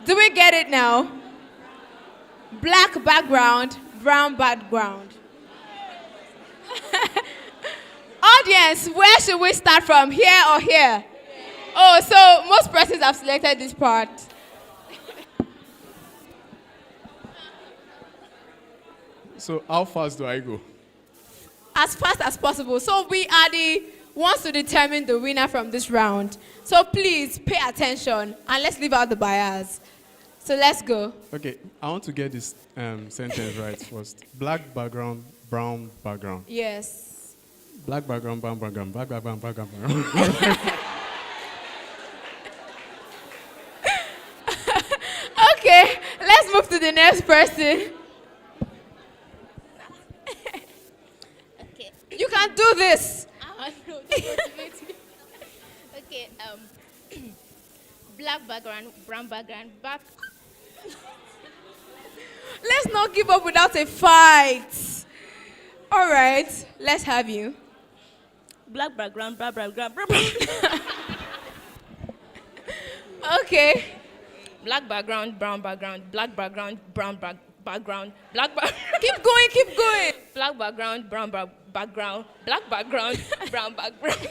Speaker 4: Do we get it now? Black background, brown background. Audience, where should we start from? Here or here? Oh, so most persons have selected this part.
Speaker 20: So how fast do I go?
Speaker 4: As fast as possible. So we are the ones to determine the winner from this round. So please pay attention and let's leave out the bias. So let's go.
Speaker 20: Okay, I want to get this sentence right first. Black background, brown background.
Speaker 4: Yes.
Speaker 20: Black background, brown background, black background, background.
Speaker 4: Okay, let's move to the next person.
Speaker 17: Okay.
Speaker 4: You can do this.
Speaker 17: No, don't motivate me. Okay, black background, brown background, back.
Speaker 4: Let's not give up without a fight. All right, let's have you.
Speaker 12: Black background, brown background, brown background.
Speaker 4: Okay.
Speaker 16: Black background, brown background, black background, brown background, black background.
Speaker 4: Keep going, keep going.
Speaker 16: Black background, brown background, black background, brown background,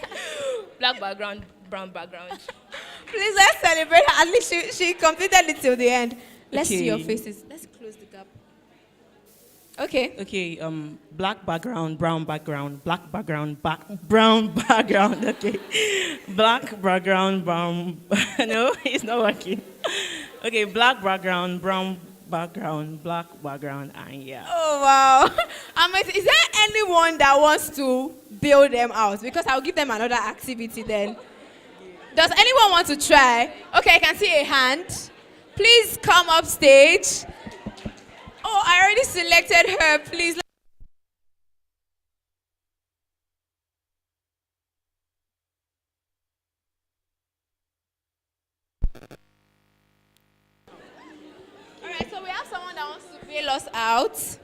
Speaker 16: black background, brown background.
Speaker 4: Please, let's celebrate her. At least she completed it till the end. Let's see your faces. Let's close the gap. Okay.
Speaker 13: Okay, black background, brown background, black background, brown background, okay. Black background, brown, no, it's not working. Okay, black background, brown background, black background, and yeah.
Speaker 4: Oh, wow. Is there anyone that wants to build them out? Because I'll give them another activity then. Does anyone want to try? Okay, I can see a hand. Please come up stage. Oh, I already selected her. Please. All right, so we have someone that wants to bail us out.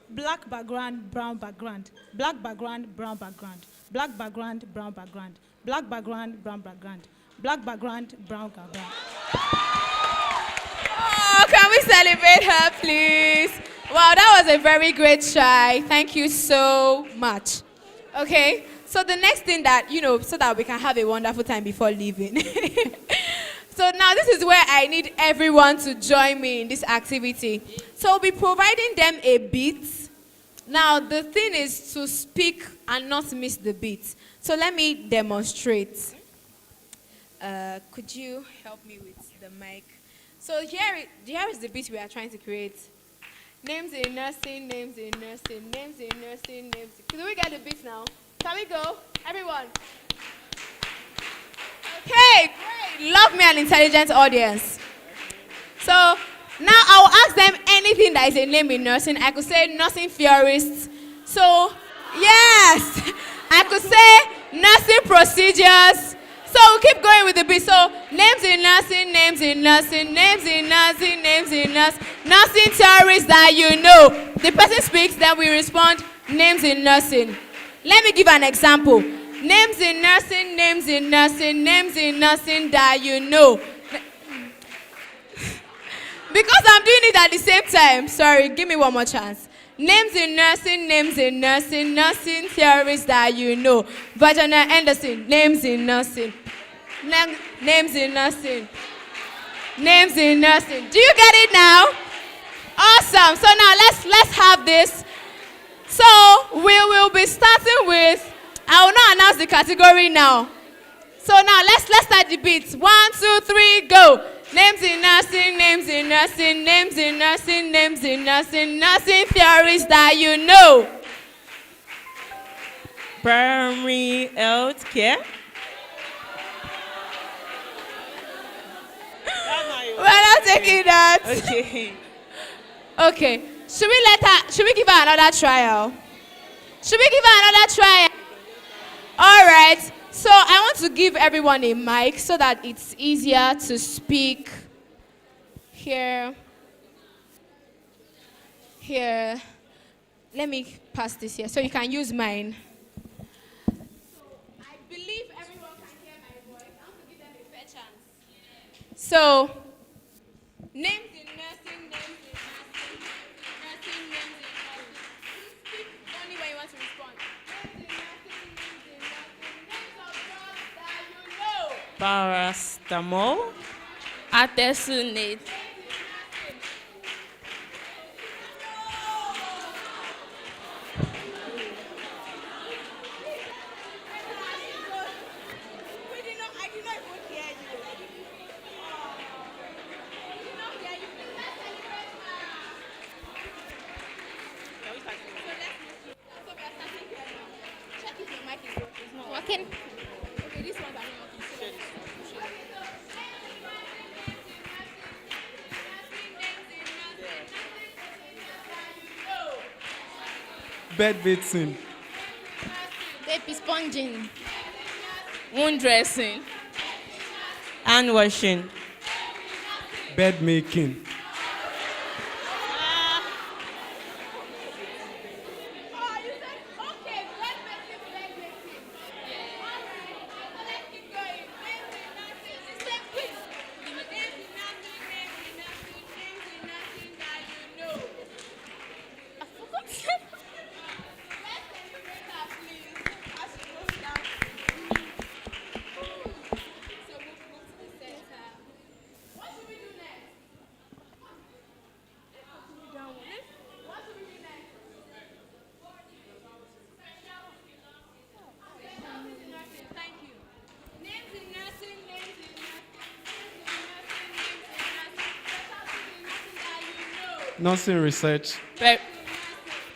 Speaker 9: Black background, brown background. Black background, brown background. Black background, brown background. Black background, brown background. Black background, brown background.
Speaker 4: Oh, can we celebrate her, please? Wow, that was a very great try. Thank you so much. Okay, so the next thing that, so that we can have a wonderful time before leaving. So now this is where I need everyone to join me in this activity. So I'll be providing them a beat. Now the thing is to speak and not miss the beat. So let me demonstrate. Could you help me with the mic? So here is the beat we are trying to create. Names in nursing, names in nursing, names in nursing, names. Do we get the beat now? Can we go? Everyone. Okay, great. Love me an intelligent audience. So now I'll ask them anything that is a name in nursing. I could say nursing theorists. So yes, I could say nursing procedures. So we'll keep going with the beat. So names in nursing, names in nursing, names in nursing, names in nursing, nursing theorists that you know. The person speaks, then we respond, names in nursing. Let me give an example. Names in nursing, names in nursing, names in nursing that you know. Because I'm doing it at the same time. Sorry, give me one more chance. Names in nursing, nursing theories that you know. Virginia Anderson, names in nursing. Names in nursing. Names in nursing. Do you get it now? Awesome. So now let's have this. So we will be starting with, I will not announce the category now. So now let's start the beats. 1, 2, 3, go. Names in nursing, names in nursing, names in nursing, names in nursing, nursing theories that you know.
Speaker 13: Primary health care.
Speaker 4: We're not taking that.
Speaker 13: Okay.
Speaker 4: Okay. Should we give her another trial? Should we give her another trial? All right. So I want to give everyone a mic so that it's easier to speak. Here. Let me pass this here so you can use mine. I believe everyone can hear my voice. I want to give them a fair chance. So, names in nursing, names in nursing, nursing, names in nursing. Please speak only when you want to respond. Names in nursing, names in nursing, names of drugs that you know.
Speaker 13: Paracetamol.
Speaker 6: Artesunate.
Speaker 4: I did not even hear you.
Speaker 6: Working.
Speaker 4: Okay, this one's not working.
Speaker 18: Bed bathing.
Speaker 6: Baby sponging.
Speaker 13: Wound dressing. Hand washing.
Speaker 18: Bed making. Nursing research.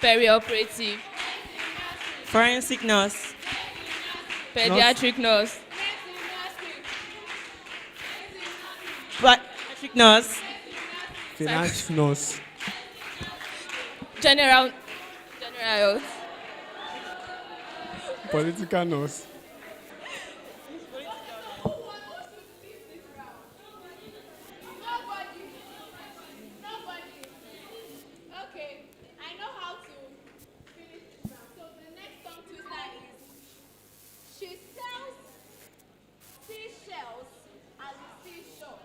Speaker 6: Perioperative.
Speaker 13: Forensic nurse.
Speaker 6: Pediatric nurse.
Speaker 13: Pediatric nurse.
Speaker 18: Finance nurse.
Speaker 6: General health.
Speaker 18: Political nurse.
Speaker 4: Okay, I know how to finish this round. So the next tongue twister is, she sells seashells at the seashore.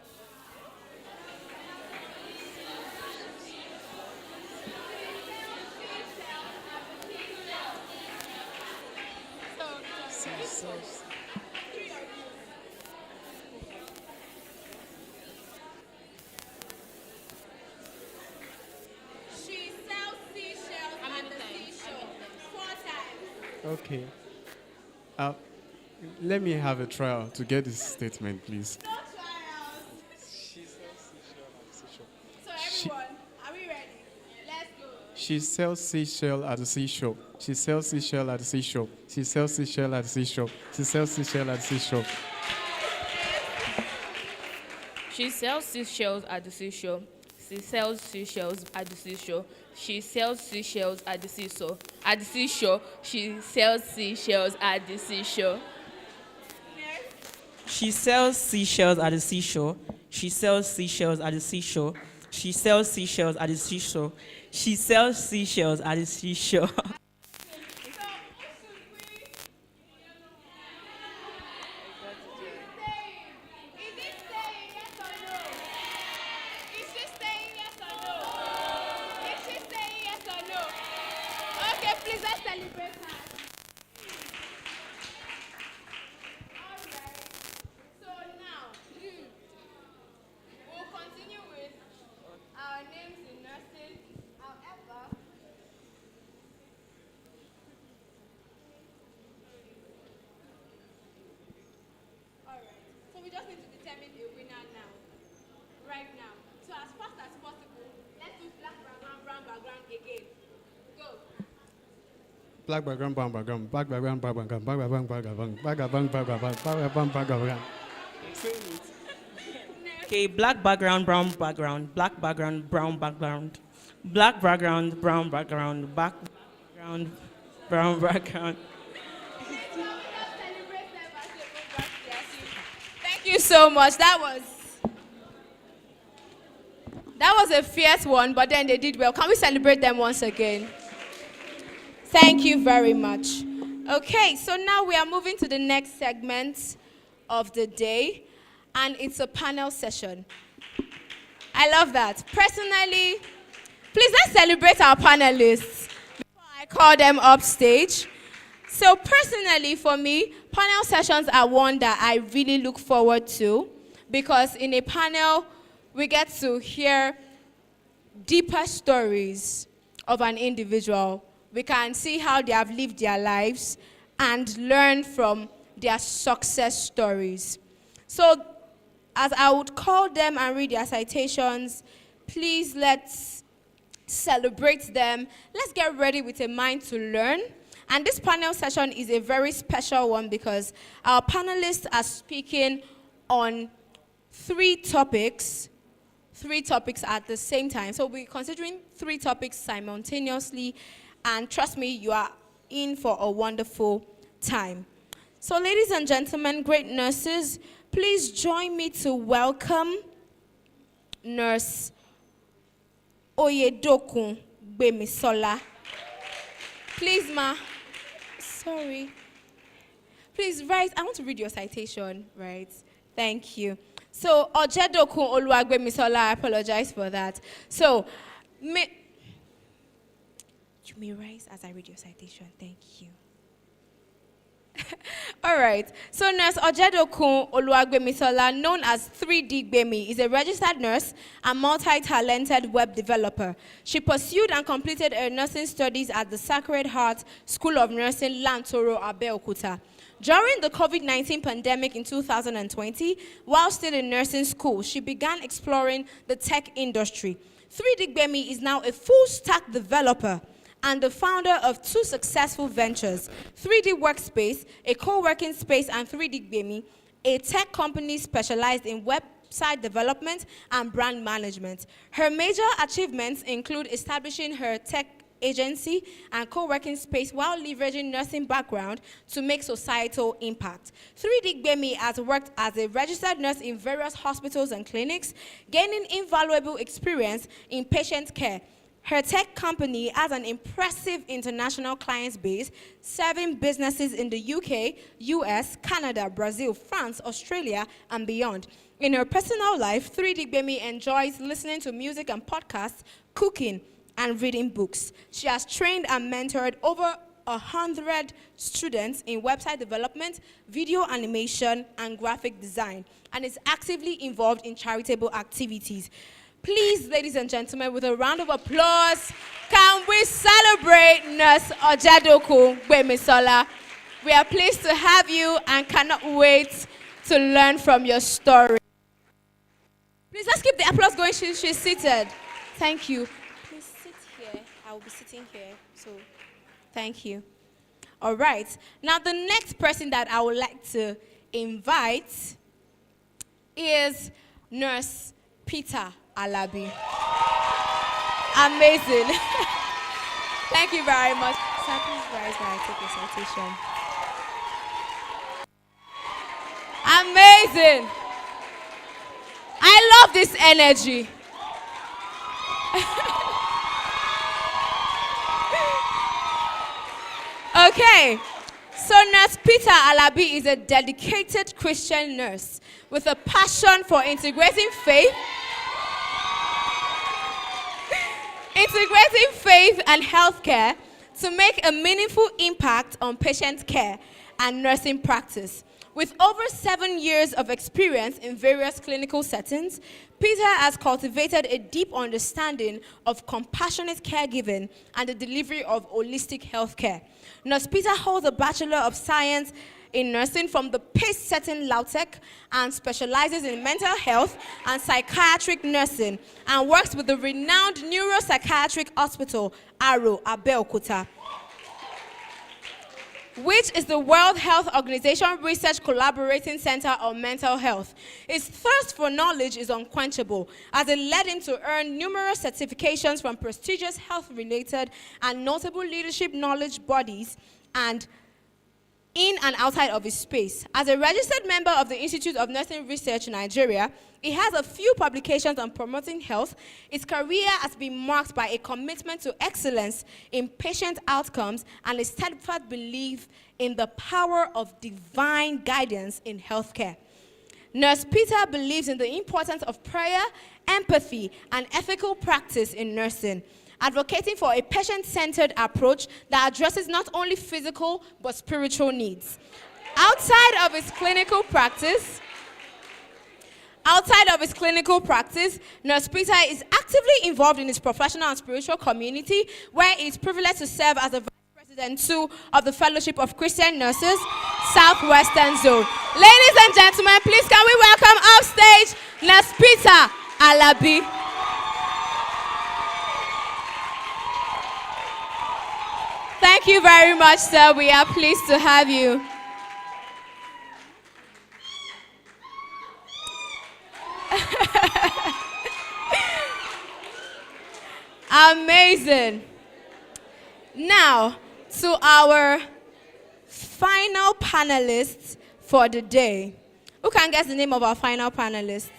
Speaker 4: She sells seashells at the seashore. 4 times.
Speaker 18: Okay. Let me have a trial to get this statement, please.
Speaker 4: No trials. So everyone, are we ready? Let's go.
Speaker 18: She sells seashell at the seashore. She sells seashell at the seashore. She sells seashell at the seashore. She sells seashell at the seashore.
Speaker 6: She sells seashells at the seashore. She sells seashells at the seashore. She sells seashells at the seashore. At the seashore, she sells seashells at the seashore.
Speaker 13: She sells seashells at the seashore. She sells seashells at the seashore. She sells seashells at the seashore. She sells seashells at the seashore.
Speaker 4: Okay, please let's celebrate her. Alright. So just need to determine a winner now. Right now. So as fast as possible, let's do black background, brown background again. Go.
Speaker 20: Black background, brown background, black background, brown background, black background, black background, black background, black background, black background, black background.
Speaker 13: Okay, black background, brown background, black background, brown background, black background, brown background, black background, brown background.
Speaker 4: Thank you so much. That was a fierce one, but then they did well. Can we celebrate them once again? Thank you very much. Okay, so now we are moving to the next segment of the day, and it's a panel session. I love that. Personally, please let's celebrate our panelists before I call them up stage. So personally, for me, panel sessions are one that I really look forward to, because in a panel, we get to hear deeper stories of an individual. We can see how they have lived their lives and learn from their success stories. So, as I would call them and read their citations, please let's celebrate them. Let's get ready with a mind to learn. And this panel session is a very special one because our panelists are speaking on three topics at the same time. So we're considering three topics simultaneously, and trust me, you are in for a wonderful time. So ladies and gentlemen, great nurses, please join me to welcome Nurse Oyedokun Gbemisola. Please, ma. Sorry. Please, right, I want to read your citation, right? Thank you. So, Ojedokun Oluwagbemisola, I apologize for that. So, you may rise as I read your citation. Thank you. All right. So Nurse Ojedokun Oluwagbemisola, known as 3D Gbemi, is a registered nurse and multi-talented web developer. She pursued and completed her nursing studies at the Sacred Heart School of Nursing, Lantoro, Abeokuta. During the COVID-19 pandemic in 2020, while still in nursing school, she began exploring the tech industry. 3D Gbemi is now a full-stack developer and the founder of two successful ventures, 3D Workspace, a co-working space, and 3D Gbemi, a tech company specialized in website development and brand management. Her major achievements include establishing her tech agency and co-working space while leveraging nursing background to make societal impact. 3D Gbemi has worked as a registered nurse in various hospitals and clinics, gaining invaluable experience in patient care. Her tech company has an impressive international client base, serving businesses in the UK, US, Canada, Brazil, France, Australia, and beyond. In her personal life, 3D Gbemi enjoys listening to music and podcasts, cooking, and reading books. She has trained and mentored over 100 students in website development, video animation, and graphic design, and is actively involved in charitable activities. Please, ladies and gentlemen, with a round of applause, can we celebrate Nurse Ojedokun Gbemisola? We are pleased to have you and cannot wait to learn from your story. Please, let's keep the applause going. She's seated. Thank you. Please sit here. I will be sitting here. So, thank you. All right. Now, the next person that I would like to invite is Nurse Peter Alabi. Amazing. Thank you very much. Sir, please rise while I take your citation. Amazing. I love this energy. Okay. So Nurse Peter Alabi is a dedicated Christian nurse with a passion for integrating faith and healthcare to make a meaningful impact on patient care and nursing practice. With over 7 years of experience in various clinical settings, Peter has cultivated a deep understanding of compassionate caregiving and the delivery of holistic healthcare. Nurse Peter holds a Bachelor of Science in nursing from the pace-setting LAUTECH and specializes in mental health and psychiatric nursing and works with the renowned neuropsychiatric hospital, Aro, Abeokuta, which is the World Health Organization Research Collaborating Center on Mental Health. His thirst for knowledge is unquenchable, as it led him to earn numerous certifications from prestigious health-related and notable leadership knowledge bodies and in and outside of his space. As a registered member of the Institute of Nursing Research in Nigeria, he has a few publications on promoting health. His career has been marked by a commitment to excellence in patient outcomes and a steadfast belief in the power of divine guidance in healthcare. Nurse Peter believes in the importance of prayer, empathy, and ethical practice in nursing, advocating for a patient-centered approach that addresses not only physical but spiritual needs. Outside of his clinical practice, Nurse Peter is actively involved in his professional and spiritual community, where he is privileged to serve as a vice president too of the Fellowship of Christian Nurses, Southwestern Zone. Ladies and gentlemen, please can we welcome off stage Nurse Peter Alabi. Thank you very much, sir. We are pleased to have you. Amazing. Now, to our final panelists for the day. Who can guess the name of our final panelists?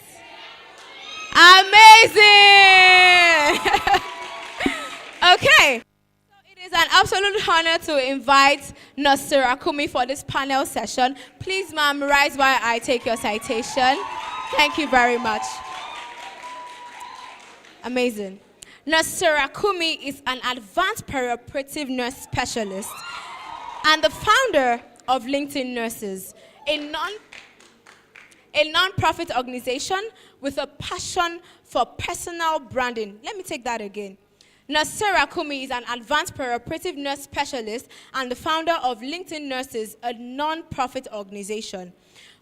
Speaker 4: Amazing! Okay. It is an absolute honor to invite Nurse Sarah Kumi for this panel session. Please, ma'am, rise while I take your citation. Thank you very much. Amazing. Nurse Sarah Kumi is an advanced perioperative nurse specialist and the founder of LinkedIn Nurses, a non-profit organization with a passion for personal branding. Let me take that again. Nurse Sarah Kumi is an advanced perioperative nurse specialist and the founder of LinkedIn Nurses, a non-profit organization.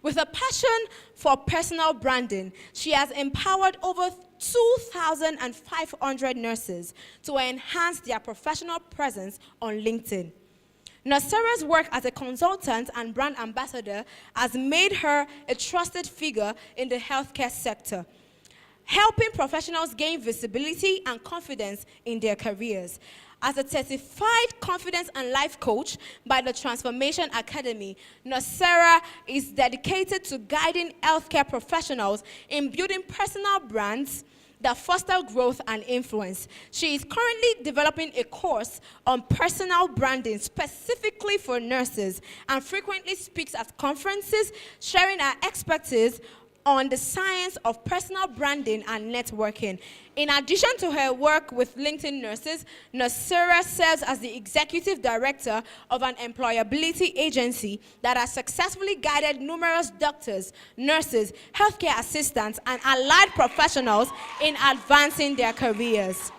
Speaker 4: With a passion for personal branding, she has empowered over 2,500 nurses to enhance their professional presence on LinkedIn. Nurse Sarah's work as a consultant and brand ambassador has made her a trusted figure in the healthcare sector, helping professionals gain visibility and confidence in their careers. As a certified confidence and life coach by the Transformation Academy, Nurse Sarah is dedicated to guiding healthcare professionals in building personal brands that foster growth and influence. She is currently developing a course on personal branding specifically for nurses and frequently speaks at conferences, sharing her expertise on the science of personal branding and networking. In addition to her work with LinkedIn Nurses, Nurse Sarah serves as the executive director of an employability agency that has successfully guided numerous doctors, nurses, healthcare assistants, and allied professionals in advancing their careers.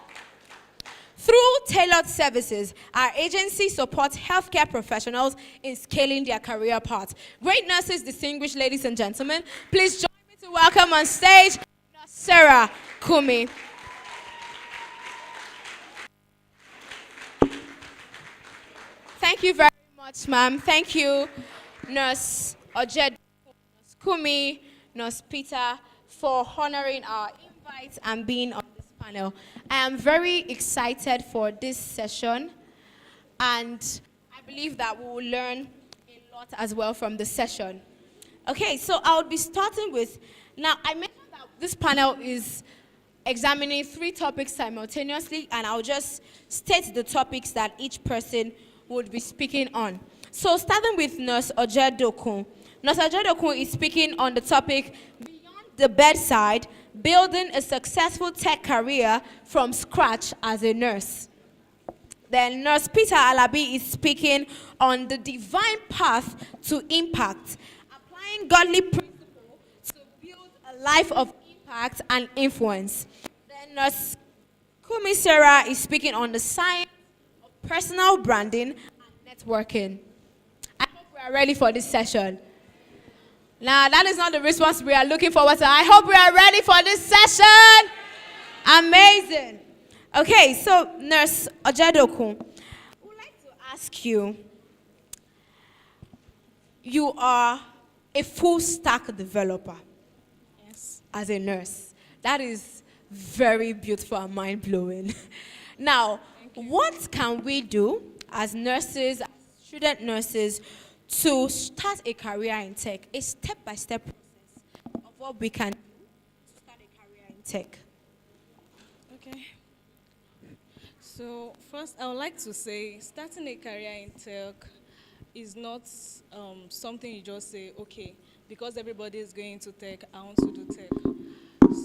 Speaker 4: Through tailored services, our agency supports healthcare professionals in scaling their career paths. Great nurses, distinguished ladies and gentlemen, please join me to welcome on stage Nurse Sarah Kumi. Thank you very much, ma'am. Thank you, Nurse Ojed, Nurse Kumi, Nurse Peter, for honoring our invite and being on this panel. I am very excited for this session, and I believe that we will learn a lot as well from the session. Okay, so I'll be starting with, now I mentioned that this panel is examining 3 topics simultaneously, and I'll just state the topics that each person would be speaking on. So starting with Nurse Ojedokun. Nurse Ojedokun is speaking on the topic, Beyond the Bedside, Building a Successful Tech Career from Scratch as a Nurse. Then Nurse Peter Alabi is speaking on the divine path to impact, applying godly principles to build a life of impact and influence. Then Nurse Kumi Sarah is speaking on the science of personal branding and networking. I hope we are ready for this session. Now, that is not the response we are looking forward to. I hope we are ready for this session. Amazing. Okay, so Nurse Ojedokun, I would like to ask you, you are a full stack developer. Yes. As a nurse. That is very beautiful and mind-blowing. Now, what can we do as nurses, as student nurses, to start a career in tech? A step-by-step process of what we can do to start a career in tech.
Speaker 21: Okay. So first, I would like to say starting a career in tech is not something you just say, okay, because everybody is going to tech, I want to do tech.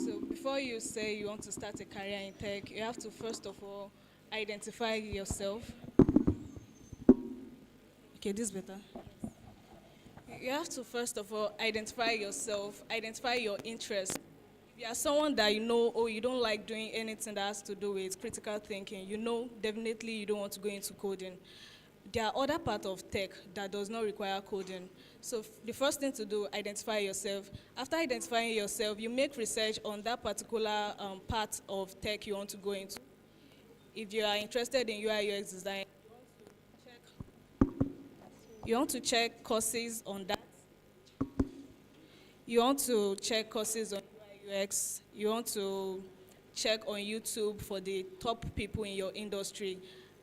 Speaker 21: So before you say you want to start a career in tech, you have to first of all identify yourself. Okay, this is better. You have to first of all identify yourself, identify your interests. If you are someone that you know, oh, you don't like doing anything that has to do with critical thinking, you know definitely you don't want to go into coding. There are other parts of tech that does not require coding. So the first thing to do, identify yourself. After identifying yourself, you make research on that particular part of tech you want to go into. If you are interested in UI UX design, you want to check courses on that. You want to check courses on UI UX. You want to check on YouTube for the top people in your industry.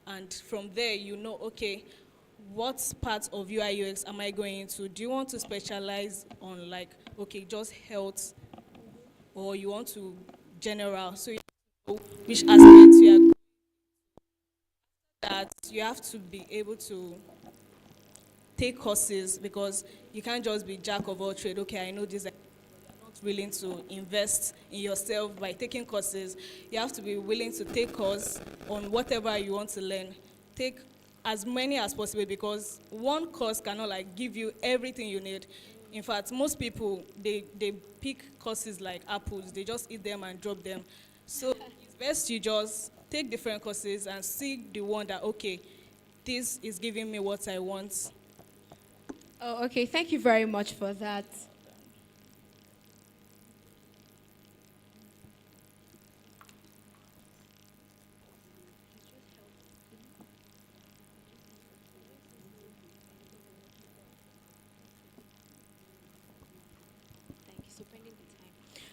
Speaker 21: And from there, you know, okay, what part of UI UX am I going into? Do you want to specialize on like, okay, just health, or you want to general? So you know which aspects you are going to. That you have to be able to take courses, because you can't just be jack of all trades. Okay, I know this. You're not willing to invest in yourself by taking courses. You have to be willing to take course on whatever you want to learn. Take as many as possible, because one course cannot like give you everything you need. In fact, most people, they pick courses like apples. They just eat them and drop them. So it's best you just take different courses and see the one that, okay, this is giving me what I want.
Speaker 4: Oh, okay. Thank you very much for that.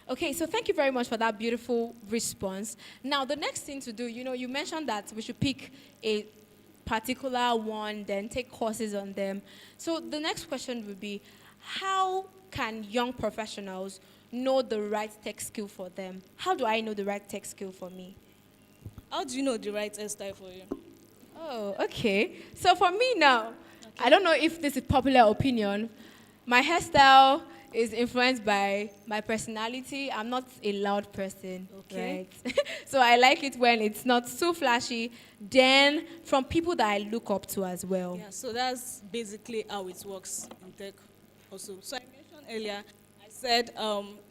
Speaker 4: Okay, so thank you very much for that beautiful response. Now, the next thing to do, you mentioned that we should pick a particular one, then take courses on them. So the next question would be, how can young professionals know the right tech skill for them? How do I know the right tech skill for me?
Speaker 21: How do you know the right hairstyle for you?
Speaker 4: Oh, okay. So for me now, I don't know if this is popular opinion. My hairstyle is influenced by my personality. I'm not a loud person, right? So I like it when it's not too flashy. Then from people that I look up to as well.
Speaker 21: Yeah, so that's basically how it works in tech also. So I mentioned earlier, I said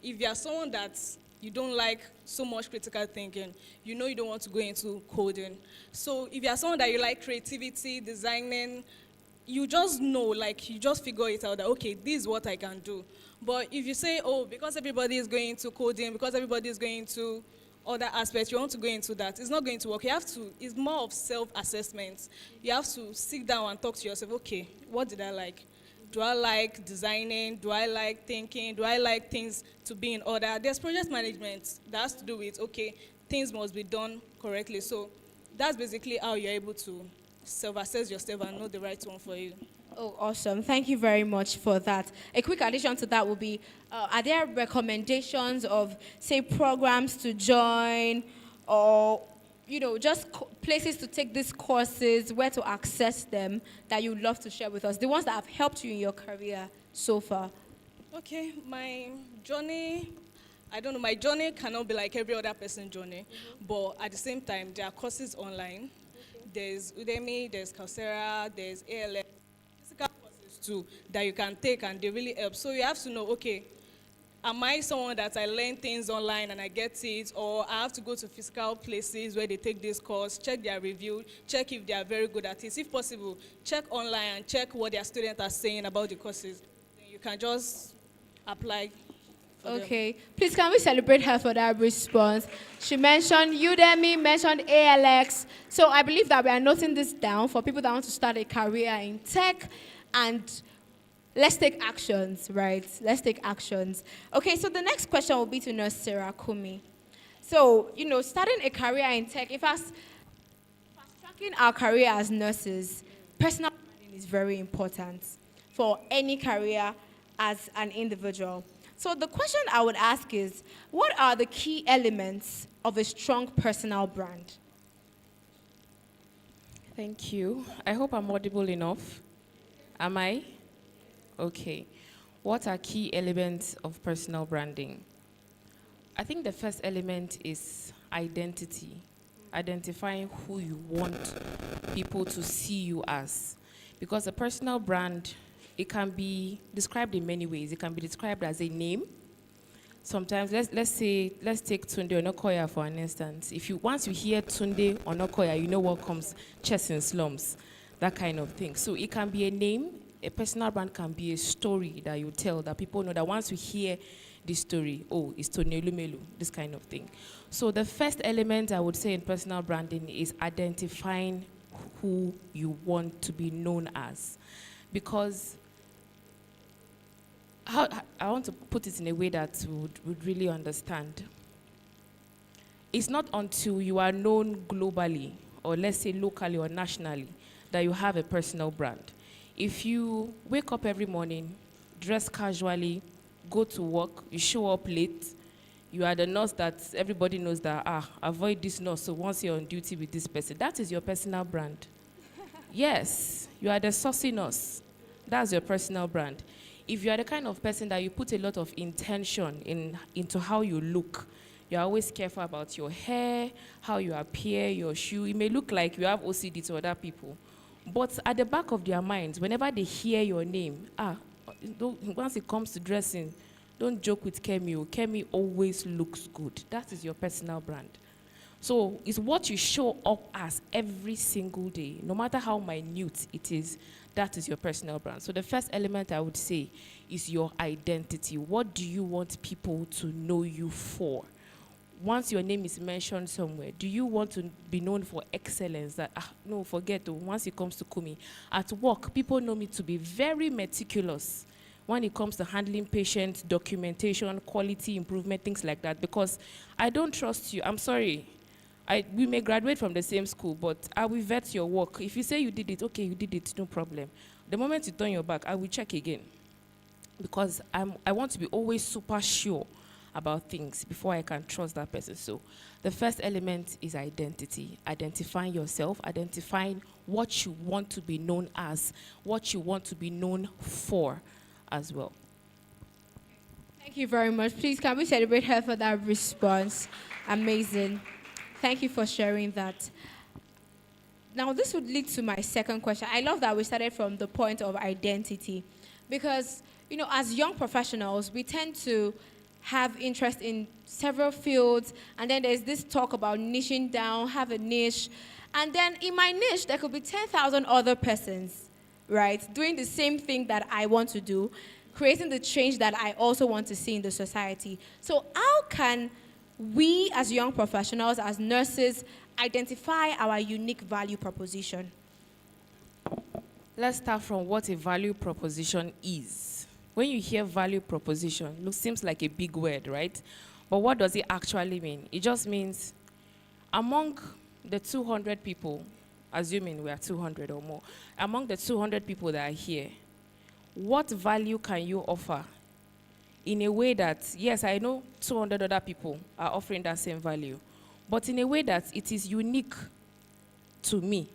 Speaker 21: if you are someone that you don't like so much critical thinking, you know you don't want to go into coding. So if you are someone that you like creativity, designing, you just know, like you just figure it out that, okay, this is what I can do. But if you say, oh, because everybody is going to coding, because everybody is going to other aspects, you want to go into that, it's not going to work. You have to, it's more of self-assessment. You have to sit down and talk to yourself, okay, what did I like? Do I like designing? Do I like thinking? Do I like things to be in order? There's project management that has to do with, okay, things must be done correctly. So that's basically how you're able to self-assess yourself and know the right one for you.
Speaker 4: Oh, awesome. Thank you very much for that. A quick addition to that would be, are there recommendations of, say, programs to join, or, just places to take these courses, where to access them, that you'd love to share with us? The ones that have helped you in your career so far.
Speaker 21: Okay, my journey, I don't know, my journey cannot be like every other person's journey, but at the same time, there are courses online. There's Udemy, there's Coursera, there's ALS, physical courses too that you can take, and they really help. So you have to know, okay, Am I someone that I learn things online and I get it, or I have to go to physical places where they take this course, check their review, check if they are very good at it. If possible, check online and check what their students are saying about the courses. Then you can just apply.
Speaker 4: Okay, please can we celebrate her for that response? She mentioned Udemy, mentioned ALX. So I believe that we are noting this down for people that want to start a career in tech, and let's take actions, right? Let's take actions. Okay, so the next question will be to Nurse Sarah Kumi. So, starting a career in tech, in fact, fast-tracking our career as nurses, personal branding is very important for any career as an individual. So the question I would ask is, what are the key elements of a strong personal brand?
Speaker 2: Thank you. I hope I'm audible enough. Am I? Okay. What are key elements of personal branding? I think the first element is identity. Identifying who you want people to see you as. Because a personal brand, it can be described in many ways. It can be described as a name. Sometimes, let's take Tunde Onokoya for an instance. Once you hear Tunde Onokoya, you know what comes, chess in slums, that kind of thing. So it can be a name. A personal brand can be a story that you tell, that people know that once you hear this story, oh, it's Tony Lumelu, this kind of thing. So the first element I would say in personal branding is identifying who you want to be known as. Because I want to put it in a way that would really understand. It's not until you are known globally, or let's say locally or nationally, that you have a personal brand. If you wake up every morning, dress casually, go to work, you show up late, you are the nurse that everybody knows that, avoid this nurse, so once you're on duty with this person, that is your personal brand. Yes, you are the saucy nurse. That's your personal brand. If you are the kind of person that you put a lot of intention into how you look, you're always careful about your hair, how you appear, your shoe. It may look like you have OCD to other people. But at the back of their minds, whenever they hear your name, once it comes to dressing, don't joke with Kemi. Kemi always looks good. That is your personal brand. So it's what you show up as every single day, no matter how minute it is. That is your personal brand. So the first element I would say is your identity. What do you want people to know you for? Once your name is mentioned somewhere, do you want to be known for excellence? That, no, forget, once it comes to Kumi. At work, people know me to be very meticulous when it comes to handling patients, documentation, quality improvement, things like that, because I don't trust you. I'm sorry. We may graduate from the same school, but I will vet your work. If you say you did it, okay, you did it, no problem. The moment you turn your back, I will check again. Because I want to be always super sure about things before I can trust that person. So the first element is identity. Identifying yourself, identifying what you want to be known as, what you want to be known for as well.
Speaker 4: Thank you very much. Please, can we celebrate her for that response? Amazing. Thank you for sharing that. Now, this would lead to my second question. I love that we started from the point of identity because, as young professionals, we tend to have interest in several fields, and then there's this talk about niching down, have a niche, and then in my niche, there could be 10,000 other persons, right, doing the same thing that I want to do, creating the change that I also want to see in the society. So how can we as young professionals, as nurses, identify our unique value proposition?
Speaker 2: Let's start from what a value proposition is. When you hear value proposition, it seems like a big word, right? But what does it actually mean? It just means among the 200 people, assuming we are 200 or more, among the 200 people that are here, what value can you offer in a way that, yes, I know 200 other people are offering that same value, but in a way that it is unique to me?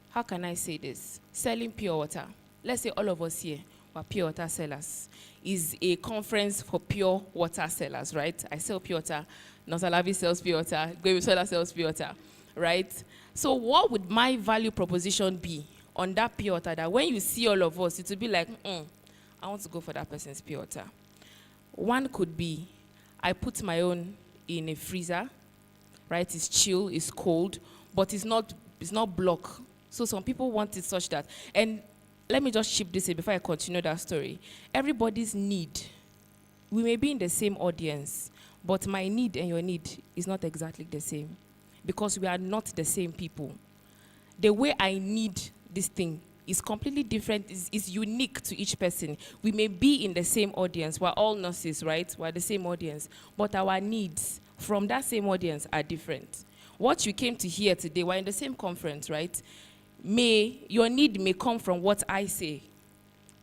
Speaker 2: How can I say this? Selling pure water. Let's say all of us here are pure water sellers. Is a conference for pure water sellers, right? I sell pure water. Nosalavi sells pure water. Gwemisola sells pure water, right? So what would my value proposition be on that pure water that when you see all of us, it will be like, I want to go for that person's pure water. One could be, I put my own in a freezer, right? It's chill, it's cold, but it's not block. So some people want it such that, and let me just chip this in before I continue that story. Everybody's need, we may be in the same audience, but my need and your need is not exactly the same because we are not the same people. The way I need this thing is completely different, is unique to each person. We may be in the same audience, we're all nurses, right? We're the same audience, but our needs from that same audience are different. What you came to hear today, we're in the same conference, right? Your need may come from what I say,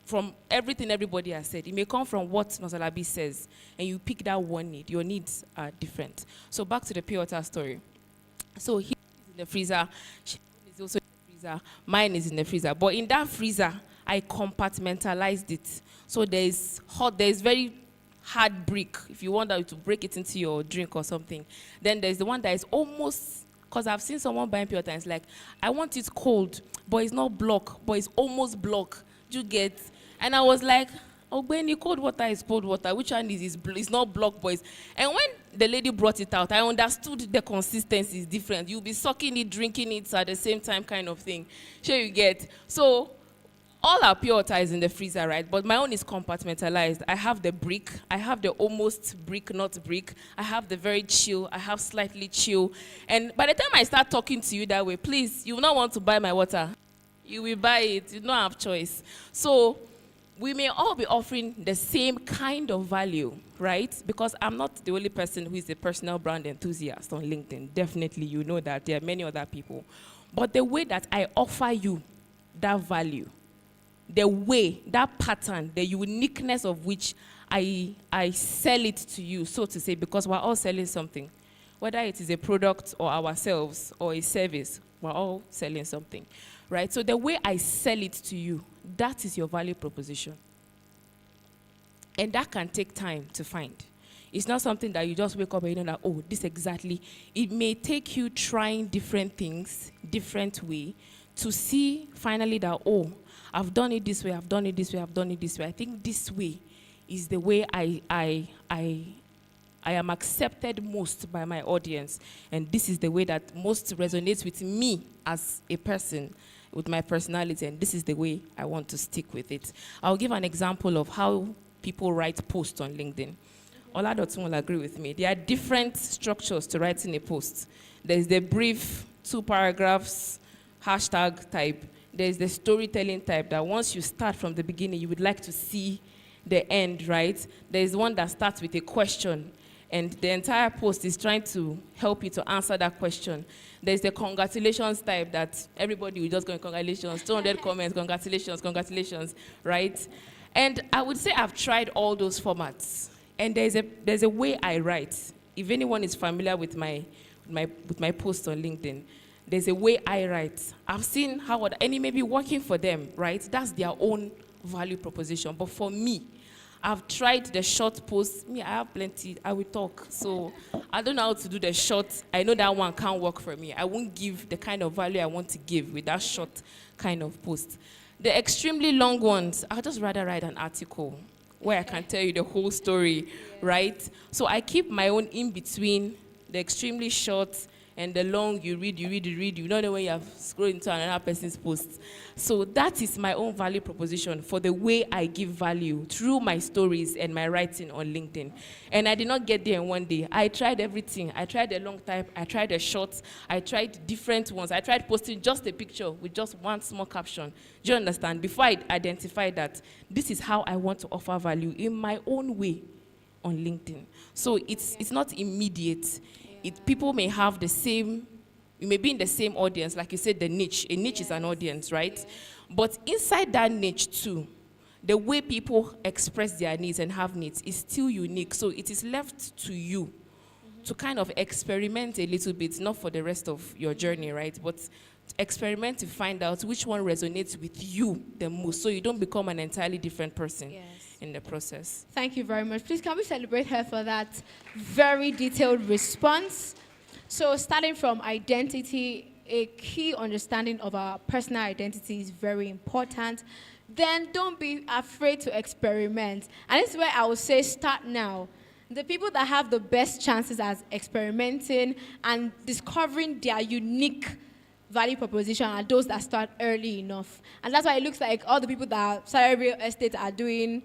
Speaker 2: from everything everybody has said. It may come from what Nosalabi says, and you pick that one need. Your needs are different. So back to the pure water story. So he is in the freezer, she is also in the freezer, mine is in the freezer. But in that freezer, I compartmentalized it. So there's very hard brick, if you want to break it into your drink or something. Then there's the one that is almost, because I've seen someone buying pure water and it's like, I want it cold, but it's not block, but it's almost block. Do you get? And I was like, oh, Benny, cold water is cold water. Which one is it's not block, boys? And when the lady brought it out, I understood the consistency is different. You'll be sucking it, drinking it at the same time kind of thing. Sure you get? So all our pure water is in the freezer, right? But my own is compartmentalized. I have the brick. I have the almost brick, not brick. I have the very chill. I have slightly chill. And by the time I start talking to you that way, please, you will not want to buy my water. You will buy it. You don't have choice. So we may all be offering the same kind of value, right? Because I'm not the only person who is a personal brand enthusiast on LinkedIn. Definitely, you know that there are many other people. But the way that I offer you that value, the way, that pattern, the uniqueness of which I sell it to you, so to say, because we're all selling something. Whether it is a product or ourselves or a service, we're all selling something, right? So the way I sell it to you, that is your value proposition. And that can take time to find. It's not something that you just wake up and you know that, oh, this exactly. It may take you trying different things, different way, to see finally that, oh, I've done it this way, I've done it this way, I've done it this way. I think this way is the way I am accepted most by my audience. And this is the way that most resonates with me as a person, with my personality. And this is the way I want to stick with it. I'll give an example of how people write posts on LinkedIn. Oladotun will agree with me. There are different structures to writing a post. There's the brief, 2 paragraphs, hashtag type. There's the storytelling type that once you start from the beginning, you would like to see the end, right? There's one that starts with a question, and the entire post is trying to help you to answer that question. There's the congratulations type that everybody will just go, congratulations, 200 comments, congratulations, congratulations, right? And I would say I've tried all those formats. And there's a way I write. If anyone is familiar with my post on LinkedIn, there's a way I write. I've seen how, and it may be working for them, right? That's their own value proposition. But for me, I've tried the short posts. Me, I have plenty. I will talk. So I don't know how to do the short. I know that one can't work for me. I won't give the kind of value I want to give with that short kind of post. The extremely long ones, I'll just rather write an article where I can tell you the whole story, right? So I keep my own in between the extremely short and the long, you read. You don't know when you have scrolled into another person's post. So that is my own value proposition for the way I give value through my stories and my writing on LinkedIn. And I did not get there in one day. I tried everything. I tried the long type. I tried the short. I tried different ones. I tried posting just a picture with just one small caption. Do you understand? Before I identified that this is how I want to offer value in my own way on LinkedIn. So it's not immediate. People may have the same, you may be in the same audience, like you said, the niche. A niche is an audience, right? But inside that niche too, the way people express their needs and have needs is still unique. So it is left to you to kind of experiment a little bit, not for the rest of your journey, right? But experiment to find out which one resonates with you the most, so you don't become an entirely different person in the process.
Speaker 4: Thank you very much. Please, can we celebrate her for that very detailed response? So starting from identity, a key understanding of our personal identity is very important. then don't be afraid to experiment. And this is where I would say start now. The people that have the best chances at experimenting and discovering their unique value proposition are those that start early enough. And that's why it looks like all the people that started real estate are using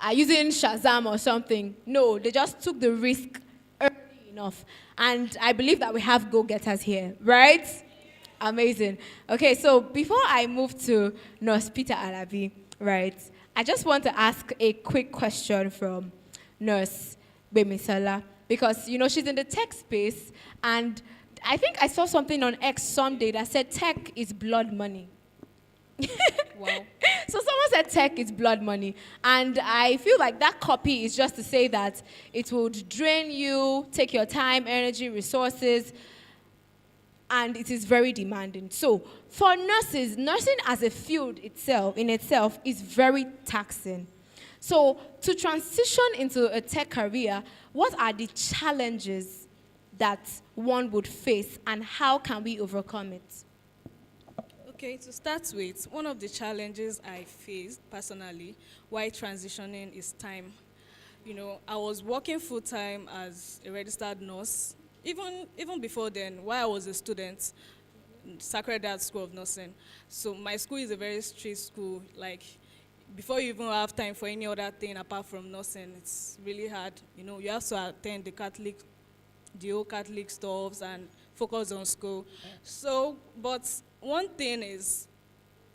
Speaker 4: Shazam or something. No, they just took the risk early enough. And I believe that we have go-getters here, right? Amazing. Okay, so before I move to Nurse Peter Alabi, right, I just want to ask a quick question from Nurse Bemisola, because, she's in the tech space, and I think I saw something on X someday that said tech is blood money.
Speaker 14: Wow.
Speaker 4: So someone said tech is blood money. And I feel like that copy is just to say that it would drain you, take your time, energy, resources, and it is very demanding. So for nurses, nursing as a field in itself is very taxing. So to transition into a tech career, what are the challenges that one would face, and how can we overcome it?
Speaker 21: Okay, to start with, one of the challenges I faced personally while transitioning is time. I was working full-time as a registered nurse. Even before then, while I was a student, Sacred Heart School of Nursing. So my school is a very strict school. Like, before you even have time for any other thing apart from nursing, it's really hard. You have to attend the old Catholic stuffs and focus on school. So, but one thing is,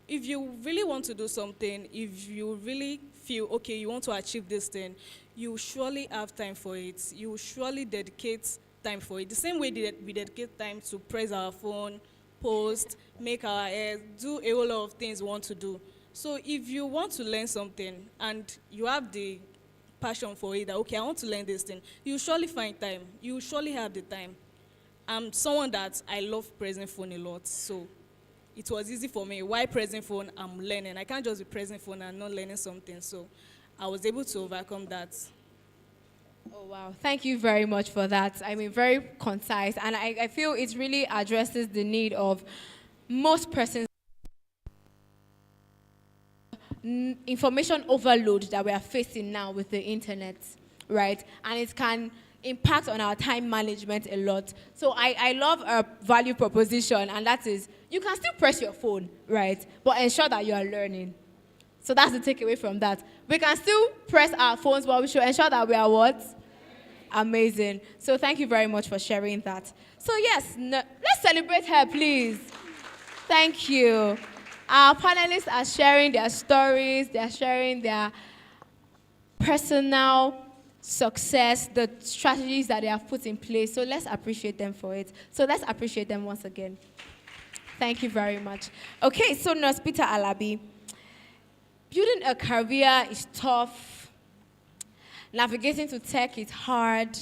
Speaker 21: if you really want to do something, if you really feel, okay, you want to achieve this thing, you surely have time for it. You surely dedicate time for it. The same way that we dedicate time to press our phone, post, make our hair, do a whole lot of things we want to do. So if you want to learn something and you have the passion for it, that, okay, I want to learn this thing, you surely find time. You surely have the time. I'm someone that I love pressing phone a lot, so it was easy for me. While pressing phone, I'm learning. I can't just be pressing phone and not learning something, so I was able to overcome that.
Speaker 4: Oh, wow. Thank you very much for that. Very concise, and I feel it really addresses the need of most persons. Information overload that we are facing now with the internet, right? And it can impact on our time management a lot. So I love a value proposition, and that is, you can still press your phone, right? But ensure that you are learning. So that's the takeaway from that. We can still press our phones, but we should ensure that we are what? Amazing. So thank you very much for sharing that. So yes, let's celebrate her, please. Thank you. Our panelists are sharing their stories, they're sharing their personal success, the strategies that they have put in place. So let's appreciate them for it. So let's appreciate them once again. Thank you very much. Okay, so Nurse Peter Alabi, building a career is tough. Navigating to tech is hard.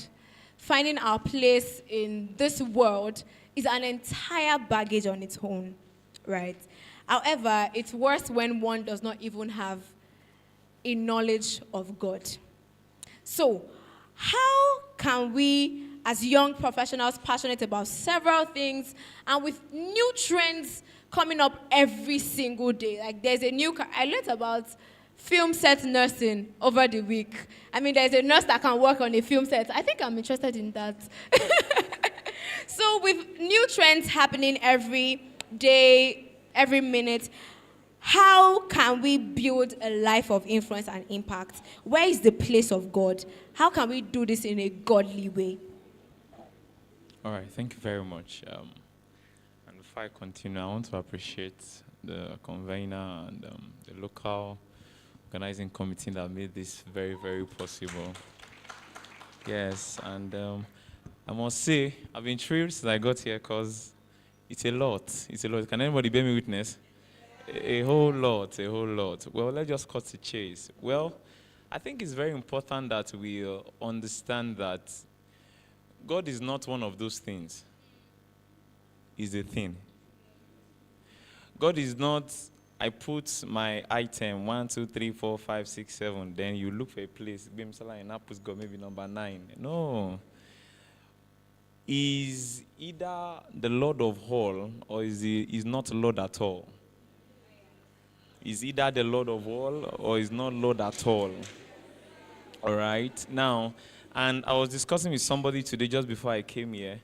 Speaker 4: Finding our place in this world is an entire baggage on its own, right? However, it's worse when one does not even have a knowledge of God. So, how can we, as young professionals passionate about several things, and with new trends coming up every single day, like there's a new, I learned about film set nursing over the week. There's a nurse that can work on a film set. I think I'm interested in that. So with new trends happening every day, every minute, how can we build a life of influence and impact? Where is the place of God? How can we do this in a godly way?
Speaker 1: All right, thank you very much. And before I continue, I want to appreciate the convener and the local organizing committee that made this very, very possible. Yes, and I must say, I've been thrilled since I got here because it's a lot. It's a lot. Can anybody bear me witness? A whole lot, a whole lot. Well, let's just cut to chase. Well, I think it's very important that we understand that God is not one of those things. He's a thing. God is not, I put my item 1, 2, 3, 4, 5, 6, 7, then you look for a place. God maybe number 9. No. Is either the Lord of all or is not Lord at all. is either the Lord of all or is not Lord at all. All right? Now, and I was discussing with somebody today just before I came here,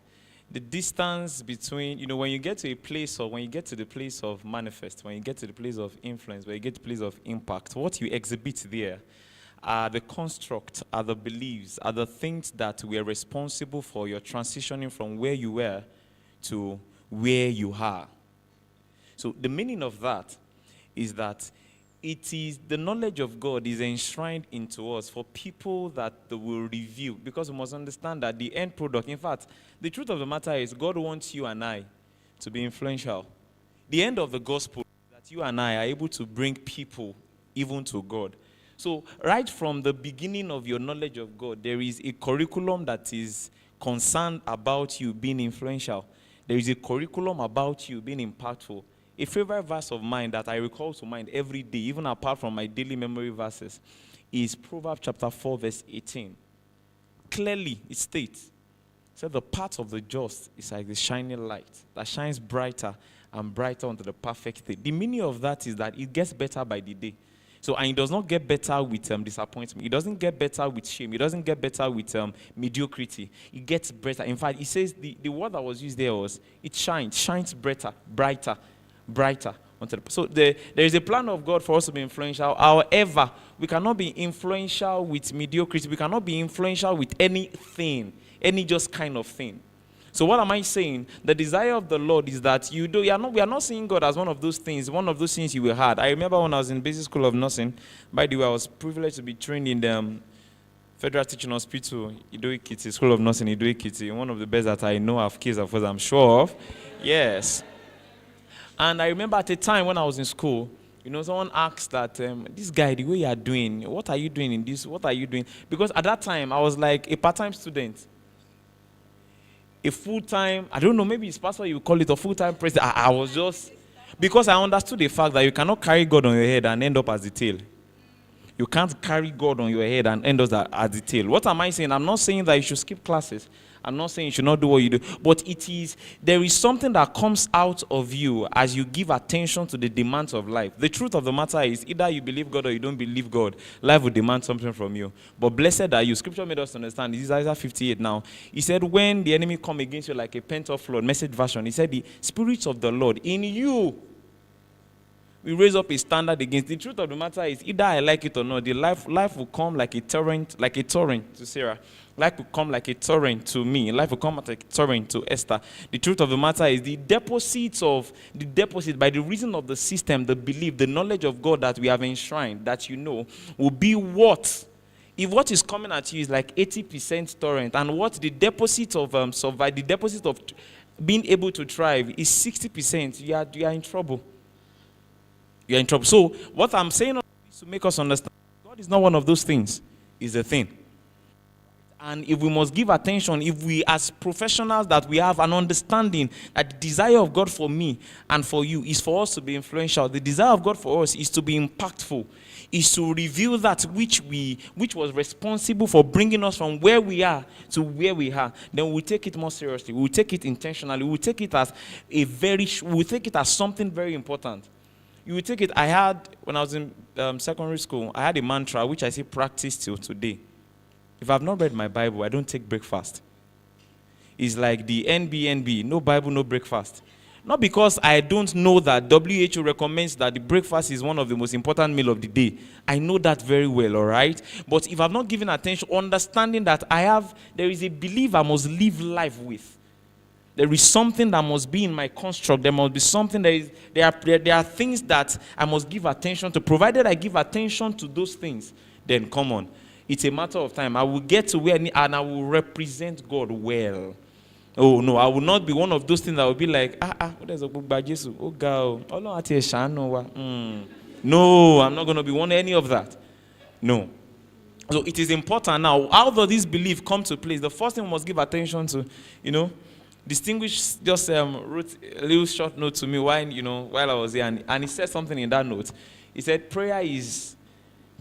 Speaker 1: the distance between, when you get to a place, or when you get to the place of manifest, when you get to the place of influence, when you get to the place of impact, what you exhibit there are the construct, are the beliefs, are the things that were responsible for your transitioning from where you were to where you are. So the meaning of that is that it is the knowledge of God is enshrined into us for people that will review, because we must understand that the end product, in fact, the truth of the matter is God wants you and I to be influential. The end of the gospel is that you and I are able to bring people even to God. So right from the beginning of your knowledge of God, there is a curriculum that is concerned about you being influential. There is a curriculum about you being impactful. A favorite verse of mine that I recall to mind every day, even apart from my daily memory verses, is Proverbs chapter 4, verse 18. Clearly, it states, the path of the just is like the shining light that shines brighter and brighter unto the perfect day. The meaning of that is that it gets better by the day. So, and it does not get better with disappointment. It doesn't get better with shame. It doesn't get better with mediocrity. It gets better. In fact, it says the word that was used there was, it shines brighter. So there is a plan of God for us to be influential. However, we cannot be influential with mediocrity. We cannot be influential with anything, any just kind of thing. So what am I saying? The desire of the Lord is that we are not seeing God as one of those things you will had. I remember when I was in basic school of nursing, by the way, I was privileged to be trained in the Federal Teaching Hospital, Ido-Ekiti, School of Nursing, Ido-Ekiti, one of the best that I know of, case of course I'm sure of. Yes. And I remember at a time when I was in school, someone asked that, this guy, the way you are doing, what are you doing in this? What are you doing? Because at that time, I was like a part-time student. A full-time, I don't know, maybe it's pastor you call it, a full-time president. I was just, because I understood the fact that you cannot carry God on your head and end up as the tail. You can't carry God on your head and end up as the tail. What am I saying? I'm not saying that you should skip classes. I'm not saying you should not do what you do. But there is something that comes out of you as you give attention to the demands of life. The truth of the matter is, either you believe God or you don't believe God, life will demand something from you. But blessed are you. Scripture made us understand. This is Isaiah 58 now. He said, when the enemy come against you like a pent-up flood, message version, he said, the spirits of the Lord in you, we raise up a standard against. The truth of the matter is, either I like it or not, the life will come like a torrent to Sarah. Life will come like a torrent to me. Life will come like a torrent to Esther. The truth of the matter is, the deposit by the reason of the system, the belief, the knowledge of God that we have enshrined, that will be what? If what is coming at you is like 80% torrent, and what the deposit of the deposit of being able to thrive is 60%, you are in trouble. You're in trouble. So what I'm saying is to make us understand, God is not one of those things. It's a thing. And if we must give attention, if we as professionals that we have an understanding that the desire of God for me and for you is for us to be influential, the desire of God for us is to be impactful, is to reveal that which was responsible for bringing us from where we are to where we are, then we'll take it more seriously. We'll take it intentionally. We'll take it as something very important. You will take it. I had, when I was in secondary school, I had a mantra which I still practice till today. If I've not read my Bible, I don't take breakfast. It's like the NBNB, no Bible, no breakfast. Not because I don't know that WHO recommends that the breakfast is one of the most important meal of the day. I know that very well, all right? But if I've not given attention, understanding that there is a belief I must live life with. There is something that must be in my construct. There must be something there are things that I must give attention to. Provided I give attention to those things, then come on. It's a matter of time. I will get to where and I will represent God well. Oh no, I will not be one of those things that will be like, what is a book by Jesus? Oh God, no, I'm not going to be any of that. No. So it is important now. How does this belief come to place? The first thing we must give attention to, Distinguish just wrote a little short note to me while I was here, and he said something in that note. He said prayer is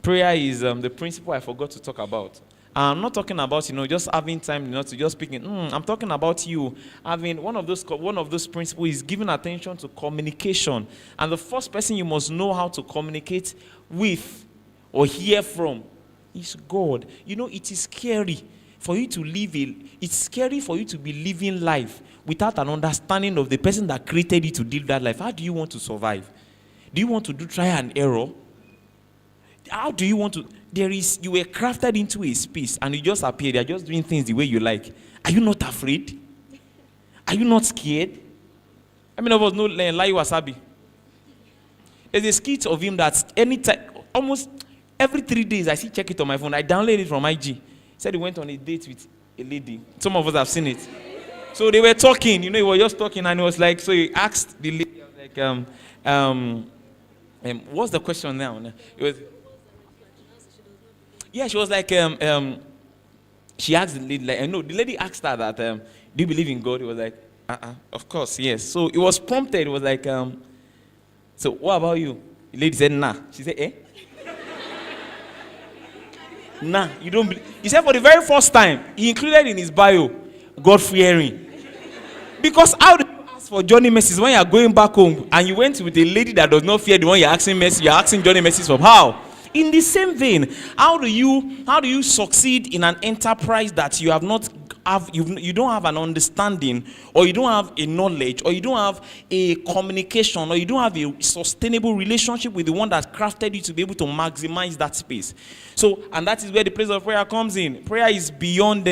Speaker 1: the principle I forgot to talk about. I'm not talking about, just having time, to just speaking. I'm talking about you having one of those principles is giving attention to communication. And the first person you must know how to communicate with or hear from is God. It is scary for you to it's scary for you to be living life without an understanding of the person that created you to live that life. How do you want to survive? Do you want to do trial and error? How do you want to? You were crafted into a space and you just appear. You're just doing things the way you like. Are you not afraid? Are you not scared? How many of us know Lai Wasabi? There's a skit of him that's anytime, almost every 3 days, I check it on my phone. I downloaded it from IG. He said he went on a date with a lady. Some of us have seen it. So they were talking, he was just talking, and he was like, so he asked the lady, what's the question now? It was, she was like, she asked the lady, the lady asked her that, do you believe in God? He was like, of course, yes. So it was prompted, it was like, so what about you? The lady said, nah. She said, eh? Nah, you don't believe. He said for the very first time, he included in his bio, God-fearing. Because how do you ask for Johnny Mercies when you are going back home and you went with a lady that does not fear the one you're asking Mercy, you're asking Johnny Mercies from? How? In the same vein, how do you succeed in an enterprise that you you don't have an understanding, or you don't have a knowledge, or you don't have a communication, or you don't have a sustainable relationship with the one that crafted you to be able to maximize that space? So, and that is where the place of prayer comes in. Prayer is beyond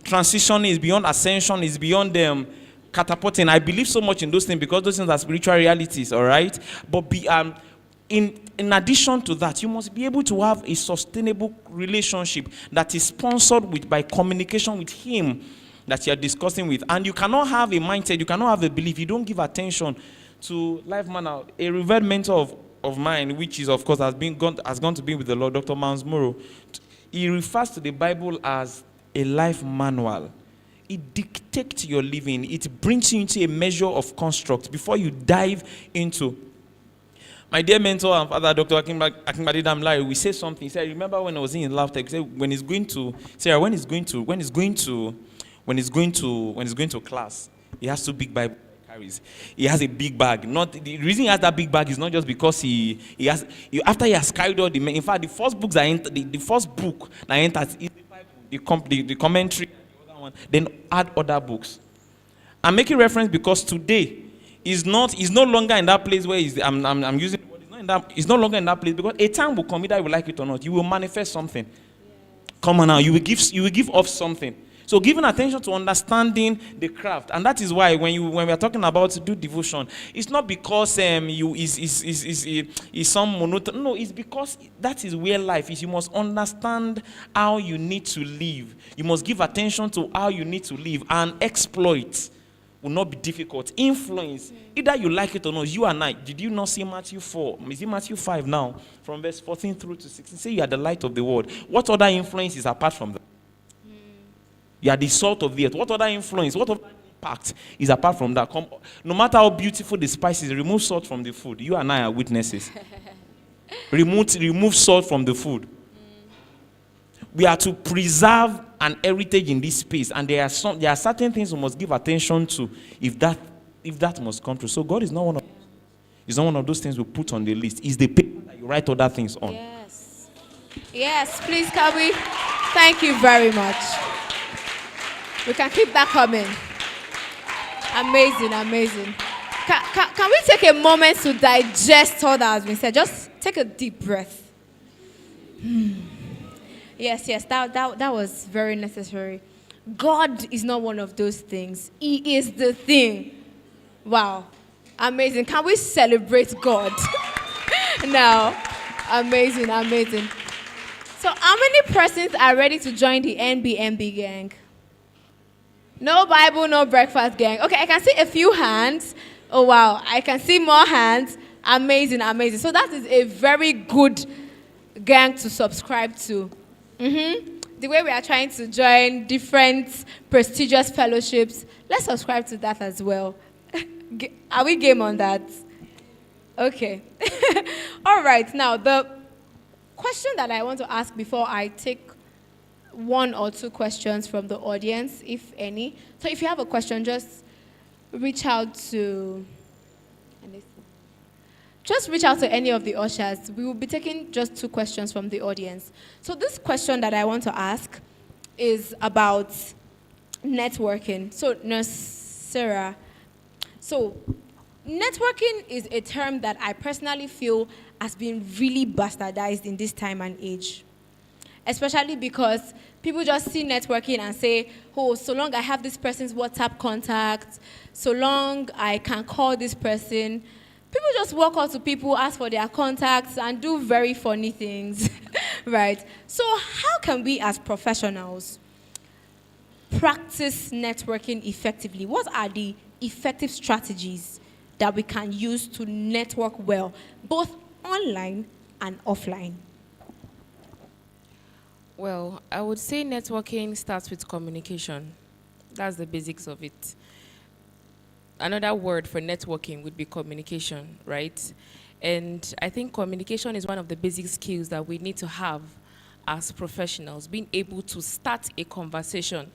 Speaker 1: transition, is beyond ascension, is beyond catapulting. I believe so much in those things because those things are spiritual realities, all right? But in addition to that, you must be able to have a sustainable relationship that is sponsored by communication with him that you are discussing with. And you cannot have a mindset, you cannot have a belief, you don't give attention to life manner. A revered mentor of mine, which is, of course, has gone to be with the Lord, Dr. Miles Morrow, he refers to the Bible as a life manual. It dictates your living. It brings you into a measure of construct before you dive into. My dear mentor and father, Dr. Akinbade Damilare, we say something. He said, remember when I was in LAVTech, he said, when he's going to class, he has 2 big Bible carries. He has a big bag. The reason he has that big bag is not just because after he has carried all in fact, the first book that enters is the commentary, then add other books. I'm making reference because today is no longer in that place where I'm using the word. It's no longer in that place because a time will come, either you will like it or not. You will manifest something. Come on now, you will give off something. So giving attention to understanding the craft, and that is why when we are talking about do devotion, it's not because is some monotony. No, it's because that is where life is. You must understand how you need to live. You must give attention to how you need to live, and exploit will not be difficult. Influence, either you like it or not. You and I, did you not see Matthew 4? Is it Matthew 5 now? From verse 14 through to 16. Say you are the light of the world. What other influence is apart from that? You are the salt of the earth. What other influence, what other impact is apart from that? No matter how beautiful the spice is, remove salt from the food. You and I are witnesses. remove salt from the food. We are to preserve an heritage in this space, and there are certain things we must give attention to if that must come true. So God is not one of those things we put on the list. It's the paper that you write other things on.
Speaker 4: Yes, please, can we? Thank you very much. We can keep that coming. Amazing. Can we take a moment to digest all that has been said? Just take a deep breath. Yes, that was very necessary. God is not one of those things. He is the thing. Wow. Amazing. Can we celebrate God? Now, amazing. So how many persons are ready to join the NBMB gang? No Bible, no breakfast gang. Okay, I can see a few hands. Oh, wow. I can see more hands. Amazing. So that is a very good gang to subscribe to. The way we are trying to join different prestigious fellowships, let's subscribe to that as well. Are we game on that? Okay. All right. Now, the question that I want to ask before I take one or two questions from the audience, if any. So if you have a question, just reach out to any of the ushers. We will be taking just two questions from the audience. So this question that I want to ask is about networking. So Nurse Sarah, so networking is a term that I personally feel has been really bastardized in this time and age. Especially because people just see networking and say, oh, so long I have this person's WhatsApp contact, so long I can call this person. People just walk out to people, ask for their contacts, and do very funny things, right? So how can we as professionals practice networking effectively? What are the effective strategies that we can use to network well, both online and offline?
Speaker 2: Well, I would say networking starts with communication. That's the basics of it. Another word for networking would be communication, right? And I think communication is one of the basic skills that we need to have as professionals, being able to start a conversation,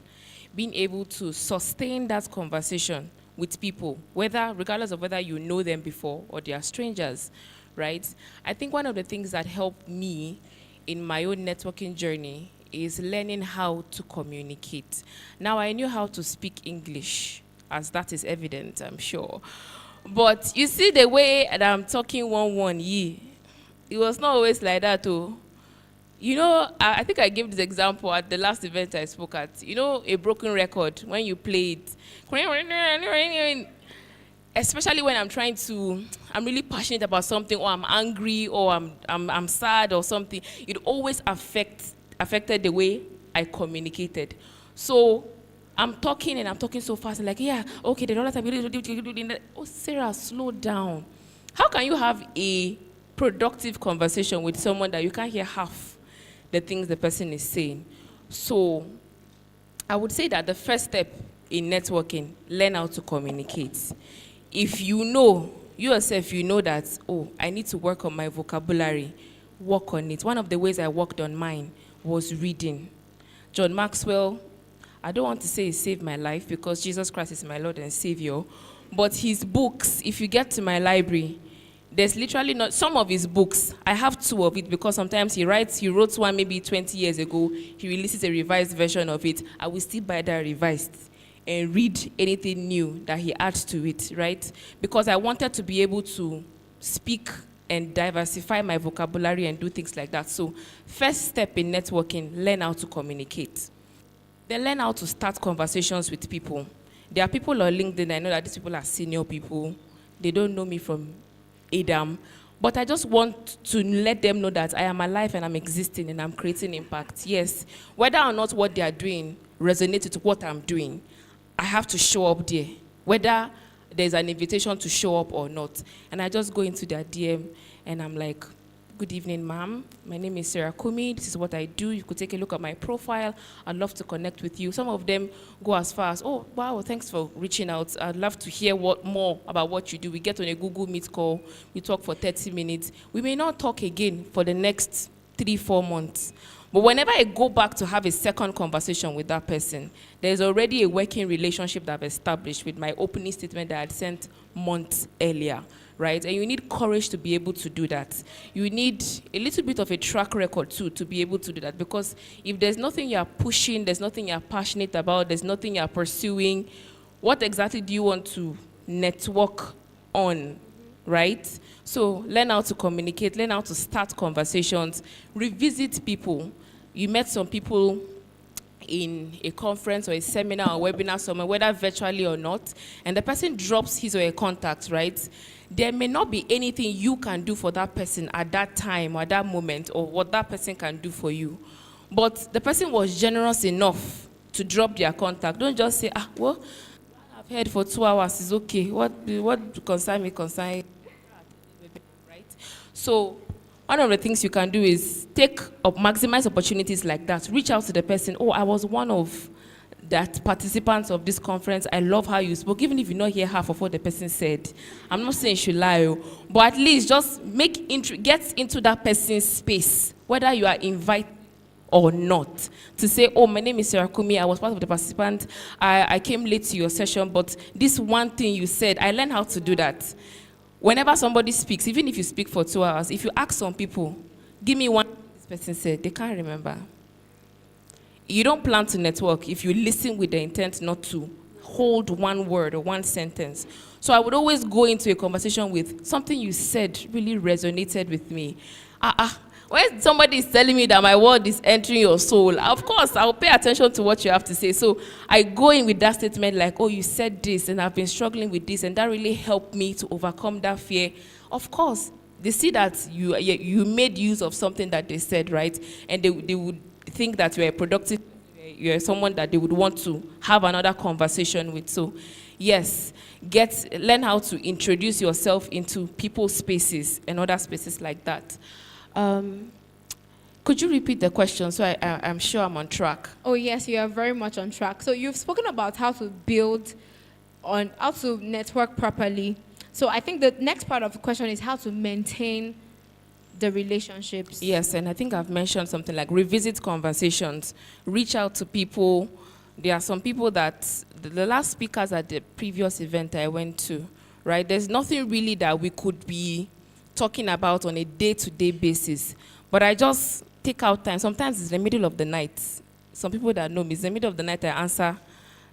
Speaker 2: being able to sustain that conversation with people, regardless of whether you know them before or they are strangers, right? I think one of the things that helped me in my own networking journey is learning how to communicate. Now, I knew how to speak English, as that is evident, I'm sure. But you see the way that I'm talking it was not always like that, too. You know, I think I gave this example at the last event I spoke at. You know, a broken record, when you play it, especially when I'm really passionate about something, or I'm angry, or I'm sad or something, it always affected the way I communicated. So I'm talking so fast, like, yeah, okay, the time, oh, Sarah, slow down. How can you have a productive conversation with someone that you can't hear half the things the person is saying? So I would say that the first step in networking, learn how to communicate. If you know that, oh, I need to work on my vocabulary, work on it. One of the ways I worked on mine was reading. John Maxwell, I don't want to say he saved my life because Jesus Christ is my Lord and Savior, but his books, if you get to my library, there's literally not, some of his books, I have two of it because sometimes he wrote one maybe 20 years ago, he releases a revised version of it, I will still buy that revised and read anything new that he adds to it, right? Because I wanted to be able to speak and diversify my vocabulary and do things like that. So first step in networking, learn how to communicate. Then learn how to start conversations with people. There are people on LinkedIn, I know that these people are senior people. They don't know me from Adam, but I just want to let them know that I am alive and I'm existing and I'm creating impact. Yes, whether or not what they are doing resonates with what I'm doing, I have to show up there, whether there's an invitation to show up or not. And I just go into their DM and I'm like, good evening, ma'am. My name is Sarah Kumi. This is what I do. You could take a look at my profile. I'd love to connect with you. Some of them go as far as, oh, wow, thanks for reaching out. I'd love to hear more about what you do. We get on a Google Meet call. We talk for 30 minutes. We may not talk again for the next 3-4 months. But whenever I go back to have a second conversation with that person, there's already a working relationship that I've established with my opening statement that I had sent months earlier, right? And you need courage to be able to do that. You need a little bit of a track record too to be able to do that, because if there's nothing you're pushing, there's nothing you're passionate about, there's nothing you're pursuing, what exactly do you want to network on, right? So learn how to communicate, learn how to start conversations, revisit people. You met some people in a conference or a seminar or webinar somewhere, whether virtually or not, and the person drops his or her contact, right? There may not be anything you can do for that person at that time or at that moment, or what that person can do for you. But the person was generous enough to drop their contact. Don't just say, well, I've heard for 2 hours, it's okay. What concern me, concern, right? So one of the things you can do is maximize opportunities like that. Reach out to the person. Oh, I was one of that participants of this conference. I love how you spoke, even if you not hear half of what the person said. I'm not saying you should lie, but at least just get into that person's space, whether you are invited or not. To say, oh, my name is Sarah Kumi, I was part of the participant, I came late to your session, but this one thing you said, I learned how to do that. Whenever somebody speaks, even if you speak for 2 hours, if you ask some people, give me one thing this person said, they can't remember. You don't plan to network if you listen with the intent not to hold one word or one sentence. So I would always go into a conversation with something you said really resonated with me. When somebody is telling me that my word is entering your soul, of course, I'll pay attention to what you have to say. So I go in with that statement like, oh, you said this, and I've been struggling with this, and that really helped me to overcome that fear. Of course, they see that you made use of something that they said, right? And they would think that you're a productive, you're someone that they would want to have another conversation with. So yes, learn how to introduce yourself into people's spaces and other spaces like that. Could you repeat the question so I'm sure I'm on track?
Speaker 4: Oh yes, you are very much on track. So you've spoken about how to how to network properly. So I think the next part of the question is how to maintain the relationships.
Speaker 2: Yes, and I think I've mentioned something like revisit conversations, reach out to people. There are some people that, the last speakers at the previous event I went to, right? There's nothing really that we could be talking about on a day-to-day basis. But I just take out time. Sometimes it's the middle of the night. Some people that know me, it's the middle of the night I answer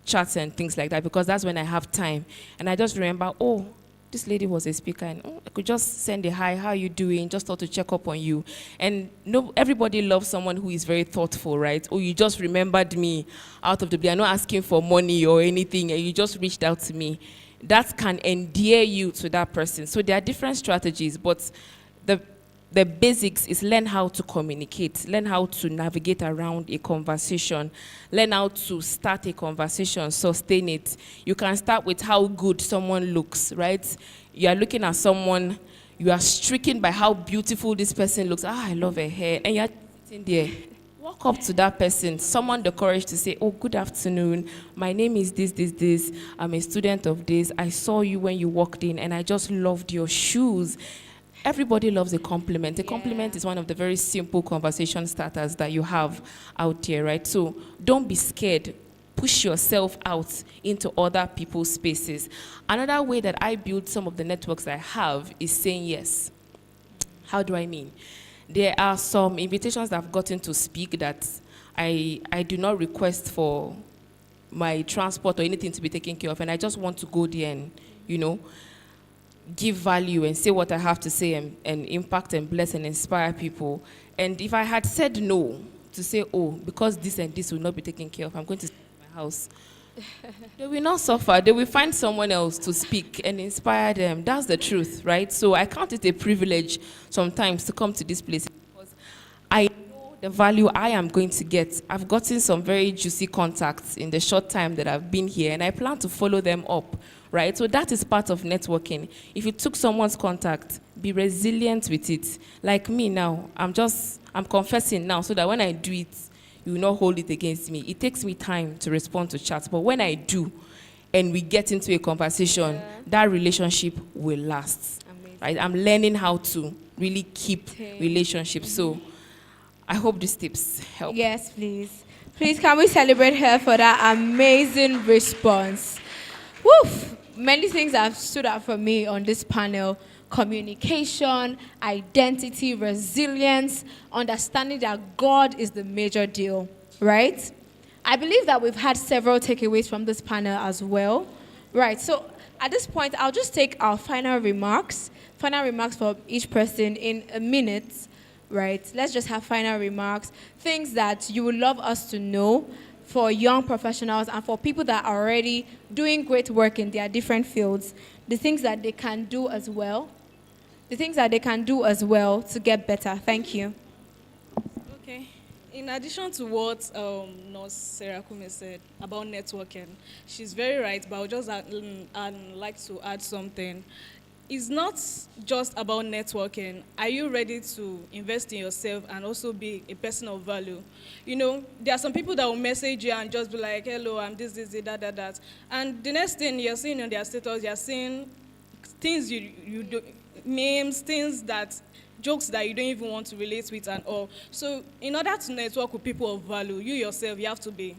Speaker 2: chats and things like that because that's when I have time. And I just remember, oh, this lady was a speaker, and I could just send a hi, how are you doing? Just thought to check up on you. And everybody loves someone who is very thoughtful, right? Oh, you just remembered me out of the blue. I'm not asking for money or anything, and you just reached out to me. That can endear you to that person. So there are different strategies, but the basics is learn how to communicate, learn how to navigate around a conversation, learn how to start a conversation, sustain it. You can start with how good someone looks, right? You are looking at someone, you are stricken by how beautiful this person looks. I love her hair. And you're sitting there. Walk up to that person, summon the courage to say, oh, good afternoon. My name is this. I'm a student of this. I saw you when you walked in, and I just loved your shoes. Everybody loves a compliment. A compliment is one of the very simple conversation starters that you have out there, right? So don't be scared. Push yourself out into other people's spaces. Another way that I build some of the networks I have is saying yes. How do I mean? There are some invitations that I've gotten to speak that I do not request for my transport or anything to be taken care of, and I just want to go there and, give value and say what I have to say and impact and bless and inspire people. And if I had said no to say, oh, because this and this will not be taken care of, I'm going to stay in my house, they will not suffer. They will find someone else to speak and inspire them. That's the truth, right? So I count it a privilege sometimes to come to this place because I know the value I am going to get. I've gotten some very juicy contacts in the short time that I've been here, and I plan to follow them up, right? So that is part of networking. If you took someone's contact, be resilient with it. Like me now, I'm confessing now so that when I do it, you will not hold it against me. It takes me time to respond to chats, but when I do, and we get into a conversation, that relationship will last. Amazing. Right? I'm learning how to really keep relationships. So I hope these tips help.
Speaker 4: Yes, please. Please, can we celebrate her for that amazing response? Woof! Many things have stood out for me on this panel. Communication, identity, resilience, understanding that God is the major deal, right? I believe that we've had several takeaways from this panel as well, right? So at this point, I'll just take our final remarks for each person in a minute, right? Let's just have final remarks, things that you would love us to know for young professionals and for people that are already doing great work in their different fields, the things that they can do as well. To get better. Thank you.
Speaker 21: Okay. In addition to what Nurse Sarah Kume said about networking, she's very right, but I would just I'd like to add something. It's not just about networking. Are you ready to invest in yourself and also be a person of value? There are some people that will message you and just be like, hello, I'm this, that. And the next thing you're seeing on their status, you're seeing things you do, memes, things that jokes that you don't even want to relate with and all. So in order to network with people of value, you yourself, you have to be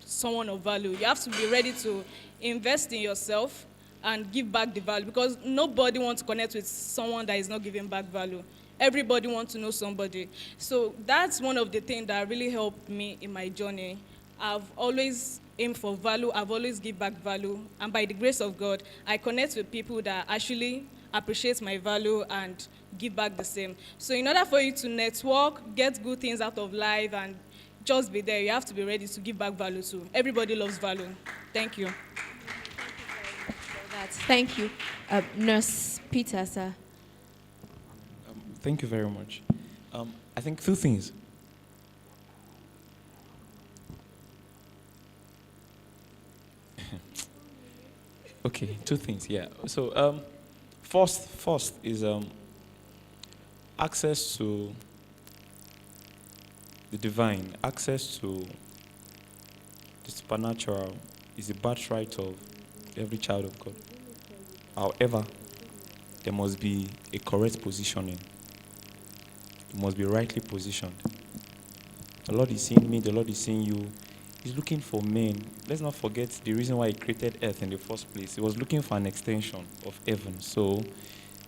Speaker 21: someone of value. You have to be ready to invest in yourself and give back the value, because nobody wants to connect with someone that is not giving back value. Everybody wants to know somebody. So that's one of the things that really helped me in my journey. I've always aimed for value. I've always give back value. And by the grace of God, I connect with people that actually appreciate my value and give back the same. So in order for you to network, get good things out of life, and just be there, you have to be ready to give back value too. Everybody loves value. Thank you.
Speaker 4: Thank you. Nurse Peter, sir.
Speaker 1: Thank you very much. I think two things. Okay, two things, yeah. So first is access to the divine, access to the supernatural is a birthright of every child of God. However, there must be a correct positioning. It must be rightly positioned. The Lord is seeing me, the Lord is seeing you. He's looking for men. Let's not forget the reason why he created earth in the first place. He was looking for an extension of heaven. So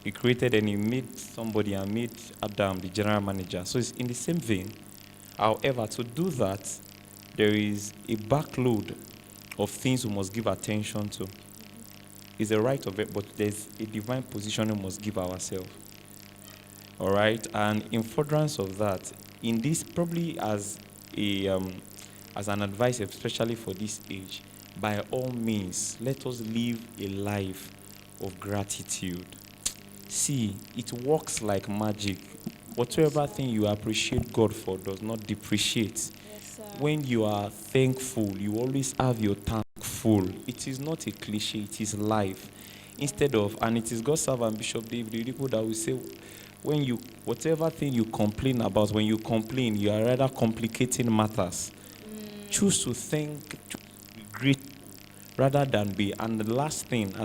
Speaker 1: he created and he made somebody and made Adam the general manager. So it's in the same vein. However, to do that, there is a backload of things we must give attention to. It's a right of it, but there's a divine position we must give ourselves. All right? And in furtherance of that, in this, probably as an advice, especially for this age, by all means, let us live a life of gratitude. See, it works like magic. Whatever thing you appreciate God for does not depreciate. When you are thankful, you always have your tank full. It is not a cliche, it is life. Instead of, and it is God's servant Bishop David, the people that will say, when you, whatever thing you complain about, when you complain, you are rather complicating matters. Choose to think, to be great rather than be. And the last thing, as